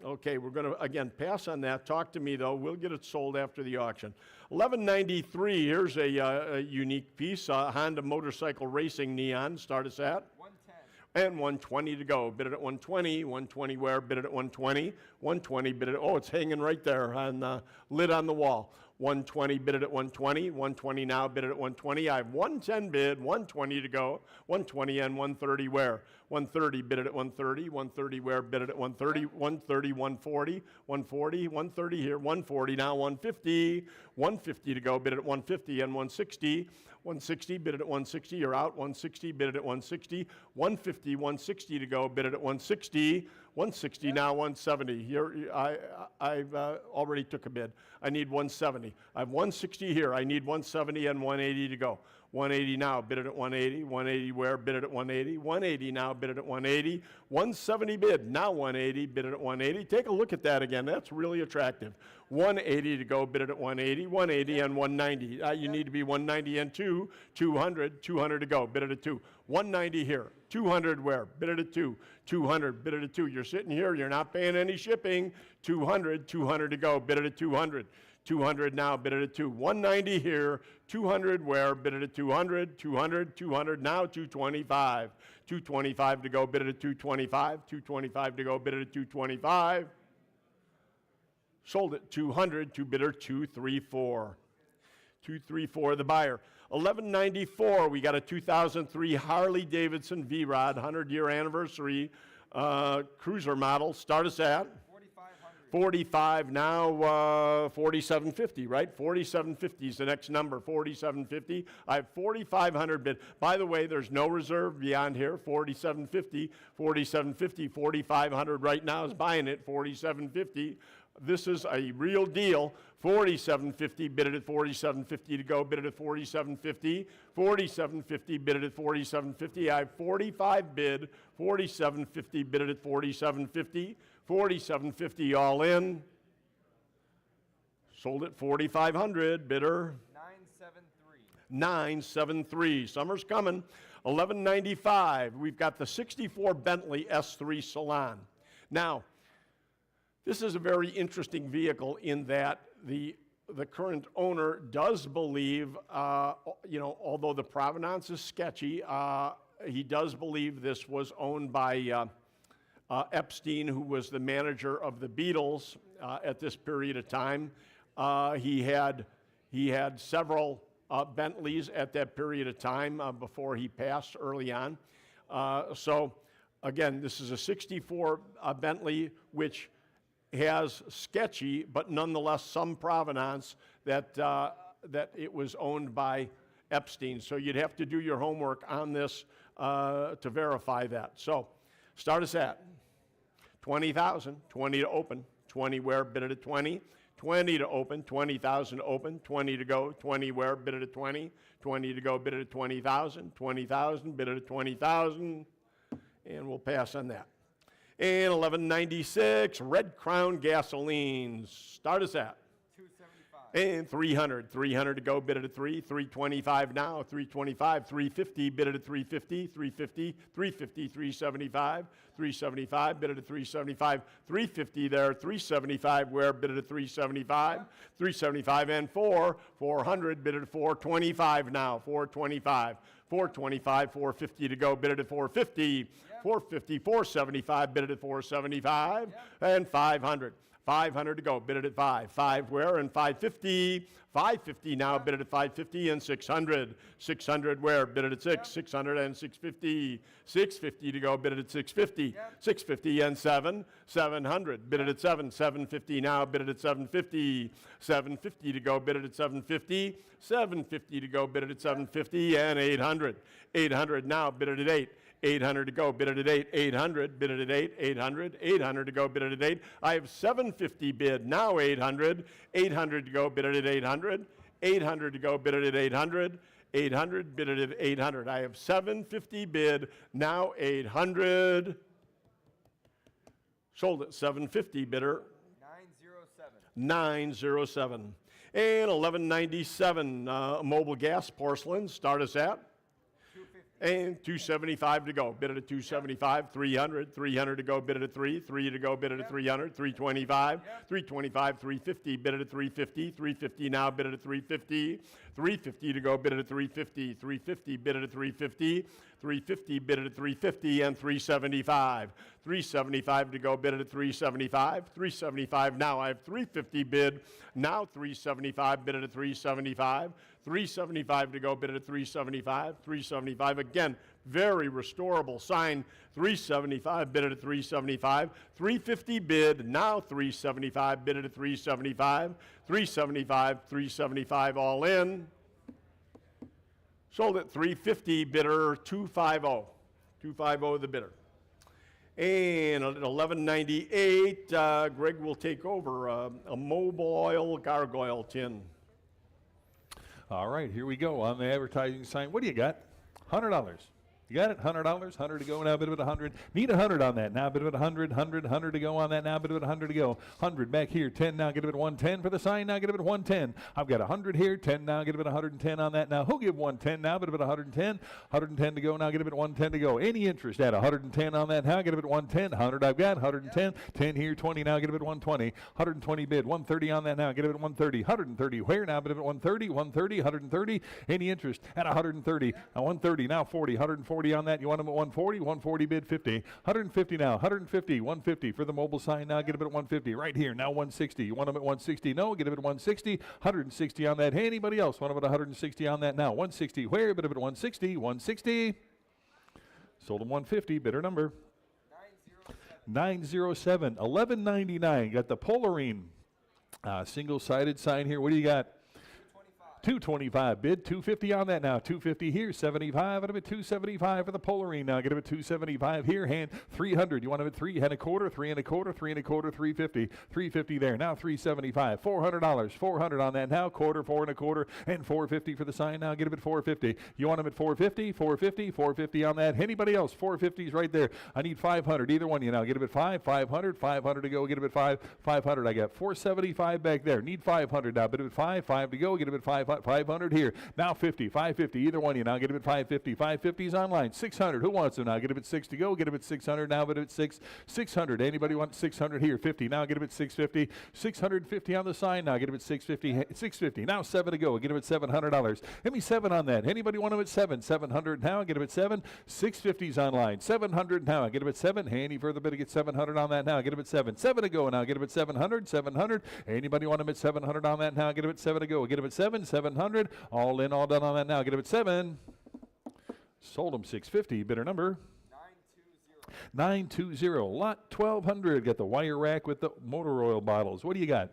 Okay, we're going to, again, pass on that. Talk to me, though. We'll get it sold after the auction. 1193, here's a unique piece, Honda Motorcycle Racing Neon. Start us at? 110. And 120 to go. Bid it at 120. 120 where? Bid it at 120. 120, bid it, oh, it's hanging right there on the lid on the wall. 120, bid it at 120. 120 now, bid it at 120. I have 110 bid, 120 to go. 120 and 130 where? 130, bid it at 130. 130 where? Bid it at 130. 130, 140. 140, 130 here. 140 now, 150. 150 to go, bid it at 150 and 160. 160, bid it at 160. You're out. 160, bid it at 160. 150, 160 to go, bid it at 160. 160 now, 170. Here, I've already took a bid. I need 170. I have 160 here. I need 170 and 180 to go. 180 now, bid it at 180. 180 where? Bid it at 180. 180 now, bid it at 180. 170 bid, now 180, bid it at 180. Take a look at that again. That's really attractive. 180 to go, bid it at 180. 180 and 190. You need to be 190 and 2. 200. 200 to go, bid it at 2. 190 here. 200 where? Bid it at 2. 200, bid it at 2. You're sitting here, you're not paying any shipping. 200, 200 to go, bid it at 200. 200 now, bid it at 2. 190 here, 200 where? Bid it at 200, 200, 200 now, 225. 225 to go, bid it at 225. 225 to go, bid it at 225. Sold at 200 to bidder 234. 234 the buyer. 1194, we got a 2003 Harley Davidson V-Rod 100-year anniversary cruiser model. Start us at 45 now, 4750, right? 4750 is the next number, 4750. I have 4,500 bid. By the way, there's no reserve beyond here, 4750, 4750, 4,500 right now is buying it, 4750. This is a real deal. 4750, bid it at 4750 to go, bid it at 4750. 4750, bid it at 4750. I have 45 bid, 4750, bid it at 4750. 4750 all in. Sold at 4,500, bidder 973. Summer's coming. 1195. We've got the 64 Bentley S3 Salon. Now, this is a very interesting vehicle in that the current owner does believe, although the provenance is sketchy, he does believe this was owned by Epstein, who was the manager of the Beatles at this period of time. He had several Bentleys at that period of time before he passed early on. So again, this is a 64 Bentley, which has sketchy, but nonetheless some provenance that it was owned by Epstein. So you'd have to do your homework on this to verify that. So start us at 20,000, 20 to open, 20 where, bid it at 20, 20 to open, 20,000 to open, 20 to go, 20 where, bid it at 20, 20 to go, bid it at 20,000, 20,000, bid it at 20,000, and we'll pass on that. And 1196, Red Crown Gasolines. Start us at And 300 to go, bid it at 325 now, 325, 350, bid it at 350, 350, 350, 375, bid it at 375, 350 there, 375 where, bid it at 375, 375 and 400, bid it at 425 now, 425, 450 to go, bid it at 450, 450, 475, bid it at 475, and 500 to go, bid it at 5 where, and 550 now, bid it at 550, and 600 where, bid it at 600 and 650 to go, bid it at 650 and 700, bid it at 750 now, bid it at 750 to go, bid it at 750 to go, bid it at 750, and 800 now, bid it at 800 to go, bid it at 800, bid it at 800 to go, bid it at 8. I have 750 bid, now 800 to go, bid it at 800 to go, bid it at 800 bid it at 800. I have 750 bid, now 800. Sold at 750 bidder. 907. And 1197 mobile gas porcelain, start us at. And 275 to go, bid it at 275, 300 to go, bid it at 3 to go, bid it at 300, 325, 350, bid it at 350 now, bid it at 350 to go, bid it at 350, bid it at 350, bid it at 350, and 375 to go, bid it at 375 now, I have 350 bid, now 375, bid it at 375 to go, bid it at 375 again, very restorable sign, 375, bid it at 375, 350 bid, now 375, bid it at 375 all in, sold at 350, bidder 250 the bidder. And at 1198, Greg will take over a mobile oil gargoyle tin. All right, here we go on the advertising sign. What do you got? $100. You got it? $100. 100 to go now. Bid it at 100. Need 100 on that now. Bid it at 100. 100 to go on that now. Bid it at 100 to go. 100 back here. 10 now. Get it at 110 for the sign. Now get it at 110. I've got 100 here. 10 now. Get it at 110 on that now. Who'll give 110 now? Bid it at 110. 110 to go now. Get it at 110 to go. Any interest at 110 on that now? Get it at 110. 100 I've got. 110. 10 here. 20 now. Get it at 120. 120 bid. 130 on that now. Get it at 130. 130 where now? Bid it at 130. 130. Any interest at 130. 130 now. 40. 140 on that. You want them at 140. 140 bid 50. 150 now. 150. 150 for the mobile sign now. Get them at 150 right here. Now 160. You want them at 160? No. Get them at 160. 160 on that. Hey, anybody else want them at 160 on that now? 160 where? Bid them at 160. 160. Sold them 150. Bidder number 907. 1199. Got the Polarine single-sided sign here. What do you got? 225 bid, 250 on that now. 250 here, 75. Out of it, 275 for the Polarine now. Get him at 275 here. Hand 300. You want him at 3 and a quarter, 3 and a quarter, 3 and a quarter, 350. 350 there. Now 375. $400. 400 on that now. Quarter, 4 and a quarter, and 450 for the sign now. Get him at 450. You want him at 450, 450, 450 on that. Anybody else? 450's right there. I need 500. Either one you now. Get him at 500, 500 to go. Get him at 500. I got 475 back there. Need 500 now. Bid him at 5 to go. Get him at 500 here. Now 50, 550. Either one you now. Get him at 550. 550's online. 600. Who wants them now? Get him at 6 to go. Get him at 600 now. Bid him at 600. Anybody want 600 here? 50. Now get him at 650. 650 on the sign now. Get him at 650. 650. Now 7 to go. Get him at $700. Give me 7 on that. Anybody want him at 7? 700 now. Get him at 7. 650's online. 700 now. Get him at 7. Any further bid to get 700 on that now. Get him at 7. 7 to go now. Get him at 700. 700. Anybody want him at 700 on that now? Get him at 7 to go. Get him at 7. 700. All in, all done on that now. Get him at 7. Sold him 650. Bidder number 920. Lot 1200. Got the wire rack with the motor oil bottles. What do you got?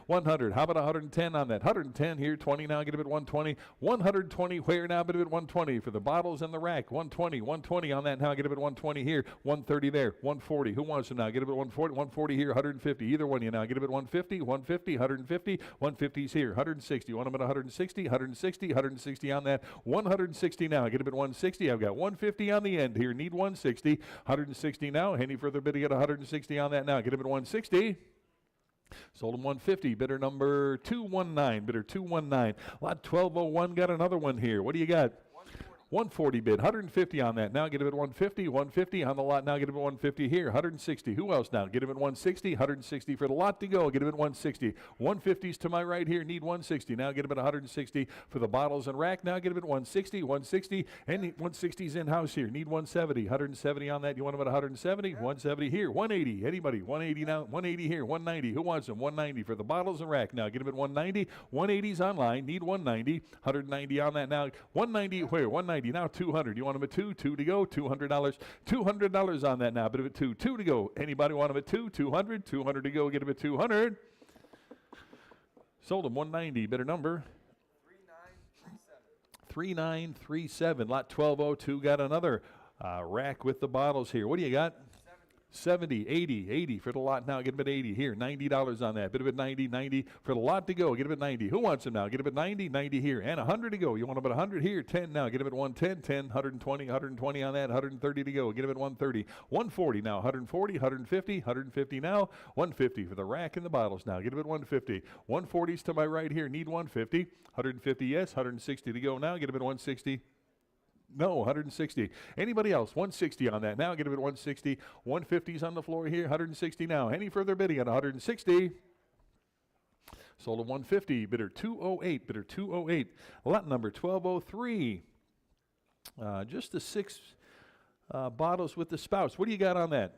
100. How about 110 on that? 110 here. 20 now. Get him at 120. 120 where now? Bid him at 120 for the bottles and the rack. 120 on that now. Get him at 120 here. 130 there. 140. Who wants him now? Get him at 140. 140 here. 150. Either one you now. Get him at 150. 150. 150. 150's here. 160. Want him at 160. 160. 160 on that. 160 now. Get him at 160. I've got 150 on the end here. Need 160. 160 now. Any further bid to get 160 on that now? Get him at 160. Sold them 150. Bidder number 219. Bidder 219. Lot 1201 got another one here. What do you got? 140 bid, 150 on that. Now get him at 150, 150 on the lot. Now get him at 150 here, 160. Who else now? Get him at 160, 160 for the lot to go. Get him at 160. 150s to my right here, need 160. Now get him at 160 for the bottles and rack. Now get him at 160, 160, and 160's in-house here. Need 170, 170 on that. You want him at 170? 170 here, 180. Anybody? 180 now, 180 here, 190. Who wants them? 190 for the bottles and rack. Now get him at 190. 180's online, need 190. 190 on that now. 190 where? 190. Now 200. You want them at 2? 2 to go. $200. $200 on that now. Bit of it 2. 2 to go. Anybody want them at 2? 200. 200 to go. Get them at 200. Sold them 190. Better number. 3937. Lot 1202 got another rack with the bottles here. What do you got? 70, 80, 80 for the lot now. Get them at 80 here. $90 on that. Bit of it 90, 90 for the lot to go. Get them at 90. Who wants them now? Get them at 90, 90 here. And 100 to go. You want them at 100 here. 10 now. Get them at 110, 10, 120, 120 on that. 130 to go. Get them at 130. 140 now. 140, 150, 150 now. 150 for the rack and the bottles now. Get them at 150. 140s to my right here. Need 150. 150 yes. 160 to go now. Get them at 160. No, 160. Anybody else? 160 on that. Now get him at 160. 150's on the floor here. 160 now. Any further bidding at 160? Sold at 150. Bidder 208. Bidder 208. Lot number 1203. Just the 6 bottles with the spouts. What do you got on that?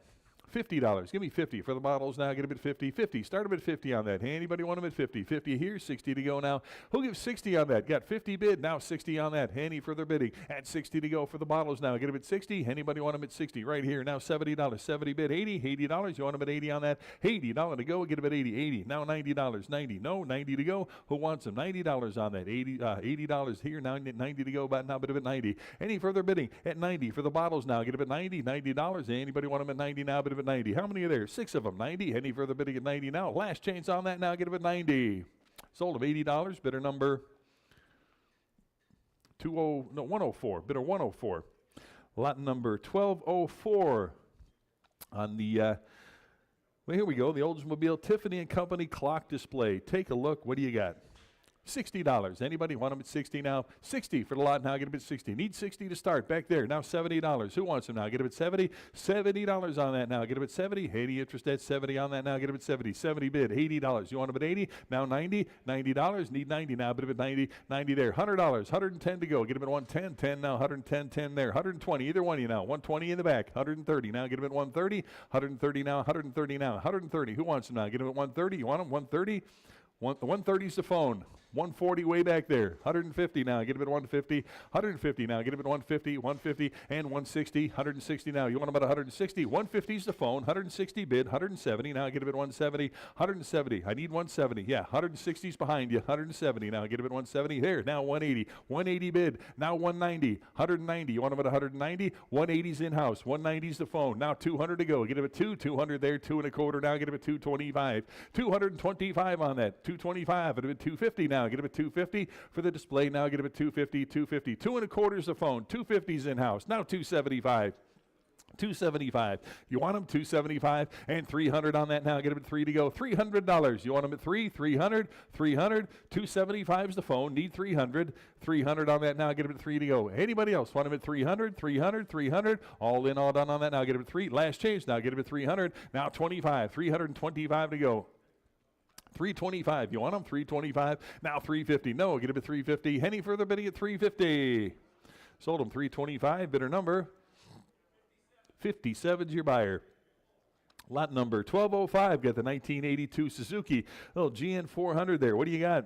$50. Give me 50 for the bottles now. Get them at 50. 50. Start them at 50 on that. Hey, anybody want them at 50? 50 here. 60 to go now. Who gives 60 on that? Got 50 bid. Now 60 on that. Any further bidding? At 60 to go for the bottles now. Get them at 60. Anybody want them at 60? Right here. Now $70. 70 bid. 80. $80. You want them at 80 on that? $80 to go. Get them at 80. 80. Now $90. 90. No. 90 to go. Who wants them? $90 on that. $80 here. Now 90 to go. But now bid them at 90. Any further bidding? At 90 for the bottles now. Get them at 90. $90. Anybody want them at 90 now? Bid them at 90. How many are there? 6 of them. 90. Any further bidding at 90 now? Last chance on that now. Get them at 90. Sold them $80. Bidder number 104. Bidder 104. Lot number 1204 on the well, here we go. The Oldsmobile Tiffany & Company clock display. Take a look. What do you got? $60. Anybody want them at 60 now? 60 for the lot now. Get them at 60. Need 60 to start. Back there. Now $70. Who wants them now? Get them at 70. $70 on that now. Get them at 70. 80 interest at 70 on that now. Get them at 70. 70 bid. $80. You want them at 80? Now 90. $90. Need 90 now. Bid them at 90. 90 there. $100. 110 to go. Get them at 110. 10 now. 110. 10 there. 120. Either one of you now. 120 in the back. 130. Now get them at 130. 130 now. 130 now. 130. Who wants them now? Get them at 130. You want them? 130. 130 is the phone. 140 way back there. 150 now. Get him at 150. 150 now. Get him at 150. 150 and 160. 160 now. You want him at 160. 150 is the phone. 160 bid. 170 now. Get him at 170. 170. I need 170. Yeah. 160 is behind you. 170 now. Get him at 170. There. Now 180. 180 bid. Now 190. 190. You want him at 190. 180's in house. 190's the phone. Now 200 to go. Get him at 2. 200 there. 2 1/4 now. Get him at 225. 225 on that. 225. Get him at 250 now. Get him at 250 for the display. Now get him at 250, 250. 2 1/4 is the phone. 250's in-house. Now 275. 275. You want them? 275 and 300 on that now. Get them at 3 to go. $300. You want them at 3? 300. 300. 275 is the phone. Need 300. 300 on that now. Get them at 3 to go. Anybody else want them at 300? 300. 300. All in, all done on that now. Get them at 3. Last change now. Get them at 300. Now 25. 325 to go. 325. You want them? 325. Now 350. No, get him at 350. Any further bidding at 350. Sold him 325. Bidder number 57's your buyer. Lot number 1205. Got the 1982 Suzuki. Little GN 400 there. What do you got?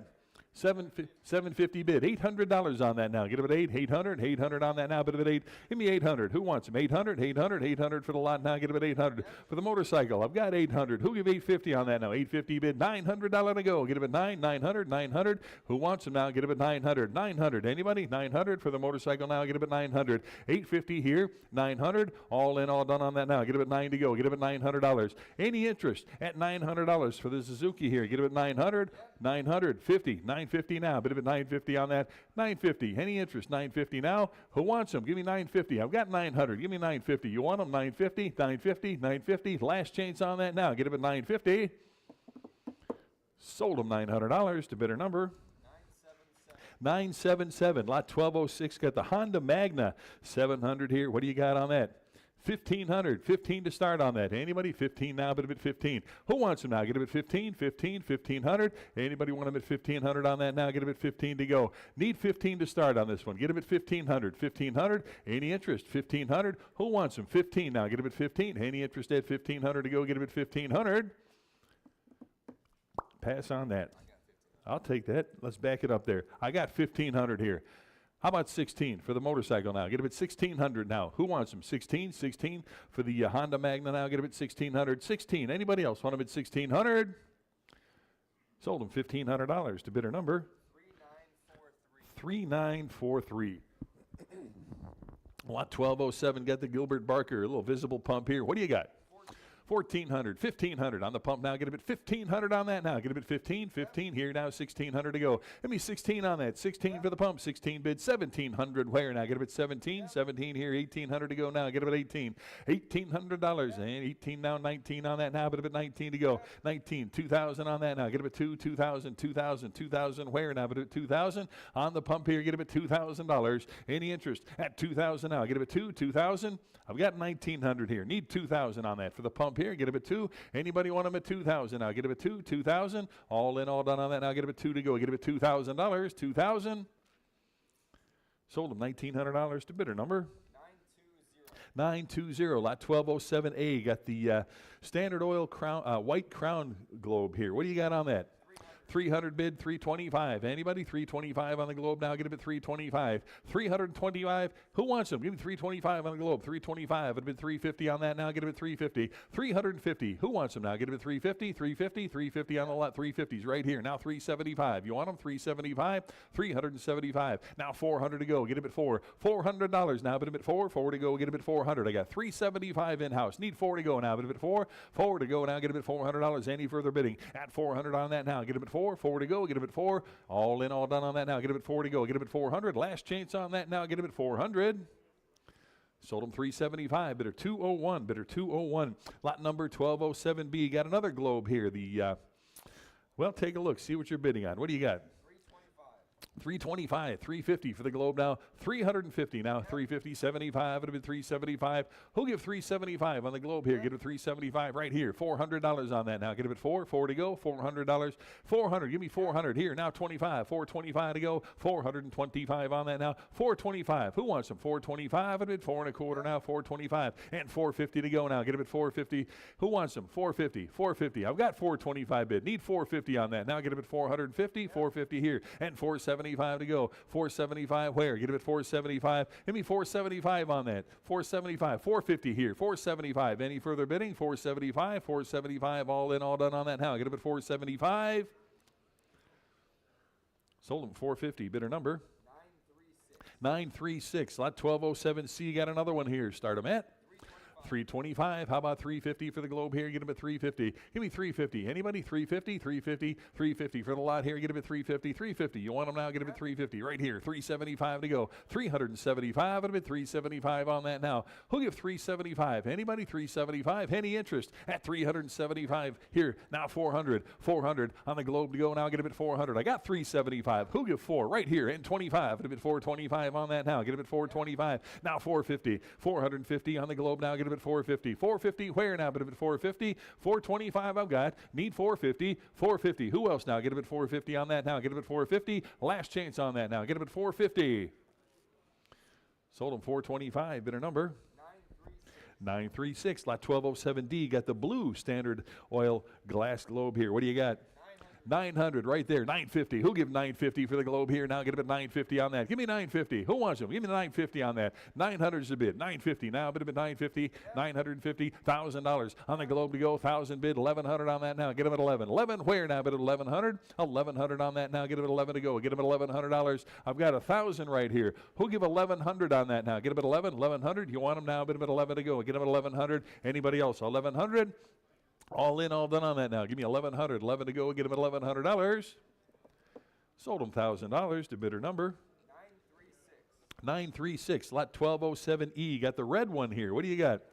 750 bid. $800 on that now. Get him at 8. 800. 800 on that now. Bid at 8. Give me 800. Who wants him? 800. 800. 800 for the lot now. Get him at 800. For the motorcycle, I've got 800. Who give 850 on that now? 850 bid. $900 to go. Get him at 9. 900. 900. Who wants him now? Get him at 900. 900. Anybody? 900 for the motorcycle now. Get him at 900. 850 here. 900. All in, all done on that now. Get him at 9 to go. Get him at $900. Any interest at $900 for the Suzuki here? Get him at 900. 950. 950 now. Bit of it 950 on that. 950. Any interest? 950 now. Who wants them? Give me 950. I've got 900. Give me 950. You want them? 950. 950. 950. Last chance on that now. Get him at 950. Sold them $900 to bidder number 977. Lot 1206 got the Honda Magna 700 here. What do you got on that? 1,500. 15 to start on that. Anybody? 15 now, bid them at 15. Who wants them now? Get them at 15, 15, 1,500. Anybody want them at 1,500 on that now? Get them at 15 to go. Need 15 to start on this one. Get them at 1,500. 1,500. Any interest? 1,500. Who wants them? 15 now. Get them at 15. Any interest at 1,500 to go? Get them at 1,500. Pass on that. I'll take that. Let's back it up there. I got 1,500 here. How about 16 for the motorcycle now? Get them at 1,600 now. Who wants them? 16, 16 for the Honda Magna now. Get them at 1,600. 16. Anybody else want them at 1,600? Sold them $1,500 to bidder number 3943. Lot 1207 got the Gilbert Barker, a little visible pump here. What do you got? 1,400, 1,500 on the pump now. Get him at 1,500 on that now. Get him at 15, 15 here now, 1,600 to go. Give me 16 on that. 16 for the pump, 16 bid, 1,700 where now? Get him at 17, 17 here, 1,800 to go now. Get him at 18, $1,800 and 18 now, 19 on that now. But at 19 to go, 19, 2,000 on that now. Get him at 2,000, 2,000, 2,000 where now? But at 2,000 on the pump here. Get him at $2,000. Any interest at 2,000 now? Get him at 2,000. I've got 1,900 here. Need 2,000 on that for the pump here. Get him at 2. Anybody want him at 2,000 now? Get him at 2. 2,000. All in, all done on that now. Get him at 2 to go. Get him at $2,000. 2,000. Sold him $1,900 to bidder number 920. Lot 1207A. Got the Standard Oil crown, white crown globe here. What do you got on that? 300 bid, 325. Anybody? 325 on the globe now. Get him at 325. 325. Who wants them? Give me 325 on the globe. 325. It'd been 350 on that now. Get him at 350. 350. Who wants them now? Get him at 350. 350. 350 on the lot. 350s right here. Now 375. You want them? 375. 375. Now 400 to go. Get him at 4. $400 now. Bid him at 4. 4 to go. Get him at 400. I got 375 in house. Need 4 to go now. Bid him at 4. 4 to go now. Get him at $400. Any further bidding? At 400 on that now. Get him at 4. 4 to go. Get him at 4. All in, all done on that now. Get him at 4 to go. Get him at 400. Last chance on that now. Get him at 400. Sold him 375. Bidder 201. Bidder 201. Lot number 1207B. Got another globe here. The well, take a look. See what you're bidding on. What do you got? 325, 350 for the globe now, 350 now, 350, 75, it'll be 375. Who'll give 375 on the globe here? Get it 375 right here, $400 on that now. Get it at 4 to go, $400, 400, give me 400 here, now 25, 425 to go, 425 on that now, 425. Who wants them? 425, it'll be 4 1/4 now, 425, and 450 to go now. Get it at 450. Who wants them? 450, 450. I've got 425 bid, need 450 on that. Now get it at 450, 450 here, and 475 to go. 475 where? Get him at 475. Give me 475 on that. 475. 450 here. 475. Any further bidding? 475. 475. All in, all done on that now. Get him at 475. Sold him 450. Bidder number 936. Lot 1207C. Got another one here. Start him at 325. How about 350 for the globe here? Get him at 350. Give me 350. Anybody? 350, 350, 350 for the lot here. Get him at 350, 350. You want him now? Get him at 350 right here. 375 to go. 375. It'll be 375 on that now. Who'll give 375? Anybody? 375. Any interest at 375 here. Now 400. 400 on the globe to go. Now get him at 400. I got 375. Who'll give 4 right here and 25? It'll be 425 on that now. Get him at 425. Now 450. 450 on the globe now. Get him at 450. 450 where now? But at 450. 425 I've got. Need 450. 450. Who else now? Get him at 450 on that now. Get him at 450. Last chance on that now. Get him at 450. Sold him 425. Bidder number 936. Lot 1207D. Got the blue Standard Oil glass globe here. What do you got? 900 right there. 950. Who'll give 950 for the globe here? Now get him at 950 on that. Give me 950. Who wants them? Give me 950 on that. 900 is the bid. 950 now. Bid him at 950. 950. $1,000 on the globe to go. 1,000 bid. 1,100 on that now. Get him at 11. 11 where now? Bid at 1,100. 1,100 on that now. Get him at 11 to go. Get him at $1,100. I've got 1,000 right here. Who'll give 1,100 on that now? Get him at 11. 1,100. You want him now? Bid him at 11 to go. Get him at 1,100. Anybody else? 1,100. All in, all done on that now. Give me 1,100. 11 to go. Get him at $1,100. Sold him $1,000 to bidder number 936. Lot 1207E. Got the red one here. What do you got?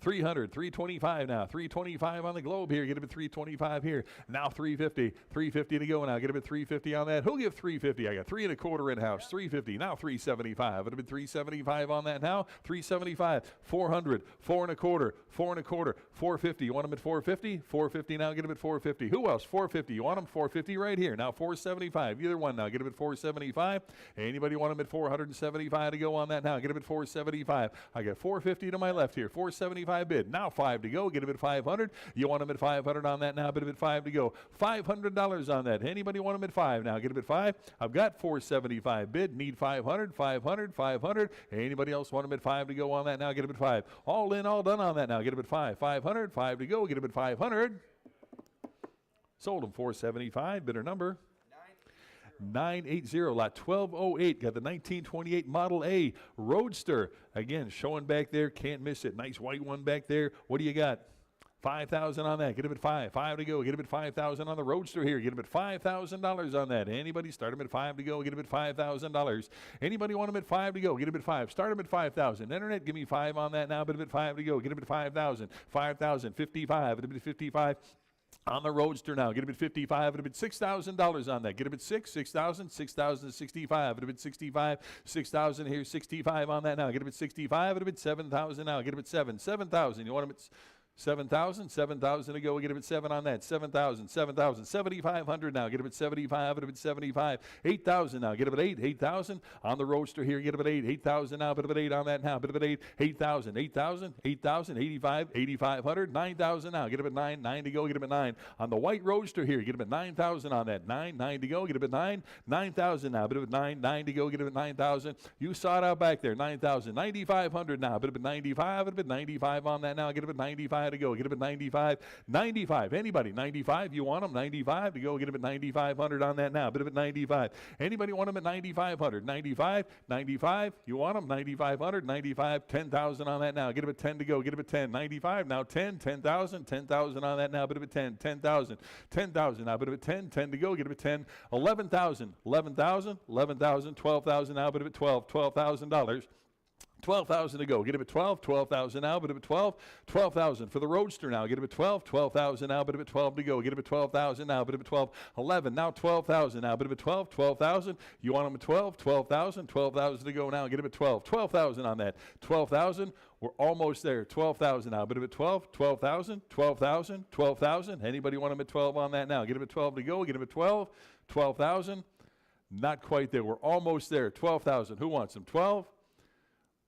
300, 325 now, 325 on the globe here, get a bid 325 here, now 350, 350 to go now, get a bid 350 on that. Who'll give 350? I got 3 1/4 in-house, 350, now 375, it'll be 375 on that now, 375, 400, 4 1/4, 4 1/4, 450, you want them at 450? 450 now, get them at 450. Who else? 450, you want them 450 right here, now 475, either one now, get them at 475. Anybody want them at 475 to go on that now, get them at 475. I got 450 to my left here, 475 bid, now 5 to go, get them at 500. You want them at 500 on that now, bid them at 5 to go. $500 on that. Anybody want them at 5 now, get them at 5. I've got 475 bid, need 500, 500, 500. Anybody else want them at 5 to go on that now, get them at 5. All in, all done on that now, get them at 5. 500, 5 to go, get them at 500. Sold them 475, bidder number 980, lot 1208. Got the 1928 Model A Roadster. Again, showing back there, can't miss it. Nice white one back there. What do you got? 5,000 on that. Get him at 5. 5 to go. Get him at 5,000 on the Roadster here. Get him at $5,000 on that. Anybody? Start him at 5 to go. Get him at $5,000. Anybody want him at 5 to go? Get him at 5. Start him at 5,000. Internet, give me 5 on that now. Get him at 5 to go. Get him at 5,000. 5,000. 55. Get him at 55. On the Roadster now, get him at 55, it'll be $6,000 on that. Get him at 6, 6,000, 6,000, 65, it'll be 65, 6,000 here, 65 on that now. Get him at 65, it'll be 7,000 now. Get him at 7, 7,000. You want him at 7,000, 7,000 to go. We get him at 7 on that. 7,000, 7,000, 7,500 now. Get him at 75. Get him at 75. 8,000 now. Get him at 8. 8,000 on the Roadster here. Get him at 8. 8,000 now. Bit of at 8 on that now. Bit of at 8. 8,000. 8,000. 8,000. 85. 8,500. 9,000 now. Get him at 9. 9 to go. Get him at 9 on the white Roadster here. Get him at 9,000 on that. 9. 9 to go. Get him at 9. 9,000 now. Bit of at 9. 9 to go. Get him at 9,000. You saw it out back there. 9,000. 9,500 now. Bit of at 95. Bit of at 95 on that now. Get him at 95 to go. Get him at 95. 95. Anybody? 95. You want them? 95 to go. Get him at 9,500 on that now. Bit of at 95. Anybody want them at 9,500? 95. 95. You want them? 9,500. 95. 10,000 on that now. Get him at 10 to go. Get him at 10. 95. Now 10. 10,000. 10,000 on that now. Bit of at 10. 10,000. 10,000 now. Bit of at 10. 10 to go. Get him at 10. 11,000. 11,000. 11,000. 12,000 now. Bit of at 12. $12,000. 12,000 to go. Get him at 12. 12,000 now. Bit of at 12. 12,000 for the Roadster now. Get him at 12. 12,000 now. Bit of at 12 to go. Get him at 12,000 now. Bit of at 12. 11 now. 12,000 now. Bit of at 12. 12,000. You want him at 12. 12,000. 12,000 to go now. Get him at 12. 12,000 on that. 12,000. We're almost there. 12,000 now. Bit of at 12. 12,000. 12,000. 12,000. Anybody want him at 12 on that now? Get him at 12 to go. Get him at 12. 12,000. Not quite there. We're almost there. 12,000. Who wants him? 12.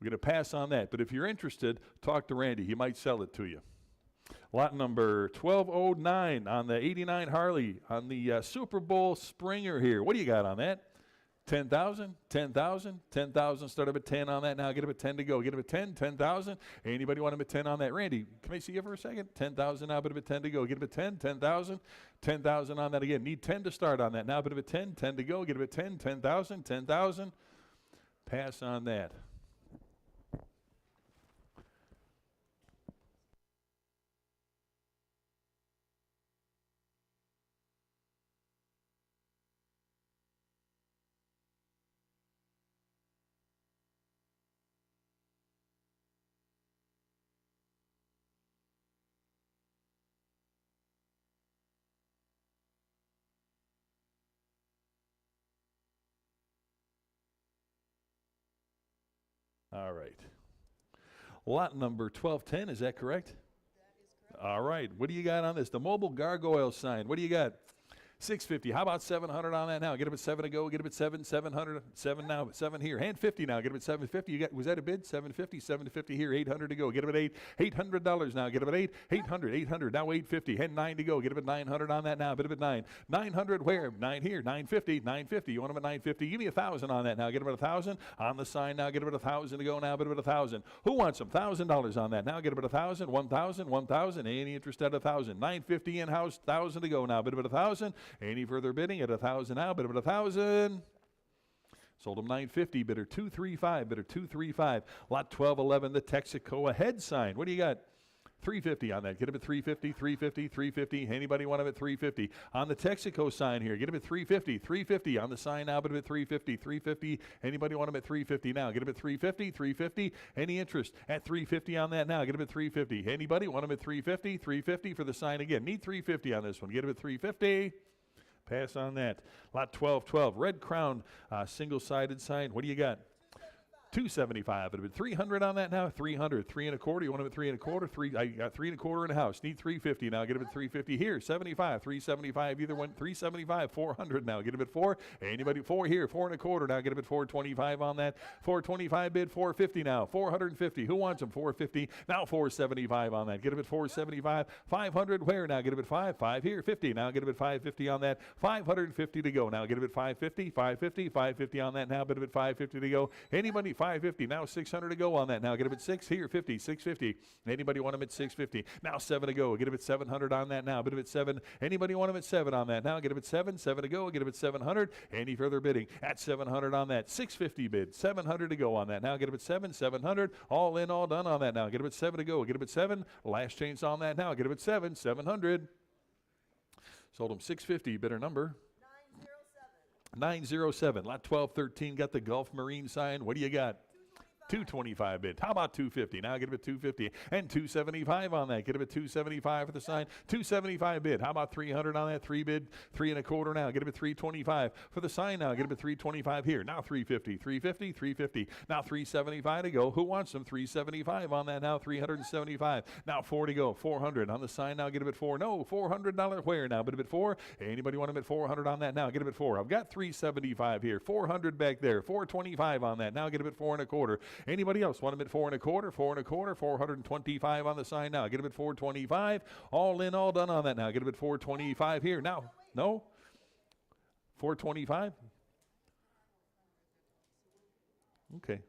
We're going to pass on that. But if you're interested, talk to Randy. He might sell it to you. Lot number 1209 on the 89 Harley on the Super Bowl Springer here. What do you got on that? 10,000, 10,000, 10,000. Start up at 10 on that now. Get him at 10 to go. Get him at 10, 10,000. Anybody want him at 10 on that? Randy, can I see you for a second? 10,000 now. Bit of at 10 to go. Get him at 10, 10,000. 10,000 on that again. Need 10 to start on that now. Bit of at 10, 10 to go. Get him at 10, 10,000, 10,000. Pass on that. All right. Lot number 1210, is that correct? That is correct. All right. What do you got on this? The mobile gargoyle sign. What do you got? 650. How about 700 on that now? Get him at 7 to go. Get him at 7. 700. 7 now. 7 here. Hand 50 now. Get him at 750. You got? Was that a bid? 750. 750 here. 800 to go. Get him at 8. $800 now. Get him at 8. 800. 800. Now 850. Hand 9 to go. Get him at 900 on that now. Bid him at 9. 900 where? 9 here. 950. 950. You want him at 950? Give me 1,000 on that now. Get him at 1,000 on the sign now. Get him at 1,000 to go now. Bid him at 1,000. Who wants him? $1,000 on that now. Get him at 1,000. 1,000. 1,000. Any interest at 1,000? 950 in house. 1,000 to go now. Bid him at 1,000. Any further bidding? At 1,000 now, bid him at 1,000. Sold him 950, bidder 235, bidder 235. Lot 1211, the Texaco head sign. What do you got? 350 on that. Get him at 350, 350, 350. Anybody want him at 350? On the Texaco sign here, get him at 350, 350. On the sign now, but him at 350, 350. Anybody want him at 350 now? Get him at 350, 350. Any interest at 350 on that now? Get him at 350. Anybody want him at 350, 350 for the sign again? Need 350 on this one. Get him at 350. Pass on that. Lot 1212. Red Crown single-sided sign. What do you got? 275. It'd be 300 on that now. 300. 3 and a quarter. You want them at 3 and a quarter? I got 3 and a quarter in the house. Need 350 now. Get them at 350 here. 75. 375. Either one. 375. 400 now. Get them at 4. Anybody 4 here? 4 and a quarter now. Get them at 425 on that. 425 bid. 450 now. 450. Who wants them? 450. Now 475 on that. Get them at 475. 500 where now? Get them at 5. 5 here. 50 now. Get them at 550 on that. 550 to go now. Get them at 550. 550. 550 on that now. Get them at 550 to go. Anybody? 550. Now 600 to go on that. Now get him at 6 here. 50. 650. Anybody want him at 650? Now 7 to go. Get him at 700 on that now. Get him at 7. Anybody want him at 7 on that now? Get him at 7. 7 to go. Get him at 700. Any further bidding at 700 on that? 650 bid. 700 to go on that now. Get him at 7. 700. All in, all done on that now. Get him at 7 to go. Get him at 7. Last chance on that now. Get him at 7. 700. Sold him 650. Bidder number 907. Lot 1213 got the Gulf Marine sign. What do you got? 225 bid. How about 250? Now get him at 250 and 275 on that. Get him at 275 for the sign. 275 bid. How about 300 on that? 3 bid. 3 and a quarter now. Get him at 325 for the sign now. Get him at 325 here. Now 350. 350. 350. Now 375 to go. Who wants them? 375 on that now. 375. Now 4 to go. 400 on the sign now. Get him at 4. No, $400 where now? But him at 4. Anybody want him at 400 on that now? Get him at 4. I've got 375 here. 400 back there. 425 on that. Now get him at 4 and a quarter. Anybody else want him at 4 and a quarter? 4 and a quarter. 425 on the sign now. Get him at 425. All in, all done on that now. Get him at 425 here. Now, no? 425? Okay.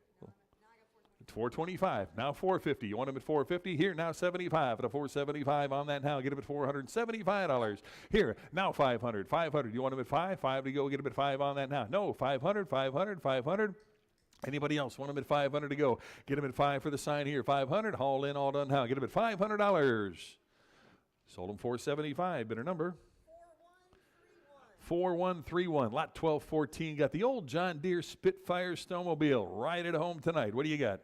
It's 425. Now 450. You want him at 450? Here, now 75. At a 475 on that now. Get him at $475. Here, now 500. 500. You want him at 5? 5 to go. Get him at 5 on that now. No, 500, 500, 500. Anybody else want him at 500 to go? Get him at 5 for the sign here. 500. All in, all done now. Get him at $500. Sold him 475. Bidder number 4131. Lot 1214 got the old John Deere Spitfire snowmobile right at home tonight. What do you got?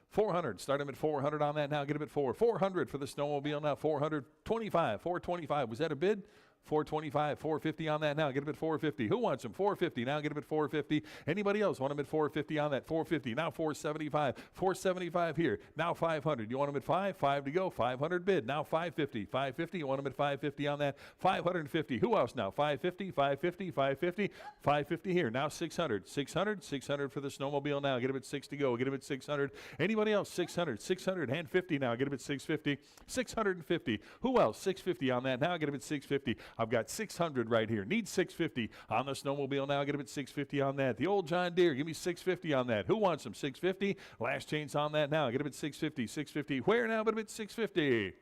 400. Start him at 400 on that now. Get him at 4. 400 for the snowmobile now. 425. 425. Was that a bid? 425, 450 on that now. Get him at 450. Who wants him? 450. Now get him at 450. Anybody else want him at 450 on that? 450. Now 475. 475 here. Now 500. You want him at 5? 5 to go. 500 bid. Now 550. 550. You want him at 550 on that? 550. Who else now? 550, 550, 550, 550 here. Now 600. 600. 600 for the snowmobile now. Get him at 6 to go. Get him at 600. Anybody else? 600. 600 and 50 now. Get him at 650. 650. Who else? 650 on that now. Get him at 650. I've got 600 right here. Need 650 on the snowmobile now. Get him at 650 on that. The old John Deere, give me 650 on that. Who wants them? 650. Last chance on that now. Get him at 650. 650. Where now? But him at 650.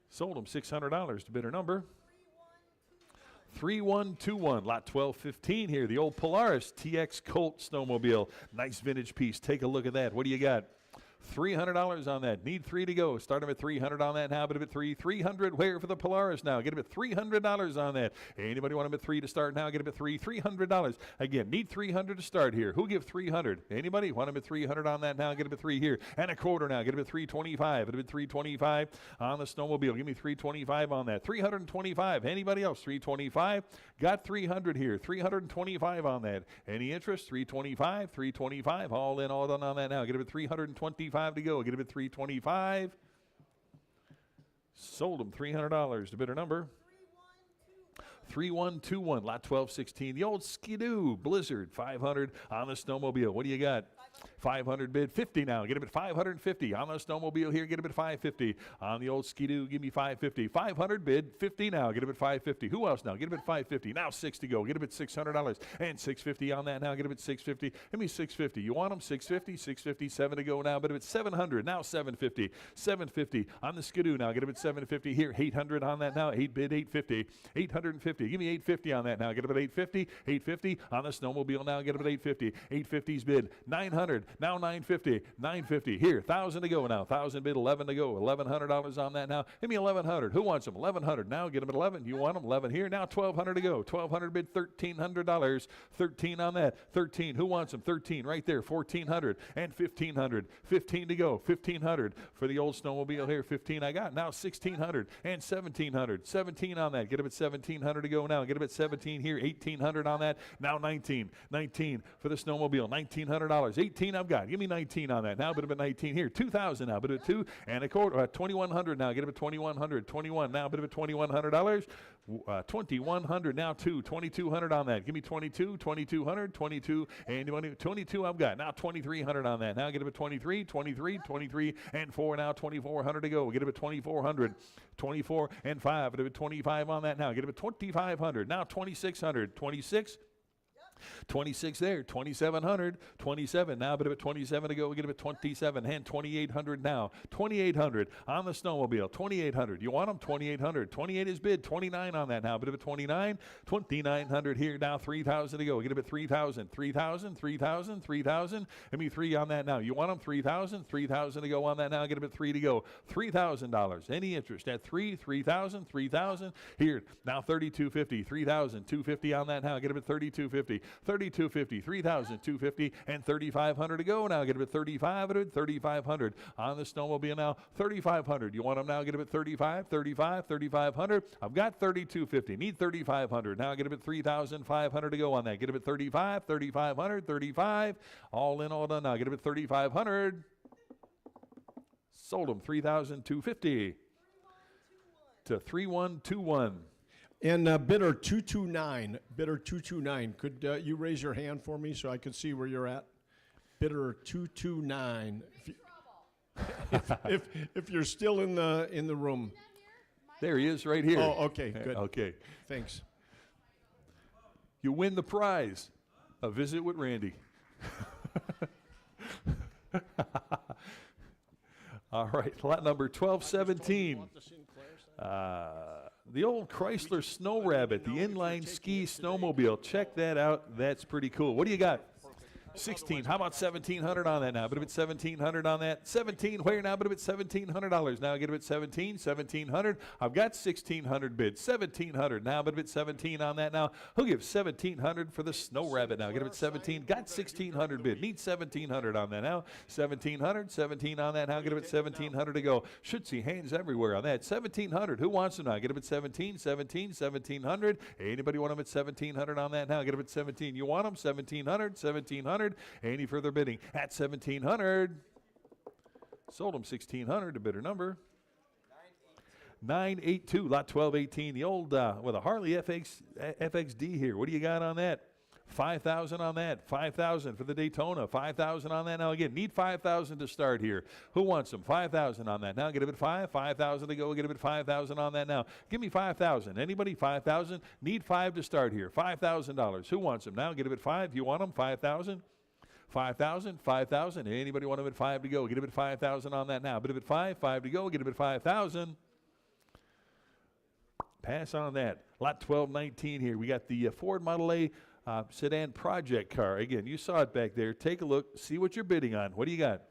Sold him $600 to bidder number 3121. Lot 1215 here. The old Polaris TX Colt snowmobile. Nice vintage piece. Take a look at that. What do you got? $300 on that. Need 3 to go. Start him at 300 on that. How about him at 3? 300 where for the Polaris now? Get him at $300 on that. Anybody want him at 3 to start now? Get him at 3. $300. Again, need 300 to start here. Who give 300? Anybody want him at 300 on that now? Get him at 3 here. And a quarter now. Get him at 325. Get him at 325 on the snowmobile. Give me 325 on that. 325. Anybody else? 325. Got 300 here. 325 on that. Any interest? 325. 325. All in, all done on that now. Get him at 325 to go. Get him at 325. Sold him $300 to bidder number 3121. Lot 1216. The old Skidoo Blizzard 500 on the snowmobile. What do you got? 500 bid. 50 now. Get him at 550 on the snowmobile here. Get him at 550 on the old Skidoo. Give me 550. 500 bid. 50 now. Get him at 550. Who else now? Get him at 550. Now 6 to go. Get him at $600 and 650 on that now. Get him at 650. Give me 650. You want him? 650. 650. 7 to go now. But him at 700. Now 750. 750 on the Skidoo now. Get him at 750 here. 800 on that now. 8 bid. 850. 850. Give me 850 on that now. Get him at 850. 850 on the snowmobile now. Get him at 850. 850's bid. 900. Now 950. 950. Here, 1,000 to go now. 1,000 bid, 11 to go. $1,100 on that now. Give me 1,100. Who wants them? 1,100. Now get them at 11. You want them? 11 here. Now 1,200 to go. 1,200 bid, $1,300. 13 on that. 13. Who wants them? 13 right there. 1,400 and 1,500. 15 to go. 1,500 for the old snowmobile here. 15 I got. Now 1,600 and 1,700. 17 on that. Get them at 1,700 to go now. Get them at 17 here. 1,800 on that. Now 19. 19 for the snowmobile. $1,900. 18 I've got. Give me 19 on that. Now bid them at 19 here. 2,000 now. Bid them at 2 and a quarter. 2,100 now. Get them at 2,100. 21 now. Bid them at $2,100. 2,100 now. 2,200 on that. Give me 22. 2,200. 22 and 22 I've got. Now 2,300 on that. Now get them at 23. 23 and 4 now. 2,400 to go. Get them at 2,400. 24 and 5. Get them at 25 on that now. Get them at 2,500. Now 2,600. 26. 26 there, 2,700, 27 now, but at 27 to go, we get him at 27 and 2,800 now, 2,800 on the snowmobile, 2,800, you want them, 2,800, 28 is bid, 29 on that now, but at 29, 2,900 here now, 3,000 to go, get him at 3,000, 3,000, 3,000, 3,000, give me 3 on that now, you want them, 3,000, 3,000 to go on that now, get him at 3 to go, $3,000, any interest at 3,000, 3,000, here, now 3,250, 3,250 on that now, get him at 3,250, 3,250, 3,250, and 3,500 to go now. Get him at 3,500, 3,500 on the snowmobile now. 3,500. You want them now? Get him at 35, 35, 3,500. I've got 3,250. Need 3,500. Now get him at 3,500 to go on that. Get him at 35, 3,500, 35. All in, all done now. Get him at 3,500. Sold him 3,250 to 3,121. And bidder 229, bidder 229, could you raise your hand for me so I could see where you're at? Bidder 229. If you're still in the room. There he is right here. Oh, okay, good. Okay. Thanks. You win the prize, a visit with Randy. All right, lot number 1217. The old Chrysler Snow Rabbit, the inline ski snowmobile. Check that out. That's pretty cool. What do you got? 16. How about 1,700 on that now? But if it's 1,700 on that, 17. Where now? But if it's $1,700 now, get it at 17. 1,700. I've got 1,600 bids. 1,700 now. But if it's 17 on that now, who'll give 1,700 for the Snow Rabbit now? Get it at 17. Got 1,600 bid. Need 1,700 on that now. 1,700. 17 on that now. Get it at 1,700 to go. Should see hands everywhere on that. 1,700. Who wants them now? Get it at 17. 17. 1,700. Anybody want them at 1,700 on that now? Get it at 17. You want them? 1,700. 1,700. Any further bidding at 1,700? Sold them 1,600 to bidder number 982. Lot 1218. The old with a Harley FXD here. What do you got on that? 5,000 on that. 5,000 for the Daytona. 5,000 on that. Now again, need 5,000 to start here. Who wants them? 5,000 on that. Now get him at 5. 5,000 to go. Get him at 5,000 on that now. Give me 5,000. Anybody? 5,000. Need 5 to start here. $5,000. Who wants them? Now get him at 5. You want them? 5,000. 5,000, 5,000. Anybody want him at 5 to go? Get him at 5,000 on that now. Bid him at 5, 5 to go. Get him at 5,000. Pass on that. Lot 1219 here. We got the Ford Model A sedan project car. Again, you saw it back there. Take a look. See what you're bidding on. What do you got?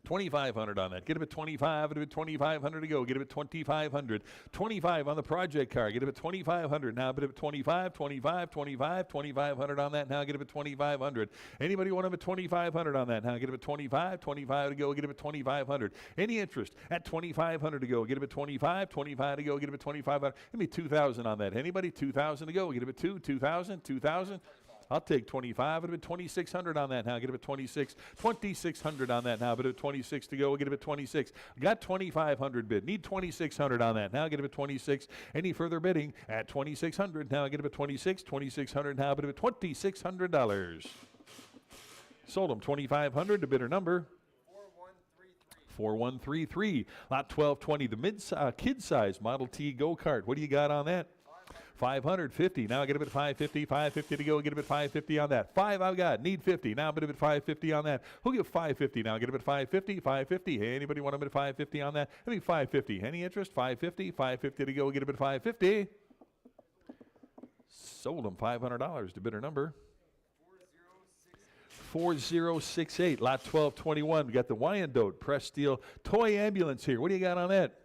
2,500 on that. Get him at 25. Get him at 2,500 to go. Get him at 2,500. 25 on the project car. Get him at 2,500 now. But at 25, 25, 25, 2,500 on that now. Get him at 2,500. Anybody want him at 2,500 on that now? Get him at 25, 25 to go. Get him at 2,500. Any interest at 2,500 to go? Get him at 25, 25 to go. Get him at 2,500. Give me 2,000 on that. Anybody? 2,000 to go. Get him at 2,000, 2,000. I'll take 25. I'd have been 2,600 on that now. Get him at 26. 2,600 on that now. But at 26 to go. Get him at 26. Got 2,500 bid. Need 2,600 on that now. Get him at 26. Any further bidding at 2,600 now? Get him at 26. 2,600 now. But at $2,600. Sold him 2,500 to bidder number 4133. Lot 1220. The kid size Model T go-kart. What do you got on that? 550. Now get him at 550. 550 to go. Get him at 550 on that. 5 I've got. Need 50. Now bid him at 550 on that. Who'll give 550 now? Get him at 550. 550. Hey, anybody want him at 550 on that? I mean 550. Any interest? 550. 550 to go. Get him at 550. Sold him $500 to bidder number 4068. Lot 1221. We got the Wyandotte pressed steel toy ambulance here. What do you got on that?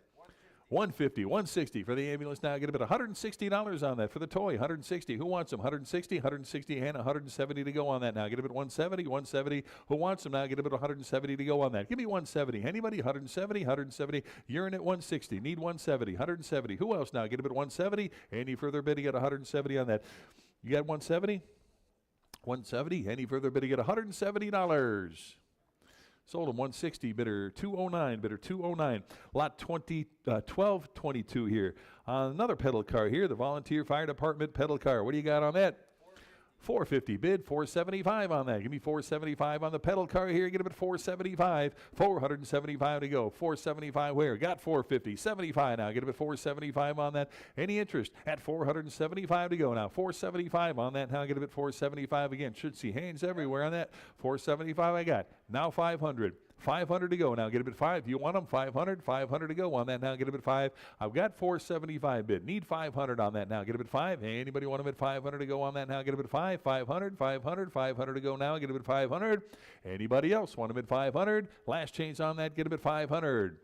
150, 160 for the ambulance now. Get about $160 on that for the toy. 160. Who wants them? 160, 160, and 170 to go on that now. Get about 170, 170. Who wants them now? Get about 170 to go on that. Give me 170. Anybody? 170, 170. You're in at 160. Need 170, 170. Who else now? Get about 170. Any further bidding at 170 on that? You got 170? 170. Any further bidding at $170. Sold him 160, bidder 209, bidder 209. Lot 1222 here. Another pedal car here, the Volunteer Fire Department pedal car. What do you got on that? 450 bid, 475 on that. Give me 475 on the pedal car here. Get him at 475. 475 to go. 475 where? Got 450. 75 now. Get him at 475 on that. Any interest? At 475 to go now. 475 on that. Now get him at 475 again. Should see hands everywhere on that. 475 I got. Now 500. 500 to go now. Get him at 5. You want them? 500. 500 to go on that now. Get him at 5. I've got 475 bid. Need 500 on that now. Get him at 5. Anybody want him at 500 to go on that now? Get him at 5. 500. 500. 500 to go now. Get him at 500. Anybody else want him at 500? Last chance on that. Get him at 500.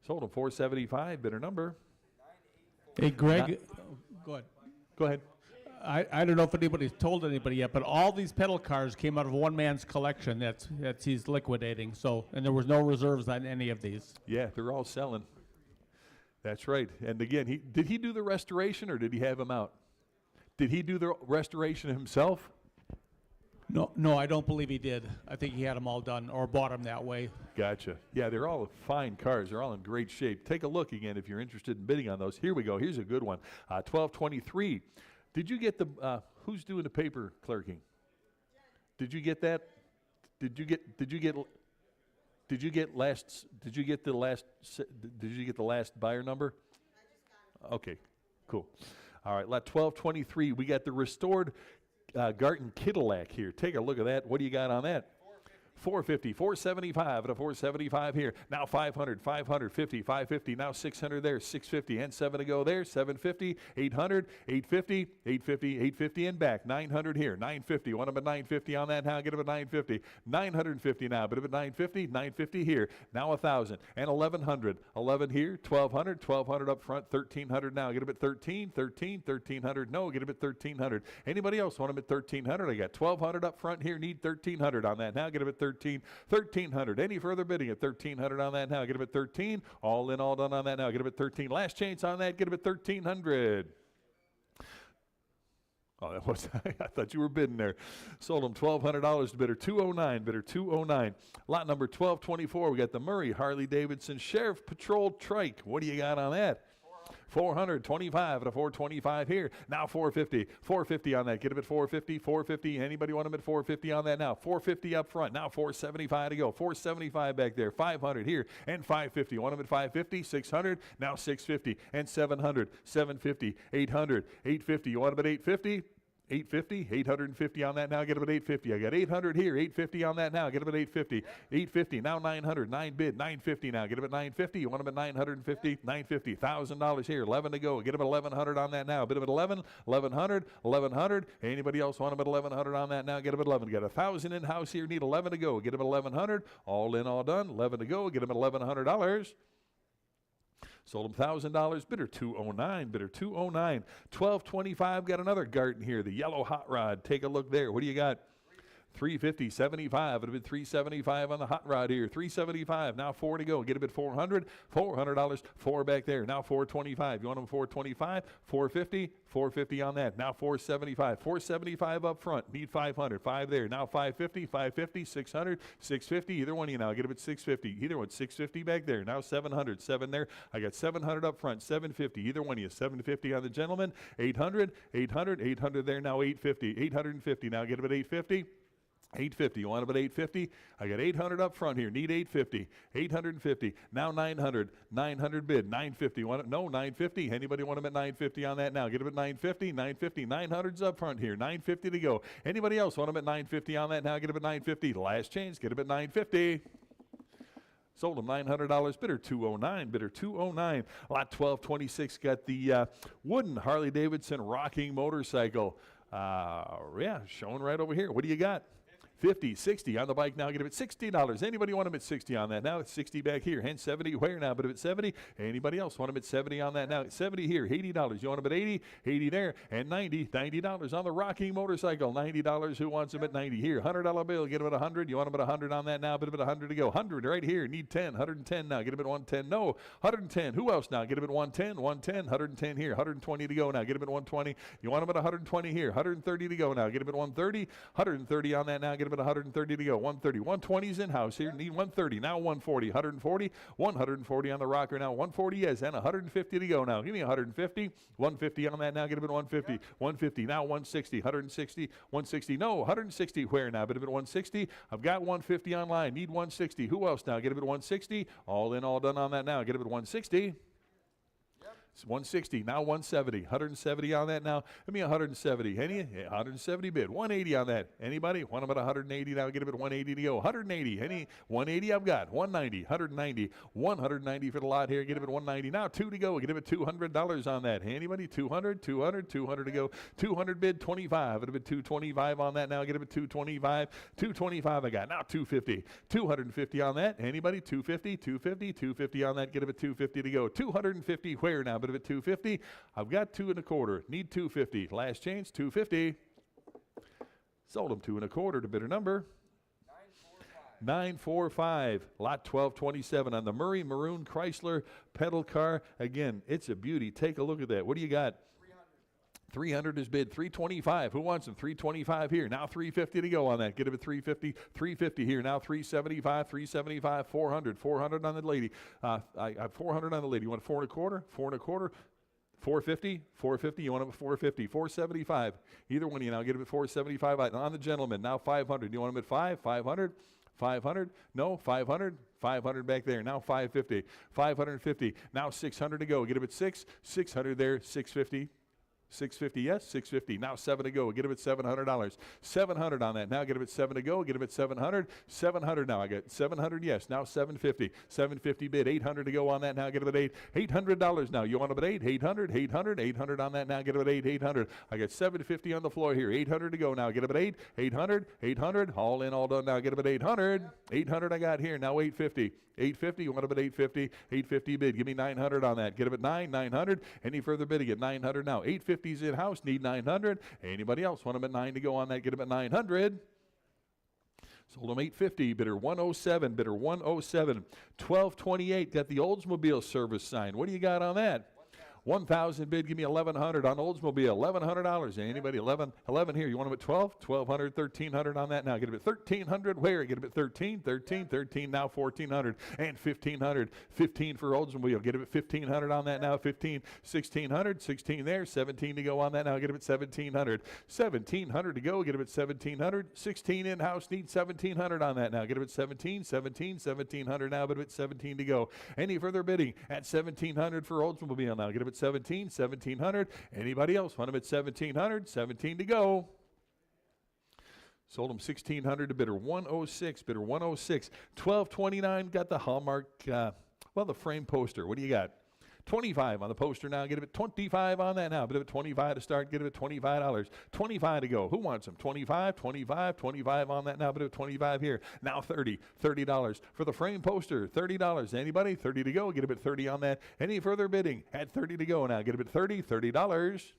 Sold him 475. Bidder number. Hey, Greg, go ahead. Go ahead. I don't know if anybody's told anybody yet, but all these pedal cars came out of one man's collection that's he's liquidating. So, and there was no reserves on any of these. Yeah, they're all selling. That's right. And again, did he do the restoration or did he have them out? Did he do the restoration himself? No, I don't believe he did. I think he had them all done or bought them that way. Gotcha. Yeah, they're all fine cars. They're all in great shape. Take a look again if you're interested in bidding on those. Here we go. Here's a good one. 1223. Did you get the, who's doing the paper clerking? Did you get that? Did you get the last buyer number? Okay, cool. All right, lot 1223. We got the restored Garten Cadillac here. Take a look at that. What do you got on that? 450, 475 at a 475 here. Now 500, 550, 550. Now 600 there, 650 and 7 to go there. 750, 800, 850, 850, 850 and back. 900 here, 950. Want them at 950 on that now? Get them at 950. 950 now, but at 950, 950 here. Now 1,000 and 1,100. 11 here, 1,200, 1,200 up front, 1,300 now. Get them at 13, 13, 1,300. No, get them at 1,300. Anybody else want them at 1,300? I got 1,200 up front here. Need 1,300 on that now. Get them at 1,300. Any further bidding at 1,300 on that now? Get him at 13. All in, all done on that now. Get him at 13. Last chance on that. Get him at 1,300. Oh, that was, I thought you were bidding there. Sold him $1,200 to bidder 209. Bidder 209. Lot number 1224. We got the Murray Harley Davidson Sheriff Patrol Trike. What do you got on that? 425 at a 425 here. Now 450. 450 on that. Get him at 450. 450. Anybody want him at 450 on that now? 450 up front. Now 475 to go. 475 back there. 500 here and 550. Want him at 550? 600. Now 650 and 700. 750. 800. 850. You want him at 850? 850, 850 on that now. Get him at 850. I got 800 here, 850 on that now. Get him at 850, 850. Now 900, 9 bid, 950 now. Get him at 950. You want him at 950, 950. $1,000 here, 11 to go. Get him at 1100 on that now. Bid him at 11, 1100, 1100. Anybody else want him at 1100 on that now? Get him at 11. Got 1,000 in house here. Need 11 to go. Get him at 1100. All in, all done. 11 to go. Get him at $1,100. Sold him $1,000. Bidder 209. Bidder 209. 1225. Got another Garten here. The yellow hot rod. Take a look there. What do you got? 350, 75. It would have been 375 on the hot rod here. 375. Now 4 to go. Get him at 400. $400. 4 back there. Now 425. You want them 425? 450. 450 on that. Now 475. 475 up front. Need 500. 5 there. Now 550. 550. 600. 650. Either one of you now. Get him at 650. Either one. 650 back there. Now 700. 7 there. I got 700 up front. 750. Either one of you. 750 on the gentleman. 800. 800. 800 there. Now 850. 850. Now get him at 850. 850. You want him at 850? I got 800 up front here. Need 850. 850. Now 900. 900 bid. 950. Want it? No, 950. Anybody want him at 950 on that now? Get him at 950. 950. 900's up front here. 950 to go. Anybody else want him at 950 on that now? Get him at 950. Last chance. Get him at 950. Sold him $900. Bidder 209. Bidder 209. Lot 1226 got the wooden Harley Davidson rocking motorcycle. Yeah, showing right over here. What do you got? 50, 60 on the bike now. Get them at $60. Anybody want them at 60 on that now? It's 60 back here. And 70 where now? But at 70. Anybody else want them at 70 on that now? 70 here. $80. You want them at 80? 80 there. And $90 on the rocking motorcycle. $90. Who wants them at 90 here? $100 bill. Get them at 100. You want them at 100 on that now? But at 100 to go. 100 right here. Need 10. 110 now. Get them at 110. No. 110. Who else now? Get them at 110. 110. 110 here. 120 to go now. Get them at 120. You want them at 120 here. 130 to go now. Get them at 130. 130 on that now. Get them at 130 to go. 130. 120's in-house here. Need 130. Now 140. 140. 140 on the rocker now. 140, yes. And 150 to go now. Give me 150. 150 on that now. Get them at 150. 150. Now 160. 160. 160. No. 160 where now? Get them at 160. I've got 150 online. Need 160. Who else now? Get them at 160. All in, all done on that now. Get them at 160. It's 160, now 170, 170 on that now. Give me 170. Any? Yeah, 170 bid. 180 on that. Anybody? Want them at 180 now? Get them at 180 to go. 180. Any? 180 I've got. 190, 190, 190 for the lot here. Get them at 190. Now 2 to go. Get them at $200 on that. Anybody? 200, 200, 200 to go. 200 bid, 25. It'll be 225 on that now. Get them at 225. 225 I got. Now 250. 250 on that. Anybody? 250, 250, 250 on that. Get them at 250 to go. 250 where now? But at 250, I've got 2 1/4. Need 250. Last chance, 250. Sold them 2 1/4 to bidder number 945. Lot 1227 on the Murray Maroon Chrysler pedal car. Again, it's a beauty. Take a look at that. What do you got? 300 is bid. 325. Who wants them? 325 here. Now 350 to go on that. Get it at 350. 350 here. Now 375. 375. 400. 400 on the lady. I have 400 on the lady. You want a 4 1/4? 4 1/4? 450. 450. You want them at 450. 475. Either one of you now. Get them at 475 on the gentleman. Now 500. You want them at 500? 500? No. 500. 500 back there. Now 550. 550. Now 600 to go. Get them at 6. 600 there. 650. 650, yes, 650. Now 7 to go. Get him at $700. 700 on that. Now get him at 7 to go. Get him at 700. 700 now. I got 700, yes. Now 750. 750 bid. 800 to go on that. Now get him at 8. $800 now. You want him at 8? 800, 800, 800 on that. Now get him at 8. 800. I got 750 on the floor here. 800 to go now. Get him at 8. 800, 800. All in, all done. Now get him at 800. 800 I got here. Now 850. 850. You want him at 850. 850 bid. Give me 900 on that. Get him at 900. Any further bidding at 900 now. 850's in-house. Need 900. Anybody else want him at 9 to go on that? Get him at 900. Sold him 850. Bidder 107. Bidder 107. 1228. Got the Oldsmobile service sign. What do you got on that? 1,000 bid. Give me 1,100 on Oldsmobile. $1,100. Anybody? 11 here. You want them at 12? 1,200, 1,300 on that now. Get them at 1,300. Where? Get them at 13, 13, 13. Now 1,400 and 1,500. 15 for Oldsmobile. Get them at 1,500 on that now. 15, 1,600, 16 there. 17 to go on that now. Get them at 1,700. 1,700 to go. Get them at 1,700. 16 in-house. Need 1,700 on that now. Get them at 17, 17, 1,700 now. But at 17 to go. Any further bidding at 1,700 for Oldsmobile now. Get them at 17, 1,700. Anybody else want them at 1,700? 17 to go. Sold them 1,600 to bidder 106. Bidder 106. 1229. Got the Hallmark, the frame poster. What do you got? 25 on the poster now. Get it at 25 on that now. Bid at 25 to start. Get it at $25. 25 to go. Who wants them? 25, 25, 25 on that now. Bid at 25 here. Now 30. $30 for the frame poster. $30. Anybody? 30 to go. Get it at 30 on that. Any further bidding? At 30 to go now. Get it at 30. $30.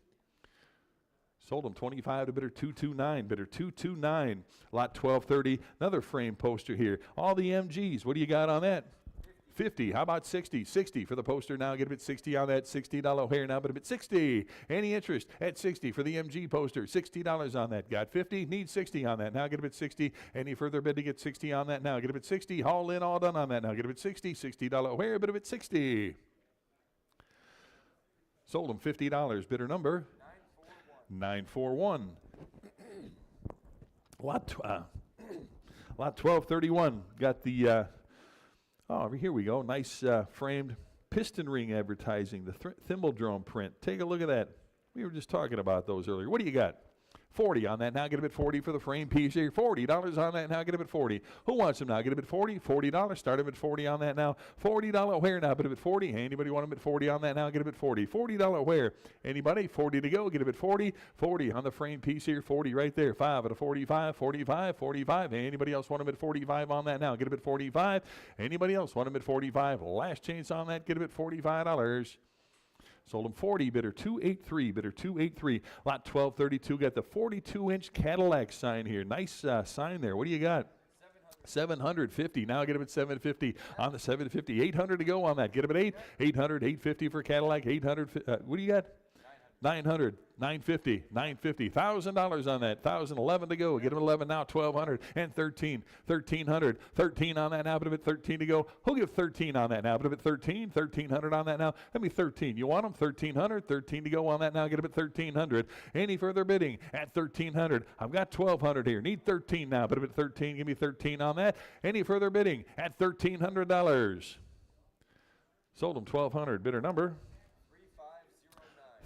Sold them 25 to bidder 229. Bidder 229. Lot 1230. Another frame poster here. All the MGs. What do you got on that? 50. How about 60? 60 for the poster now. Get a bit 60 on that. $60 hair now, but a bit 60. Any interest at 60 for the MG poster? $60 on that. Got 50. Need 60 on that. Now get a bit 60. Any further bid to get 60 on that now? Get a bit 60. All in, all done on that now. Get a bit 60. $60 hair, but a bit 60. Sold them $50. Bidder number 941. Lot 1231. Got the here we go. Nice framed piston ring advertising, the thimble drone print. Take a look at that. We were just talking about those earlier. What do you got? 40 on that now, get a bid 40 for the frame piece here. $40 on that now, get a bid 40. Who wants them now? Get a bid 40, $40. Start a bid 40 on that now. $40 where now? Bid a bid 40. Anybody want a bid 40 on that now? Get a bid 40. $40 where? Anybody? 40 to go. Get a bid 40. 40 on the frame piece here. 40 right there. 5 at a 45. 45. 45. Anybody else want a bid 45 on that now? Get a bid 45. Anybody else want a bid 45? Last chance on that. Get a bid $45. Sold them 40, bidder 283, bidder 283. Lot 1232, got the 42-inch Cadillac sign here. Nice sign there. What do you got? 750. Now get them at 750 on the 750. 800 to go on that. Get them at 800, 850 for Cadillac. 800. What do you got? 900, 950, 950, $1,000 on that, 1,011 to go. Get them 11 now, 1,200 and 13, 1,300, 13 on that now, but a bit 13 to go. Who'll give 13 on that now? But a bit 13, 1,300 on that now. Let me 13. You want them? 1,300, 13 to go on that now. Get a bit 1,300. Any further bidding at 1,300? I've got 1,200 here. Need 13 now, but a bit 13. Give me 13 on that. Any further bidding at $1,300? Sold them 1,200. Bidder number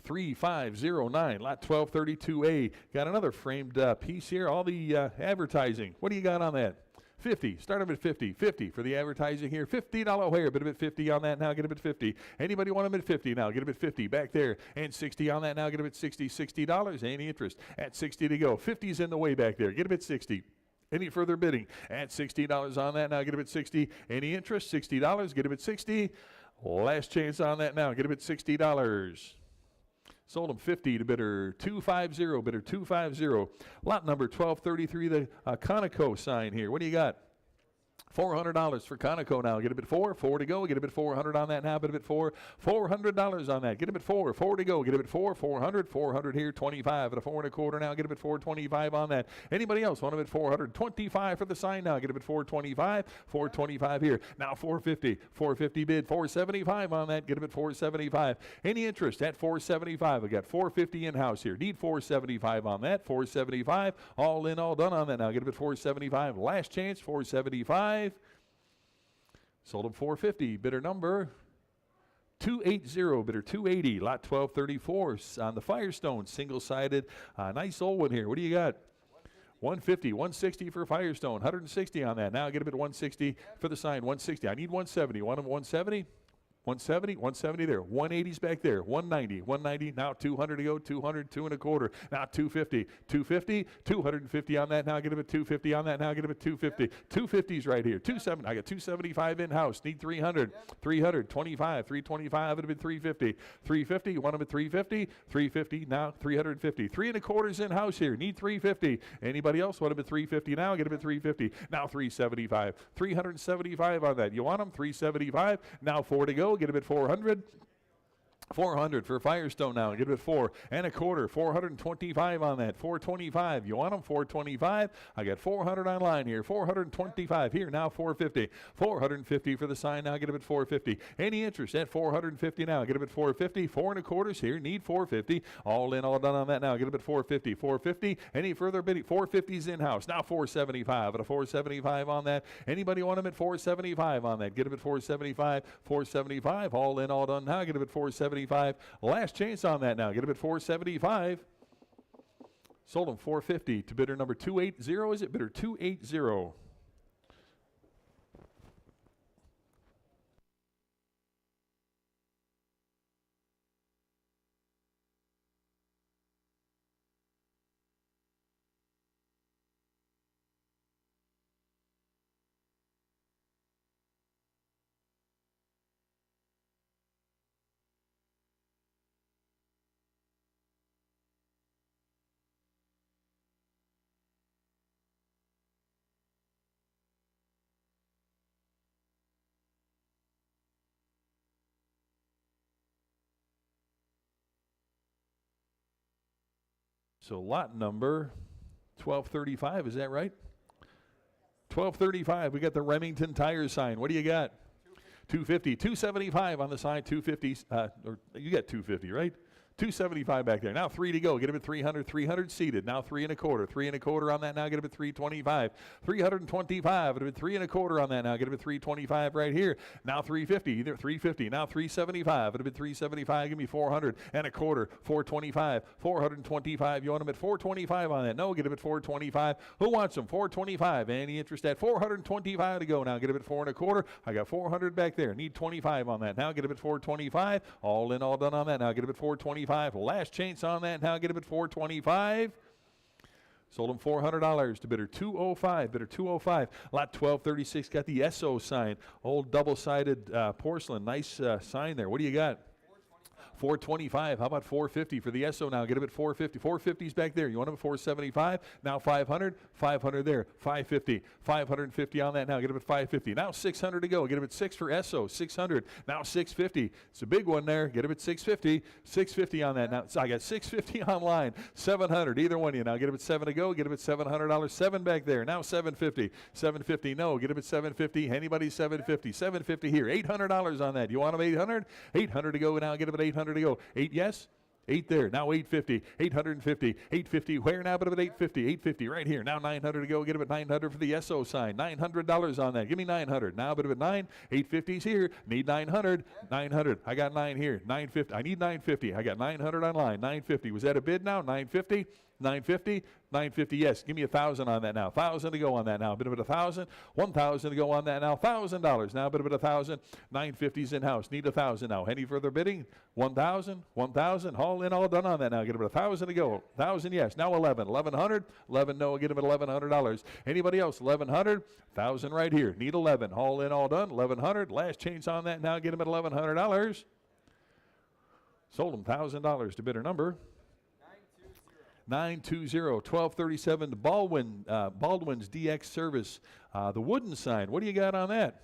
3509, lot 1232A. Got another framed piece here. All the advertising. What do you got on that? 50. Start them at 50. 50 for the advertising here. $50 where? Bid a bit 50 on that now. Get a bit 50. Anybody want them at 50 now? Get a bit 50 back there. And 60 on that now. Get a bit 60. $60. Any interest at 60 to go. 50's in the way back there. Get a bit 60. Any further bidding at $60 on that now? Get a bit 60. Any interest? $60. Get a bit 60. Last chance on that now. Get a bit $60. Sold them 50 to bidder 250, bidder 250. Lot number 1233, the Conoco sign here. What do you got? $400 for Conoco now. Get a bit 4 to go. Get a bit 400 on that now. Bid a bit 4, $400 on that. Get a bit 4 to go. Get a bit 400 here. 25 at a 4 1/4 now. Get a bit 425 on that. Anybody else want a bit 425 for the sign now? Get a bit 425 here. Now 450 bid 475 on that. Get a bit 475. Any interest at 475? I got 450 in house here. Need 475 on that. 475. All in, all done on that now. Get a bit 475. Last chance 475. Sold them 450. Bidder number 280. Bidder 280. Lot 1234 on the Firestone. Single-sided. Nice old one here. What do you got? 150, 160 for Firestone. 160 on that. Now get a bit 160 for the sign. 160. I need 170. Want them 170? 170 there. 180's back there. 190. Now 200 to go. 200, 2 1/4. Now 250. 250 on that. Now get a bit 250 on that. Now get a bit 250. 250's right here. 270. I got 275 in house. Need 300. 325. 325 at a bit 350. 350. You want them at 350? 350. Now 350. 3 1/4's in house here. Need 350. Anybody else want them at 350 now? Get a bit 350. Now 375. 375 on that. You want them? 375. Now 4 to go. Get a bit 400. 400 for Firestone now. Get a bit 4 1/4. 425 on that. 425. You want them? 425. I got 400 online here. 425 here. Now 450. 450 for the sign now. Get a bit 450. Any interest at 450 now? Get a bit 450. 4 1/4 here. Need 450. All in, all done on that now. Get a bit 450. 450. Any further bidding? 450's in house. Now 475 at a 475 on that. Anybody want them at 475 on that? Get a bit 475. 475. All in, all done now. Get a bit 475. Last chance on that now. Get a bit 475. Sold them 450 to bidder number 280. Is it bidder 280? So lot number 1235, is that right? 1235, we got the Remington tire sign. What do you got? 250, 275 on the sign, 250, or you got 250, right? 275 back there. Now 3 to go. Get him at 300. 300 seated. Now 3 1/4. 3 1/4 on that. Now get him at 325. 325. Get him at 3 1/4 on that. Now get him at 325 right here. Now 350. Either 350. Now 375. Get him at 375. Give me 400 1/4. 425. 425. You want him at 425 on that? No. Get him at 425. Who wants him? 425. Any interest at 425 to go. Now get him at 4 1/4. I got 400 back there. Need 25 on that. Now get him at 425. All in, all done on that. Now get him at 425. Last chance on that. Now get him at 425. Sold him $400 to bidder 205. Bidder 205. Lot 1236 got the SO sign. Old double-sided porcelain. Nice sign there. What do you got? 425. How about 450 for the SO now? Get him at 450. 450's back there. You want him at 475? Now 500. 500 there. 550. 550 on that now. Get him at 550. Now 600 to go. Get him at 6 for SO. 600. Now 650. It's a big one there. Get him at 650. 650 on that now. So I got 650 online. 700. Either one of you now. Get him at 7 to go. Get him at $700. 7 back there. Now 750. 750. No. Get him at 750. Anybody 750. 750 here. $800 on that. You want him 800? 800 to go. Now get him at 800 to go. 8 yes? 8 there. Now 850. 850. 850. Where now? But at 850. 850 right here. Now 900 to go. Get him at 900 for the SO sign. $900 on that. Give me 900. Now but at 9. 850's here. Need 900. 900. I got 9 here. 950. I need 950. I got 900 online. 950. Was that a bid now? 950. 950. 950. Yes. Give me 1,000 on that now. 1,000 to go on that now. A bit of it 1,000. 1,000 to go on that now. $1,000 now. A bit of it 1,000. 950's in house. Need 1,000 now. Any further bidding? 1,000. 1,000. All in, all done on that now. Get him at 1,000 to go. 1,000. Yes. Now 11. 1,100. 11. No. Get him at $1,100. Anybody else? 1,100. 1,000 right here. Need 11. All in, all done. 1,100. Last chance on that now. Get him at $1,100. Sold him $1,000 to bidder number 920. 1237 to Baldwin's DX Service. The wooden sign. What do you got on that?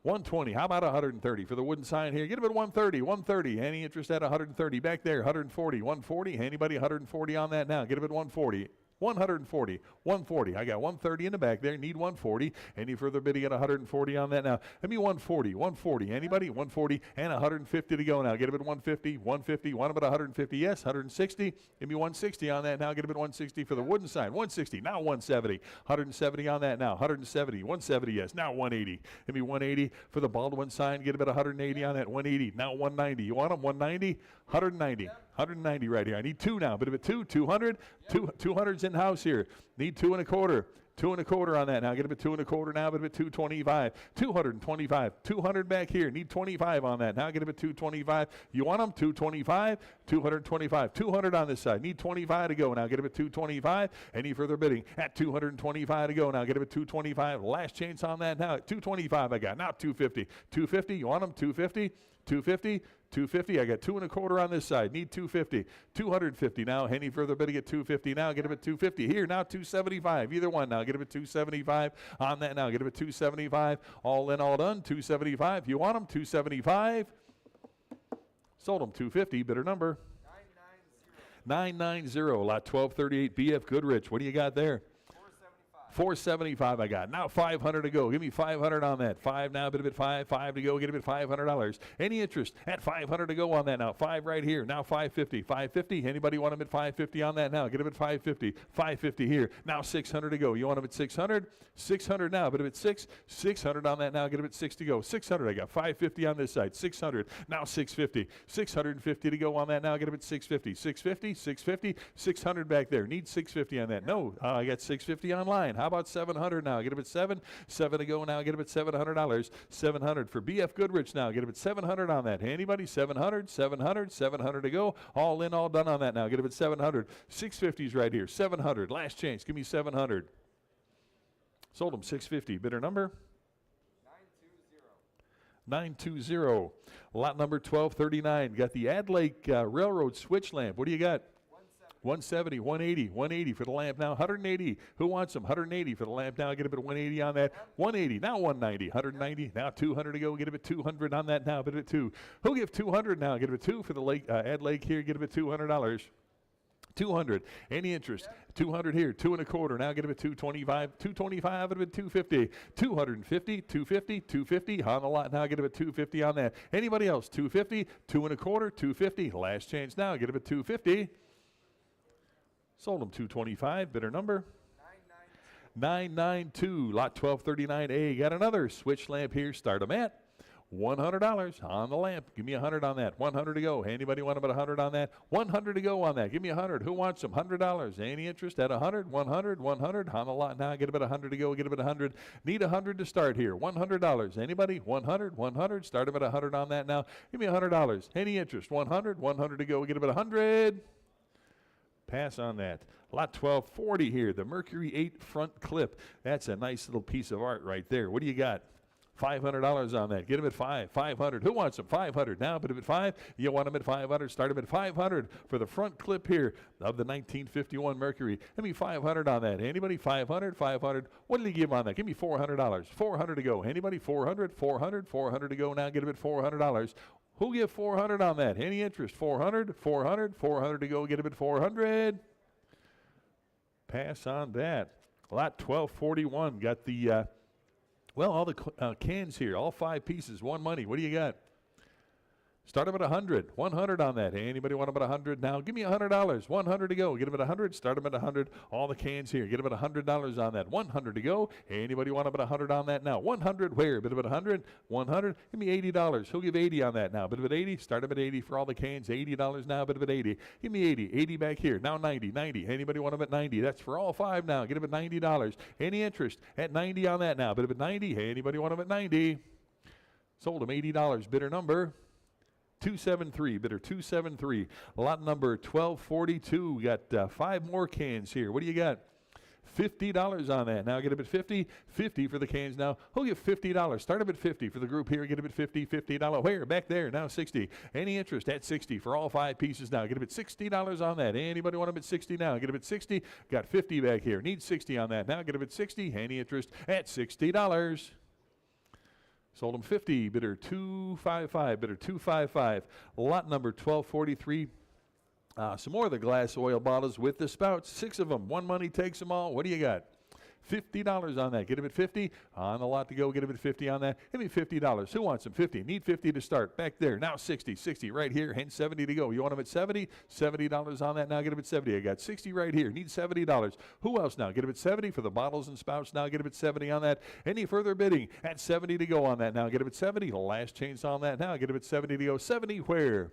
120. How about 130 for the wooden sign here? Get him at 130. 130. Any interest at 130 back there? 140. 140. Anybody 140 on that now? Get him at 140. 140. 140. I got 130 in the back there. Need 140. Any further bidding at 140 on that now? Give me 140. 140. Anybody? 140 and 150 to go now. Get him at 150. 150. Want him at 150? Yes. 160. Give me 160 on that now. Get him at 160 for the wooden sign. 160. Now 170. 170 on that now. 170. 170. Yes. Now 180. Give me 180 for the Baldwin sign. Get him at 180 on that. 180. Now 190. You want him? 190. 190. 190 right here. I need 2 now. Bit of it 2. 200. 200's in house here. Need 2 1/4. 2 1/4 on that now. Get him at 2 1/4 now. Bit of it 225. 225. 200 back here. Need 25 on that. Now get him at 225. You want him? 225. 225. 200 on this side. Need 25 to go. Now get him at 225. Any further bidding? At 225 to go. Now get him at 225. Last chance on that now. At 225 I got. Now 250. 250. You want him? 250. 250. 250. I got 2 1/4 on this side. Need 250. 250 now. Any further bidding at 250 now? Get him at 250. Here now 275. Either one now. Get him at 275 on that now. Get him at 275. All in, all done. 275. You want him? 275. Sold him 250. Bidder number 990. Lot 1238 BF Goodrich. What do you got there? 475 I got. Now 500 to go. Give me 500 on that. 5 now, bit of it 5. 5 to go. Get him at $500. Any interest at 500 to go on that now? 5 right here. Now 550. 550. Anybody want him at 550 on that now? Get him at 550. 550 here. Now 600 to go. You want him at 600? 600 now. Bit of it 6. 600 on that now. Get him at 6 to go. 600. I got 550 on this side. 600. Now 650. 650 to go on that now. Get him at 650. 650. 650. 600 back there. Need 650 on that. No. I got 650 online. How about 700 now? Get him at 7. 7 to go now. Get him at $700. 700 for BF Goodrich now. Get him at 700 on that. Anybody? 700. 700. 700 to go. All in, all done on that now. Get him at 700. 650's right here. 700. Last chance. Give me 700. Sold him 650. Bidder number 920. Lot number 1239. Got the Ad Lake Railroad switch lamp. What do you got? 170, 180, 180 for the lamp now, 180. Who wants them? 180 for the lamp now. Get a bit of 180 on that. 180, now 190, 190, now 200 to go. Get a bit 200 on that now. Bit of 2. Who'll give 200 now? Get a bit 2 for the Ad Lake here. Get a bit $200. 200. Any interest? 200 here. 2 1/4. Now get him at 225. 225 and at 250. 250. 250. 250 on the lot. Now get him at 250 on that. Anybody else? 250. 2 1/4. 250. Last chance now. Get him at 250. Sold him 225. Bidder number 992. Lot 1239A. Got another switch lamp here. Start them at $100 on the lamp. Give me 100 on that. 100 to go. Anybody want about 100 on that? 100 to go on that. Give me 100. Who wants them? $100. Any interest at 100? 100. 100 on the lot now. Get about 100 to go. Get about 100. Need 100 to start here. $100. Anybody? 100. 100. Start about 100 on that now. Give me $100. Any interest? 100. 100 to go. Get about 100. Pass on that. Lot 1240 here. The Mercury 8 front clip. That's a nice little piece of art right there. What do you got? $500 on that. Get them at 500. Who wants them? 500. Now, but if at 5, you want them at 500. Start them at 500 for the front clip here of the 1951 Mercury. Give me 500 on that. Anybody? 500. 500. What did he give on that? Give me $400. 400 to go. Anybody? 400. 400. 400 to go. Now get them at $400. Who give 400 on that? Any interest? 400. 400. 400 to go. Get them at 400. Pass on that. Lot 1241 got the all the cans here, all 5 pieces, one money. What do you got? Start them at 100. 100 on that. Anybody want them at 100 now? Give me $100. 100 to go. Get them at 100. Start them at 100. All the cans here. Get them at $100 on that. 100 to go. Anybody want them at 100 on that now? 100 where? Bit of at 100. 100. Give me $80. Who'll give 80 on that now? Bit of at 80. Start them at 80 for all the cans. $80 now. Bit of at 80. Give me 80. 80 back here. Now 90. 90. Anybody want them at 90? That's for all 5 now. Get them at $90. Any interest at 90 on that now? Bit of at 90. Anybody want them at 90? Sold them $80. Bidder number 273, bidder 273. Lot number 1242. We got 5 more cans here. What do you got? $50 on that. Now get up at 50. 50 for the cans now. Who'll give $50? Start up at 50 for the group here. Get up at 50. $50. Where? Back there. Now 60. Any interest at 60 for all 5 pieces now. Get up at $60 on that. Anybody want them at 60 now? Get up at 60. Got 50 back here. Need 60 on that. Now get up at 60. Any interest at $60? Sold them 50, bidder 255, bidder 255. Lot number 1243. Some more of the glass oil bottles with the spouts. 6 of them. One money takes them all. What do you got? $50 on that. Get them at 50. On the lot to go. Get them at 50 on that. Give me $50. Who wants them? 50. Need 50 to start. Back there. Now 60. 60 right here. And 70 to go. You want them at 70? $70 on that. Now get them at 70. I got 60 right here. Need $70. Who else now? Get them at 70 for the bottles and spouts. Now get them at 70 on that. Any further bidding? At 70 to go on that. Now get them at 70. Last chance on that. Now get them at 70 to go. 70 where?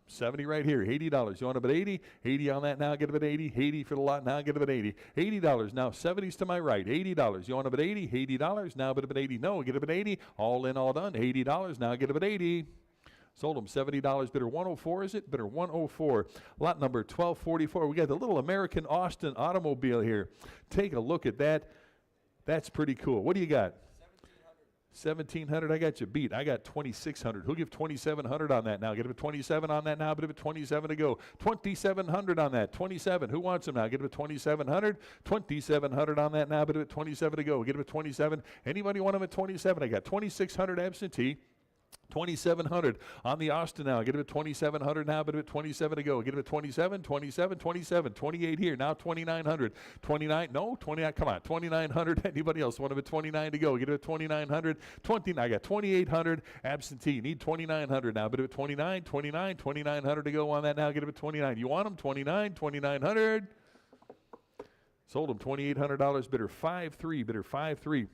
70 right here, $80. You want them at 80? 80 on that now, get them at 80. 80 for the lot now, get them at 80. $80 now, 70's to my right, $80. You want them at 80? $80 now, get them at 80. No, get them at 80. All in, all done. $80 now, get them at 80. Sold them $70. Bidder 104, is it? Bidder 104. Lot number 1244. We got the little American Austin automobile here. Take a look at that. That's pretty cool. What do you got? 1,700. I got you beat. I got 2,600. Who'll give 2,700 on that now? Get him at 27 on that now. But if it's 27 to go. 2,700 on that. 27. Who wants them now? Get him at 2,700. 2,700 on that now. But if it's 27 to go. Get him at 27. Anybody want him at 27? I got 2,600 absentee. 2,700 on the Austin now. Get him at 2,700 now, but at 27 to go. Get him at 27, 27, 27, 28 here. Now 2,900. 29, no, 29, come on, 2,900. Anybody else want him at 29 to go? Get him at 2,900. 20, I got 2,800 absentee. Need 2,900 now, but at 29, 29, 2,900 to go on that now. Get him at 29. You want him? 29, 2,900. Sold him $2,800. Bidder 5-3. Bidder 5-3.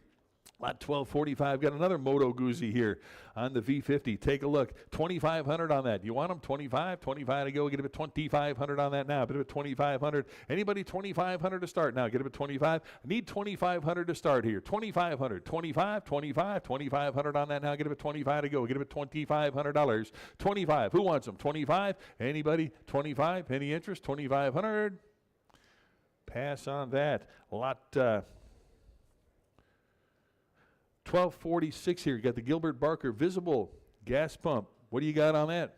Lot 1245, got another Moto Guzzi here on the V50. Take a look. 2,500 on that. You want them? 25? 25 to go. Get him at 2,500 on that now. Get him at 2,500. Anybody 2,500 to start now? Get him at 25. I need 2,500 to start here. 2,500. 25, 25, 2,500 on that now. Get him at 25 to go. Get him at $2,500. 25. Who wants them? 25. Anybody? 25. Any interest? 2,500. Pass on that. Lot 1246 here. You got the Gilbert Barker visible gas pump. What do you got on that?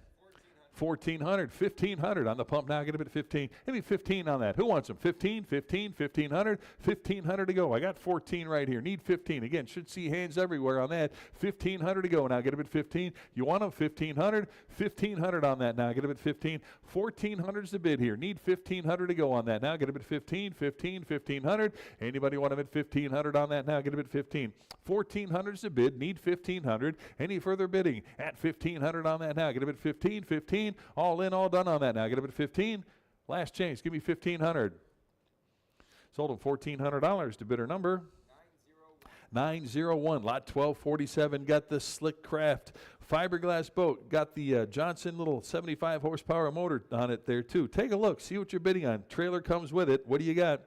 1,400, 1,500 on the pump now. Get a bid at 15. Give me 15 on that. Who wants them? 15, 15, 1,500, 1,500 to go. I got 14 right here. Need 15. Again, should see hands everywhere on that. 1,500 to go now. Get a bid 15. You want them? 1,500, 1,500 on that now. Get a bid 15. 1,400's the bid here. Need 1,500 to go on that now. Get a bid 15, 15, 1,500. Anybody want them at 1,500 on that now? Get a bid 15. 1,400's the bid. Need 1,500. Any further bidding at 1,500 on that now? Get a bid 15, 15. All in, all done on that now. Get a bid 15. Last chance. Give me 1,500. Sold them $1,400 to bidder number 901. Lot 1247. Got the Slick Craft fiberglass boat. Got the Johnson little 75 horsepower motor on it there too. Take a look. See what you're bidding on. Trailer comes with it. What do you got?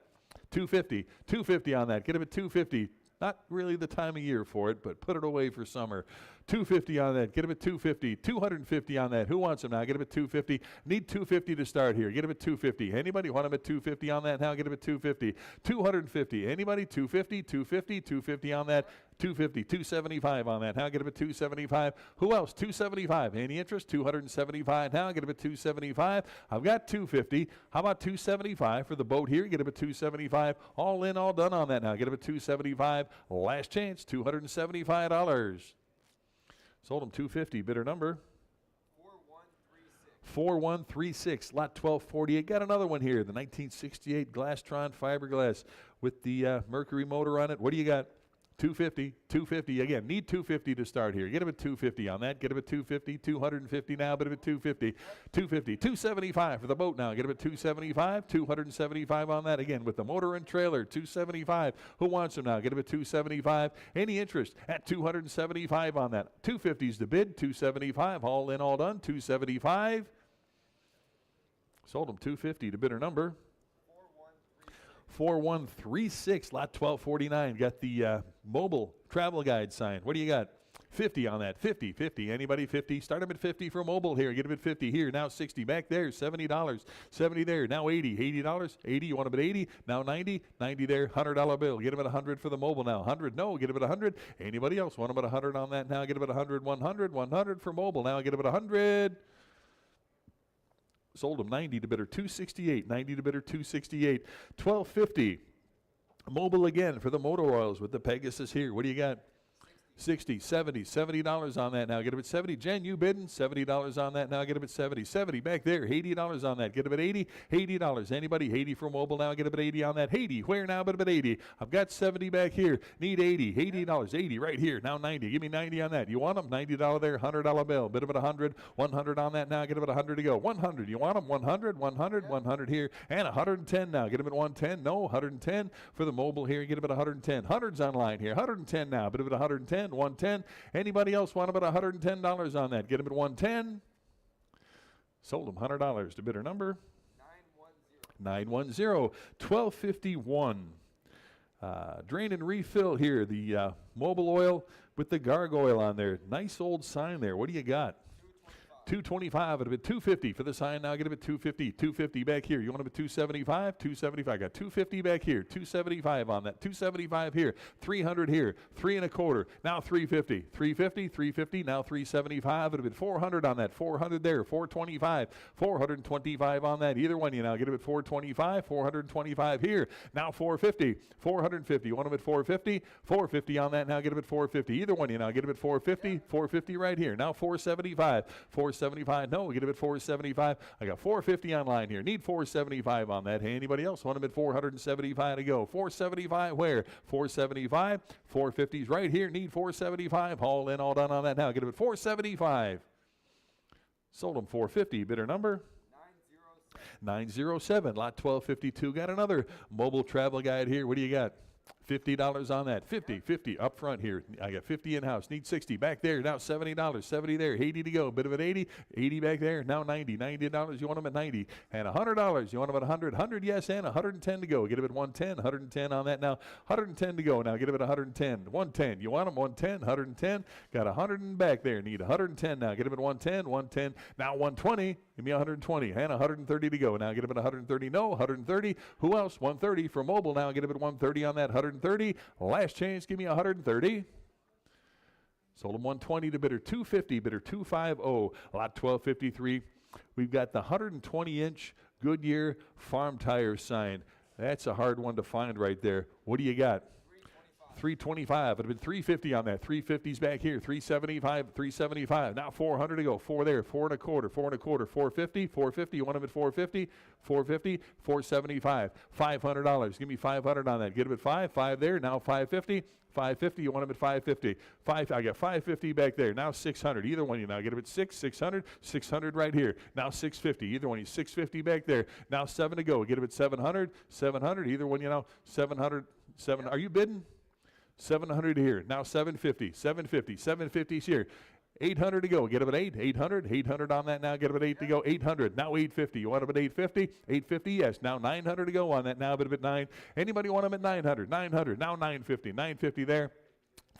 250. 250 on that. Get them at 250. Not really the time of year for it, but put it away for summer. 250 on that. Get them at 250. 250 on that. Who wants them now? Get them at 250. Need 250 to start here. Get them at 250. Anybody want them at 250 on that now? Get them at 250. 250. Anybody? 250, 250, 250 on that. 250, 275 on that. Now get them at 275. Who else? 275. Any interest? 275 now. Get them at 275. I've got 250. How about 275 for the boat here? Get them at 275. All in, all done on that now. Get them at 275. Last chance, $275. Sold them 250. Bidder number 4136. Lot 1248. Got another one here. The 1968 Glastron fiberglass with the Mercury motor on it. What do you got? 250, 250. Again, need 250 to start here. Get him at 250 on that. Get him at 250, 250 now. Get him at 250, 250, 275 for the boat now. Get him at 275, 275 on that. Again, with the motor and trailer, 275. Who wants them now? Get him at 275. Any interest at 275 on that? 250's the bid, 275. All in, all done, 275. Sold them 250 to bidder number 4136. Lot 1249. Got the mobile travel guide sign. What do you got? 50 on that. 50, 50. Anybody 50? Start them at 50 for mobile here. Get them at 50 here. Now 60. Back there, $70. 70 there. Now 80. $80. 80. You want them at 80? Now 90. 90 there. $100 bill. Get them at 100 for the mobile now. 100. No. Get them at 100. Anybody else want them at 100 on that now? Get them at 100. 100. 100 for mobile now. Get them at 100. Sold them 90 to bidder 268. 90 to bidder 268. 1250. Mobile again for the motor oils with the Pegasus here. What do you got? 60, 70, $70 on that now. Get them at 70. Jen, you bidding? $70 on that now. Get them at 70. 70 back there. $80 on that. Get them at 80. $80. Anybody? 80 for mobile now. Get them at 80 on that. 80. Where now? But at 80. I've got 70 back here. Need 80. $80. 80 right here. Now 90. Give me 90 on that. You want them? $90 there. $100 bill. Bid them at 100. 100 on that now. Get them at 100 to go. 100. You want them? 100. 100. 100 here. And 110 now. Get them at 110. No. 110 for the mobile here. Get them at 110. 100's online here. 110 now. Bid them at 110. 110. Anybody else want about $110 on that? Get them at 110. Sold them $100 to bidder number 910. 1251. Drain and refill here. The mobile oil with the gargoyle on there. Nice old sign there. What do you got? 225 at a bit 250 for the sign now. Get him at 250. 250 back here. You want him at 275? 275. Got 250 back here. 275 on that. 275 here. 300 here. 3 1/4. Now 350. 350. 350. Now 375 at a bit 400 on that. 400 there. 425. 425 on that. Either one you now. Get him at 425. 425 here. Now 450. 450. You want him at 450? 450 on that now. Get him at 450. Either one you now. Get him at 450. 450 right here. Now 475. 475. No, we get him at 475. I got 450 online here. Need 475 on that. Hey, anybody else want him at 475 to go? 475 where? 475. 450's right here. Need 475. All in, all done on that now. Get him at 475. Sold him 450. Bidder number 907. Lot 1252. Got another mobile travel guide here. What do you got? $50 on that. 50 up front here. I got 50 in-house. Need 60 back there. Now $70. 70 there. 80 to go. Bit of an 80. 80 back there. Now 90. $90. You want them at 90. And $100. You want them at 100. 100 yes, and 110 to go. Get them at 110. 110 on that now. 110 to go. Now get them at 110. 110. You want them 110. 110. Got 100 in back there. Need 110 now. Get them at 110. 110. Now 120. Give me 120. And 130 to go. Now get them at 130. No. 130. Who else? 130 for mobile. Now get them at 130 on that. 130. Last chance. Give me 130. Sold them 120 to bidder 250. Bidder 250. Lot 1253. We've got the 120-inch Goodyear farm tire sign. That's a hard one to find right there. What do you got? 325. It'd have been 350 on that. 350's back here. 375, 375. Now 400 to go. 4 there. 4 1/4, 4 1/4, 450, 450. You want them at 450, 450, 475. $500. Give me 500 on that. Get them at 5. 5 there. Now 550. 550. You want them at 550. I got 550 back there. Now 600. Either one you now get them at 600, 600 right here. Now 650. Either one you 650 back there. Now 7 to go. Get them at 700, 700. Either one you know 700, 7. Are you bidding? 700 here. Now 750, 750, 750's here. 800 to go. Get them at 8, 800, 800 on that now. Get them at 8 to go. 800. Now 850. You want them at 850? 850, yes. Now 900 to go on that now. Bit of it 9. Anybody want them at 900? 900. Now 950. 950 there.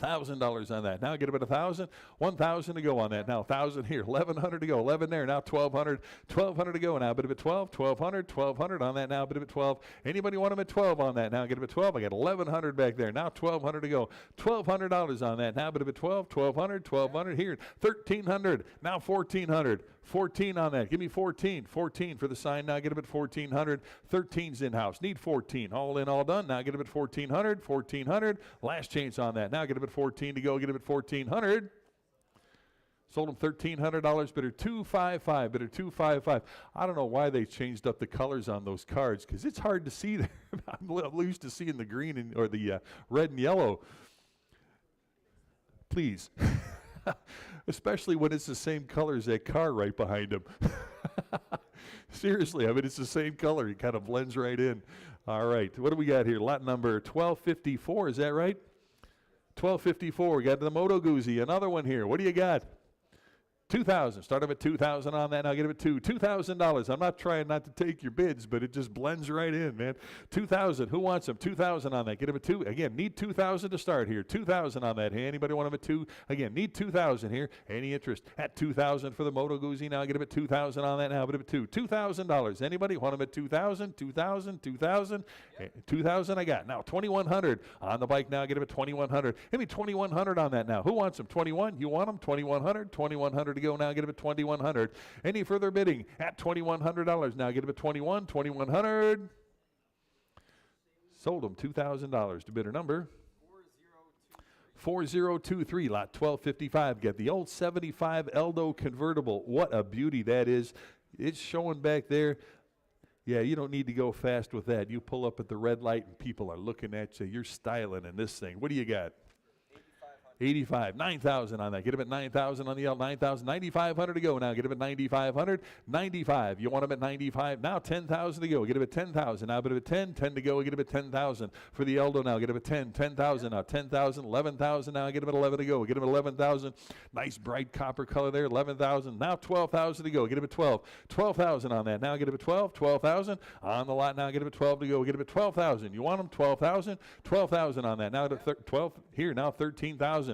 $1,000 on that. Now get about 1,000. 1,000 to go on that. Now 1,000 here. 1,100 to go. 11 there. Now 1,200. 1,200 to go. Now a bit of it 12. 1,200. 1,200 on that. Now a bit of it 12. Anybody want them at 12 on that? Now get about 12. I got 1,100 back there. Now 1,200 to go. $1,200 on that. Now a bit of it 12. 1,200. 1,200 here. 1,300. Now 1,400. 14 on that. Give me 14. 14 for the sign. Now get them at 1,400. 13's in-house. Need 14. All in, all done. Now get them at 1,400. 1,400. Last chance on that. Now get them at 14 to go. Get them at 1,400. Sold them $1,300. Bidder 255. Bidder 255. I don't know why they changed up the colors on those cards because it's hard to see there. I'm used to seeing the green or the red and yellow. Please. Especially when it's the same color as that car right behind him. Seriously, I mean, it's the same color. It kind of blends right in. All right, what do we got here? Lot number 1254, is that right? 1254, we got the Moto Guzzi. Another one here. What do you got? 2,000. Start them at 2,000 on that. Now get them at $2,000. I'm not trying not to take your bids, but it just blends right in, man. 2,000. Who wants them? 2,000 on that. Get them at 2. Again, need 2,000 to start here. 2,000 on that. Hey, anybody want them at 2? Again, need 2,000 here. Any interest at 2,000 for the Moto Guzzi? Now get them at 2,000 on that. Now get them at 2. $2,000. Anybody want them at 2,000? 2,000? 2,000? 2,000 I got. Now 2,100 on the bike. Now get them at 2,100. Give me 2,100 on that now. Who wants them? 21? You want them? 2,100? 2,100 to go. Now get them at 2,100. Any further bidding at $2,100. Now get them at 21. 2,100. Sold them $2,000 to bidder number 4023, lot 1255. Get the old 75 Eldo convertible. What a beauty that is. It's showing back there. Yeah, you don't need to go fast with that. You pull up at the red light and people are looking at you. You're styling in this thing. What do you got? 85, 9,000 on that. Get them at 9,000 on the L, 9,000, 9,500 to go now. Get them at 9,500, 95. You want them at 95. Now 10,000 to go. Get them at 10,000. Now get them at 10, 10 to go. Get them at 10,000 for the Eldo now. Get them at 10, 10,000 now. 10,000, 11,000 now. Get them at 11 to go. Get them at 11,000. Nice bright copper color there. 11,000. Now 12,000 to go. Get them at 12. 12,000 on that. Now get them at 12. 12,000 on the lot. Now get them at 12 to go. Get them at 12,000. You want them? 12,000. 12,000 on that. Now at 12 here. Now 13,000.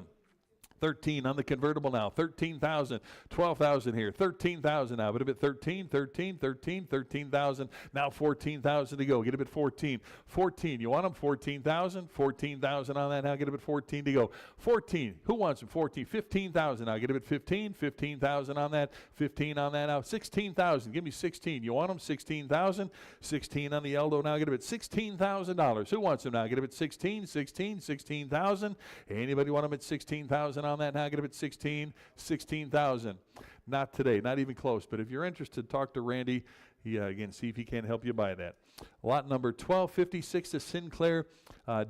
13 on the convertible now. 13,000. 12,000 here. 13,000 now. But a bit 13, 13, 13, 13,000. Now 14,000 to go. Get a bit 14. 14. You want them? 14,000. 14,000 on that now. Get a bit 14 to go. 14. Who wants them? 14. 15,000 now. Get a bit 15. 15,000 on that. 15 on that now. 16,000. Give me 16. You want them? 16,000. 16 on the Eldo now. Get a bit $16,000. Who wants them now? Get a bit 16, 16, 16,000. Anybody want them at 16,000 on that now? Get them at 16, 16,000. Not today, not even close. But if you're interested, talk to Randy. Again, see if he can help you buy that. Lot number 1256 to Sinclair.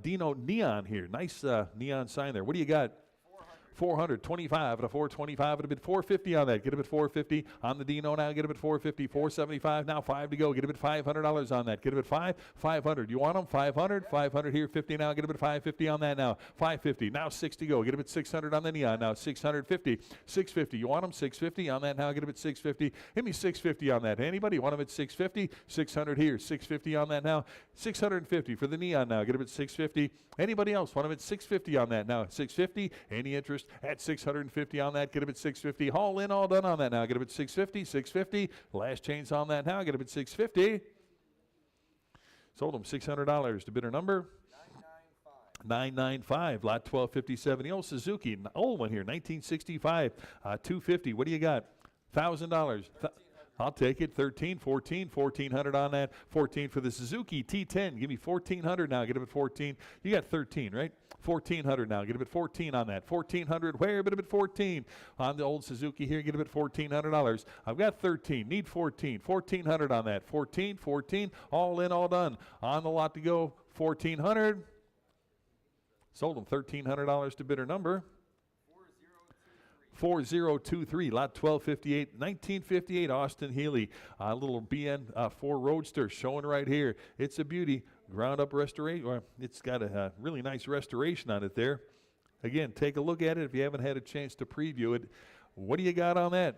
Dino Neon here. Nice neon sign there. What do you got? 425 at a 425 at a bit 450 on that. Get him at 450 on the Dino now. Get him at 450, 475 now. 5 to go. Get him at $500 on that. Get him at 500. You want them? 500, 500 here. 50 now. Get him at 550 on that now. 550 now. 6 to go. Get him at 600 on the Neon now. 650, 650. You want them? 650 on that now. Get him at 650. Hit me 650 on that. Anybody want them at 650? 600 here. 650 on that now. 650 for the Neon now. Get him at 650. Anybody else want them at 650 on that now? 650. Any interest at 650 on that? Get him at 650. All in, all done on that now. Get him at 650. 650. Last chance on that now. Get him at 650. Sold him $600 to bidder number 995. Lot 1257. The old Suzuki, an old one here, 1965. 250. What do you got? $1,000. I'll take it. 13, 14, 1400 on that. 14 for the Suzuki T10. Give me 1400 now. Get him at 14. You got 13, right? 1400 now. Get him at 14 on that. 1400. Where? But at 14 on the old Suzuki here. Get him at $1,400. I've got 13. Need 14. 1400 on that. 14, 14. All in, all done. On the lot to go. 1400. Sold him $1,300 to bidder number. 4023, lot 1258, 1958 Austin Healey. A little BN4 Roadster showing right here. It's a beauty. Ground up restoration. Well, it's got a really nice restoration on it there. Again, take a look at it if you haven't had a chance to preview it. What do you got on that?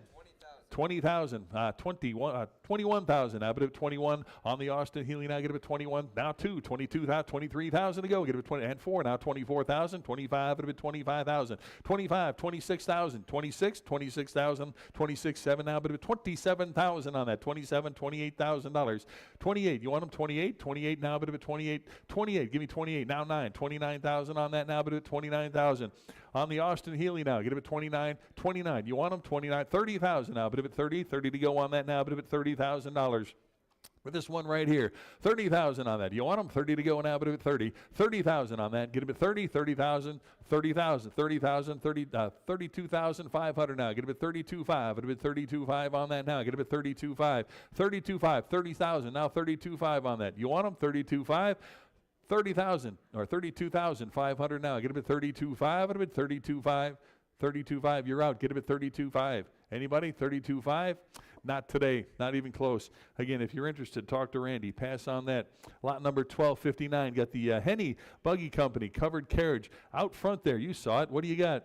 20,000, 21,000. Now, but at 21 on the Austin Healey. Now get it at 21. Now 22,000, 23,000 to go. Get it at 20 and 4. Now 24,000, 25. At 25,000, 25, 26,000, 26, 26,000, 26, 7. Now, but at 27,000 on that. 27, $28,000. 28. You want them 28? 28 now, but at 28, 28. Give me 28. Now 9, 29,000 on that. Now, but at 29,000 on the Austin Healey. Now get it at 29, 29. You want them 29, 30,000 now. But at 30, 30 to go on that now, but at $30,000. For this one right here, 30,000 on that. You want them 30 to go now, but at 30, 30,000 on that. Get them at 30, 30,000, 30,000, 30,000, 32,500 now. Get them at 32,500. Get them at 32,500 on that now. Get them at 32,500, 32,500, 30,000 now, 32,500 on that. You want them 32,500. 30,000 or 32,500 now. Get them at 32,500. Get them at 32,500. 32.5, you're out. Get him at 32.5. Anybody? 32.5? Not today. Not even close. Again, if you're interested, talk to Randy. Pass on that. Lot number 1259. Got the Henny Buggy Company covered carriage out front there. You saw it. What do you got?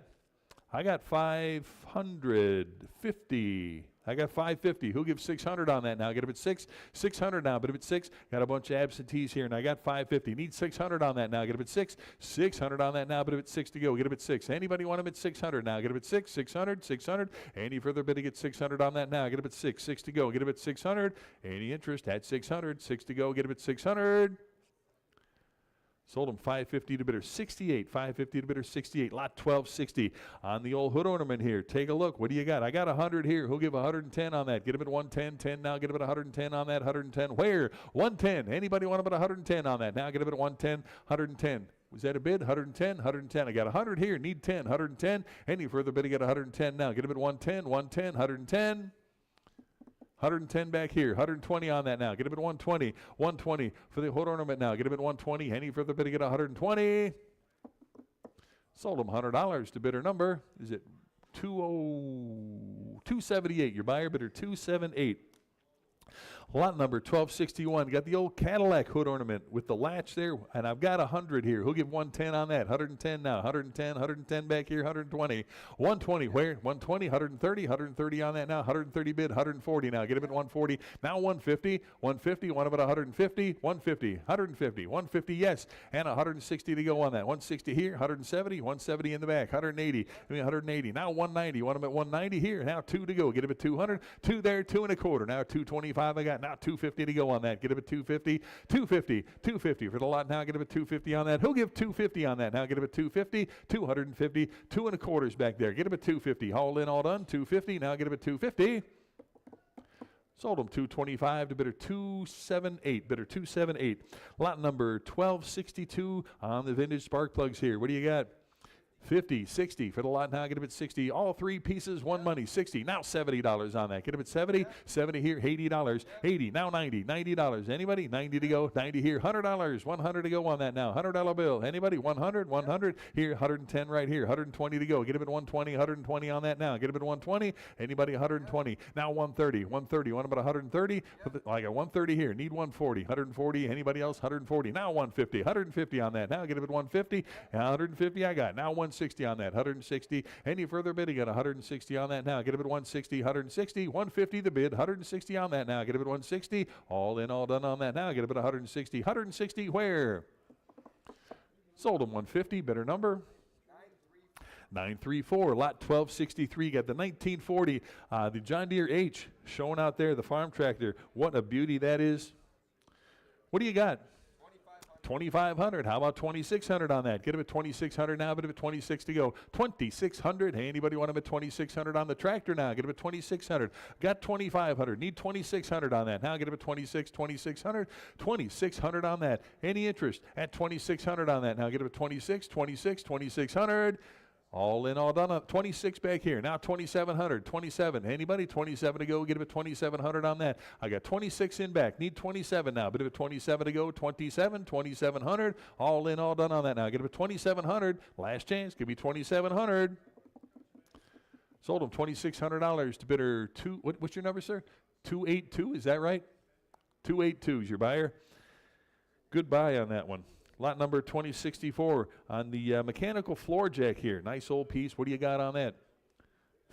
I got 550. I got 550. Who'll give 600 on that now? Get him at 6. 600 now. But if it's 6, got a bunch of absentees here, and I got 550. Need 600 on that now. Get him at 6. 600 on that now. But if it's 6 to go, get him at 6. Anybody want him at 600 now? Get him at 6. 600. 600. Any further bidding at 600 on that now? Get him at 6. 6 to go. Get him at 600. Any interest at 600? 6 to go. Get him at 600. Sold them 550 to bidder 68, 550 to bidder 68, lot 1260 on the old hood ornament here. Take a look. What do you got? I got 100 here. Who'll give 110 on that? Get him at 110, 10 now. Get him at 110 on that, 110. Where? 110. Anybody want him at 110 on that? Now get him at 110, 110. Was that a bid? 110, 110. I got 100 here. Need 10, 110. Any further bidding at 110 now. Get him at 110, 110, 110. 110 back here, 120 on that now. Get him at 120, 120 for the hood ornament now. Get him at 120. Any further bidding at 120. Sold him $100 to bidder number. Is it 278? Your buyer bidder 278. Lot number 1261. Got the old Cadillac hood ornament with the latch there, and I've got 100 here. Who'll give 110 on that? 110 now. 110, 110 back here, 120. 120, where? 120, 130, 130 on that now. 130 bid, 140 now. Get him at 140. Now 150, 150, want him at 150, 150, 150, 150, yes, and 160 to go on that. 160 here, 170, 170 in the back, 180, 180. Now 190, want him at 190 here. Now 2 to go. Get him at 200, 2 there, 2 1/4. Now 225 I got. Now 250 to go on that. Get him at 250, 250, 250 for the lot now. Get him at 250 on that. Who'll give 250 on that? Now get him at 250, 250, 2 1/4 back there. Get him at 250. All in, all done. 250. Now get him at 250. Sold him 225 to bidder 278. Bidder 278. Lot number 1262 on the vintage spark plugs here. What do you got? 50, 60 for the lot now. Get him at 60. All 3 pieces, one money. 60. Now $70 on that. Get him at 70. 70 here. $80. 80. Now 90. $90. Anybody? 90 to go. 90 here. $100. 100 to go on that now. $100 bill. Anybody? 100. 100 here. 110 right here. 120 to go. Get him at 120. 120 on that now. Get him at 120. Anybody? 120. Now 130. 130. Want him at 130? I got 130 here. Need 140. 140. Anybody else? 140. Now 150. 150 on that. Now get him at 150. 150 I got. Now 160 on that, 160. Any further bidding at 160 on that now. Get him at 160, 160, 150 the bid, 160 on that now. Get him at 160. All in, all done on that now. Get him at 160. 160 where? Sold him 150. Better number. 934. Lot 1263. Got the 1940. The John Deere H showing out there. The farm tractor. What a beauty that is. What do you got? 2,500. How about 2,600 on that? Get him at 2,600 now, bid him at 26 to go. 2,600. Hey, anybody want him at 2,600 on the tractor now? Get him at 2,600. Got 2,500. Need 2,600 on that. Now get him at 2,600. 2,600 on that. Any interest at 2,600 on that? Now get him at 2,600. All in, all done. 26 back here. Now 2,700. 27. Anybody? 27 to go. Get him at 2,700 on that. I got 26 in back. Need 27 now. Bit of a 27 to go. 2,700. All in, all done on that now. Get him at 2,700. Last chance. Give me 2,700. Sold him $2,600 to bidder two. What's your number, sir? 282. Is that right? 282 is your buyer. Good buy on that one. Lot number 2064 on the mechanical floor jack here. Nice old piece. What do you got on that?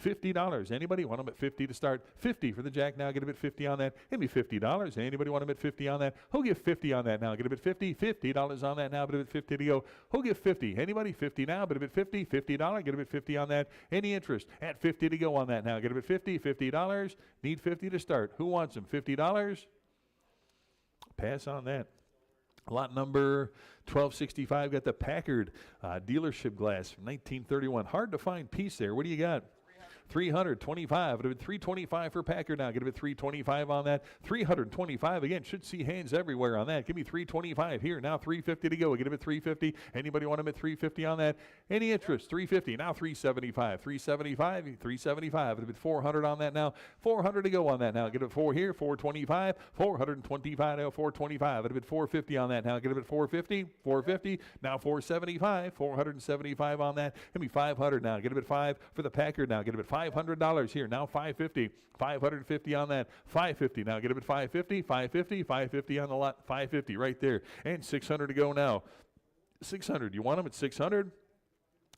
$50. Anybody want them at 50 to start? 50 for the jack now. Get him at 50 on that. Give me $50. Anybody want them at 50 on that? Who'll give 50 on that now? Get him at 50. $50 on that now. Get him at 50 to go. Who'll give 50? Anybody? 50 now. Get him at 50. $50. Get him at 50 on that. Any interest? At 50 to go on that now. Get him at 50. $50. Need 50 to start. Who wants them? $50. Pass on that. Lot number 1265, got the Packard dealership glass from 1931. Hard to find piece there. What do you got? 325. It'll be 325 for Packard now. Get him at 325 on that. 325 again. Should see hands everywhere on that. Give me 325 here. Now 350 to go. Get him at 350. Anybody want him at 350 on that? Any interest? 350. Now 375. 375. 375. It'll be 400 on that now. 400 to go on that now. Get it 4 here. 425. 425 now. 425. It'll be 450 on that now. Get him at 450. 450. Now 475. 475 on that. Give me 500 now. Get him at 5 for the Packard now. Get him at $500 here. Now 550. 550 on that. 550 now. Get him at 550. 550. 550 on the lot. 550 right there. And 600 to go now. 600. You want them at 600?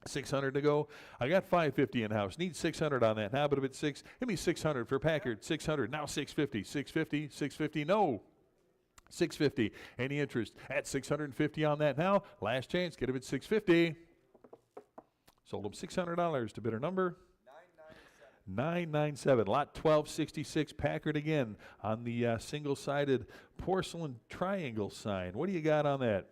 600 to go. I got 550 in house. Need 600 on that. Now, but if it's 6, give me 600 for Packard. 600. Now 650. 650. 650. No. 650. Any interest at 650 on that now? Last chance. Get him at 650. Sold him $600 to bidder number 997. Lot 1266 Packard again on the single-sided porcelain triangle sign. What do you got on that?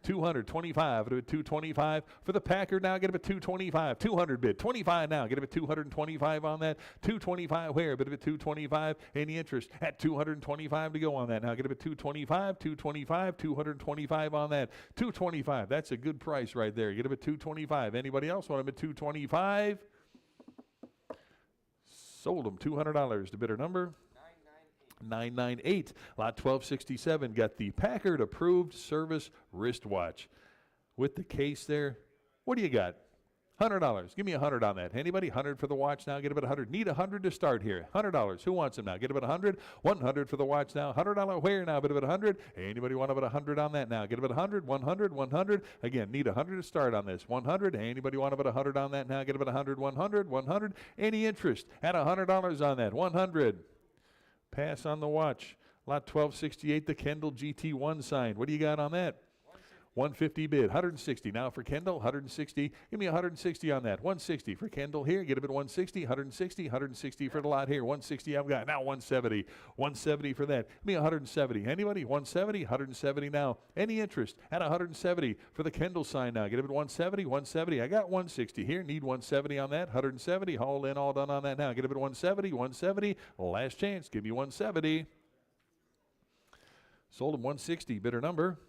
225. It'll be 225 for the Packard now. Get him at 225. 200 bid. 25 now. Get him at 225 on that. 225 where? Bit of a 225. Any interest at 225 to go on that now. Get him at 225. 225. 225 on that. 225. That's a good price right there. Get him at 225. Anybody else want him at 225? Sold him $200 to bidder number 998. Lot 1267 got the Packard approved service wristwatch with the case there. What do you got? $100. Give me $100 on that. Anybody? 100 for the watch now. Get him at 100. Need 100 to start here. $100. Who wants him now? Get him at 100. 100 for the watch now. $100 where now? Get him at 100. Anybody want him at 100 on that now? Get him at 100. 100. 100. Again, need 100 to start on this. 100. Anybody want him at 100 on that now? Get him at 100. 100. 100. Any interest at $100 on that? 100. Pass on the watch. Lot 1268, the Kendall GT1 sign. What do you got on that? 150 bid. 160 now for Kendall. 160. Give me 160 on that. 160 for Kendall here. Get him at 160. 160. 160 for the lot here. 160 I've got. Now 170. 170 for that. Give me 170. Anybody? 170. 170 now. Any interest at 170 for the Kendall sign now. Get him at 170. 170. I got 160 here. Need 170 on that. 170. All in, all done on that now. Get him at 170. 170. Last chance. Give me 170. Sold him 160. Bidder number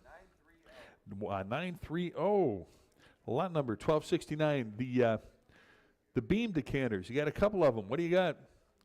930. Lot number 1269. The beam decanters. You got a couple of them. What do you got?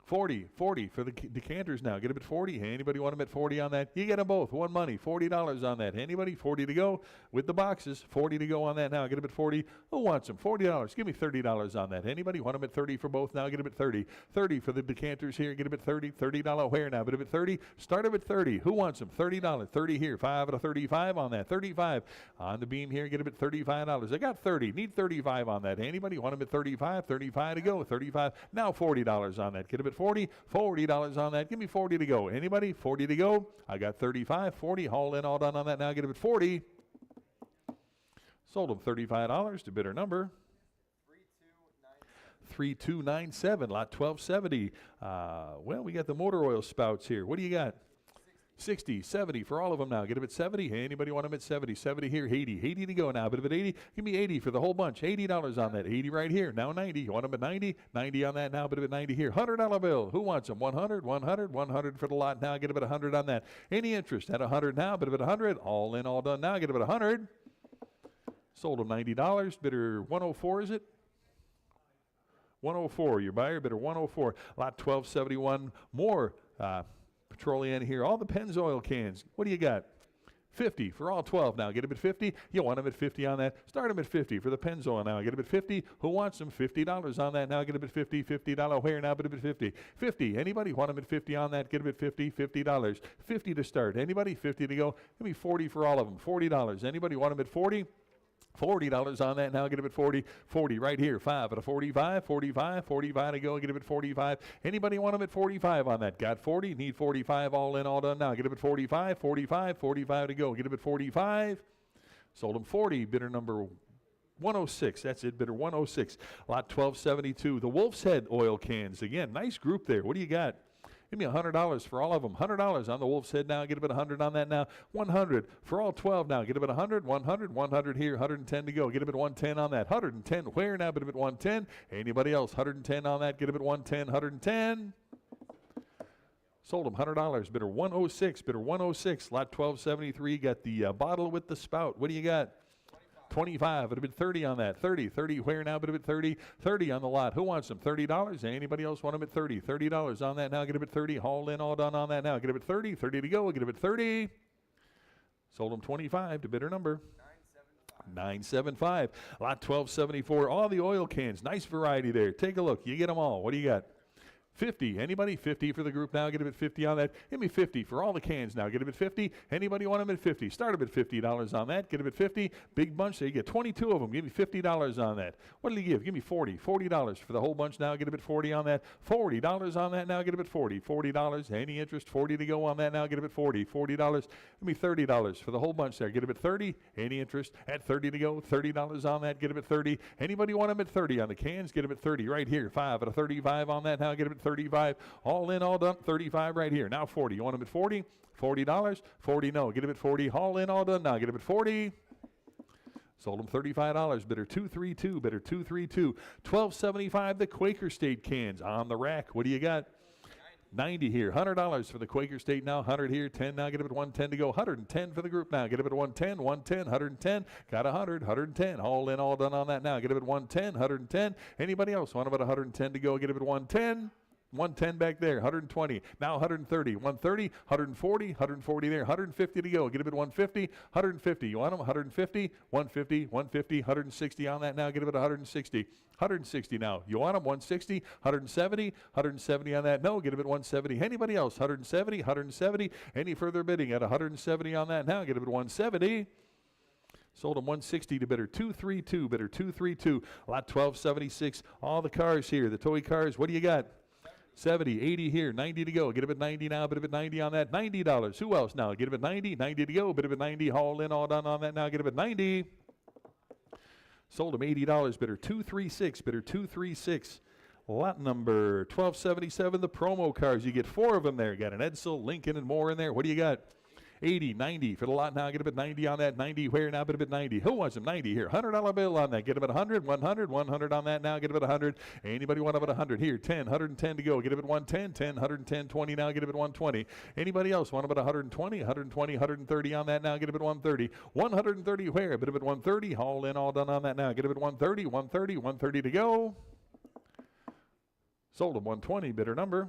40 for the decanters now. Get them at 40. Anybody want them at 40 on that? You get them both. One money. $40 on that. Anybody? 40 to go with the boxes. 40 to go on that now. Get them at 40. Who wants them? $40. Give me $30 on that. Anybody want them at 30 for both now? Get them at 30. 30 for the decanters here. Get them at 30. $30 where now? Get them at 30. Start them at 30. Who wants them? $30. 30 here. 5 out of 35 on that. 35 on the beam here. Get them at $35. I got 30. Need 35 on that. Anybody want them at 35? 35 to go. 35. Now $40 on that. Get them at 40. $40 on that. Give me 40 to go. Anybody? 40 to go. I got 35. 40. All in, all done on that now. Get them at 40. Sold them $35 to bidder number 3297. Lot 1270. Well, we got the motor oil spouts here. What do you got? 60, 70 for all of them now. Get them at 70. Anybody want them at 70? 70 here, 80. 80 to go now. Bit of at 80. Give me 80 for the whole bunch. $80 on that. 80 right here. Now 90. You want them at 90? 90 on that now. Bit of at 90 here. $100 bill. Who wants them? 100, 100, 100 for the lot now. Get them at 100 on that. Any interest at 100 now? Bit of at 100. All in, all done now. Get them at 100. Sold them $90. Bidder 104, is it? 104. Your buyer bidder 104. Lot 1271. More petroliana here. All the Pennzoil cans. What do you got? 50 for all 12 now. Get them at 50. You want them at 50 on that. Start them at 50 for the Pennzoil now. Get them at 50. Who wants them? $50 on that now. Get them at 50. $50 where now? Get them at 50. 50. Anybody want them at 50 on that? Get them at 50. $50. 50 to start. Anybody? 50 to go. Give me 40 for all of them. $40. Anybody want them at 40? $40 on that now. Get them at 40. 40 right here. 5 at a 45. 45. 45 to go. Get them at 45. Anybody want them at 45 on that? Got 40. Need 45. All in, all done now. Get them at 45. 45. 45 to go. Get them at 45. Sold them 40. Bidder number 106. That's it. Bidder 106. Lot 1272. The Wolf's Head oil cans. Again, nice group there. What do you got? Give me $100 for all of them. $100 on the Wolf's Head now. Get them at 100 on that now. 100 for all 12 now. Get them at 100, 100, 100 here. 110 to go. Get them at 110 on that. 110 where now? Get them at 110. Anybody else? 110 on that. Get them at 110. 110. Sold them $100. Bidder 106. Bidder 106. Lot 1273. Got the bottle with the spout. What do you got? 25. It would have been 30 on that. 30. 30 where now? But a bit 30. 30 on the lot. Who wants them? $30. Anybody else want them at 30? $30 on that now. Get them at 30. Haul in, all done on that now. Get them at 30. 30 to go. Get them at 30. Sold them 25 to bidder number 975. Lot 1274. All the oil cans. Nice variety there. Take a look. You get them all. What do you got? 50. Anybody? 50 for the group now. Get them at 50 on that. Give me 50 for all the cans now. Get them at 50. Anybody want them at 50? Start them at $50 on that. Get them at 50. Big bunch. So you get 22 of them. Give me $50 on that. What did he give? Give me 40. $40 for the whole bunch now. Get them at 40 on that. $40 on that now. Get them at 40. $40. Any interest? 40 to go on that now. Get them at 40. $40. Give me $30 for the whole bunch there. Get them at 30. Any interest? At 30 to go. $30 on that. Get them at 30. Anybody want them at 30 on the cans? Get them at 30 right here. 5 at a 35 on that now. Get them at 35. All in, all done. 35 right here. Now 40. You want them at 40? $40? 40 no. Get them at 40. All in, all done. Now get them at 40. Sold them $35. Bidder 232. Bidder 232. $12.75 the Quaker State cans on the rack. What do you got? 90 here. $100 for the Quaker State now. 100 here. 10 now. Get them at 110 to go. 110 for the group now. Get them at 110. 110. 110. Got 100. 110. All in, all done on that now. Get them at 110. 110. Anybody else want them at 110 to go? Get them at 110. 110 back there, 120, now 130, 130, 140, 140 there, 150 to go. Get them at 150, 150. You want them? 150, 150, 150, 160 on that now. Get them at 160, 160 now. You want them? 160, 170, 170 on that. No, get them at 170. Anybody else? 170, 170. Any further bidding at 170 on that now? Get them at 170. Sold them 160 to bidder 232. Bidder 232. Lot 1276. All the cars here, the toy cars. What do you got? 70, 80 here, 90 to go. Get them at 90 now, bid them at 90 on that. $90. Who else now? Get them at 90, 90 to go. Bid them at 90, haul in, all done on that now. Get them at 90. Sold them $80. Bidder 236. Bidder 236. Lot number 1277, the promo cars. You get 4 of them there. Got an Edsel, Lincoln, and more in there. What do you got? 80, 90 for the lot now. Get them at 90 on that. 90 where now? Bid them at 90. Who wants them? 90 here. $100 bill on that. Get them at 100, 100, 100 on that now. Get them at 100. Anybody want them at 100? Here, 10, 110 to go. Get them at 110, 10, 110, 20 now. Get them at 120. Anybody else want them at 120, 120, 130 on that now. Get them at 130. 130 where? Bid them at 130. All in, all done on that now. Get them at 130, 130, 130 to go. Sold them 120. Bidder number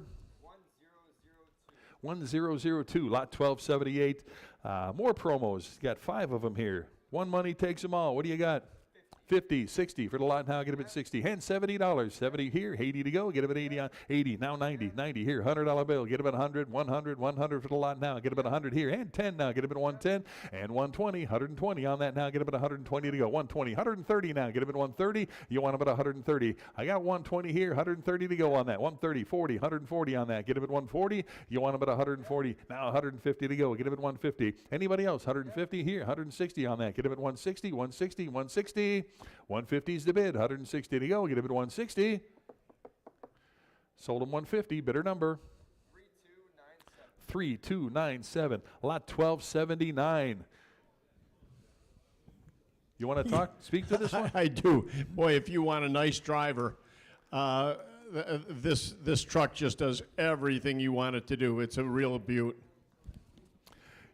1002, lot 1278. More promos. Got 5 of them here. One money takes them all. What do you got? 50, 60 for the lot now. Get them at 60. Hand $70. 70 here. 80 to go. Get them at 80 on 80. Now 90. 90 here. $100 bill. Get them at 100. 100. 100 for the lot now. Get them at 100 here. And 10 now. Get them at 110. And 120. 120 on that now. Get them at 120 to go. 120. 130 now. Get them at 130. You want them at 130. I got 120 here. 130 to go on that. 130. 40. 140 on that. Get them at 140. You want them at 140. Now 150 to go. Get them at 150. Anybody else? 150 here. 160 on that. Get them at 160. 160. 160. 150 is the bid. 160 to go. Get him at 160. Sold him 150. Bidder number 3297, lot 1279. You want to speak to this one? I do. Boy, if you want a nice driver, this truck just does everything you want it to do. It's a real beaut.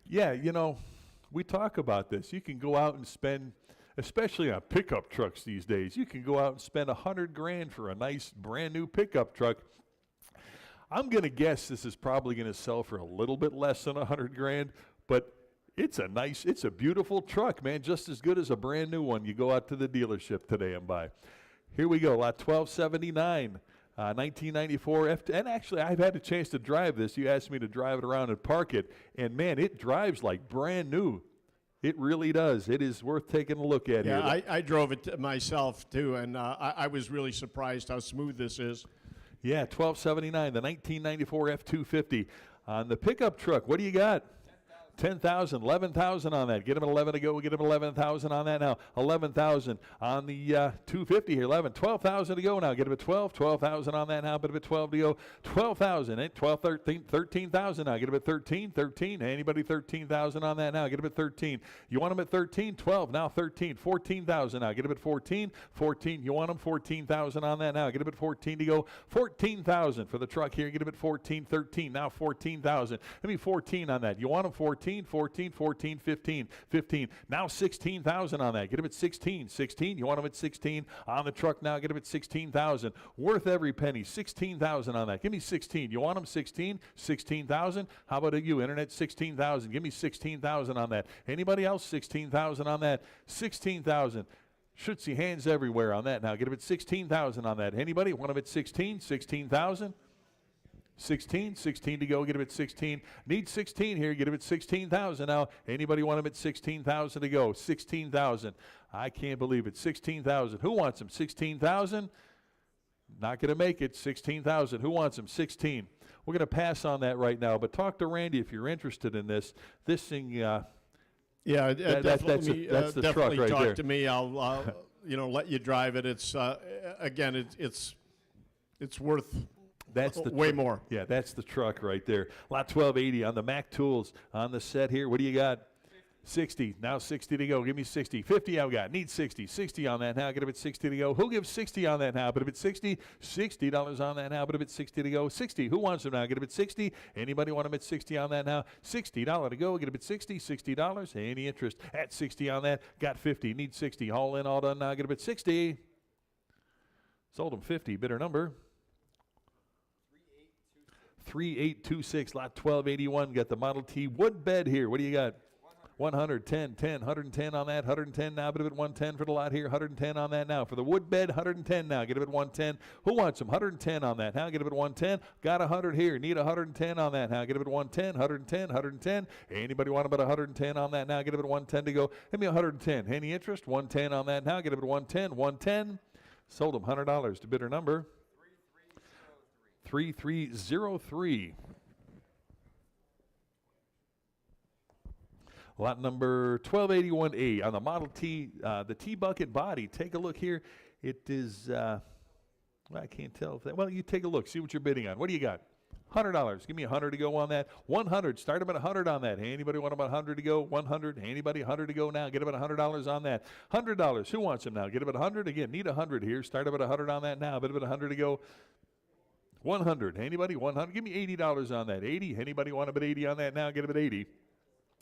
Yeah, you know, we talk about this. You can go out and spend, especially on pickup trucks these days, you can go out and spend $100,000 for a nice brand new pickup truck. I'm going to guess this is probably going to sell for a little bit less than $100,000, but it's a beautiful truck, man, just as good as a brand new one. You go out to the dealership today and buy. Here we go, lot 1279. 1994 F, and actually I've had a chance to drive this. You asked me to drive it around and park it, and man, it drives like brand new. It really does. It is worth taking a look at here. Yeah, I drove it myself too, and I was really surprised how smooth this is. Yeah, 1279, the 1994 F-250. On the pickup truck, what do you got? 10,000, 11,000 on that. Get him at 11 to go. We get him 11,000 on that now. 11,000 on the 250 here. 11, 12,000 to go now. Get him at 12, 12,000 on that now. Bit of a 12 to go. 12,000, 12, 13, 13,000 now. Get him at 13, 13. Anybody 13,000 on that now. Get him at 13. You want him at 13, 12 now. 13, 14,000 now. Get him at 14, 14. You want him 14,000 on that now. Get him at 14 to go. 14,000 for the truck here. Get him at 14, 13 now. 14,000. Let me 14 on that. You want him 14. 14, 15, 15. Now 16,000 on that. Get him at 16. 16. You want him at 16 on the truck now. Get him at 16,000. Worth every penny. 16,000 on that. Give me 16. You want him 16? 16,000. How about you, internet? 16,000. Give me 16,000 on that. Anybody else? 16,000 on that. 16,000. Should see hands everywhere on that now. Get him at 16,000 on that. Anybody want him at 16? 16,000. 16 to go. Get him at 16. Need 16 here. Get him at 16,000 now. Anybody want him at 16,000 to go? 16,000. I can't believe it. 16,000. Who wants him? 16,000. Not going to make it. 16,000. Who wants him? 16. We're going to pass on that right now. But talk to Randy if you're interested in this. This thing. Yeah, that's the truck right talk there. to me. I'll let you drive it. It's again, it's worth. That's the way more. Yeah, that's the truck right there. Lot 1280 on the Mac Tools on the set here. What do you got? 60. Now 60 to go. Give me 60. 50 I've got. Need 60. 60 on that now. Get him at 60 to go. Who gives 60 on that now? Put him at 60. $60 on that now. Put him at 60 to go. 60. Who wants him now? Get him at 60. Anybody want him at 60 on that now? $60 to go. Get him at 60. $60. Any interest at 60 on that? Got 50. Need 60. All in, all done now. Get him at 60. Sold him 50. Bidder number 3826, lot 1281. Got the Model T wood bed here. What do you got? 110, 10, 110 on that, 110 now. Bit of it 110 for the lot here, 110 on that now. For the wood bed, 110 now. Get it at 110. Who wants them? 110 on that. Now get it at 110. Got 100 here. Need 110 on that. Now get it at 110, 110, 110. Anybody want about 110 on that now? Get it at 110 to go. Give me 110. Any interest? 110 on that now. Get it at 110, 110. Sold them $100 to bidder number 3303. Lot number 1281A on the Model T, the T-bucket body. Take a look here. It is, I can't tell if that, well, you take a look. See what you're bidding on. What do you got? $100. Give me 100 to go on that. 100. Start them at 100 on that. Anybody want about 100 to go? 100. Anybody 100 to go now? Get them at $100 on that. $100. Who wants them now? Get them at 100. Again, need 100 here. Start them at 100 on that now. Bid them at 100 to go. 100. Anybody? 100. Give me $80 on that. 80. Anybody want about 80 on that now? Get them at 80.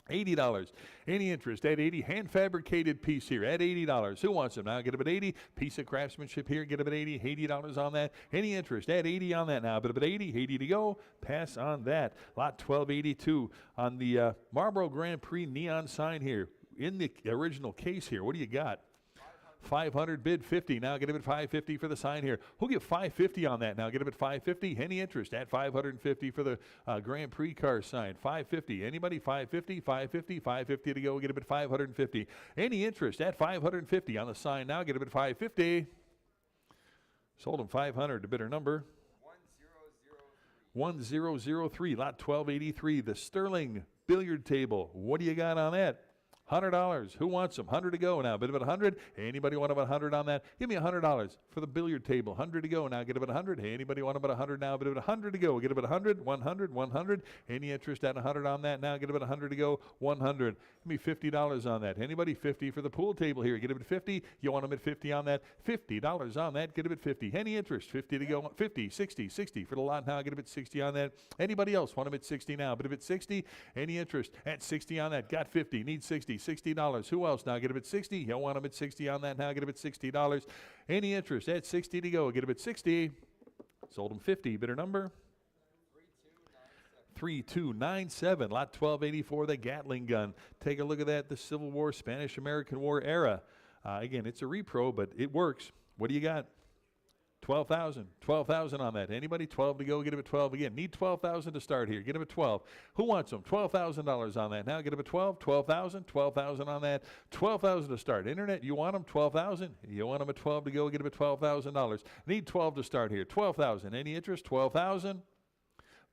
$80. Any interest at 80? Hand fabricated piece here at $80. Who wants them now? Get them at 80. Piece of craftsmanship here. Get them at 80. $80 on that. Any interest at 80 on that now? But at 80. 80 to go. Pass on that. Lot 1282 on the Marlboro Grand Prix neon sign here. In the original case here, what do you got? 500 bid 50. Now get him at 550 for the sign here. Who'll get 550 on that now? Get him at 550. Any interest at 550 for the Grand Prix car sign? 550. Anybody? 550, 550, 550 to go. Get him at 550. Any interest at 550 on the sign now? Get him at 550. Sold him 500 to bidder number 1003. Lot 1283. The Sterling billiard table. What do you got on that? $100. Who wants them? 100 to go now. Bid about 100. Anybody want about 100 on that? Give me $100 for the billiard table. 100 to go now. Get about 100. Anybody want about 100 now? Bid about 100 to go. Get about 100. 100. 100. Any interest at 100 on that now? Get about 100 to go. 100. Give me $50 on that. Anybody? 50 for the pool table here. Get about 50. You want them at 50 on that? $50 on that. Get about 50. Any interest? 50 to go. 50. 60. 60 for the lot now. Get about 60 on that. Anybody else want them at 60 now? Bid about 60. Any interest at 60 on that? Got 50. Need 60. $60. Who else now? Get them at 60. You want them at 60 on that now? Get them at $60. Any interest at 60 to go? Get them at 60. Sold them 50. Bidder number? 3297. Lot 1284, the Gatling gun. Take a look at that. The Civil War, Spanish-American War era. Again, it's a repro, but it works. What do you got? 12,000. 12,000 on that. Anybody? 12 to go. Get him at 12 again. Need 12,000 to start here. Get him at 12. Who wants them? $12,000 on that. Now get him at 12. 12,000. 12,000 on that. 12,000 to start. Internet, you want them? 12,000. You want them at 12 to go. Get them at $12,000. Need 12 to start here. 12,000. Any interest? 12,000.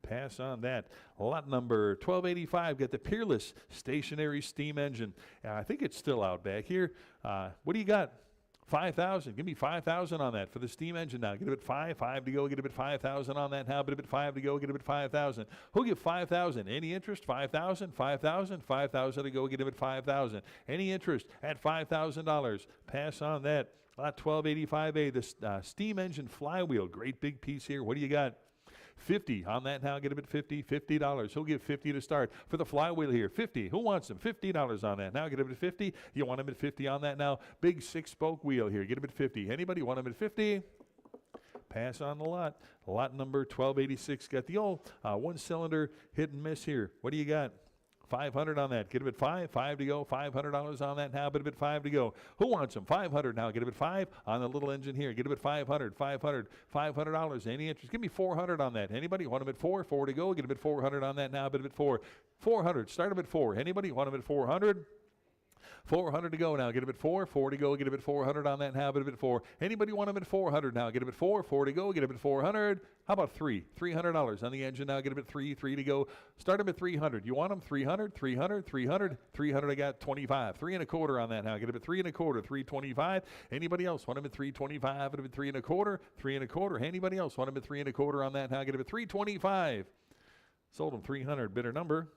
Pass on that. Lot number 1285. Got the Peerless stationary steam engine. I think it's still out back here. What do you got? 5,000. Give me 5,000 on that for the steam engine now. Get it at 5. 5 to go. Get it at 5,000 on that now. But at 5 to go. Get it at 5,000. Who'll give 5,000? Any interest? 5,000. 5,000. 5,000 to go. Get it at 5,000. Any interest at $5,000? Pass on that. Lot 1285A. The steam engine flywheel. Great big piece here. What do you got? 50 on that now. Get him at 50. $50. Who'll give 50 to start for the flywheel here? 50. Who wants them? $50 on that now. Get him at 50. You want him at 50 on that now. Big 6-spoke wheel here. Get him at 50. Anybody want him at 50? Pass on the lot. Lot number 1286. Got the old one-cylinder hit and miss here. What do you got? 500 on that. Get him at 5. 5 to go. $500 on that now. But a bit 5 to go. Who wants them? 500 now. Get him at 5 on the little engine here. Get him at 500. 500. $500. Any interest? Give me 400 on that. Anybody want him at 4? 4 to go. Get him at 400 on that now. But a bit 4. 400. Start him at 4. Anybody want him at 400? 400 to go now. Get him at 4. 4 to go. Get him at 400 on that now. But a bit 4. Anybody want him at 400 now? Get him at 4. 4 to go. Get him at 400. How about 3? $300 on the engine now. Get him at 3. 3 to go. Start him at 300. You want him? 300. 300. 300. 300. I got 25. 3 1/4 on that now. Get him at 3 1/4. 325. Anybody else want him at 325? Get him at 3 1/4. 3 1/4. Anybody else want him at 3 1/4 on that now? Get him at 325. Sold him 300. Bidder number?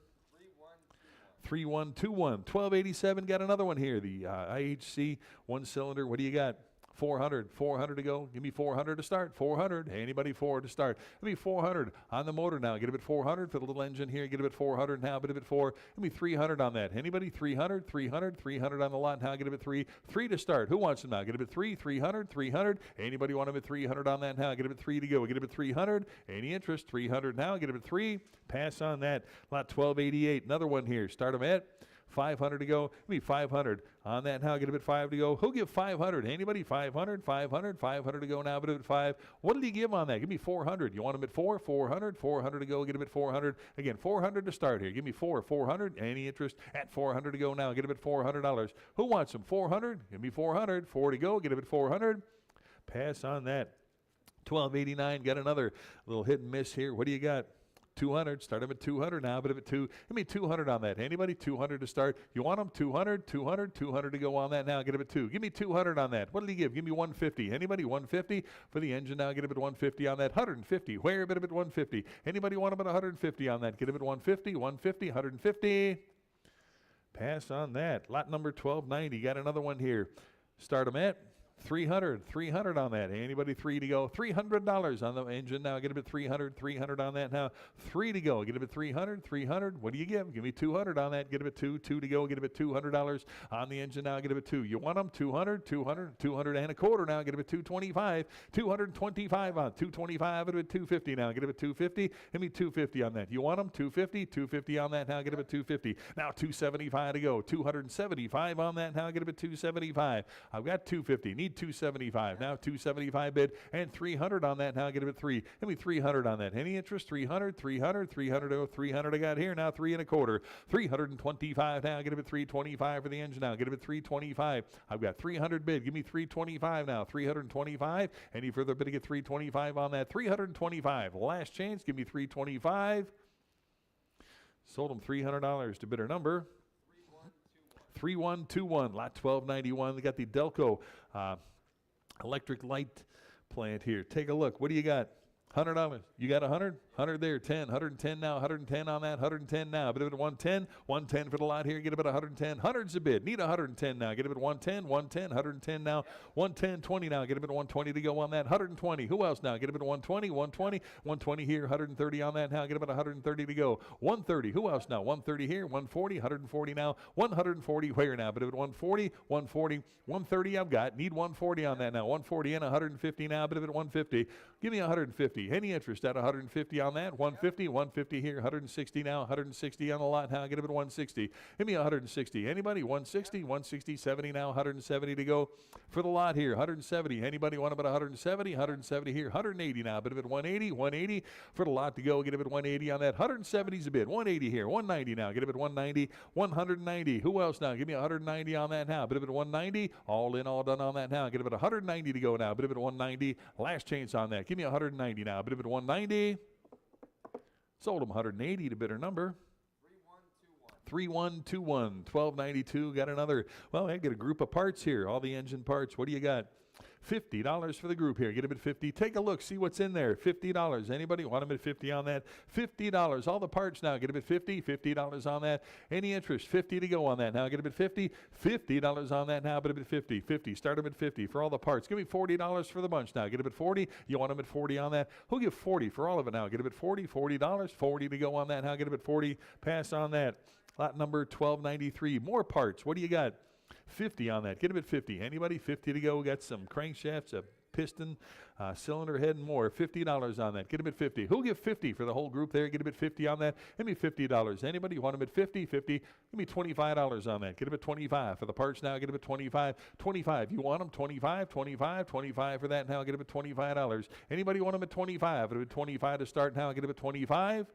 3121. 1287. Got another one here. The IHC one-cylinder. What do you got? 400. 400 to go. Give me 400 to start. 400. Anybody 4 to start? Give me 400 on the motor now. Get him at 400 for the little engine here. Get him at 400 now. But a bit 4. Give me 300 on that. Anybody? 300. 300. 300 on the lot now. Get him at 3. 3 to start. Who wants him now? Get him at 3. 300. 300. Anybody want him at 300 on that now? Get him at 3 to go. Get him at 300. Any interest? 300 now. Get him at 3. Pass on that. Lot 1288. Another one here. Start him at 500 to go. Give me 500 on that now. Get him at 5 to go. Who'll give 500? Anybody? 500. 500. 500 to go now. But at 5. What did he give on that? Give me 400. You want him at 4? 400. 400 to go. Get him at 400. Again, 400 to start here. Give me 4. 400. Any interest at 400 to go now? Get him at $400. Who wants him? 400. Give me 400. 4 to go. Get him at 400. Pass on that. 1289. Got another little hit and miss here. What do you got? 200. Start him at 200 now, but if at 2, give me 200 on that. Anybody? 200 to start. You want him? 200, 200, 200 to go on that now. Get him at 2. Give me 200 on that. What did he give? Give me 150. Anybody? 150 for the engine now. Get him at 150 on that. 150. Where? Bit at 150. Anybody want him at 150 on that? Get him at 150, 150, 150. Pass on that. Lot number 1290. Got another one here. Start him at 300. 300 on that. Anybody? 3 to go. $300 on the engine now. Get him at 300. 300 on that now. 3 to go. Get him at 300. 300. What do you give? Give me 200 on that. Get him at 2. 2 to go. Get him at $200 on the engine now. Get him at 2. You want him? 200. 200. 200 and a quarter now. Get him at 225. 225 on 225. Get him at 250 now. Get him at 250. Give me 250 on that. You want him? 250. 250 on that now. Get him at 250. Now 275 to go. 275 on that now. Get him at 275. I've got 250. Need 275 now. 275 bid and 300 on that now. Get him at 3. Give me 300 on that. Any interest? 300. 300. 300. Oh, 300 I got here now. 3 1/4. 325 now. Get him at 325 for the engine now. Get him at 325. I've got 300 bid. Give me 325 now. 325. Any further bid to get 325 on that? 325. Last chance. Give me 325. Sold him $300 to bidder number 3121, lot 1291. They got the Delco electric light plant here. Take a look. What do you got? $100. You got 100? 100 there, 10, 110 now, 110 on that, 110 now. Bid it at 110, 110 for the lot here. Get it at 110. 100's a bid. Need 110 now. Get it at 110, 110, 110 now, 110, 20 now. Get it at 120 to go on that. 120. Who else now? Get it at 120, 120, 120 here, 130 on that now. Get it at 130 to go. 130. Who else now? 130 here, 140, 140 now, 140 where now? Bid it at 140, 140, 130 I've got. Need 140 on that now. 140 and 150 now. Bid it at 150. Give me 150. Any interest at 150 on that? 150, 150 here, 160 now, 160 on the lot now. Get it at 160. Give me 160. Anybody? 160, 160, 70 now, 170 to go for the lot here. 170. Anybody want about 170? 170 here, 180 now. Bit of it 180, 180 for the lot to go. Get it at 180 on that. 170 is a bid. 180 here, 190 now. Get it at 190, 190. Who else now? Give me 190 on that now. Bit of it 190. All in, all done on that now. Get it at 190 to go now. Bit of it 190. Last chance on that. Give me 190 now. Bit of it 190. Sold them 180 to bidder number. 3121. 1292. Got another. Well, I get a group of parts here. All the engine parts. What do you got? $50 for the group here. Get them at 50. Take a look. See what's in there. $50. Anybody want them at 50 on that? $50. All the parts now. Get them at 50. $50 on that. Any interest? 50 to go on that now. Get them at 50. $50 on that now. But at 50. 50. Start them at 50 for all the parts. Give me $40 for the bunch now. Get them at 40. You want them at 40 on that? Who'll give 40 for all of it now? Get them at 40. $40. 40 to go on that now. Get them at 40. Pass on that. Lot number 1293. More parts. What do you got? 50 on that. Get them at 50. Anybody? 50 to go. We got some crankshafts, a piston, cylinder head, and more. $50 on that. Get them at 50. Who'll give 50 for the whole group there? Get them at 50 on that. Give me $50. Anybody want them at 50? 50. Give me $25 on that. Get them at 25 for the parts now. Get them at 25. 25. You want them? 25, 25, 25 for that now. Get them at $25. Anybody want them at 25? Get them at 25 to start now. Get them at 25.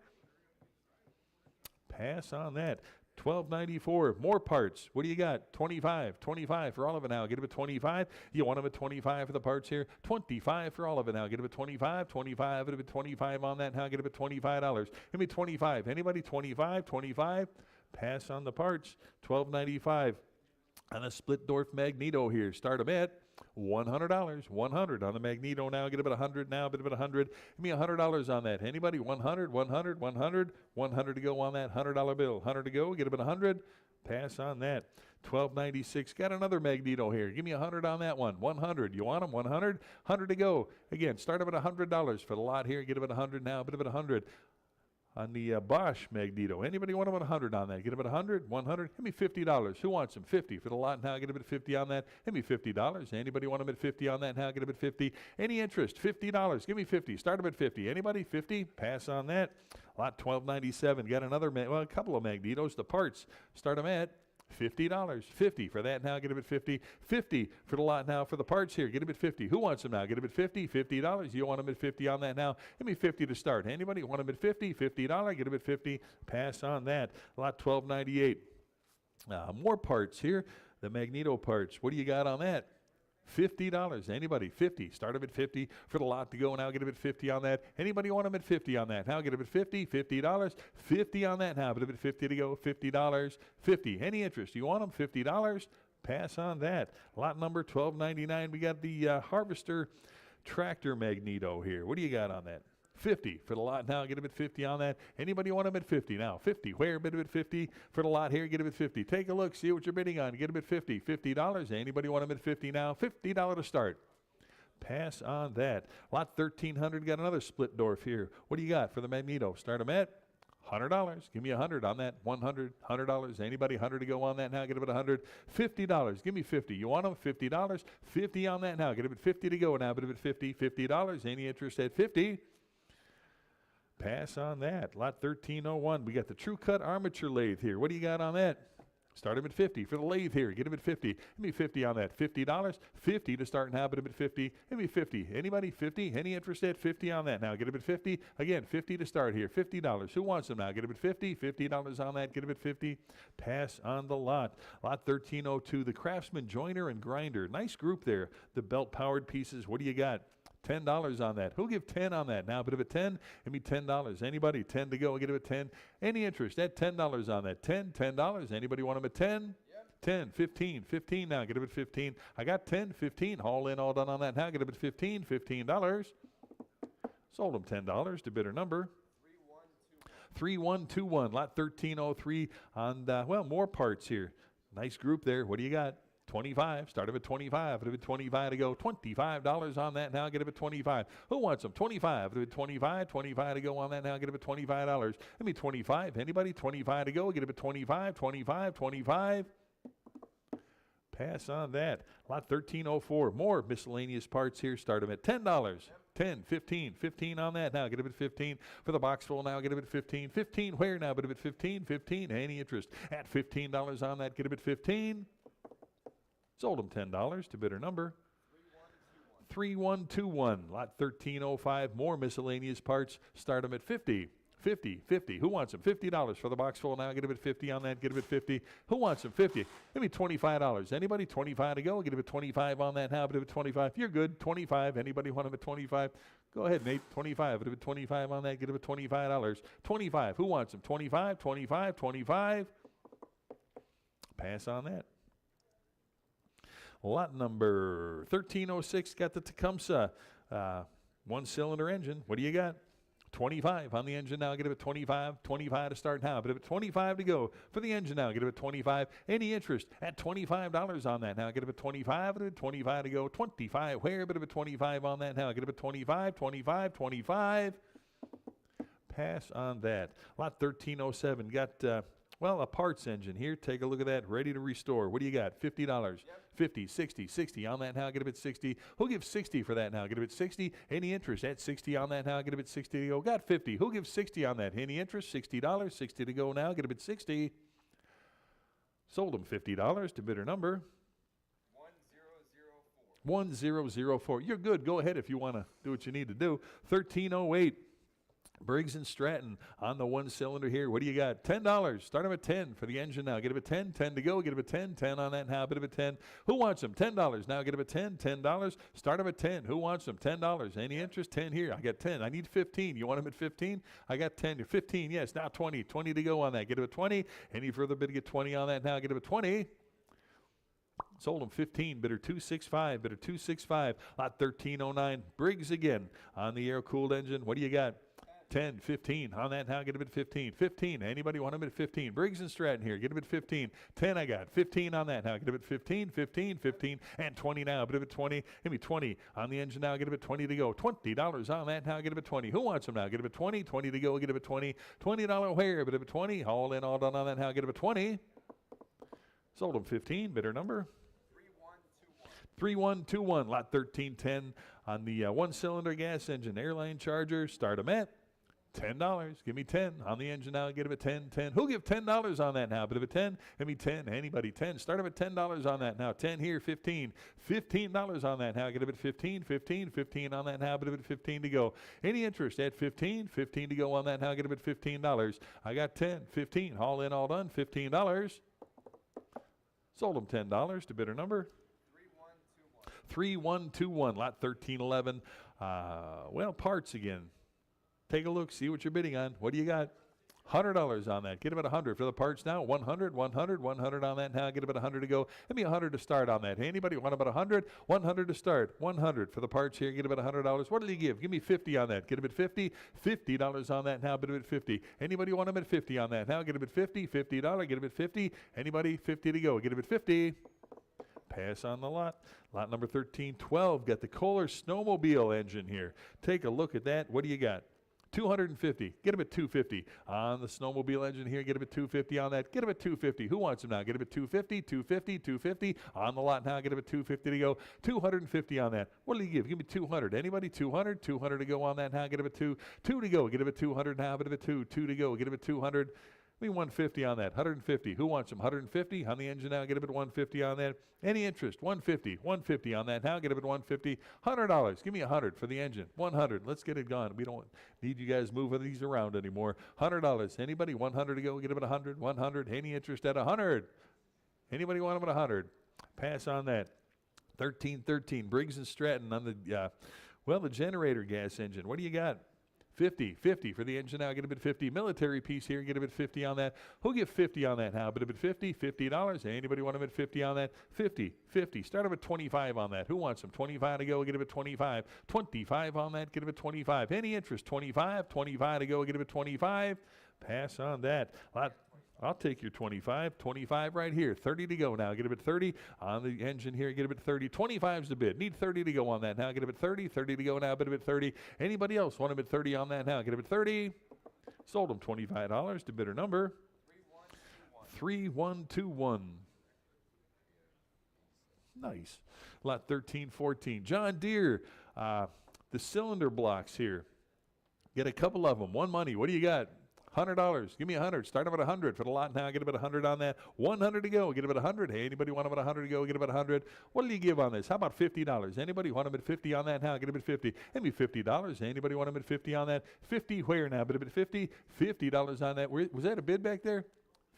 Pass on that. $12.94. More parts. What do you got? 25. 25 for all of it now. Get them at 25. You want them at 25 for the parts here? 25 for all of it now. Get them at 25. 25. Get them at 25 on that now. Get them at $25. Give me 25. Anybody? 25. 25. Pass on the parts. $12.95 on a split Dorf Magneto here. Start them at $100. 100 on the Magneto now. Get a bit 100 now. Bit of 100. Give me $100 on that. Anybody? 100. 100. 100. 100 to go on that $100 bill. 100 to go. Get a bit 100. Pass on that. $12.96. Got another Magneto here. Give me 100 on that one. 100. You want them? 100. 100 to go. Again, start them at $100 for the lot here. Get a bit 100 now. Bit of 100. On the Bosch Magneto. Anybody want them at 100 on that? Get them at 100, 100. Give me $50. Who wants them? 50 for the lot now. Get them at 50 on that. Give me $50. Anybody want them at 50 on that now? Get them at 50. Any interest? $50. Give me 50. Start them at 50. Anybody? 50. Pass on that. Lot 1297. Got another, a couple of Magnetos. The parts. Start them at $50. 50 for that now. Get them at 50. 50 for the lot now for the parts here. Get them at 50. Who wants them now? Get them at 50. $50. You want them at 50 on that now? Give me 50 to start. Anybody want them at 50? $50. Get them at 50. Pass on that. Lot 1298. More parts here. The Magneto parts. What do you got on that? $50. Anybody? 50. Start them at 50 for the lot to go now. Get them at 50 on that. Anybody want them at 50 on that? Now get them at 50. $50. 50 on that now. Get them at 50 to go. $50. 50. Any interest? You want them? $50. Pass on that. Lot number 1299. We got the Harvester tractor Magneto here. What do you got on that? 50 for the lot now. Get them at 50 on that. Anybody want them at 50 now? 50. Where? Bid them at 50 for the lot here. Get them at 50. Take a look. See what you're bidding on. Get them at 50. $50. Anybody want them at 50 now? $50 to start. Pass on that. Lot 1300. Got another split Dorf here. What do you got for the Magneto? Start them at $100. Give me 100 on that. 100. $100. Anybody? 100 to go on that now. Get them at 100. $50. Give me 50. You want them? $50. 50 on that now. Get them at 50 to go now. Bid them at 50. $50. Any interest at 50? Pass on that. Lot 1301. We got the True Cut armature lathe here. What do you got on that? Start him at 50 for the lathe here. Get him at 50. Give me 50 on that. $50. 50 to start and have him at 50. Give me 50. Anybody? 50? Any interest at 50 on that now? Get him at 50. Again, 50 to start here. $50. Who wants them now? Get him at 50. $50 on that. Get him at 50. Pass on the lot. Lot 1302. The Craftsman joiner and grinder. Nice group there. The belt powered pieces. What do you got? $10 on that. Who'll give 10 on that? Now a bit of a 10. Give me $10. Anybody? 10 to go. Get him at 10. Any interest at $10 on that? $10. Anybody want him at 10? 10, 15, 15 now, get it at 15. I got 10, 15, all in, all done on that now, get it at 15, $15. Sold them $10 to bidder number 3121, lot 1303 on, well, more parts here. Nice group there. What do you got? 25, started at 25, it'll be 25 to go, $25 on that now, get it at 25. Who wants them? 25, it'll be 25, 25 to go on that now, get it at $25. Let me 25, anybody? 25 to go, get it at 25, 25, 25. Pass on that. Lot 1304, more miscellaneous parts here, start them at $10. 10, 15, 15 on that now, get it at 15. For the box full now, get it at 15. 15 where now, but at 15, 15, any interest at $15 on that, get it at 15. Sold them $10 to bidder number 3121, lot 1305, more miscellaneous parts, start them at 50. 50, 50. Who wants them? $50 for the box full now. Get it at 50 on that. Get it at 50. Who wants them? 50. Give me $25. Anybody? 25 to go. Get it at 25 on that now. Get it at 25. You're good. 25. Anybody want them at 25? Go ahead, Nate. 25. Get it at 25 on that. Get it at $25. 25. Who wants them? 25, 25, 25. Pass on that. Lot number 1306 got the Tecumseh one-cylinder engine. What do you got? 25 on the engine now. Get it at 25. 25 to start now. But at 25 to go for the engine now. Get it at 25. Any interest at $25 on that now. Get it at 25. At 25 to go. 25 where? But at 25 on that now. Get it at 25. 25. 25. Pass on that. Lot 1307 got well, a parts engine here. Take a look at that. Ready to restore. What do you got? $50. Yep. 50, 60, 60 on that now. Get it at 60. Who gives 60 for that now? Get it at 60. Any interest at 60 on that now? Get it at 60 to go. Got 50. Who gives 60 on that? Any interest? $60. 60 to go now. Get it at 60. Sold them $50 to bidder number 1004. You're good. Go ahead if you want to do what you need to do. 1308. Briggs & Stratton on the one-cylinder here. What do you got? $10. Start them at 10 for the engine now. Get them at 10. 10 to go. Get them at 10. 10 on that now. Bit of a 10. Who wants them? $10. Now get them at 10. $10. Start them at 10. Who wants them? $10. Any interest? 10 here. I got 10. I need 15. You want them at 15? I got 10. 15. Yes. Now 20. 20 to go on that. Get them at 20. Any further bid to get 20 on that now? Get them at 20. Sold them 15, bidder 265, bidder 265, lot 1309. Briggs again on the air-cooled engine. What do you got? 10, 15 on that now. Get them at 15. 15. Anybody want them at 15? Briggs & Stratton here. Get them at 15. 10 I got. 15 on that now. Get them at 15, 15, 15, and 20 now. Get them at 20. Give me 20 on the engine now. Get them at 20 to go. $20 on that now. Get them at 20. Who wants them now? Get them at 20. 20 to go. Get them at 20. $20 where? Get them at 20. All in, all done on that now. Get them at 20. Sold them 15. Bidder number 3121. Lot 1310 on the one-cylinder gas engine. Airline Charger. Start them at $10. Give me 10 on the engine now. Get them at 10. 10. Who give $10 on that now? Bit of a 10. Give me 10. Anybody? 10. Start them at $10 on that now. 10 here. 15. $15 on that now. Get them at 15. 15. 15 on that now. Bit of it 15 to go. Any interest at 15? 15 to go on that now. Get them at $15. I got 10. 15. All in, all done. $15. Sold them $10 to bidder number 3121. Lot 1311. Well, parts again. Take a look, see what you're bidding on. What do you got? $100 on that. Get them at 100 for the parts now. 100, 100, 100 on that now. Get them at 100 to go. Give me 100 to start on that. Anybody want about 100? 100 to start. 100 for the parts here. Get them at $100. What did he give? Give me 50 on that. Get them at 50. $50 on that now. Bid them at 50. Anybody want them at 50 on that now? Get them at 50. $50. Get them at 50. Anybody? 50 to go. Get them at 50. Pass on the lot. Lot number 1312. Got the Kohler snowmobile engine here. Take a look at that. What do you got? 250. Get them at 250 on the snowmobile engine here. Get them at 250 on that. Get them at 250. Who wants them now? Get them at 250, 250, 250 on the lot now. Get them at 250 to go. 250 on that. What do you give? Give me 200. Anybody? 200. 200 to go on that now. Get them at 2. 2 to go. Get them at 200 now. Get them at 2. 2 to go. Get them at 200. Give me 150 on that. 150. Who wants them? 150 on the engine now. Get them at 150 on that. Any interest? 150. 150 on that now. Get them at 150. $100. Give me 100 for the engine. 100. Let's get it gone. We don't need you guys moving these around anymore. $100. Anybody? 100 to go. Get them at 100. 100. Any interest at 100? Anybody want them at 100? Pass on that. 1313. Briggs & Stratton on the, well, the generator gas engine. What do you got? 50 for the engine now, get a bid 50. Military piece here, get a bid 50 on that. Who'll give 50 on that now? Bid a bid 50, $50. Anybody want a bid 50 on that? 50. Start up at 25 on that. Who wants them? 25 to go, get a bid 25. 25 on that, get a bid 25. Any interest? 25 to go, get a bid 25. Pass on that. I'll take your 25 right here. 30 to go now. Get a bit 30 on the engine here. Get a bit 30. 25's the bid. Need 30 to go on that now. Get a bit 30. 30 to go now. Bid a bit 30. Anybody else want a bit 30 on that now? Get a bit 30. Sold them $25 to bidder number 3121. Nice. Lot 1314. John Deere. The cylinder blocks here. Get a couple of them. One money. What do you got? $100. Give me 100. Start them at 100 for the lot now. Get about 100 on that. 100 to go. Get about 100. Hey, anybody want about 100 to go? Get about 100. What do you give on this? How about $50? Anybody want them at 50 on that now? Get about 50. Give me $50. Anybody want them at 50 on that? 50 where now? Bid a bit 50. $50 on that. Was that a bid back there?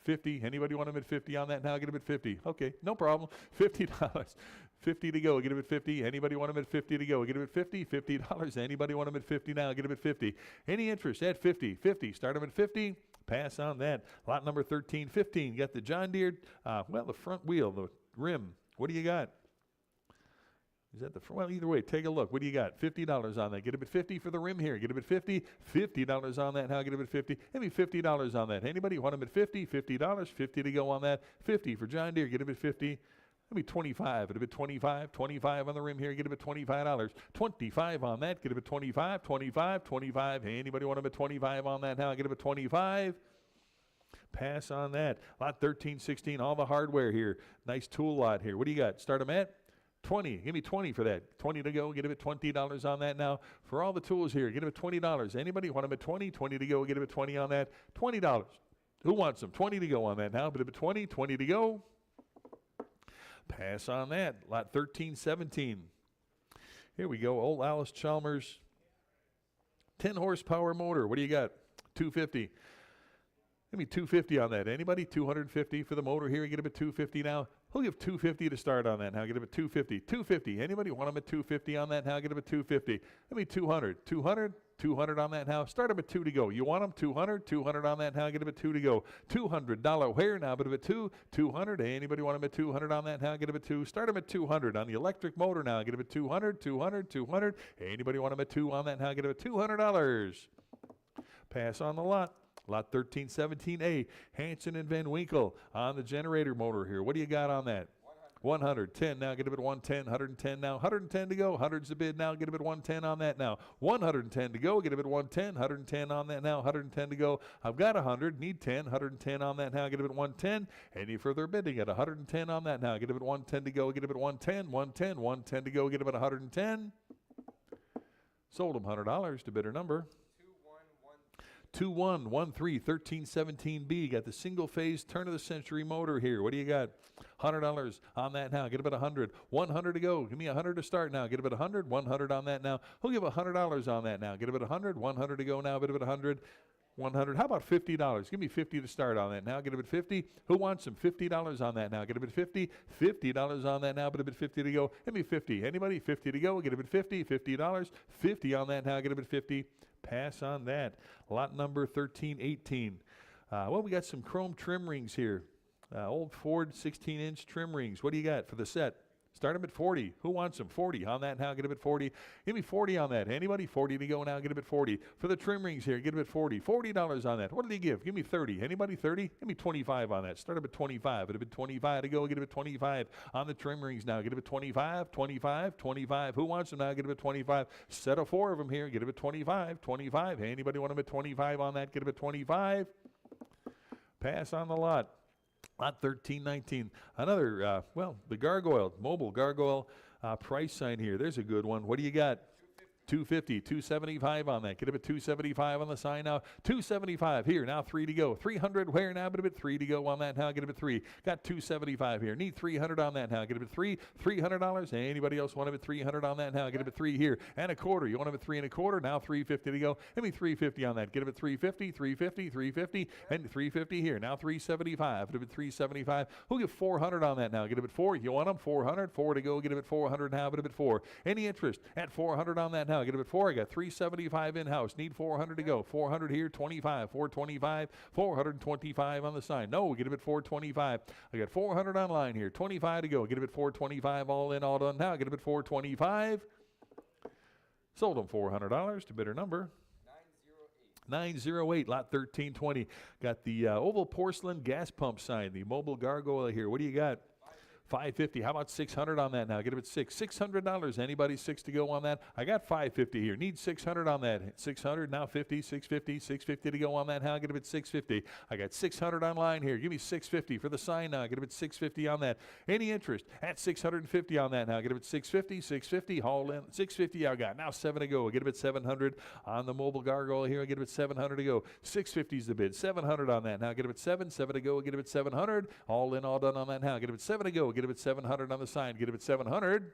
50. Anybody want them at 50 on that now? Get a bit 50. Okay, no problem. $50. 50 to go. Get a bit 50. Anybody want them at 50 to go? Get a bit 50. $50. Anybody want them at 50 now? Get a bit 50. Any interest at 50? 50. Start them at 50. Pass on that. Lot number 1315. Got the John Deere, the front wheel, the rim. What do you got? Is that the front? Well, either way, take a look. What do you got? $50 on that. Get a bit 50 for the rim here. Get a bit 50. $50 on that now. Get a bit 50. Give me $50 on that. Anybody want them at 50? $50. 50 to go on that. 50 for John Deere. Get a bit 50. Give me 25. At a bit 25. 25 on the rim here. Get a bit $25. 25 on that. Get a bit 25. 25. Anybody want them at 25 on that now? Get a bit 25. Pass on that. Lot 1316. All the hardware here. Nice tool lot here. What do you got? Start them at 20. Give me 20 for that. 20 to go. Get a bit $20 on that now. For all the tools here, get a bit $20. Anybody want them at 20? 20 to go. Get a bit 20 on that. $20. Who wants them? 20 to go on that now. Bit a bit 20. 20 to go. Pass on that. Lot 1317. Here we go. Old Alice Chalmers 10 horsepower motor. What do you got? 250. Give me 250 on that. Anybody? 250 for the motor here. Get a bit 250 now. Who'll give 250 to start on that now? Get a bit 250. 250. Anybody want them at 250 on that now? Get a bit 250. Give me 200. 200 on that now. Start up at 2 to go. You want them? 200 on that now. Get a bit 2 to go. $200 where now? But a bit 200. Anybody want them at 200 on that now? Get a bit 2. Start them at 200 on the electric motor now. Get a bit 200. Anybody want them at 2 on that now? Get a bit $200. Pass on the lot. Lot 1317A, Hanson and Van Winkle on the generator motor here. What do you got on that? 110 now. Get a bit 110. 110 now. 110 to go. 100's the bid now. Get a bit 110 on that now. 110 to go. Get a bit 110. 110 on that now. 110 to go. I've got 100. Need 10. 110 on that now. Get a bit 110. Any further bidding at 110 on that now. Get a bit 110 to go. Get a bit 110. 110 to go. Get a bit 110. Sold them $100 to bidder number 2113 1317B. Got the single phase turn of the century motor here. What do you got? $100 on that now. Get a bit 100. 100 to go. Give me 100 to start now. Get a bit 100. 100 on that now. Who'll give $100 on that now? Get a bit 100. 100 to go now. Bit a bit 100. 100. How about $50? Give me 50 to start on that now. Get a bit 50. Who wants some? $50 on that now. Get a bit 50. $50 on that now. But a bit 50 to go. Give me 50. Anybody? 50 to go. Get a bit 50. $50. 50 on that now. Get a bit 50. Pass on that. Lot number 1318. We got some chrome trim rings here. Old Ford 16-inch trim rings. What do you got for the set? Start them at 40. Who wants them? 40 on that now. Get a bit 40. Give me 40 on that. Anybody? 40 to go now. Get a bit 40. For the trim rings here, get a bit 40. $40 on that. What did he give? Give me 30. Anybody? 30? Give me 25 on that. Start up at 25. At a bit 25 to go. Get a bit 25 on the trim rings now. Get a bit 25. Who wants them now? Get a bit 25. Set of 4 of them here. Get a bit 25. Anybody want them at 25 on that? Get a bit 25. Pass on the lot. Lot 1319. Another, the gargoyle, mobile gargoyle price sign here. There's a good one. What do you got? 250, 275 on that. Get a bit 275 on the sign now. 275 here. Now 3 to go. 300 where now? But a bit 3 to go on that now. Get a bit 3. Got 275 here. Need 300 on that now. Get a bit 3. $300. Anybody else want a bit 300 on that now? Get a bit 3 here. And a quarter. You want a bit 3 and a quarter? Now 350 to go. Give me 350 on that. Get a bit 350, 350, and 350 here. Now 375. Get a bit 375. Who'll get 400 on that now? Get a bit 4. You want them? 400. 4 to go. Get a bit 400 now. But a bit 4. Any interest at 400 on that now? now. Get them at 4. I got 375 in-house. Need 400 to go. 400 here, 25, 425, 425 on the sign. No, get them at 425. I got 400 online here, 25 to go. Get them at 425, all in, all done now. Get them at 425. Sold them $400 to bidder number 908, lot 1320. Got the oval porcelain gas pump sign, the mobile gargoyle here. What do you got? 550. How about 600 on that now? Get them at $600. Anybody 6 to go on that? I got 550 here. Need 600 on that. 600 now 50, 650, 650 to go on that now. Get them at 650. I got 600 online here. Give me 650 for the sign now. Get them at 650 on that. Any interest at 650 on that now? Get them at 650, 650. Haul in 650. I got now 7 to go. Get them at 700 on the mobile gargoyle here. Get them at 700 to go. 650 is the bid. 700 on that now. Get them at 7 to go. Get them at 700. All in, all done on that now. Get them at 7 to go. Get them at 700 on the sign. Get them at 700.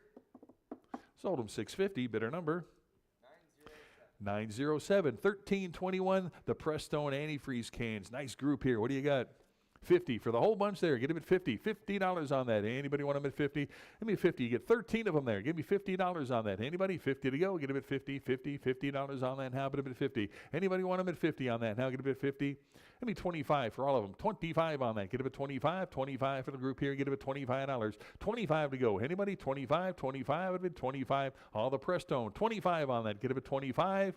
Sold them 650. Bidder number 907. 1321. The Prestone antifreeze cans. Nice group here. What do you got? 50 for the whole bunch there. Get them at 50. $50 on that. Anybody want them at 50? Give me 50. You get 13 of them there. Give me $50 on that. Anybody? 50 to go. Get them at 50. $50 on that. How about them at 50? Anybody want them at 50 on that? Now get them at 50. Give me 25 for all of them. 25 on that. Get them at 25. 25 for the group here. Get them at $25. 25 to go. Anybody? 25. 25 would be 25. All the Prestone. 25 on that. Get them at 25.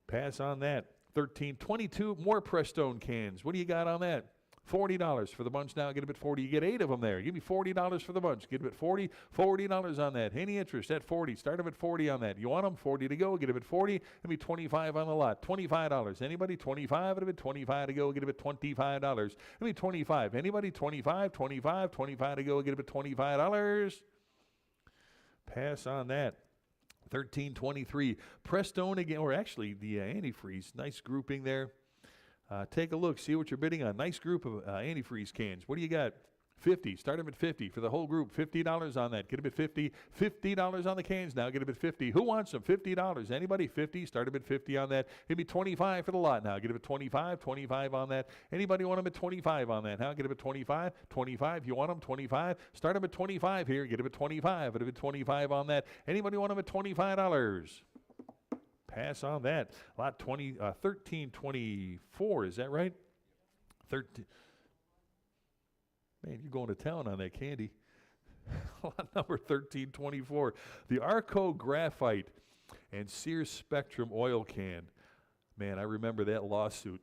Pass on that. 1322 more Prestone cans. What do you got on that? $40 for the bunch now. Get them at 40. You get 8 of them there. Give me $40 for the bunch. Get them at 40. $40 on that. Any interest at 40. Start them at 40 on that. You want them? 40 to go. Get them at 40. Give me 25 on the lot. $25. Anybody? 25. Give me 25 to go. Get them at $25. Give me 25. Anybody? 25. 25. 25 to go. Get them at $25. Pass on that. 1323. Prestone again, or actually the antifreeze. Nice grouping there. Take a look. See what you're bidding on. Nice group of antifreeze cans. What do you got? 50. Start them at 50 for the whole group. $50 on that. Get them at 50. $50 on the cans now. Get them at 50. Who wants them? $50. Anybody? 50. Start them at 50 on that. Give me 25 for the lot now. Get them at 25. 25 on that. Anybody want them at 25 on that? Now get them at 25. 25. You want them? 25. Start them at 25 here. Get them at 25. Get them at 25 on that. Anybody want them at $25? Pass on that. Lot 1324. Is that right? 13. Man, you're going to town on that candy. Lot number 1324. The Arco Graphite and Sears Spectrum oil can. Man, I remember that lawsuit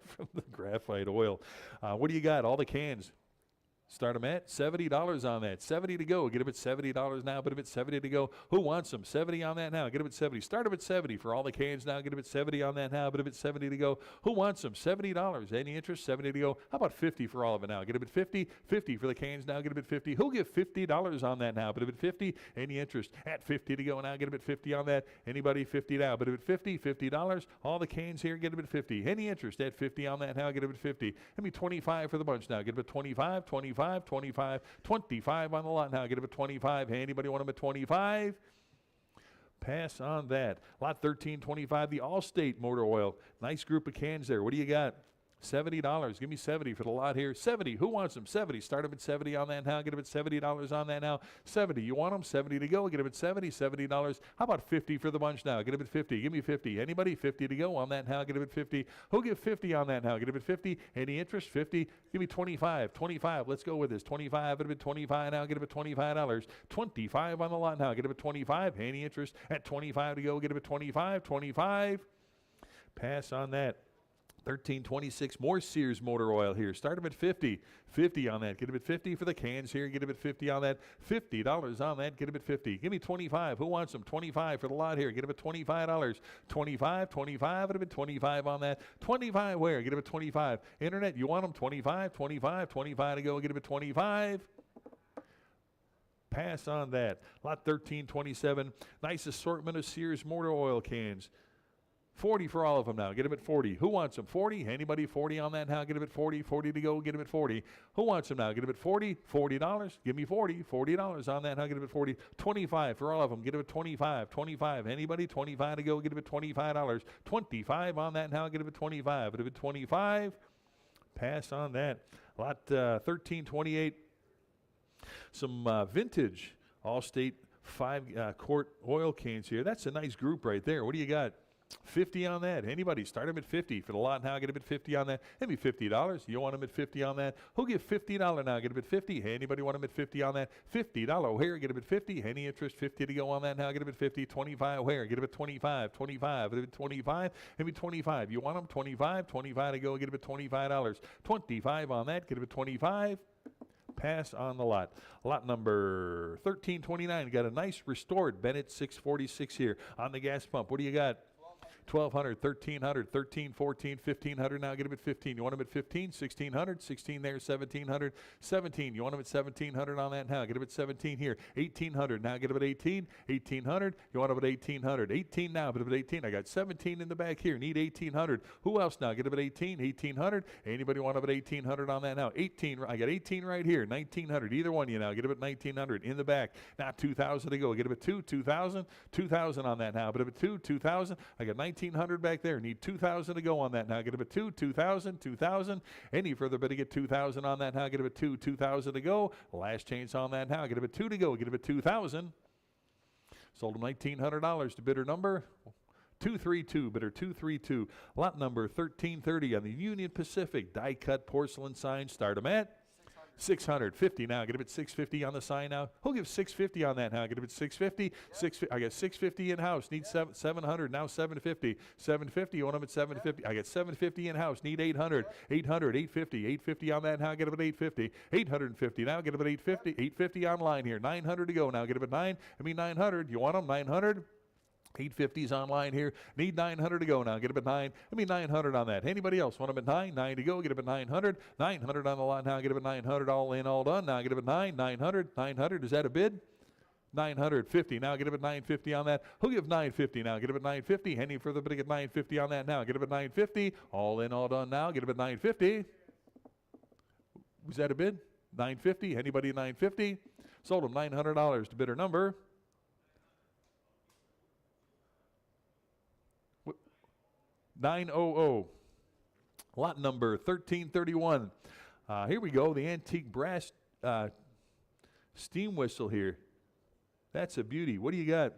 from the graphite oil. What do you got? All the cans. Start them at $70 on that. 70 to go. Get them at $70 now. Put them at 70 to go. Who wants them? 70 on that now. Get them at 70. Start them at 70 for all the cans now. Get them at 70 on that now. Put them at 70 to go. Who wants them? $70. Any interest? 70 to go. How about 50 for all of it now? Get them at 50. 50 for the cans now. Get them at 50. Who'll give $50 on that now? Put them at 50. Any interest? At 50 to go now. Get them at 50 on that. Anybody? 50 now. Put them at 50. $50. All the cans here. Get them at 50. Any interest? At 50 on that now. Get them at 50. Give me 25 for the bunch now. Get them at 25. 25. 25, 25 on the lot now. Get them at 25. Hey, anybody want them at 25? Pass on that. Lot 1325, the Allstate motor oil. Nice group of cans there. What do you got? $70. Give me 70 for the lot here. 70. Who wants them? 70. Start them at 70 on that now. Get them at $70 on that now. 70. You want them? 70 to go. Get them at 70. $70. How about 50 for the bunch now? Get them at 50. Give me 50. Anybody? 50 to go on that now. Get them at 50. Who'll give 50 on that now? Get them at 50. Any interest? 50. Give me 25. 25. Let's go with this. 25. Get them at 25 now. Get them at $25. 25 on the lot now. Get them at 25. Any interest? At 25 to go. Get them at 25. 25. Pass on that. 1326, more Sears motor oil here. Start them at 50. 50 on that. Get them at 50 for the cans here. Get them at 50 on that. $50 on that. Get them at 50. Give me 25. Who wants them? 25 for the lot here. Get them at $25. 25. 25. Get them at 25 on that. 25 where? Get them at 25. Internet, you want them? 25. 25. 25 to go. Get them at 25. Pass on that. Lot 1327. Nice assortment of Sears motor oil cans. 40 for all of them now. Get them at 40. Who wants them? 40? Anybody 40 on that now? Get them at 40. 40 to go. Get them at 40. Who wants them now? Get them at 40. $40. Give me 40. $40 on that now. Get them at 40. 25 for all of them. Get them at 25. 25. Anybody? 25 to go. Get them at $25. 25 on that now. Get them at 25. Get them at 25. Pass on that. Lot 1328. Some vintage Allstate quart oil cans here. That's a nice group right there. What do you got? 50 on that. Anybody start them at 50 for the lot now. Get them at 50 on that. Maybe $50. You want them at 50 on that? Who'll give $50 now? Get them at 50. Anybody want them at 50 on that? $50. Here, get them at 50. Any interest? 50 to go on that now. Get them at 50. 25. Where? Get them at 25. 25. Get them at 25. Maybe 25. You want them? 25. 25 to go. Get them at $25. 25 on that. Get them at 25. Pass on the lot. Lot number 1329. Got a nice restored Bennett 646 here on the gas pump. What do you got? 1,200, 1,300, 13, 14, 1,500. Now get them at 15. You want them at 15? 1,600, 16 there, 1,700, 17. You want them at 1,700 on that now. Get them at 17 here. 1,800. Now get them at 18. 1,800. You want them at 1,800. 18 now, but at 18. I got 17 in the back here. Need 1,800. Who else now? Get them at 18. 1,800. Anybody want them at 1,800 on that now? 18. I got 18 right here. 1,900. Either one of you now. Get them at 1,900 in the back. Now 2,000 to go. Get them at 2,000. 2,000 on that now. But at 2,000. I got 1,900 back there. Need 2,000 to go on that now. Get them at 2,000, 2,000. Any further bid to get 2,000 on that now. Get them at 2,000 to go. Last chance on that now. Get them at 2 to go. Get them at 2,000. Sold them $1,900 to bidder number 232, bidder 232. Lot number 1330 on the Union Pacific die cut porcelain sign. Start them at 650 now. Get him at 650 on the sign now. Who'll give 650 on that now? Get him at 650. I got 650 in house. Need 700 now. 750. 750. You want him at 750? I got 750 in house. Need 800. 800. 850. 850 on that now. Get him at 850. 850 now. Get him at 850. 850 online here. 900 to go now. Get him at 900. You want him 900? 850's online here. Need 900 to go now. Get him at 900 on that. Anybody else want him at 9 to go. Get him at 900. 900 on the line now. Get him at 900. All in, all done. Now get him at 900. Is that a bid? 950. Now get him at 950 on that. Who'll give 950 now? Get him at 950. Any further bid to get 950 on that now. Get him at 950. All in, all done now. Get him at 950. Was that a bid? 950. Anybody at 950? Sold him $900 to bidder number 900. Lot number 1331. Here we go. The antique brass steam whistle here. That's a beauty. What do you got?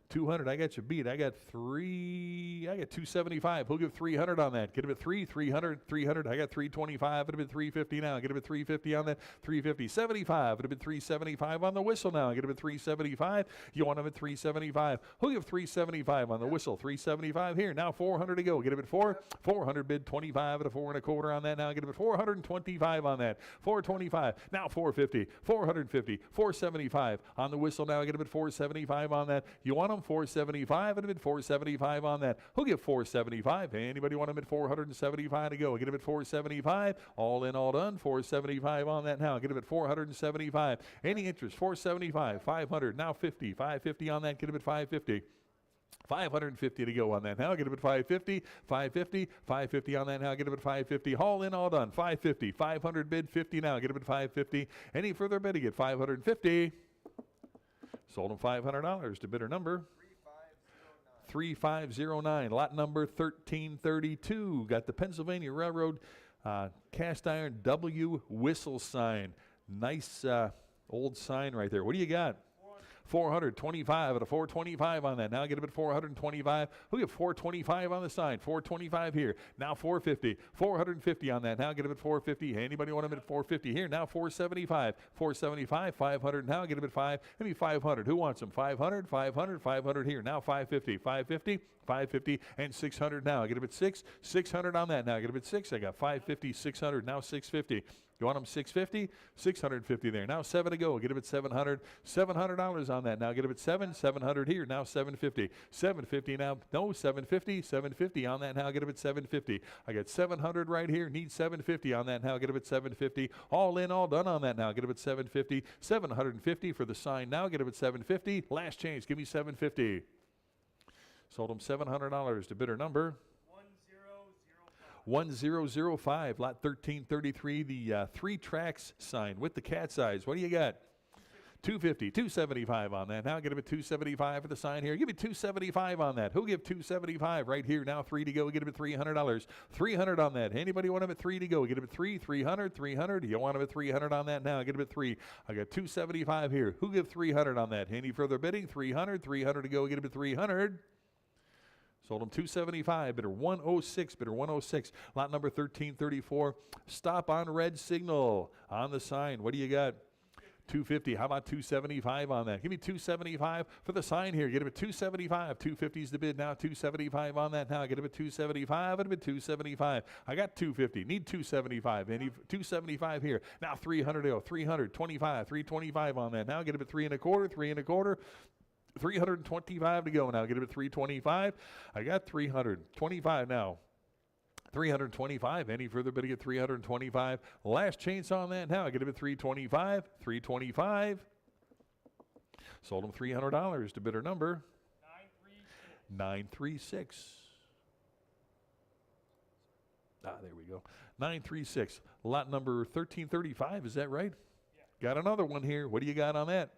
200. I got you beat. I got 275. Who'll give 300 on that? Get him at 300. I got 325. It'll be 350 now. Get him at 350 on that. 350. 75. It'll be 375 on the whistle now. Get him at 375. You want him at 375. Who'll give 375 on the whistle? 375 here. Now 400 to go. Get him at 400 bid 25 at a 4 1/4 on that now. Get him at 425 on that. 425. Now 450. 450. 475 on the whistle now. Get him at 475 on that. You want him 475 and a bid 475 on that. Who'll give 475? Anybody want him at 475 to go? Get him at 475. All in, all done. 475 on that now. Get him at 475. Any interest? 475. 500. Now 50. 550 on that. Get him at 550. 550 to go on that now. Get him at 550. 550. 550 on that now. Get him at 550. All in, all done. 550. 500 bid 50 now. Get him at 550. Any further bid to get 550. Sold him $500 to bidder number 3509. Lot number 1332. Got the Pennsylvania Railroad cast iron W whistle sign. Nice old sign right there. What do you got? 425 at a 425 on that. Now get him at 425. Who get 425 on the sign? 425 here. Now 450. 450 on that. Now get him at 450. Anybody want him at 450 here? Now 475. 475. 500 now. Get him at 5. Maybe 500. Who wants him? 500. 500. 500 here. Now 550. 550. 550 and 600 now. Get him at 6. 600 on that now. Get him at 6. I got 550. 600. Now 650. You want them 650? 650 there. Now 7 to go. Get him at 700. $700 on that. Now get him at 7. 700 here. Now 750. 750 now. No, 750. 750 on that. Now get him at 750. I got 700 right here. Need 750 on that. Now get him at 750. All in, all done on that. Now get him at 750. 750 for the sign. Now get him at 750. Last change. Give me 750. Sold him $700 to bidder number 1005. Lot 1333. The 3 tracks sign with the cat's eyes. What do you got? 250, 275 on that. Now get him at 275 for the sign here. Give me 275 on that. Who give 275 right here? Now 3 to go. Get him at $300. 300 on that. Anybody want him at 3 to go? Get him at 300, 300. You want him at 300 on that now? Get him at 3. I got 275 here. Who give 300 on that? Any further bidding? 300, 300 to go. Get him at 300. Sold him 275, bidder 106, bidder 106. Lot number 1334. Stop on red signal on the sign. What do you got? 250. How about 275 on that? Give me 275 for the sign here. Get him at 275. 250 is the bid now. 275 on that now. Get him at 275. Get him at 275. I got 250. Need 275. Any 275 here. Now 300 to go. 300. 25. 325 on that. Now get him at 3 1/4. 3 1/4. 325 to go now. Get him at 325. I got 325 now. 325. Any further bidding at 325? Last chance on that now. Get him at 325. 325. Sold him $300 to bidder number 936. There we go. 936. Lot number 1335. Is that right? Yeah. Got another one here. What do you got on that?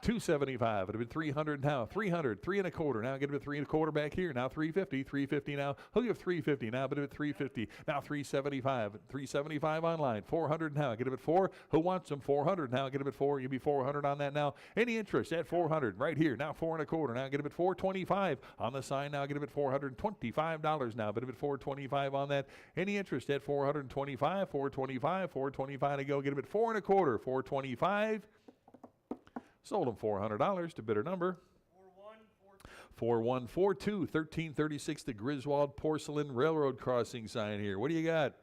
275. It'd have been 300 now. 300. 3 1/4. Now get him at 3 1/4 back here. Now 350. 350 now. He'll give 350 now. But at 350. Now 375. 375 online. 400 now. Get him at 4. Who wants him? 400 now. Get him at 4. You'll be 400 on that now. Any interest at 400 right here. Now 4 1/4. Now get him at 425 on the sign. Now get him at $425 now. But at 425 on that. Any interest at 425. 425. 425 to go. Get him at 4 1/4. 425. Sold him $400 to bidder number 4142. 1336, the Griswold Porcelain Railroad Crossing sign here. What do you got?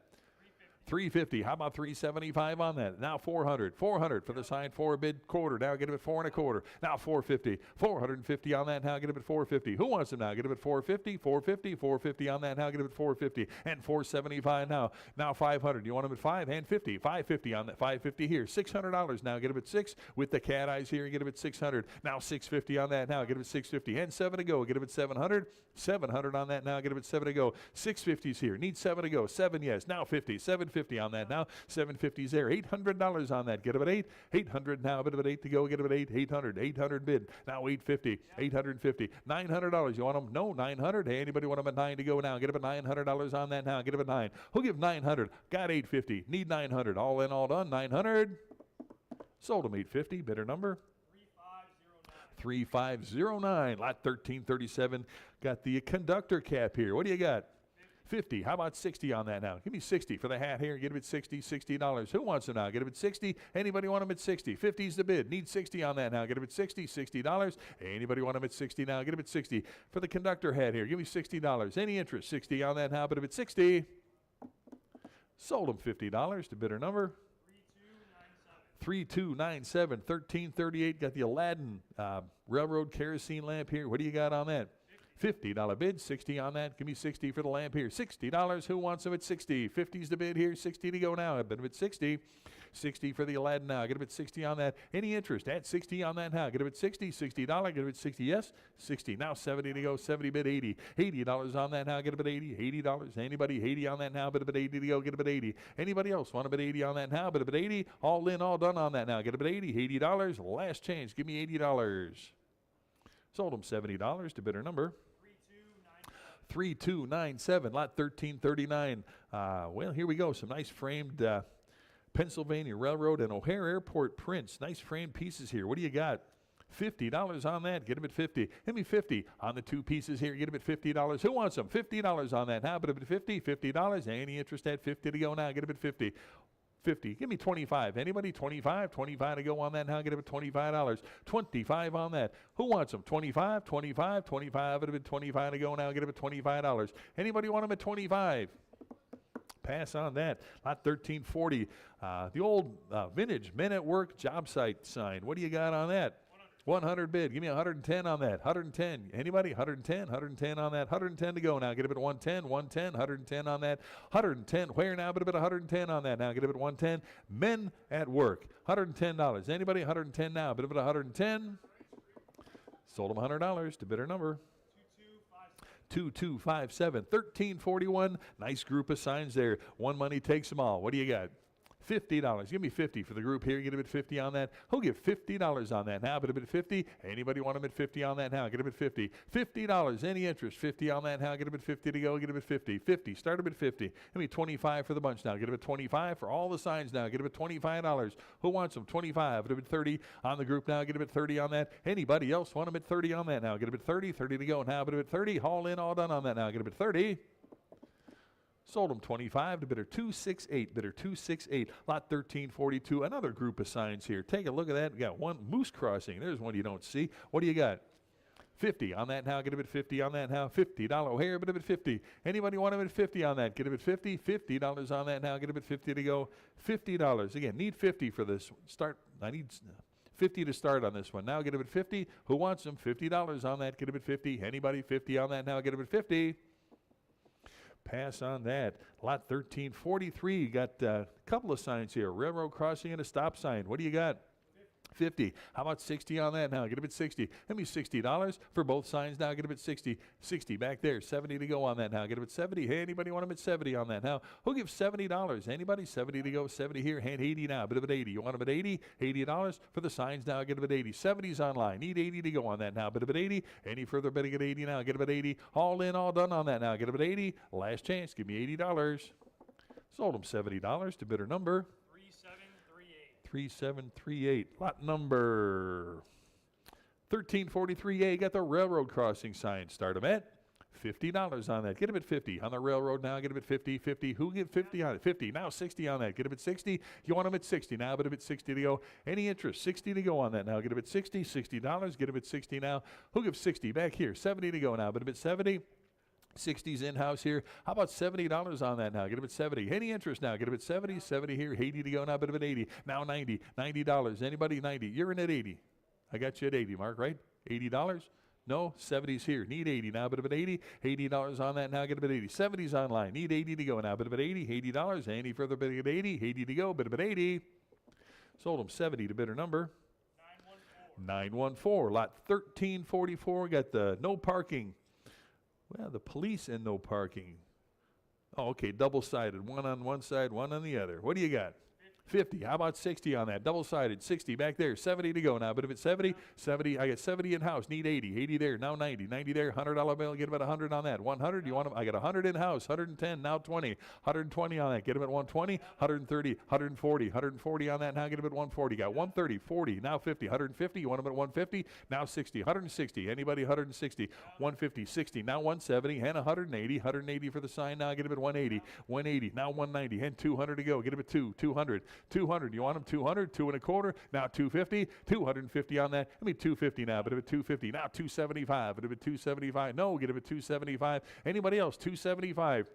350. How about 375 on that? Now 400. 400 for the sign for bid quarter. Now get him at 4 1/4. Now 450. 450 on that. Now get him at 450. Who wants him now? Get him at 450. 450. 450 on that. Now get him at 450 and 475 now. Now 500. You want him at 5 and 50. 550 on that. 550 here. $600 now. Get him at 6 with the cat eyes here. Get him at 600. Now 650 on that. Now get him at 650 and 7 to go. Get him at 700. 700 on that. Now get him at 7 to go. 650s here. Need 7 to go. 7 yes. Now 50. 750 on that now. 750's there. $800 on that. Get him at 8. 800 now. Bit of at 8 to go. Get him at 8. 800. 800 bid. Now 850. 850. $900. You want him? No. 900. Hey, anybody want him at 9 to go now? Get him at $900 on that now. Get him at 9. Who'll give 900? Got 850. Need 900. All in, all done. 900. Sold him 850. Bidder number 3509. Lot 1337. Got the conductor cap here. What do you got? 50. How about 60 on that now? Give me 60 for the hat here. Get him at 60. $60. Who wants him now? Get him at 60. Anybody want him at 60? 50's the bid. Need 60 on that now. Get him at 60. $60. Anybody want him at 60 now? Get him at 60 for the conductor hat here. Give me $60. Any interest? 60 on that now. But if it's 60, sold him $50 to bidder number 3297. 1338. Got the Aladdin railroad kerosene lamp here. What do you got on that? $50 bid, 60 on that. Give me 60 for the lamp here. $60. Who wants them at 60? 50's the bid here. 60 to go now. But if it's 60, 60 for the Aladdin now. Get him at 60 on that. Any interest at 60 on that now? Get him at 60. $60. Get him at 60. Yes. 60. Now 70 to go. 70 bid 80. $80 on that now. Get him at 80. $80. Anybody 80 on that now? But at 80 to go. Get him at 80. Anybody else want him at 80 on that now? But at 80. All in, all done on that now. Get him at 80. $80. Last chance. Give me $80. Sold him $70 to bidder number 3297. Lot 1339. Well, here we go. Some nice framed Pennsylvania Railroad and O'Hare Airport prints. Nice framed pieces here. What do you got? $50 on that. Get him at 50. Give me 50 on the two pieces here. Get him at $50. Who wants them? $50 on that. How about at 50? $50. Any interest at 50 to go now? Get him at 50. 50. Give me 25. Anybody? 25. 25 to go on that now. Get him at $25. 25 on that. Who wants them? 25. 25. 25. It'll be 25 to go now. Get him at $25. Anybody want him at 25? Pass on that. Lot 1340. The old vintage Men at Work job site sign. What do you got on that? 100 bid. Give me 110 on that. 110. Anybody? 110. 110 on that. 110 to go now. Get him at 110. 110. 110 on that. 110. Where now? But a bit 110 on that now. Get him at 110. Men at Work. $110. Anybody? 110 now. But a bit 110. Sold him $100 to bidder number 2257. 1341. Nice group of signs there. One money takes them all. What do you got? $50. Give me 50 for the group here. Get a bid 50 on that. Who'll give $50 on that now? But a bid 50. Anybody want a bid 50 on that now? Get a bid 50. $50. Any interest? 50 on that now. Get a bid 50 to go. Get a bid 50. 50. Start a bid 50. Give me 25 for the bunch now. Get a bid 25 for all the signs now. Get a bid $25. Who wants them? 25. Get a bid 30 on the group now. Get a bid 30 on that. Anybody else want a bid 30 on that now? Get a bid 30. 30 to go now. Get a bid 30. Haul in, all done on that now. Get a bid 30. Sold them 25 to bidder 268. Bidder 268. Lot 1342. Another group of signs here. Take a look at that. We got one moose crossing. There's one you don't see. What do you got? 50 on that now. Get a bid 50 on that now. $50 O'Hare. Bid a bid 50. Anybody want a bid 50 on that? Get a bid 50. $50 on that now. Get a bid 50 to go. $50. Again, need 50 for this. Start. I need 50 to start on this one. Now get a bid 50. Who wants them? $50 on that. Get a bid 50. Anybody 50 on that now? Get a bid 50. Pass on that. Lot 1343. Got a couple of signs here. Railroad crossing and a stop sign. What do you got? 50. How about 60 on that now? Get a bid 60. Give me $60 for both signs now. Get a bid 60. 60 back there. 70 to go on that now. Get a bid 70. Hey, anybody want a bid 70 on that now? Who'll give $70? Anybody? 70 to go. 70 here. Hand 80 now. Bid a bid 80. You want a bid 80? $80 for the signs now. Get a bid 80. 70's online. Need 80 to go on that now. Bid a bid 80. Any further bidding at 80 now? Get a bid 80. All in, all done on that now. Get a bid 80. Last chance. Give me $80. Sold them $70 to bidder number 3738. Lot number 1343A. Got the railroad crossing sign. Start them at $50 on that. Get them at 50 on the railroad now. Get them at 50. 50. Who give 50 on it? 50. Now 60 on that. Get them at 60. You want them at 60 now. But them at 60 to go. Any interest? 60 to go on that now. Get them at 60. $60. Get them at 60 now. Who gives 60? Back here. 70 to go now. But them at 70. 60's in-house here. How about $70 on that now? Get them at 70. Any interest now? Get them at 70. 70 here. 80 to go now. Bit of at 80. Now 90. $90. Anybody? 90. You're in at 80. I got you at 80, Mark, right? $80? No, 70's here. Need 80 now. Bit of at 80. $80 on that now. Get them at 80. 70's online. Need 80 to go now. Bit of at 80. $80. Any further bidding at 80? 80 to go. Bit of at 80. Sold them 70 to bidder number 914. Lot 1344. Got the no parking. Well, the police and no parking. Oh, okay, double-sided. One on one side, one on the other. What do you got? 50. How about 60 on that? Double-sided. 60 back there. 70 to go now. But if it's 70, 70, I got 70 in-house. Need 80. 80 there. Now 90. 90 there. $100 bill. Get about 100 on that. 100. You want them? I got 100 in-house. 110. Now 20. 120 on that. Get them at 120. 130. 140. 140 on that. Now get them at 140. Got 130. 40. Now 50. 150. You want them at 150. Now 60. 160. Anybody? 160. 150. 60. Now 170. And 180. 180 for the sign. Now get them at 180. 180. Now 190. And 200 to go. Get them at 200. 200. You want them 200, 2 1/4. Now 250, 250 on that. I mean 250 now, but if it's 250 now 275. But if it's 275, no, get it at 275. Anybody else? 275.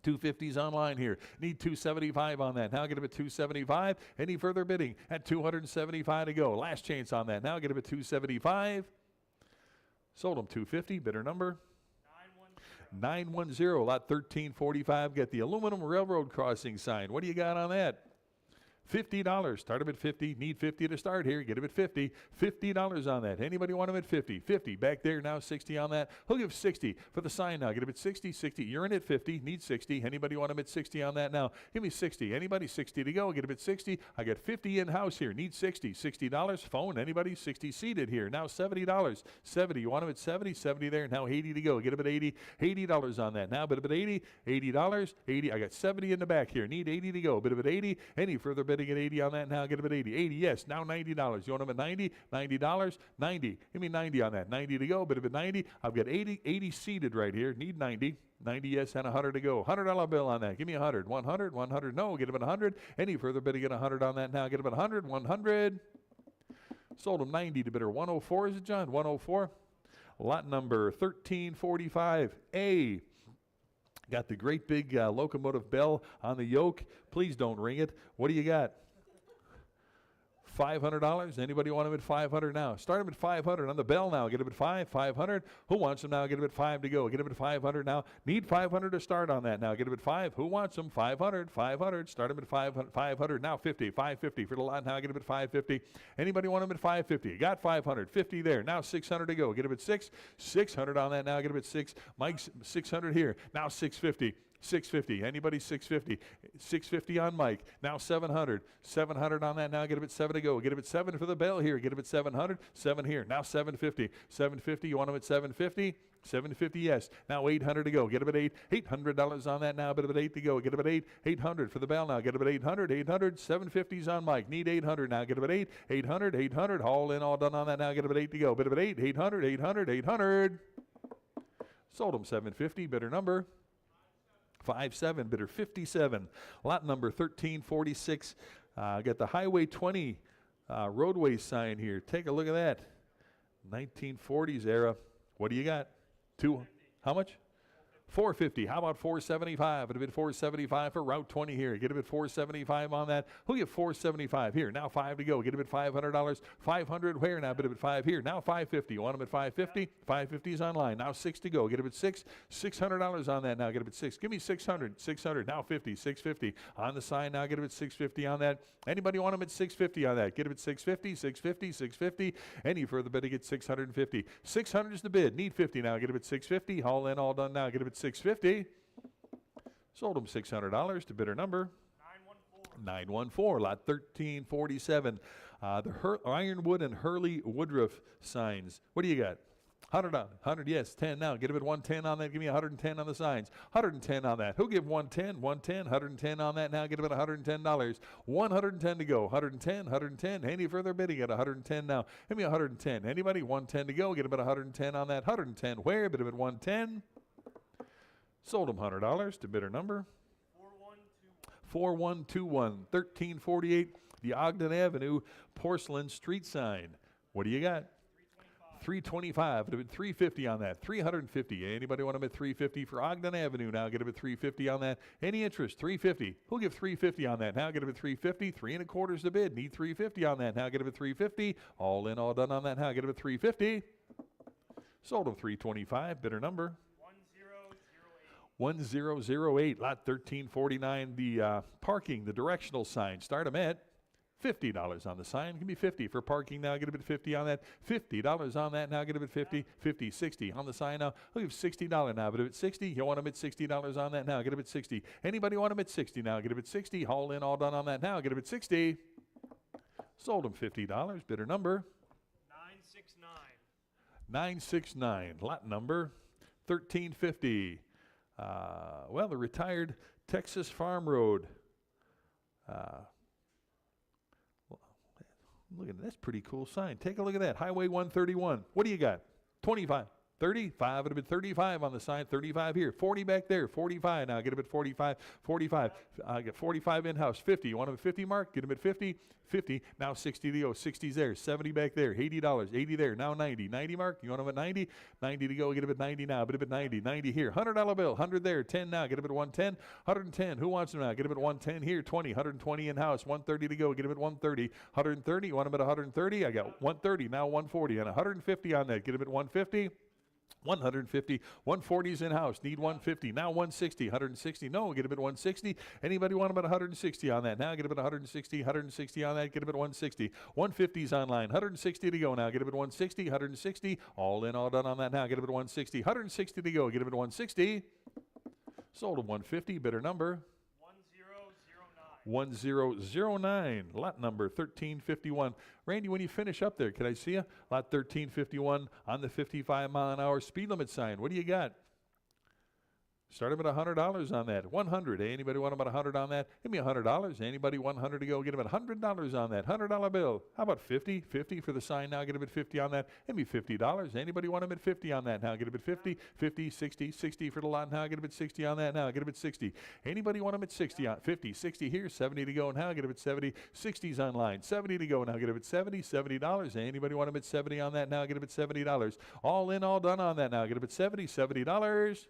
250's online here. Need 275 on that. Now get him at 275. Any further bidding at 275 to go. Last chance on that. Now get him at 275. Sold him 250. Bidder number 910. Lot 1345. Got the aluminum railroad crossing sign. What do you got on that? $50. Start them at 50. Need 50 to start here. Get them at 50. $50 on that. Anybody want them at 50? 50. Back there now 60 on that. Who'll give 60 for the sign now? Get them at 60. 60. You're in at 50. Need 60. Anybody want them at 60 on that now? Give me 60. Anybody? 60 to go. Get them at 60. I got 50 in-house here. Need 60. $60. Phone. Anybody? 60 seated here. Now $70. 70. You want them at 70? 70 there. Now 80 to go. Get them at 80. $80 on that. Now bit of at 80. $80. 80. I got 70 in the back here. Need 80 to go. Bit of at 80. Any further bidding at 80 on that now? Get them at 80. 80, yes. Now $90. You want them at 90? $90. 90. Give me 90 on that. 90 to go. Bit of at 90. I've got 80 seated right here. Need 90. 90, yes, and 100 to go. $100 bill on that. Give me 100. 100. 100. No. Get them at 100. Any further bidding at 100 on that now? Get them at 100. 100. Sold them 90 to bidder 104. Is it, John? 104. Lot number 1345A. Got the great big locomotive bell on the yoke. Please don't ring it. What do you got? $500. Anybody want them at 500 now? Start them at 500 on the bell now. Get them at 500. Who wants them now? Get them at 5 to go. Get them at 500 now. Need 500 to start on that now. Get them at 5. Who wants them? 500. 500. Start them at 500 now. 50. 550 for the lot now. Get them at 550. Anybody want them at 550? Got 500. 50 there. Now 600 to go. Get them at 6. 600 on that now. Get them at 6. Mike's 600 here. Now 650. 650. Anybody 650? 650 on Mike. Now 700. 700 on that. Now get him at 7 to go. Get him at 7 for the bell here. Get him at 700. 7 here. Now 750. 750. You want him at 750? 750, yes. Now 800 to go. Get him at 8. $800 on that now. Get him at 8 to go. Get him at 8. 800 for the bell now. Get him at 800. 800. 750's on Mike. Need 800 now. Get him at 8. 800. 800. All in, all done on that now. Get him at 8 to go. Get him at 8. 800. 800. 800. Sold him 750. Bidder number 57. Bidder 57. Lot number 1346. Got the Highway 20 roadway sign here. Take a look at that. 1940s era. What do you got? How much? 450. How about 475? It'd have been 475 for Route 20 here. Get him at 475 on that. Who'll get 475 here? Now 5 to go. Get him at $500. 500 where now? Bid him at 5 here. Now 550. You want him at 550? 550's online. Now 6 to go. Get him at 6. $600 on that now. Get him at 6. Give me 600. 600. Now 50. 650 on the sign. Now get him at 650 on that. Anybody want him at 650 on that? Get him at 650. 650. 650. Any further bid to get 650. 600 is the bid. Need 50 now. Get him at 650. All in, all done now. Get him at 650. Sold him $600 to bidder number 914. Lot 1347. The Ironwood and Hurley Woodruff signs. What do you got? 100 on 100, yes. 10 now. Get him at 110 on that. Give me 110 on the signs. 110 on that. Who'll give 110? 110. 110 on that now. Get him at $110. 110 to go. 110. 110. Any further bidding at 110 now. Give me 110. Anybody? 110 to go. Get him at 110 on that. 110 where? Bid him at 110. Sold him $100 to bidder number 4121. 1348. The Ogden Avenue porcelain street sign. What do you got? 325. It'd have been 350 on that. 350. Anybody want them at 350 for Ogden Avenue? Now get them at 350 on that. Any interest? 350. Who'll give 350 on that? Now get them at 350. 3 1/4 is the bid. Need 350 on that. Now get them at 350. All in, all done on that. Now get them at 350. Sold them 325. Bidder number 1008. Lot 1349. The parking, the directional sign. Start them at $50 on the sign. Give me 50 for parking now. Get a bit 50 on that. $50 on that now. Get a bit 50. 50, 60 on the sign now. I'll give $60 now. But if it's 60, you want them at $60 on that now. Get a bit 60. Anybody want them at 60 now? Get a bit 60. All in, all done on that now. Get a bit 60. Sold them $50. Bidder number 969. Lot number 1350. Well, the retired Texas Farm Road. Look at that. That's a pretty cool sign. Take a look at that. Highway 131. What do you got? 25. 35. It would have been 35 on the sign. 35 here. 40 back there. 45. Now get him at 45. 45. I got 45 in-house. 50. You want him at 50, Mark? Get him at 50. 50. Now 60 to go. 60's there. 70 back there. $80. 80 there. Now 90. 90, Mark? You want him at 90? 90 to go. Get him at 90 now. Get him at 90. 90 here. $100 bill. 100 there. 10 now. Get him at 110. 110. Who wants him now? Get him at 110 here. 20. 120 in-house. 130 to go. Get him at 130. 130. You want him at 130? I got 130. Now 140. And 150 on that. Get him at 150. 150, 140's in-house, need 150, now 160, 160, no, get him at 160, anybody want him at 160 on that, now get him at 160, 160 on that, get him at 160, 150's online, 160 to go now, get him at 160, 160, all in, all done on that now, get him at 160, 160 to go, get him at 160, sold him 150, bidder number 1009, lot number 1351. Randy, when you finish up there, can I see you? Lot 1351 on the 55-mile-an-hour speed limit sign. What do you got? Start him at $100 on that. 100. Anybody want him at 100 on that? Give me $100. Anybody 100 to go? Get him at $100 on that. $100 bill. How about 50? 50 for the sign now. Get him at 50 on that. Give me $50. Anybody want him at 50 on that now? Get him at 50. 50, 60, 60 for the lot now. Get him at 60 on that now. Get him at 60. Anybody want him at 60 on 50, 60 here, 70 to go now. Get him at 70. 60's online. 70 to go now. Get him at 70. $70. Anybody want him at 70 on that now? Get him at $70. All in, all done on that now. Get him at 70. $70.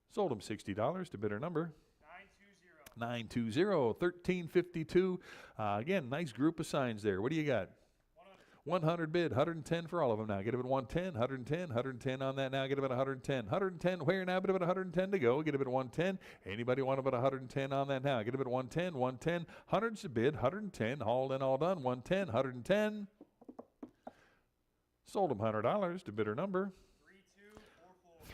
Sold him $60 to bidder number 920. 1352. Again, nice group of signs there. What do you got? 100 bid, 110 for all of them now. Get him at 110, 110, 110 on that now. Get him at 110. 110 where now? Get him at 110 to go. Get him at 110. Anybody want him at 110 on that now? Get him at 110, 110. 100's the bid, 110. All in, all done. 110, 110. Sold him $100 to bidder number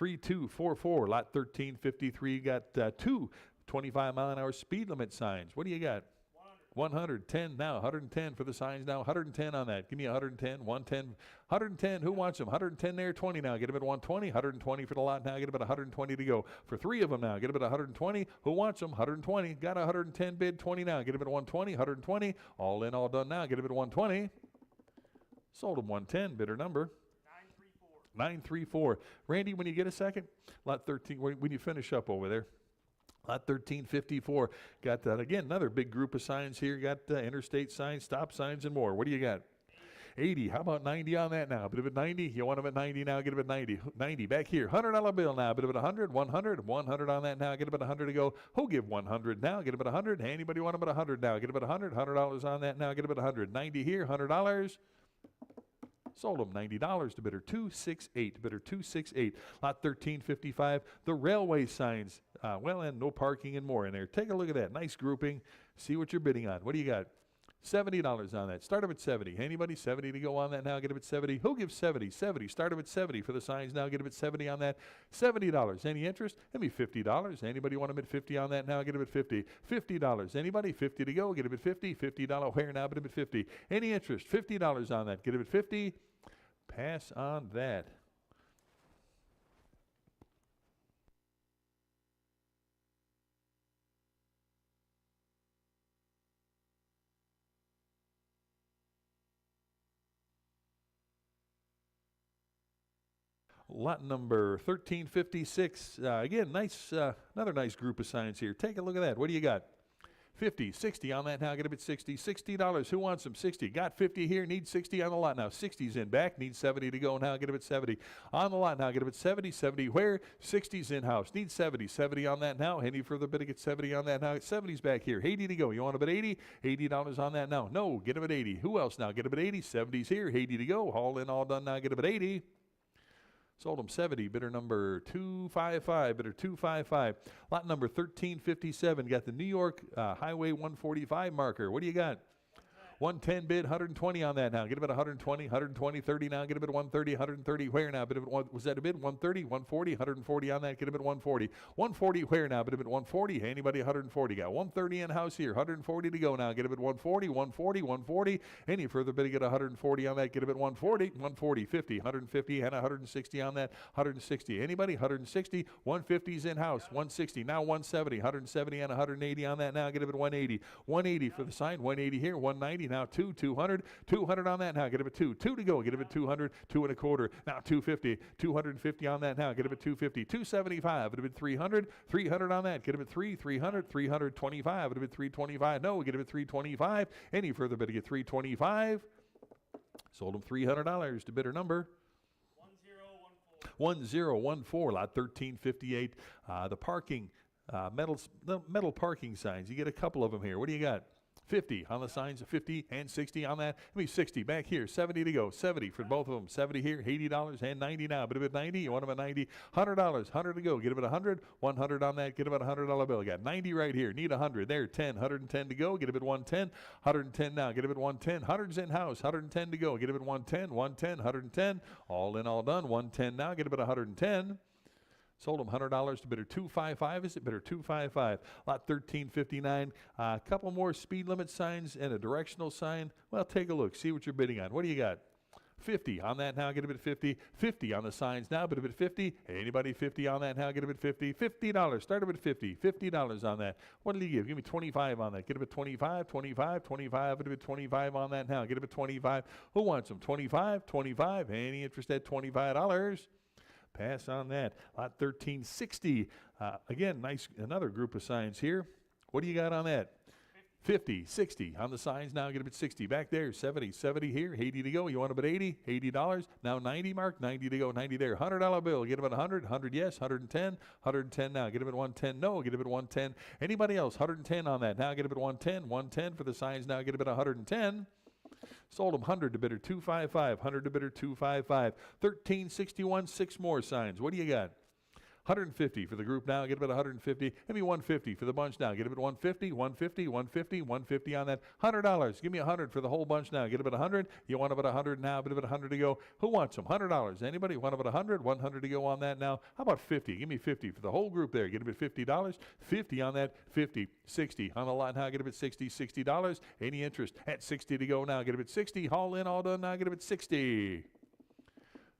3244, lot 1353, got two 25-mile-an-hour speed limit signs. What do you got? 110 now, 110 for the signs now, 110 on that. Give me 110, 110, 110. Who wants them? 110 there, 20 now. Get them at 120, 120 for the lot now. Get them at 120 to go. For three of them now, get them at 120. Who wants them? 120. Got a 110 bid, 20 now. Get them at 120, 120. All in, all done now. Get them at 120. Sold them 110. Bidder number 934. Randy, when you get a second, lot 13. When you finish up over there. Lot 1354, got that again, another big group of signs here. Got interstate signs, stop signs, and more. What do you got? 80. How about 90 on that now? Bit of it 90. You want them at 90 now? Get them at 90. 90 back here. $100 bill now. Bit of it 100. 100. 100 on that now. Get them at 100 to go. Who'll give 100 now? Get them at 100. Anybody want them at 100 now? Get them at 100. $100 on that now. Get them at 100. 90 here. $100. Sold them $90 to bidder 268. Bidder 268. Lot 1355. The railway signs. And no parking and more in there. Take a look at that. Nice grouping. See what you're bidding on. What do you got? $70 on that. Start them at 70. Anybody? 70 to go on that now. Get them at 70. Who gives 70? 70. Start them at 70 for the signs now. Get them at 70 on that. $70. Any interest? Give me $50. Anybody want them at 50 on that now? Get them at 50. $50. Anybody? 50 to go. Get them at 50. $50 where now? Get them at 50. Any interest? $50 on that. Get them at 50. Pass on that. Lot number 1356. Again, nice, another nice group of signs here. Take a look at that. What do you got? 50, 60 on that now. Get them at 60. $60. Who wants them? 60. Got 50 here. Need 60 on the lot now. 60's in back. Need 70 to go now. Get them at 70. On the lot now. Get them at 70. 70 where? 60's in house. Need 70. 70 on that now. Any further bid to get 70 on that now. 70's back here. 80 to go. You want them at 80? $80 on that now. No. Get them at 80. Who else now? Get them at 80. 70's here. 80 to go. All in, all done now. Get them at 80. Sold them 70, bidder number 255, bidder 255. Lot number 1357, got the New York Highway 145 marker. What do you got? 110 bid, 120 on that now. Get them at 120, 120, 30 now. Get them at 130, 130 where now? Bid at was that a bid? 130, 140, 140 on that. Get them at 140. 140 where now? Bid them at 140. Anybody 140? Got 130 in house here. 140 to go now. Get them at 140, 140, 140. Any further bid to get 140 on that? Get them at 140, 140, 50, 150 and 160 on that. 160. Anybody? 160. 150's in house. 160. Now 170. 170 and 180 on that now. Get them at 180. 180 for the sign. 180 here. 190 now. 200. 200 on that now. Get them at 2. 2 to go. Get them at 200. 2 and a quarter. Now 250. 250 on that now. Get them at 250. 275. Get them at 300. 300 on that. Get them at 300. 325. Get them at 325. No. Get them at 325. Any further bid to get 325. Sold them $300 to bidder number 1014. Lot 1358. The parking metal parking signs. You get a couple of them here. What do you got? 50 on the signs, 50 and 60 on that. Let me 60 back here, 70 to go, 70 for both of them, 70 here, $80 and 90 now. But if it's 90, you want them at 90, $100, 100 to go. Get them at 100, 100 on that. Get them at $100 bill. Got 90 right here. Need 100 there, 10, 110 to go. Get them at 110, 110 now. Get them at 110. 100's in house, 110 to go. Get them at 110, 110, 110. All in, all done. 110 now. Get them at 110. Sold them $100 to bidder 255. Is it bidder 255? Lot 1359. A couple more speed limit signs and a directional sign. Well, take a look. See what you're bidding on. What do you got? 50 on that now. Get a bid at 50. 50 on the signs now. Bid a bid at 50. Anybody 50 on that now? Get a bid at 50. $50. Start a bid at 50. $50 on that. What did he give? Give me 25 on that. Get a bid 25. 25. 25. Bid a bid 25 on that now. Get a bid 25. Who wants them? 25. 25. Any interest at $25? Pass on that. Lot 1360. Again, nice, another group of signs here. What do you got on that? 50, 60 on the signs now. Get them at 60. Back there, 70, 70 here, 80 to go. You want them at 80, $80. Now 90 mark, 90 to go, 90 there. $100 bill. Get them at 100, 100 yes, 110, 110 now. Get them at 110, no. Get them at 110. Anybody else? 110 on that. Now get them at 110, 110 for the signs now. Get them at 110. Sold them 100 to bidder 255, 100 to bidder 255. 1361, 6 more signs. What do you got? 150 for the group now, get it at 150. Give me 150 for the bunch now, get it at 150, 150, 150, 150 on that. $100, give me 100 for the whole bunch now, get it at 100. You want about 100 now, but about 100 to go. Who wants them? $100. Anybody want about 100? 100 to go on that now. How about 50? Give me 50 for the whole group there. Get it at $50. 50 on that. 50, 60 on the line now. Get it at 60, $60. Any interest at 60 to go now? Get it at 60. Haul in, all done now. Get it at 60.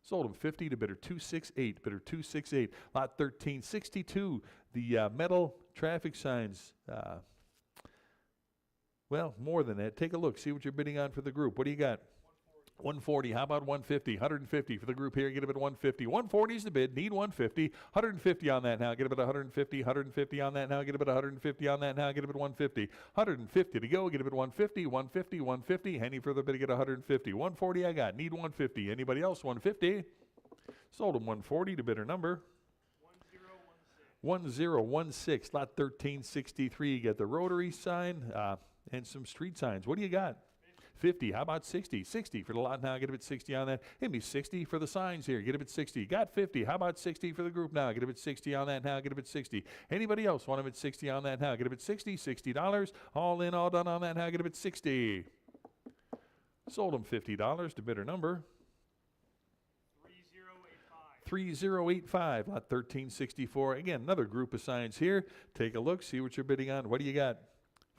Sold them 50 to bidder 268, bidder 268, lot 1362. The metal traffic signs, well, more than that. Take a look, see what you're bidding on for the group. What do you got? 140, how about 150? 150 for the group here, get it at 150. 140 is the bid, need 150. 150 on that now, get it at 150. 150 on that now, get it at 150 on that now, get it at 150. 150 to go, get it at 150, 150, 150. Any further bid to get 150. 140 I got, need 150. Anybody else? 150. Sold them 140 to bidder number 1016, lot 1363. You got the rotary sign and some street signs. What do you got? 50. How about 60? 60 for the lot now. Get it at 60 on that. Give me 60 for the signs here. Get it at 60. Got 50. How about 60 for the group now? Get it at 60 on that now. Get it at 60. Anybody else want them at 60 on that now? Get it at 60. $60. All in, all done on that now. Get it at 60. Sold them $50 to bidder number 3085, lot 1364. Again, another group of signs here. Take a look, see what you're bidding on. What do you got?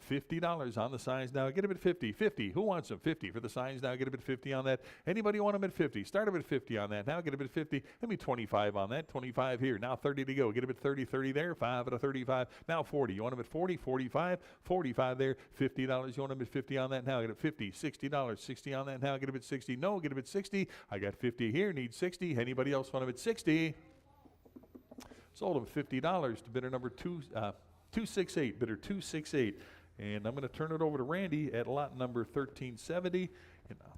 $50 on the signs now. Get them at 50. 50. Who wants them? 50 for the signs now. Get them at 50 on that. Anybody want them at 50? Start them at 50 on that now. Get them at 50. Give me 25 on that. 25 here. Now 30 to go. Get them at 30. 30 there. 5 at a 35. Now 40. You want them at 40? 45. 45 there. $50. You want them at 50 on that now. Get it at 50. $60. 60 on that now. Get them at 60. No. Get them at 60. I got 50 here. Need 60. Anybody else want them at 60? Sold them $50 to bidder number 268. Bidder 268. And I'm going to turn it over to Randy at lot number 1370. And I'm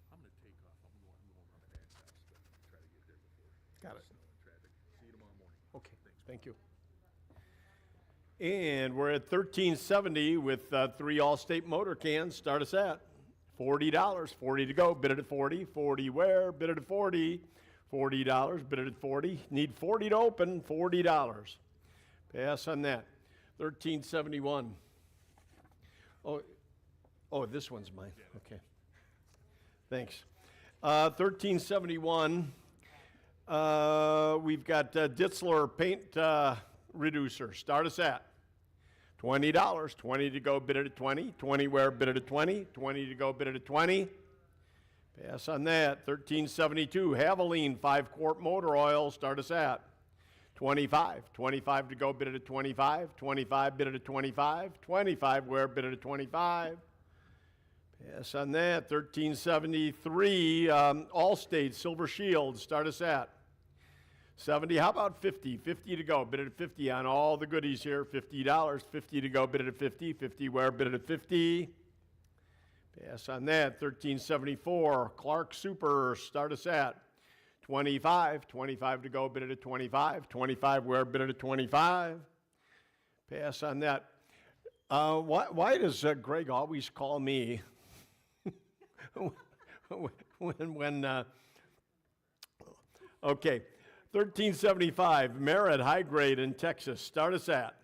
going to take off. I'm going to run an ad house, but try to get there before. Got it. Snow and traffic. See you tomorrow morning. Okay, thank you. And we're at 1370 with 3 Allstate motor cans. Start us at $40. 40 to go. Bid it at 40. 40 where? Bid it at 40. $40. Bid it at 40. Need 40 to open. $40. Pass on that. 1371. Oh, this one's mine. Okay. Thanks. 1371. We've got Ditzler paint reducer. Start us at $20. 20 to go. Bid it at 20. 20 where? Bid it at 20. 20 to go. Bid it at 20. Pass on that. 1372. Haveline 5-quart motor oil. Start us at 25. 25 to go, bid it at 25. 25, bid it at 25. 25 where? Bid it at 25. Pass on that. 1373, Allstate Silver Shield. Start us at 70. How about 50? 50 to go. Bid it at 50 on all the goodies here. $50. 50 to go. Bid it at 50. 50 where? Bid it at 50. Pass on that. 1374, Clark Super. Start us at 25. 25 to go. Bid it at 25. 25 where? Bid it at 25. Pass on that. Why does Greg always call me when okay. 1375, Merit High Grade in Texas. Start us at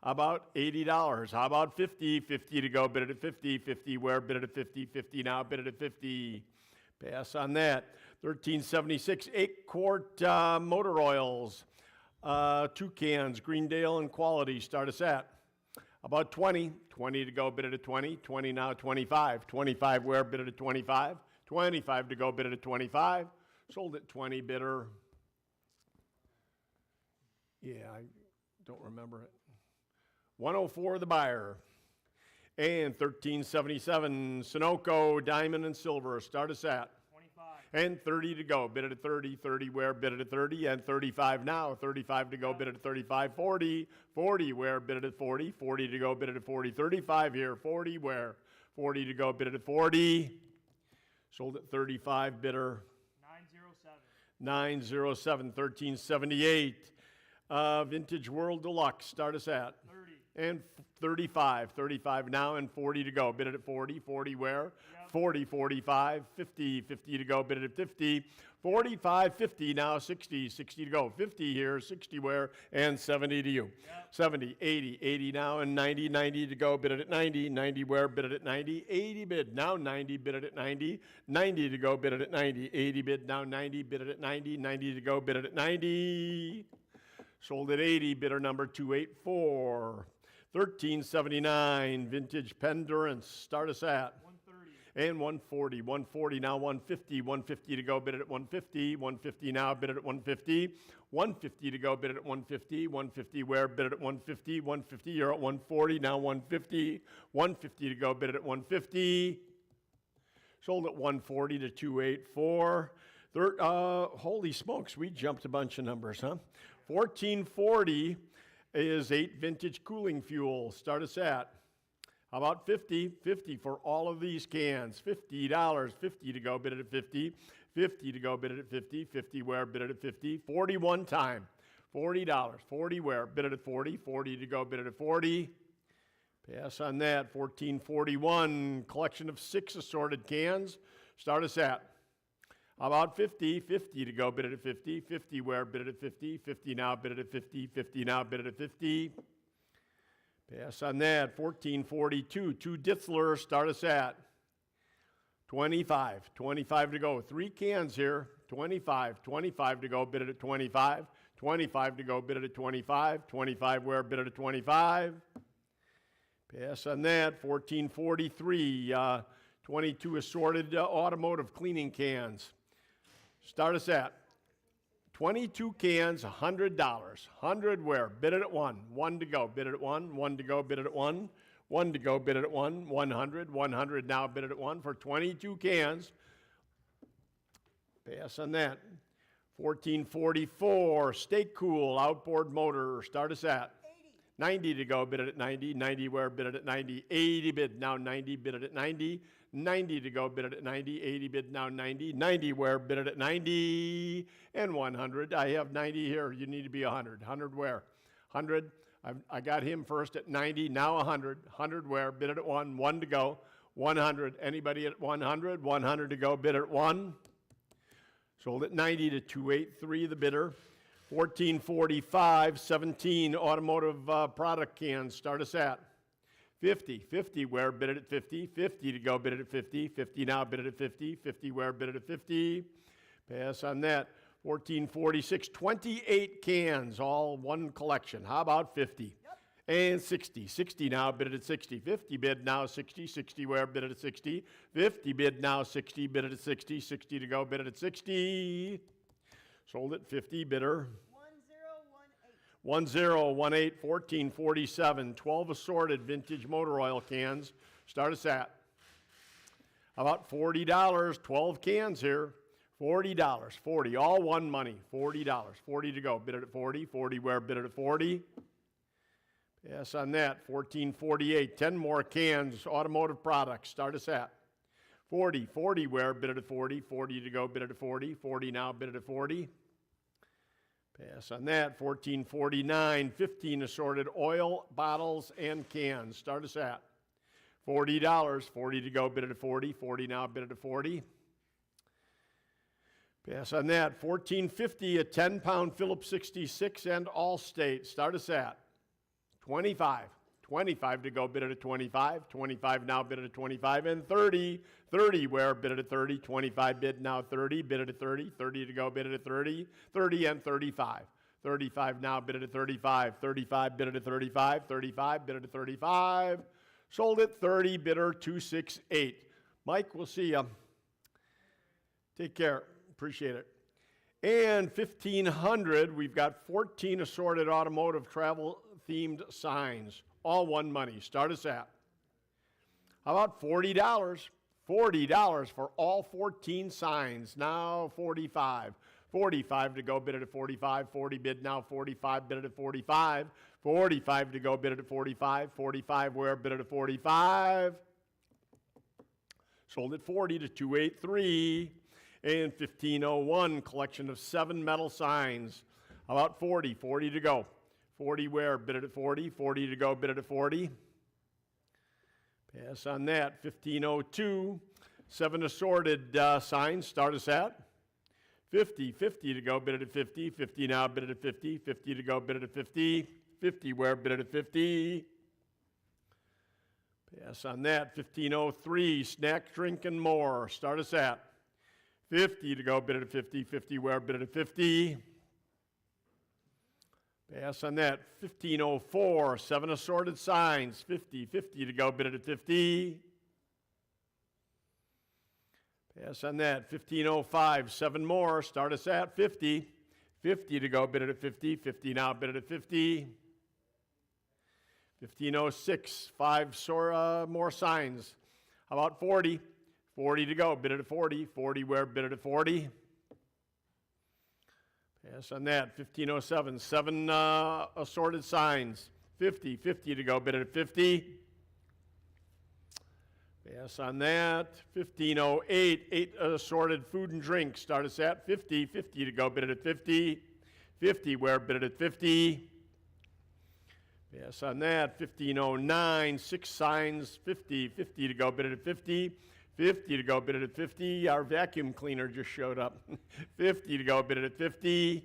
how about $80? How about 50? 50 to go. Bid it at 50. 50 where? Bid it at 50. 50 now. Bid it at 50. Pass on that. 1376, 8-quart motor oils. 2 cans, Greendale and Quality. Start us at about 20. 20 to go. Bid it at 20. 20 now. 25. 25 where? Bid it at 25. 25 to go. Bid it at 25. Sold at 20. Bidder. Yeah, I don't remember it. 104 the buyer. And 1377 Sunoco Diamond and Silver. Start us at 25. and 30 to go. Bid it at 30. 30 where? Bid it at 30. And 35 now. 35 to go. Bid it at 35. 40. 40 where? Bid it at 40. 40 to go. Bid it at 40. 35 here. 40 where? 40 to go. Bid it at 40. Sold at 35. Bidder 907. 907. 1378. Vintage World Deluxe. Start us at 30. and 35, 35 now and 40 to go. Bid it at 40, 40 where? 40, 45, 50, 50 to go. Bid it at 50, 45, 50 now, 60, 60 to go. 50 here, 60 where, and 70 to you. 70, 80, 80 now and 90, 90 to go. Bid it at 90, 90 where? Bid it at 90, 80 bid now, 90 bid it at 90, 90 to go. Bid it at 90, 80 bid now, 90 bid it at 90, 90 to go. Bid it at 90. Sold at 80, bidder number 284. 1379, vintage Pendurance. Start us at 130. and 140. 140 now, 150. 150 to go, bid it at 150. 150 now, bid it at 150. 150 to go, bid it at 150. 150 where? Bid it at 150. 150, you're at 140. Now 150. 150 to go, bid it at 150. Sold at 140 to 284. Holy smokes, we jumped a bunch of numbers, huh? 1440 is 8 vintage cooling fuel. Start us at. How about 50? 50 for all of these cans. $50. 50 to go, bid it at 50. 50 to go, bid it at 50. 50 where? Bid it at 50. 41 time. $40. 40 where? Bid it at 40. 40 to go, bid it at 40. Pass on that. 1441, collection of 6 assorted cans. Start us at. How about 50? 50 to go, bid it at 50. 50 where? Bid it at 50. 50 now, bid it at 50. 50 now, bid it at 50. Pass on that. 1442, 2 Ditzler. Start us at 25. 25 to go. 3 cans here. 25. 25 to go, bid it at 25. 25 to go, bid it at 25. 25 where? Bid it at 25. Pass on that. 1443, 22 assorted automotive cleaning cans. Start us at 22 cans, $100. 100 where? Bid it at 1. 1 to go, bid it at 1. 1 to go, bid it at 1. 1 to go, bid it at 1. 100. 100 now, bid it at 1 for 22 cans. Pass on that. 1444, Stay Cool outboard motor. Start us at 90 to go, bid it at 90. 90 where? Bid it at 90. 80 bid now, 90, bid it at 90. 90 to go, bid it at 90. 80 bid now, 90. 90 where? Bid it at 90. And 100. I have 90 here. You need to be 100. 100 where? 100. I got him first at 90. Now 100. 100 where? Bid it at 1. 1 to go. 100. Anybody at 100? 100 to go, bid at 1. Sold at 90 to 283, the bidder. 1445, 17 automotive product cans. Start us at 50. 50 where? Bid it at 50. 50 to go, bid it at 50. 50 now, bid it at 50. 50 where? Bid it at 50. Pass on that. 1446, 28 cans, all one collection. How about 50? Yep. And 60. 60 now, bid it at 60. 50 bid now, 60. 60 where? Bid it at 60. 50 bid now, 60. Bid it at 60. 60 to go, bid it at 60. Sold at 50, bidder. 1018. 1447, 12 assorted vintage motor oil cans. Start us at. How about $40? 12 cans here. $40. 40. All one money. $40. 40 to go. Bid it at 40. 40 where? Bid it at 40. Yes, on that. 1448, 10 more cans, automotive products. Start us at. 40. 40 where? Bid it at 40. 40 to go. Bid it at 40. 40 now. Bid it at 40. Pass on that. 1449, 15 assorted oil bottles and cans. Start us at $40. 40 to go. Bid it at 40. 40 now. Bid it at 40. Pass on that. 1450, a 10-pound Phillips 66 and Allstate. Start us at 25. 25 to go, bid it at 25. 25 now, bid it at 25. And 30. 30 where? Bid it at 30. 25 bid now, 30. Bid it at 30. 30 to go, bid it at 30. 30 and 35. 35 now, bid it at 35. 35 bid it at 35. 35 bid it at 35. Sold at 30, bidder 268. Mike, we'll see you. Take care. Appreciate it. And 1,500, we've got 14 assorted automotive travel-themed signs. All one money. Start us at. How about $40? $40 for all 14 signs. Now 45. 45 to go, bid it at 45. 40 bid now, 45, bid it at 45. 45 to go, bid it at 45. 45 where? Bid it at 45. Sold at 40 to 283. And 1501, collection of 7 metal signs. How about 40? 40 to go. 40 where? Bid it at 40. 40 to go, bid it at 40. Pass on that. 1502, 7 assorted signs. Start us at 50. 50 to go, bid it at 50. 50 now, bid it at 50. 50 to go, bid it at 50. 50 where, bid it at 50. Pass on that. 1503, snack, drink, and more. Start us at 50 to go, bid it at 50. 50 where, bid it at 50. Pass on that. 1504, 7 assorted signs. 50. 50 to go, bid it at 50. Pass on that. 1505, 7 more. Start us at 50. 50 to go, bid it at 50. 50 now, bid it at 50. 1506, 5 more signs. How about 40? 40 to go, bid it at 40. 40 where, bid it at 40. Pass on that. 1507, 7 assorted signs. 50. 50 to go, bid it at 50. Pass on that. 1508, 8 assorted food and drink. Start us at 50. 50 to go, bid it at 50. 50 where, bid it at 50. Pass on that. 1509, 6 signs. 50. 50 to go, bid it at 50. 50 to go, bid it at 50. Our vacuum cleaner just showed up. 50 to go, bid it at 50.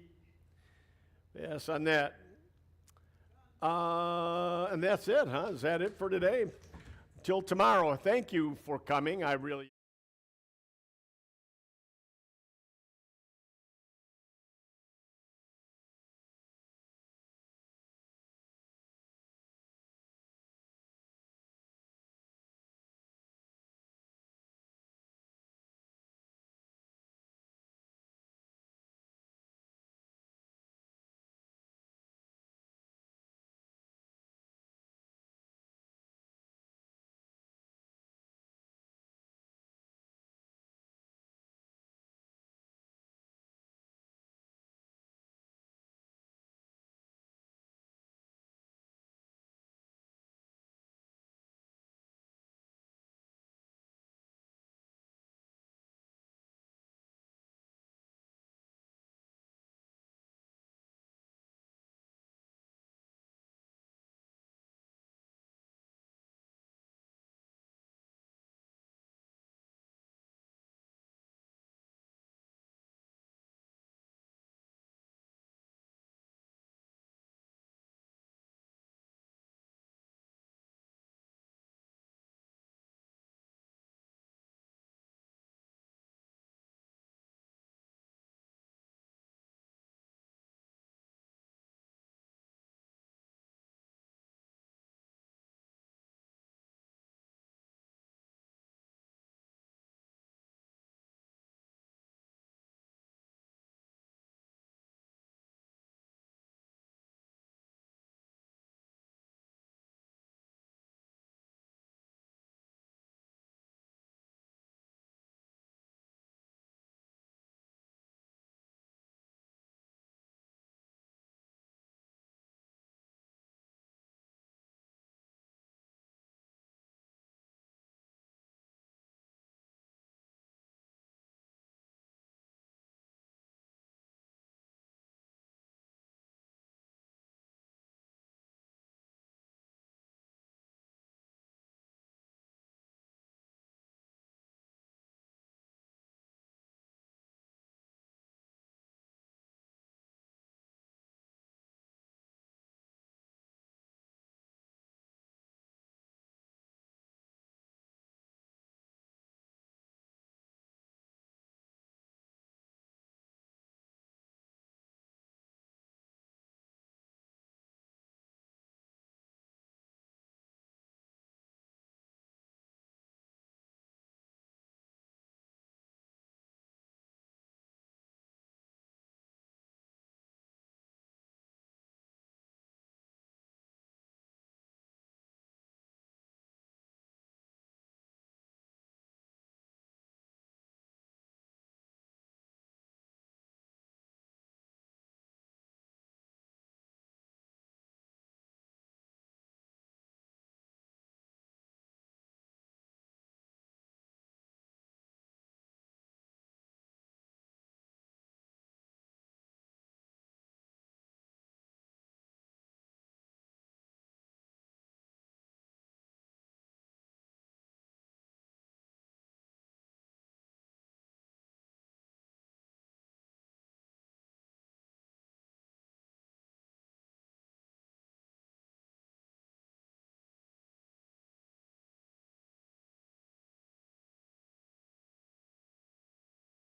Pass on that. And that's it, huh? Is that it for today? Till tomorrow. Thank you for coming. I really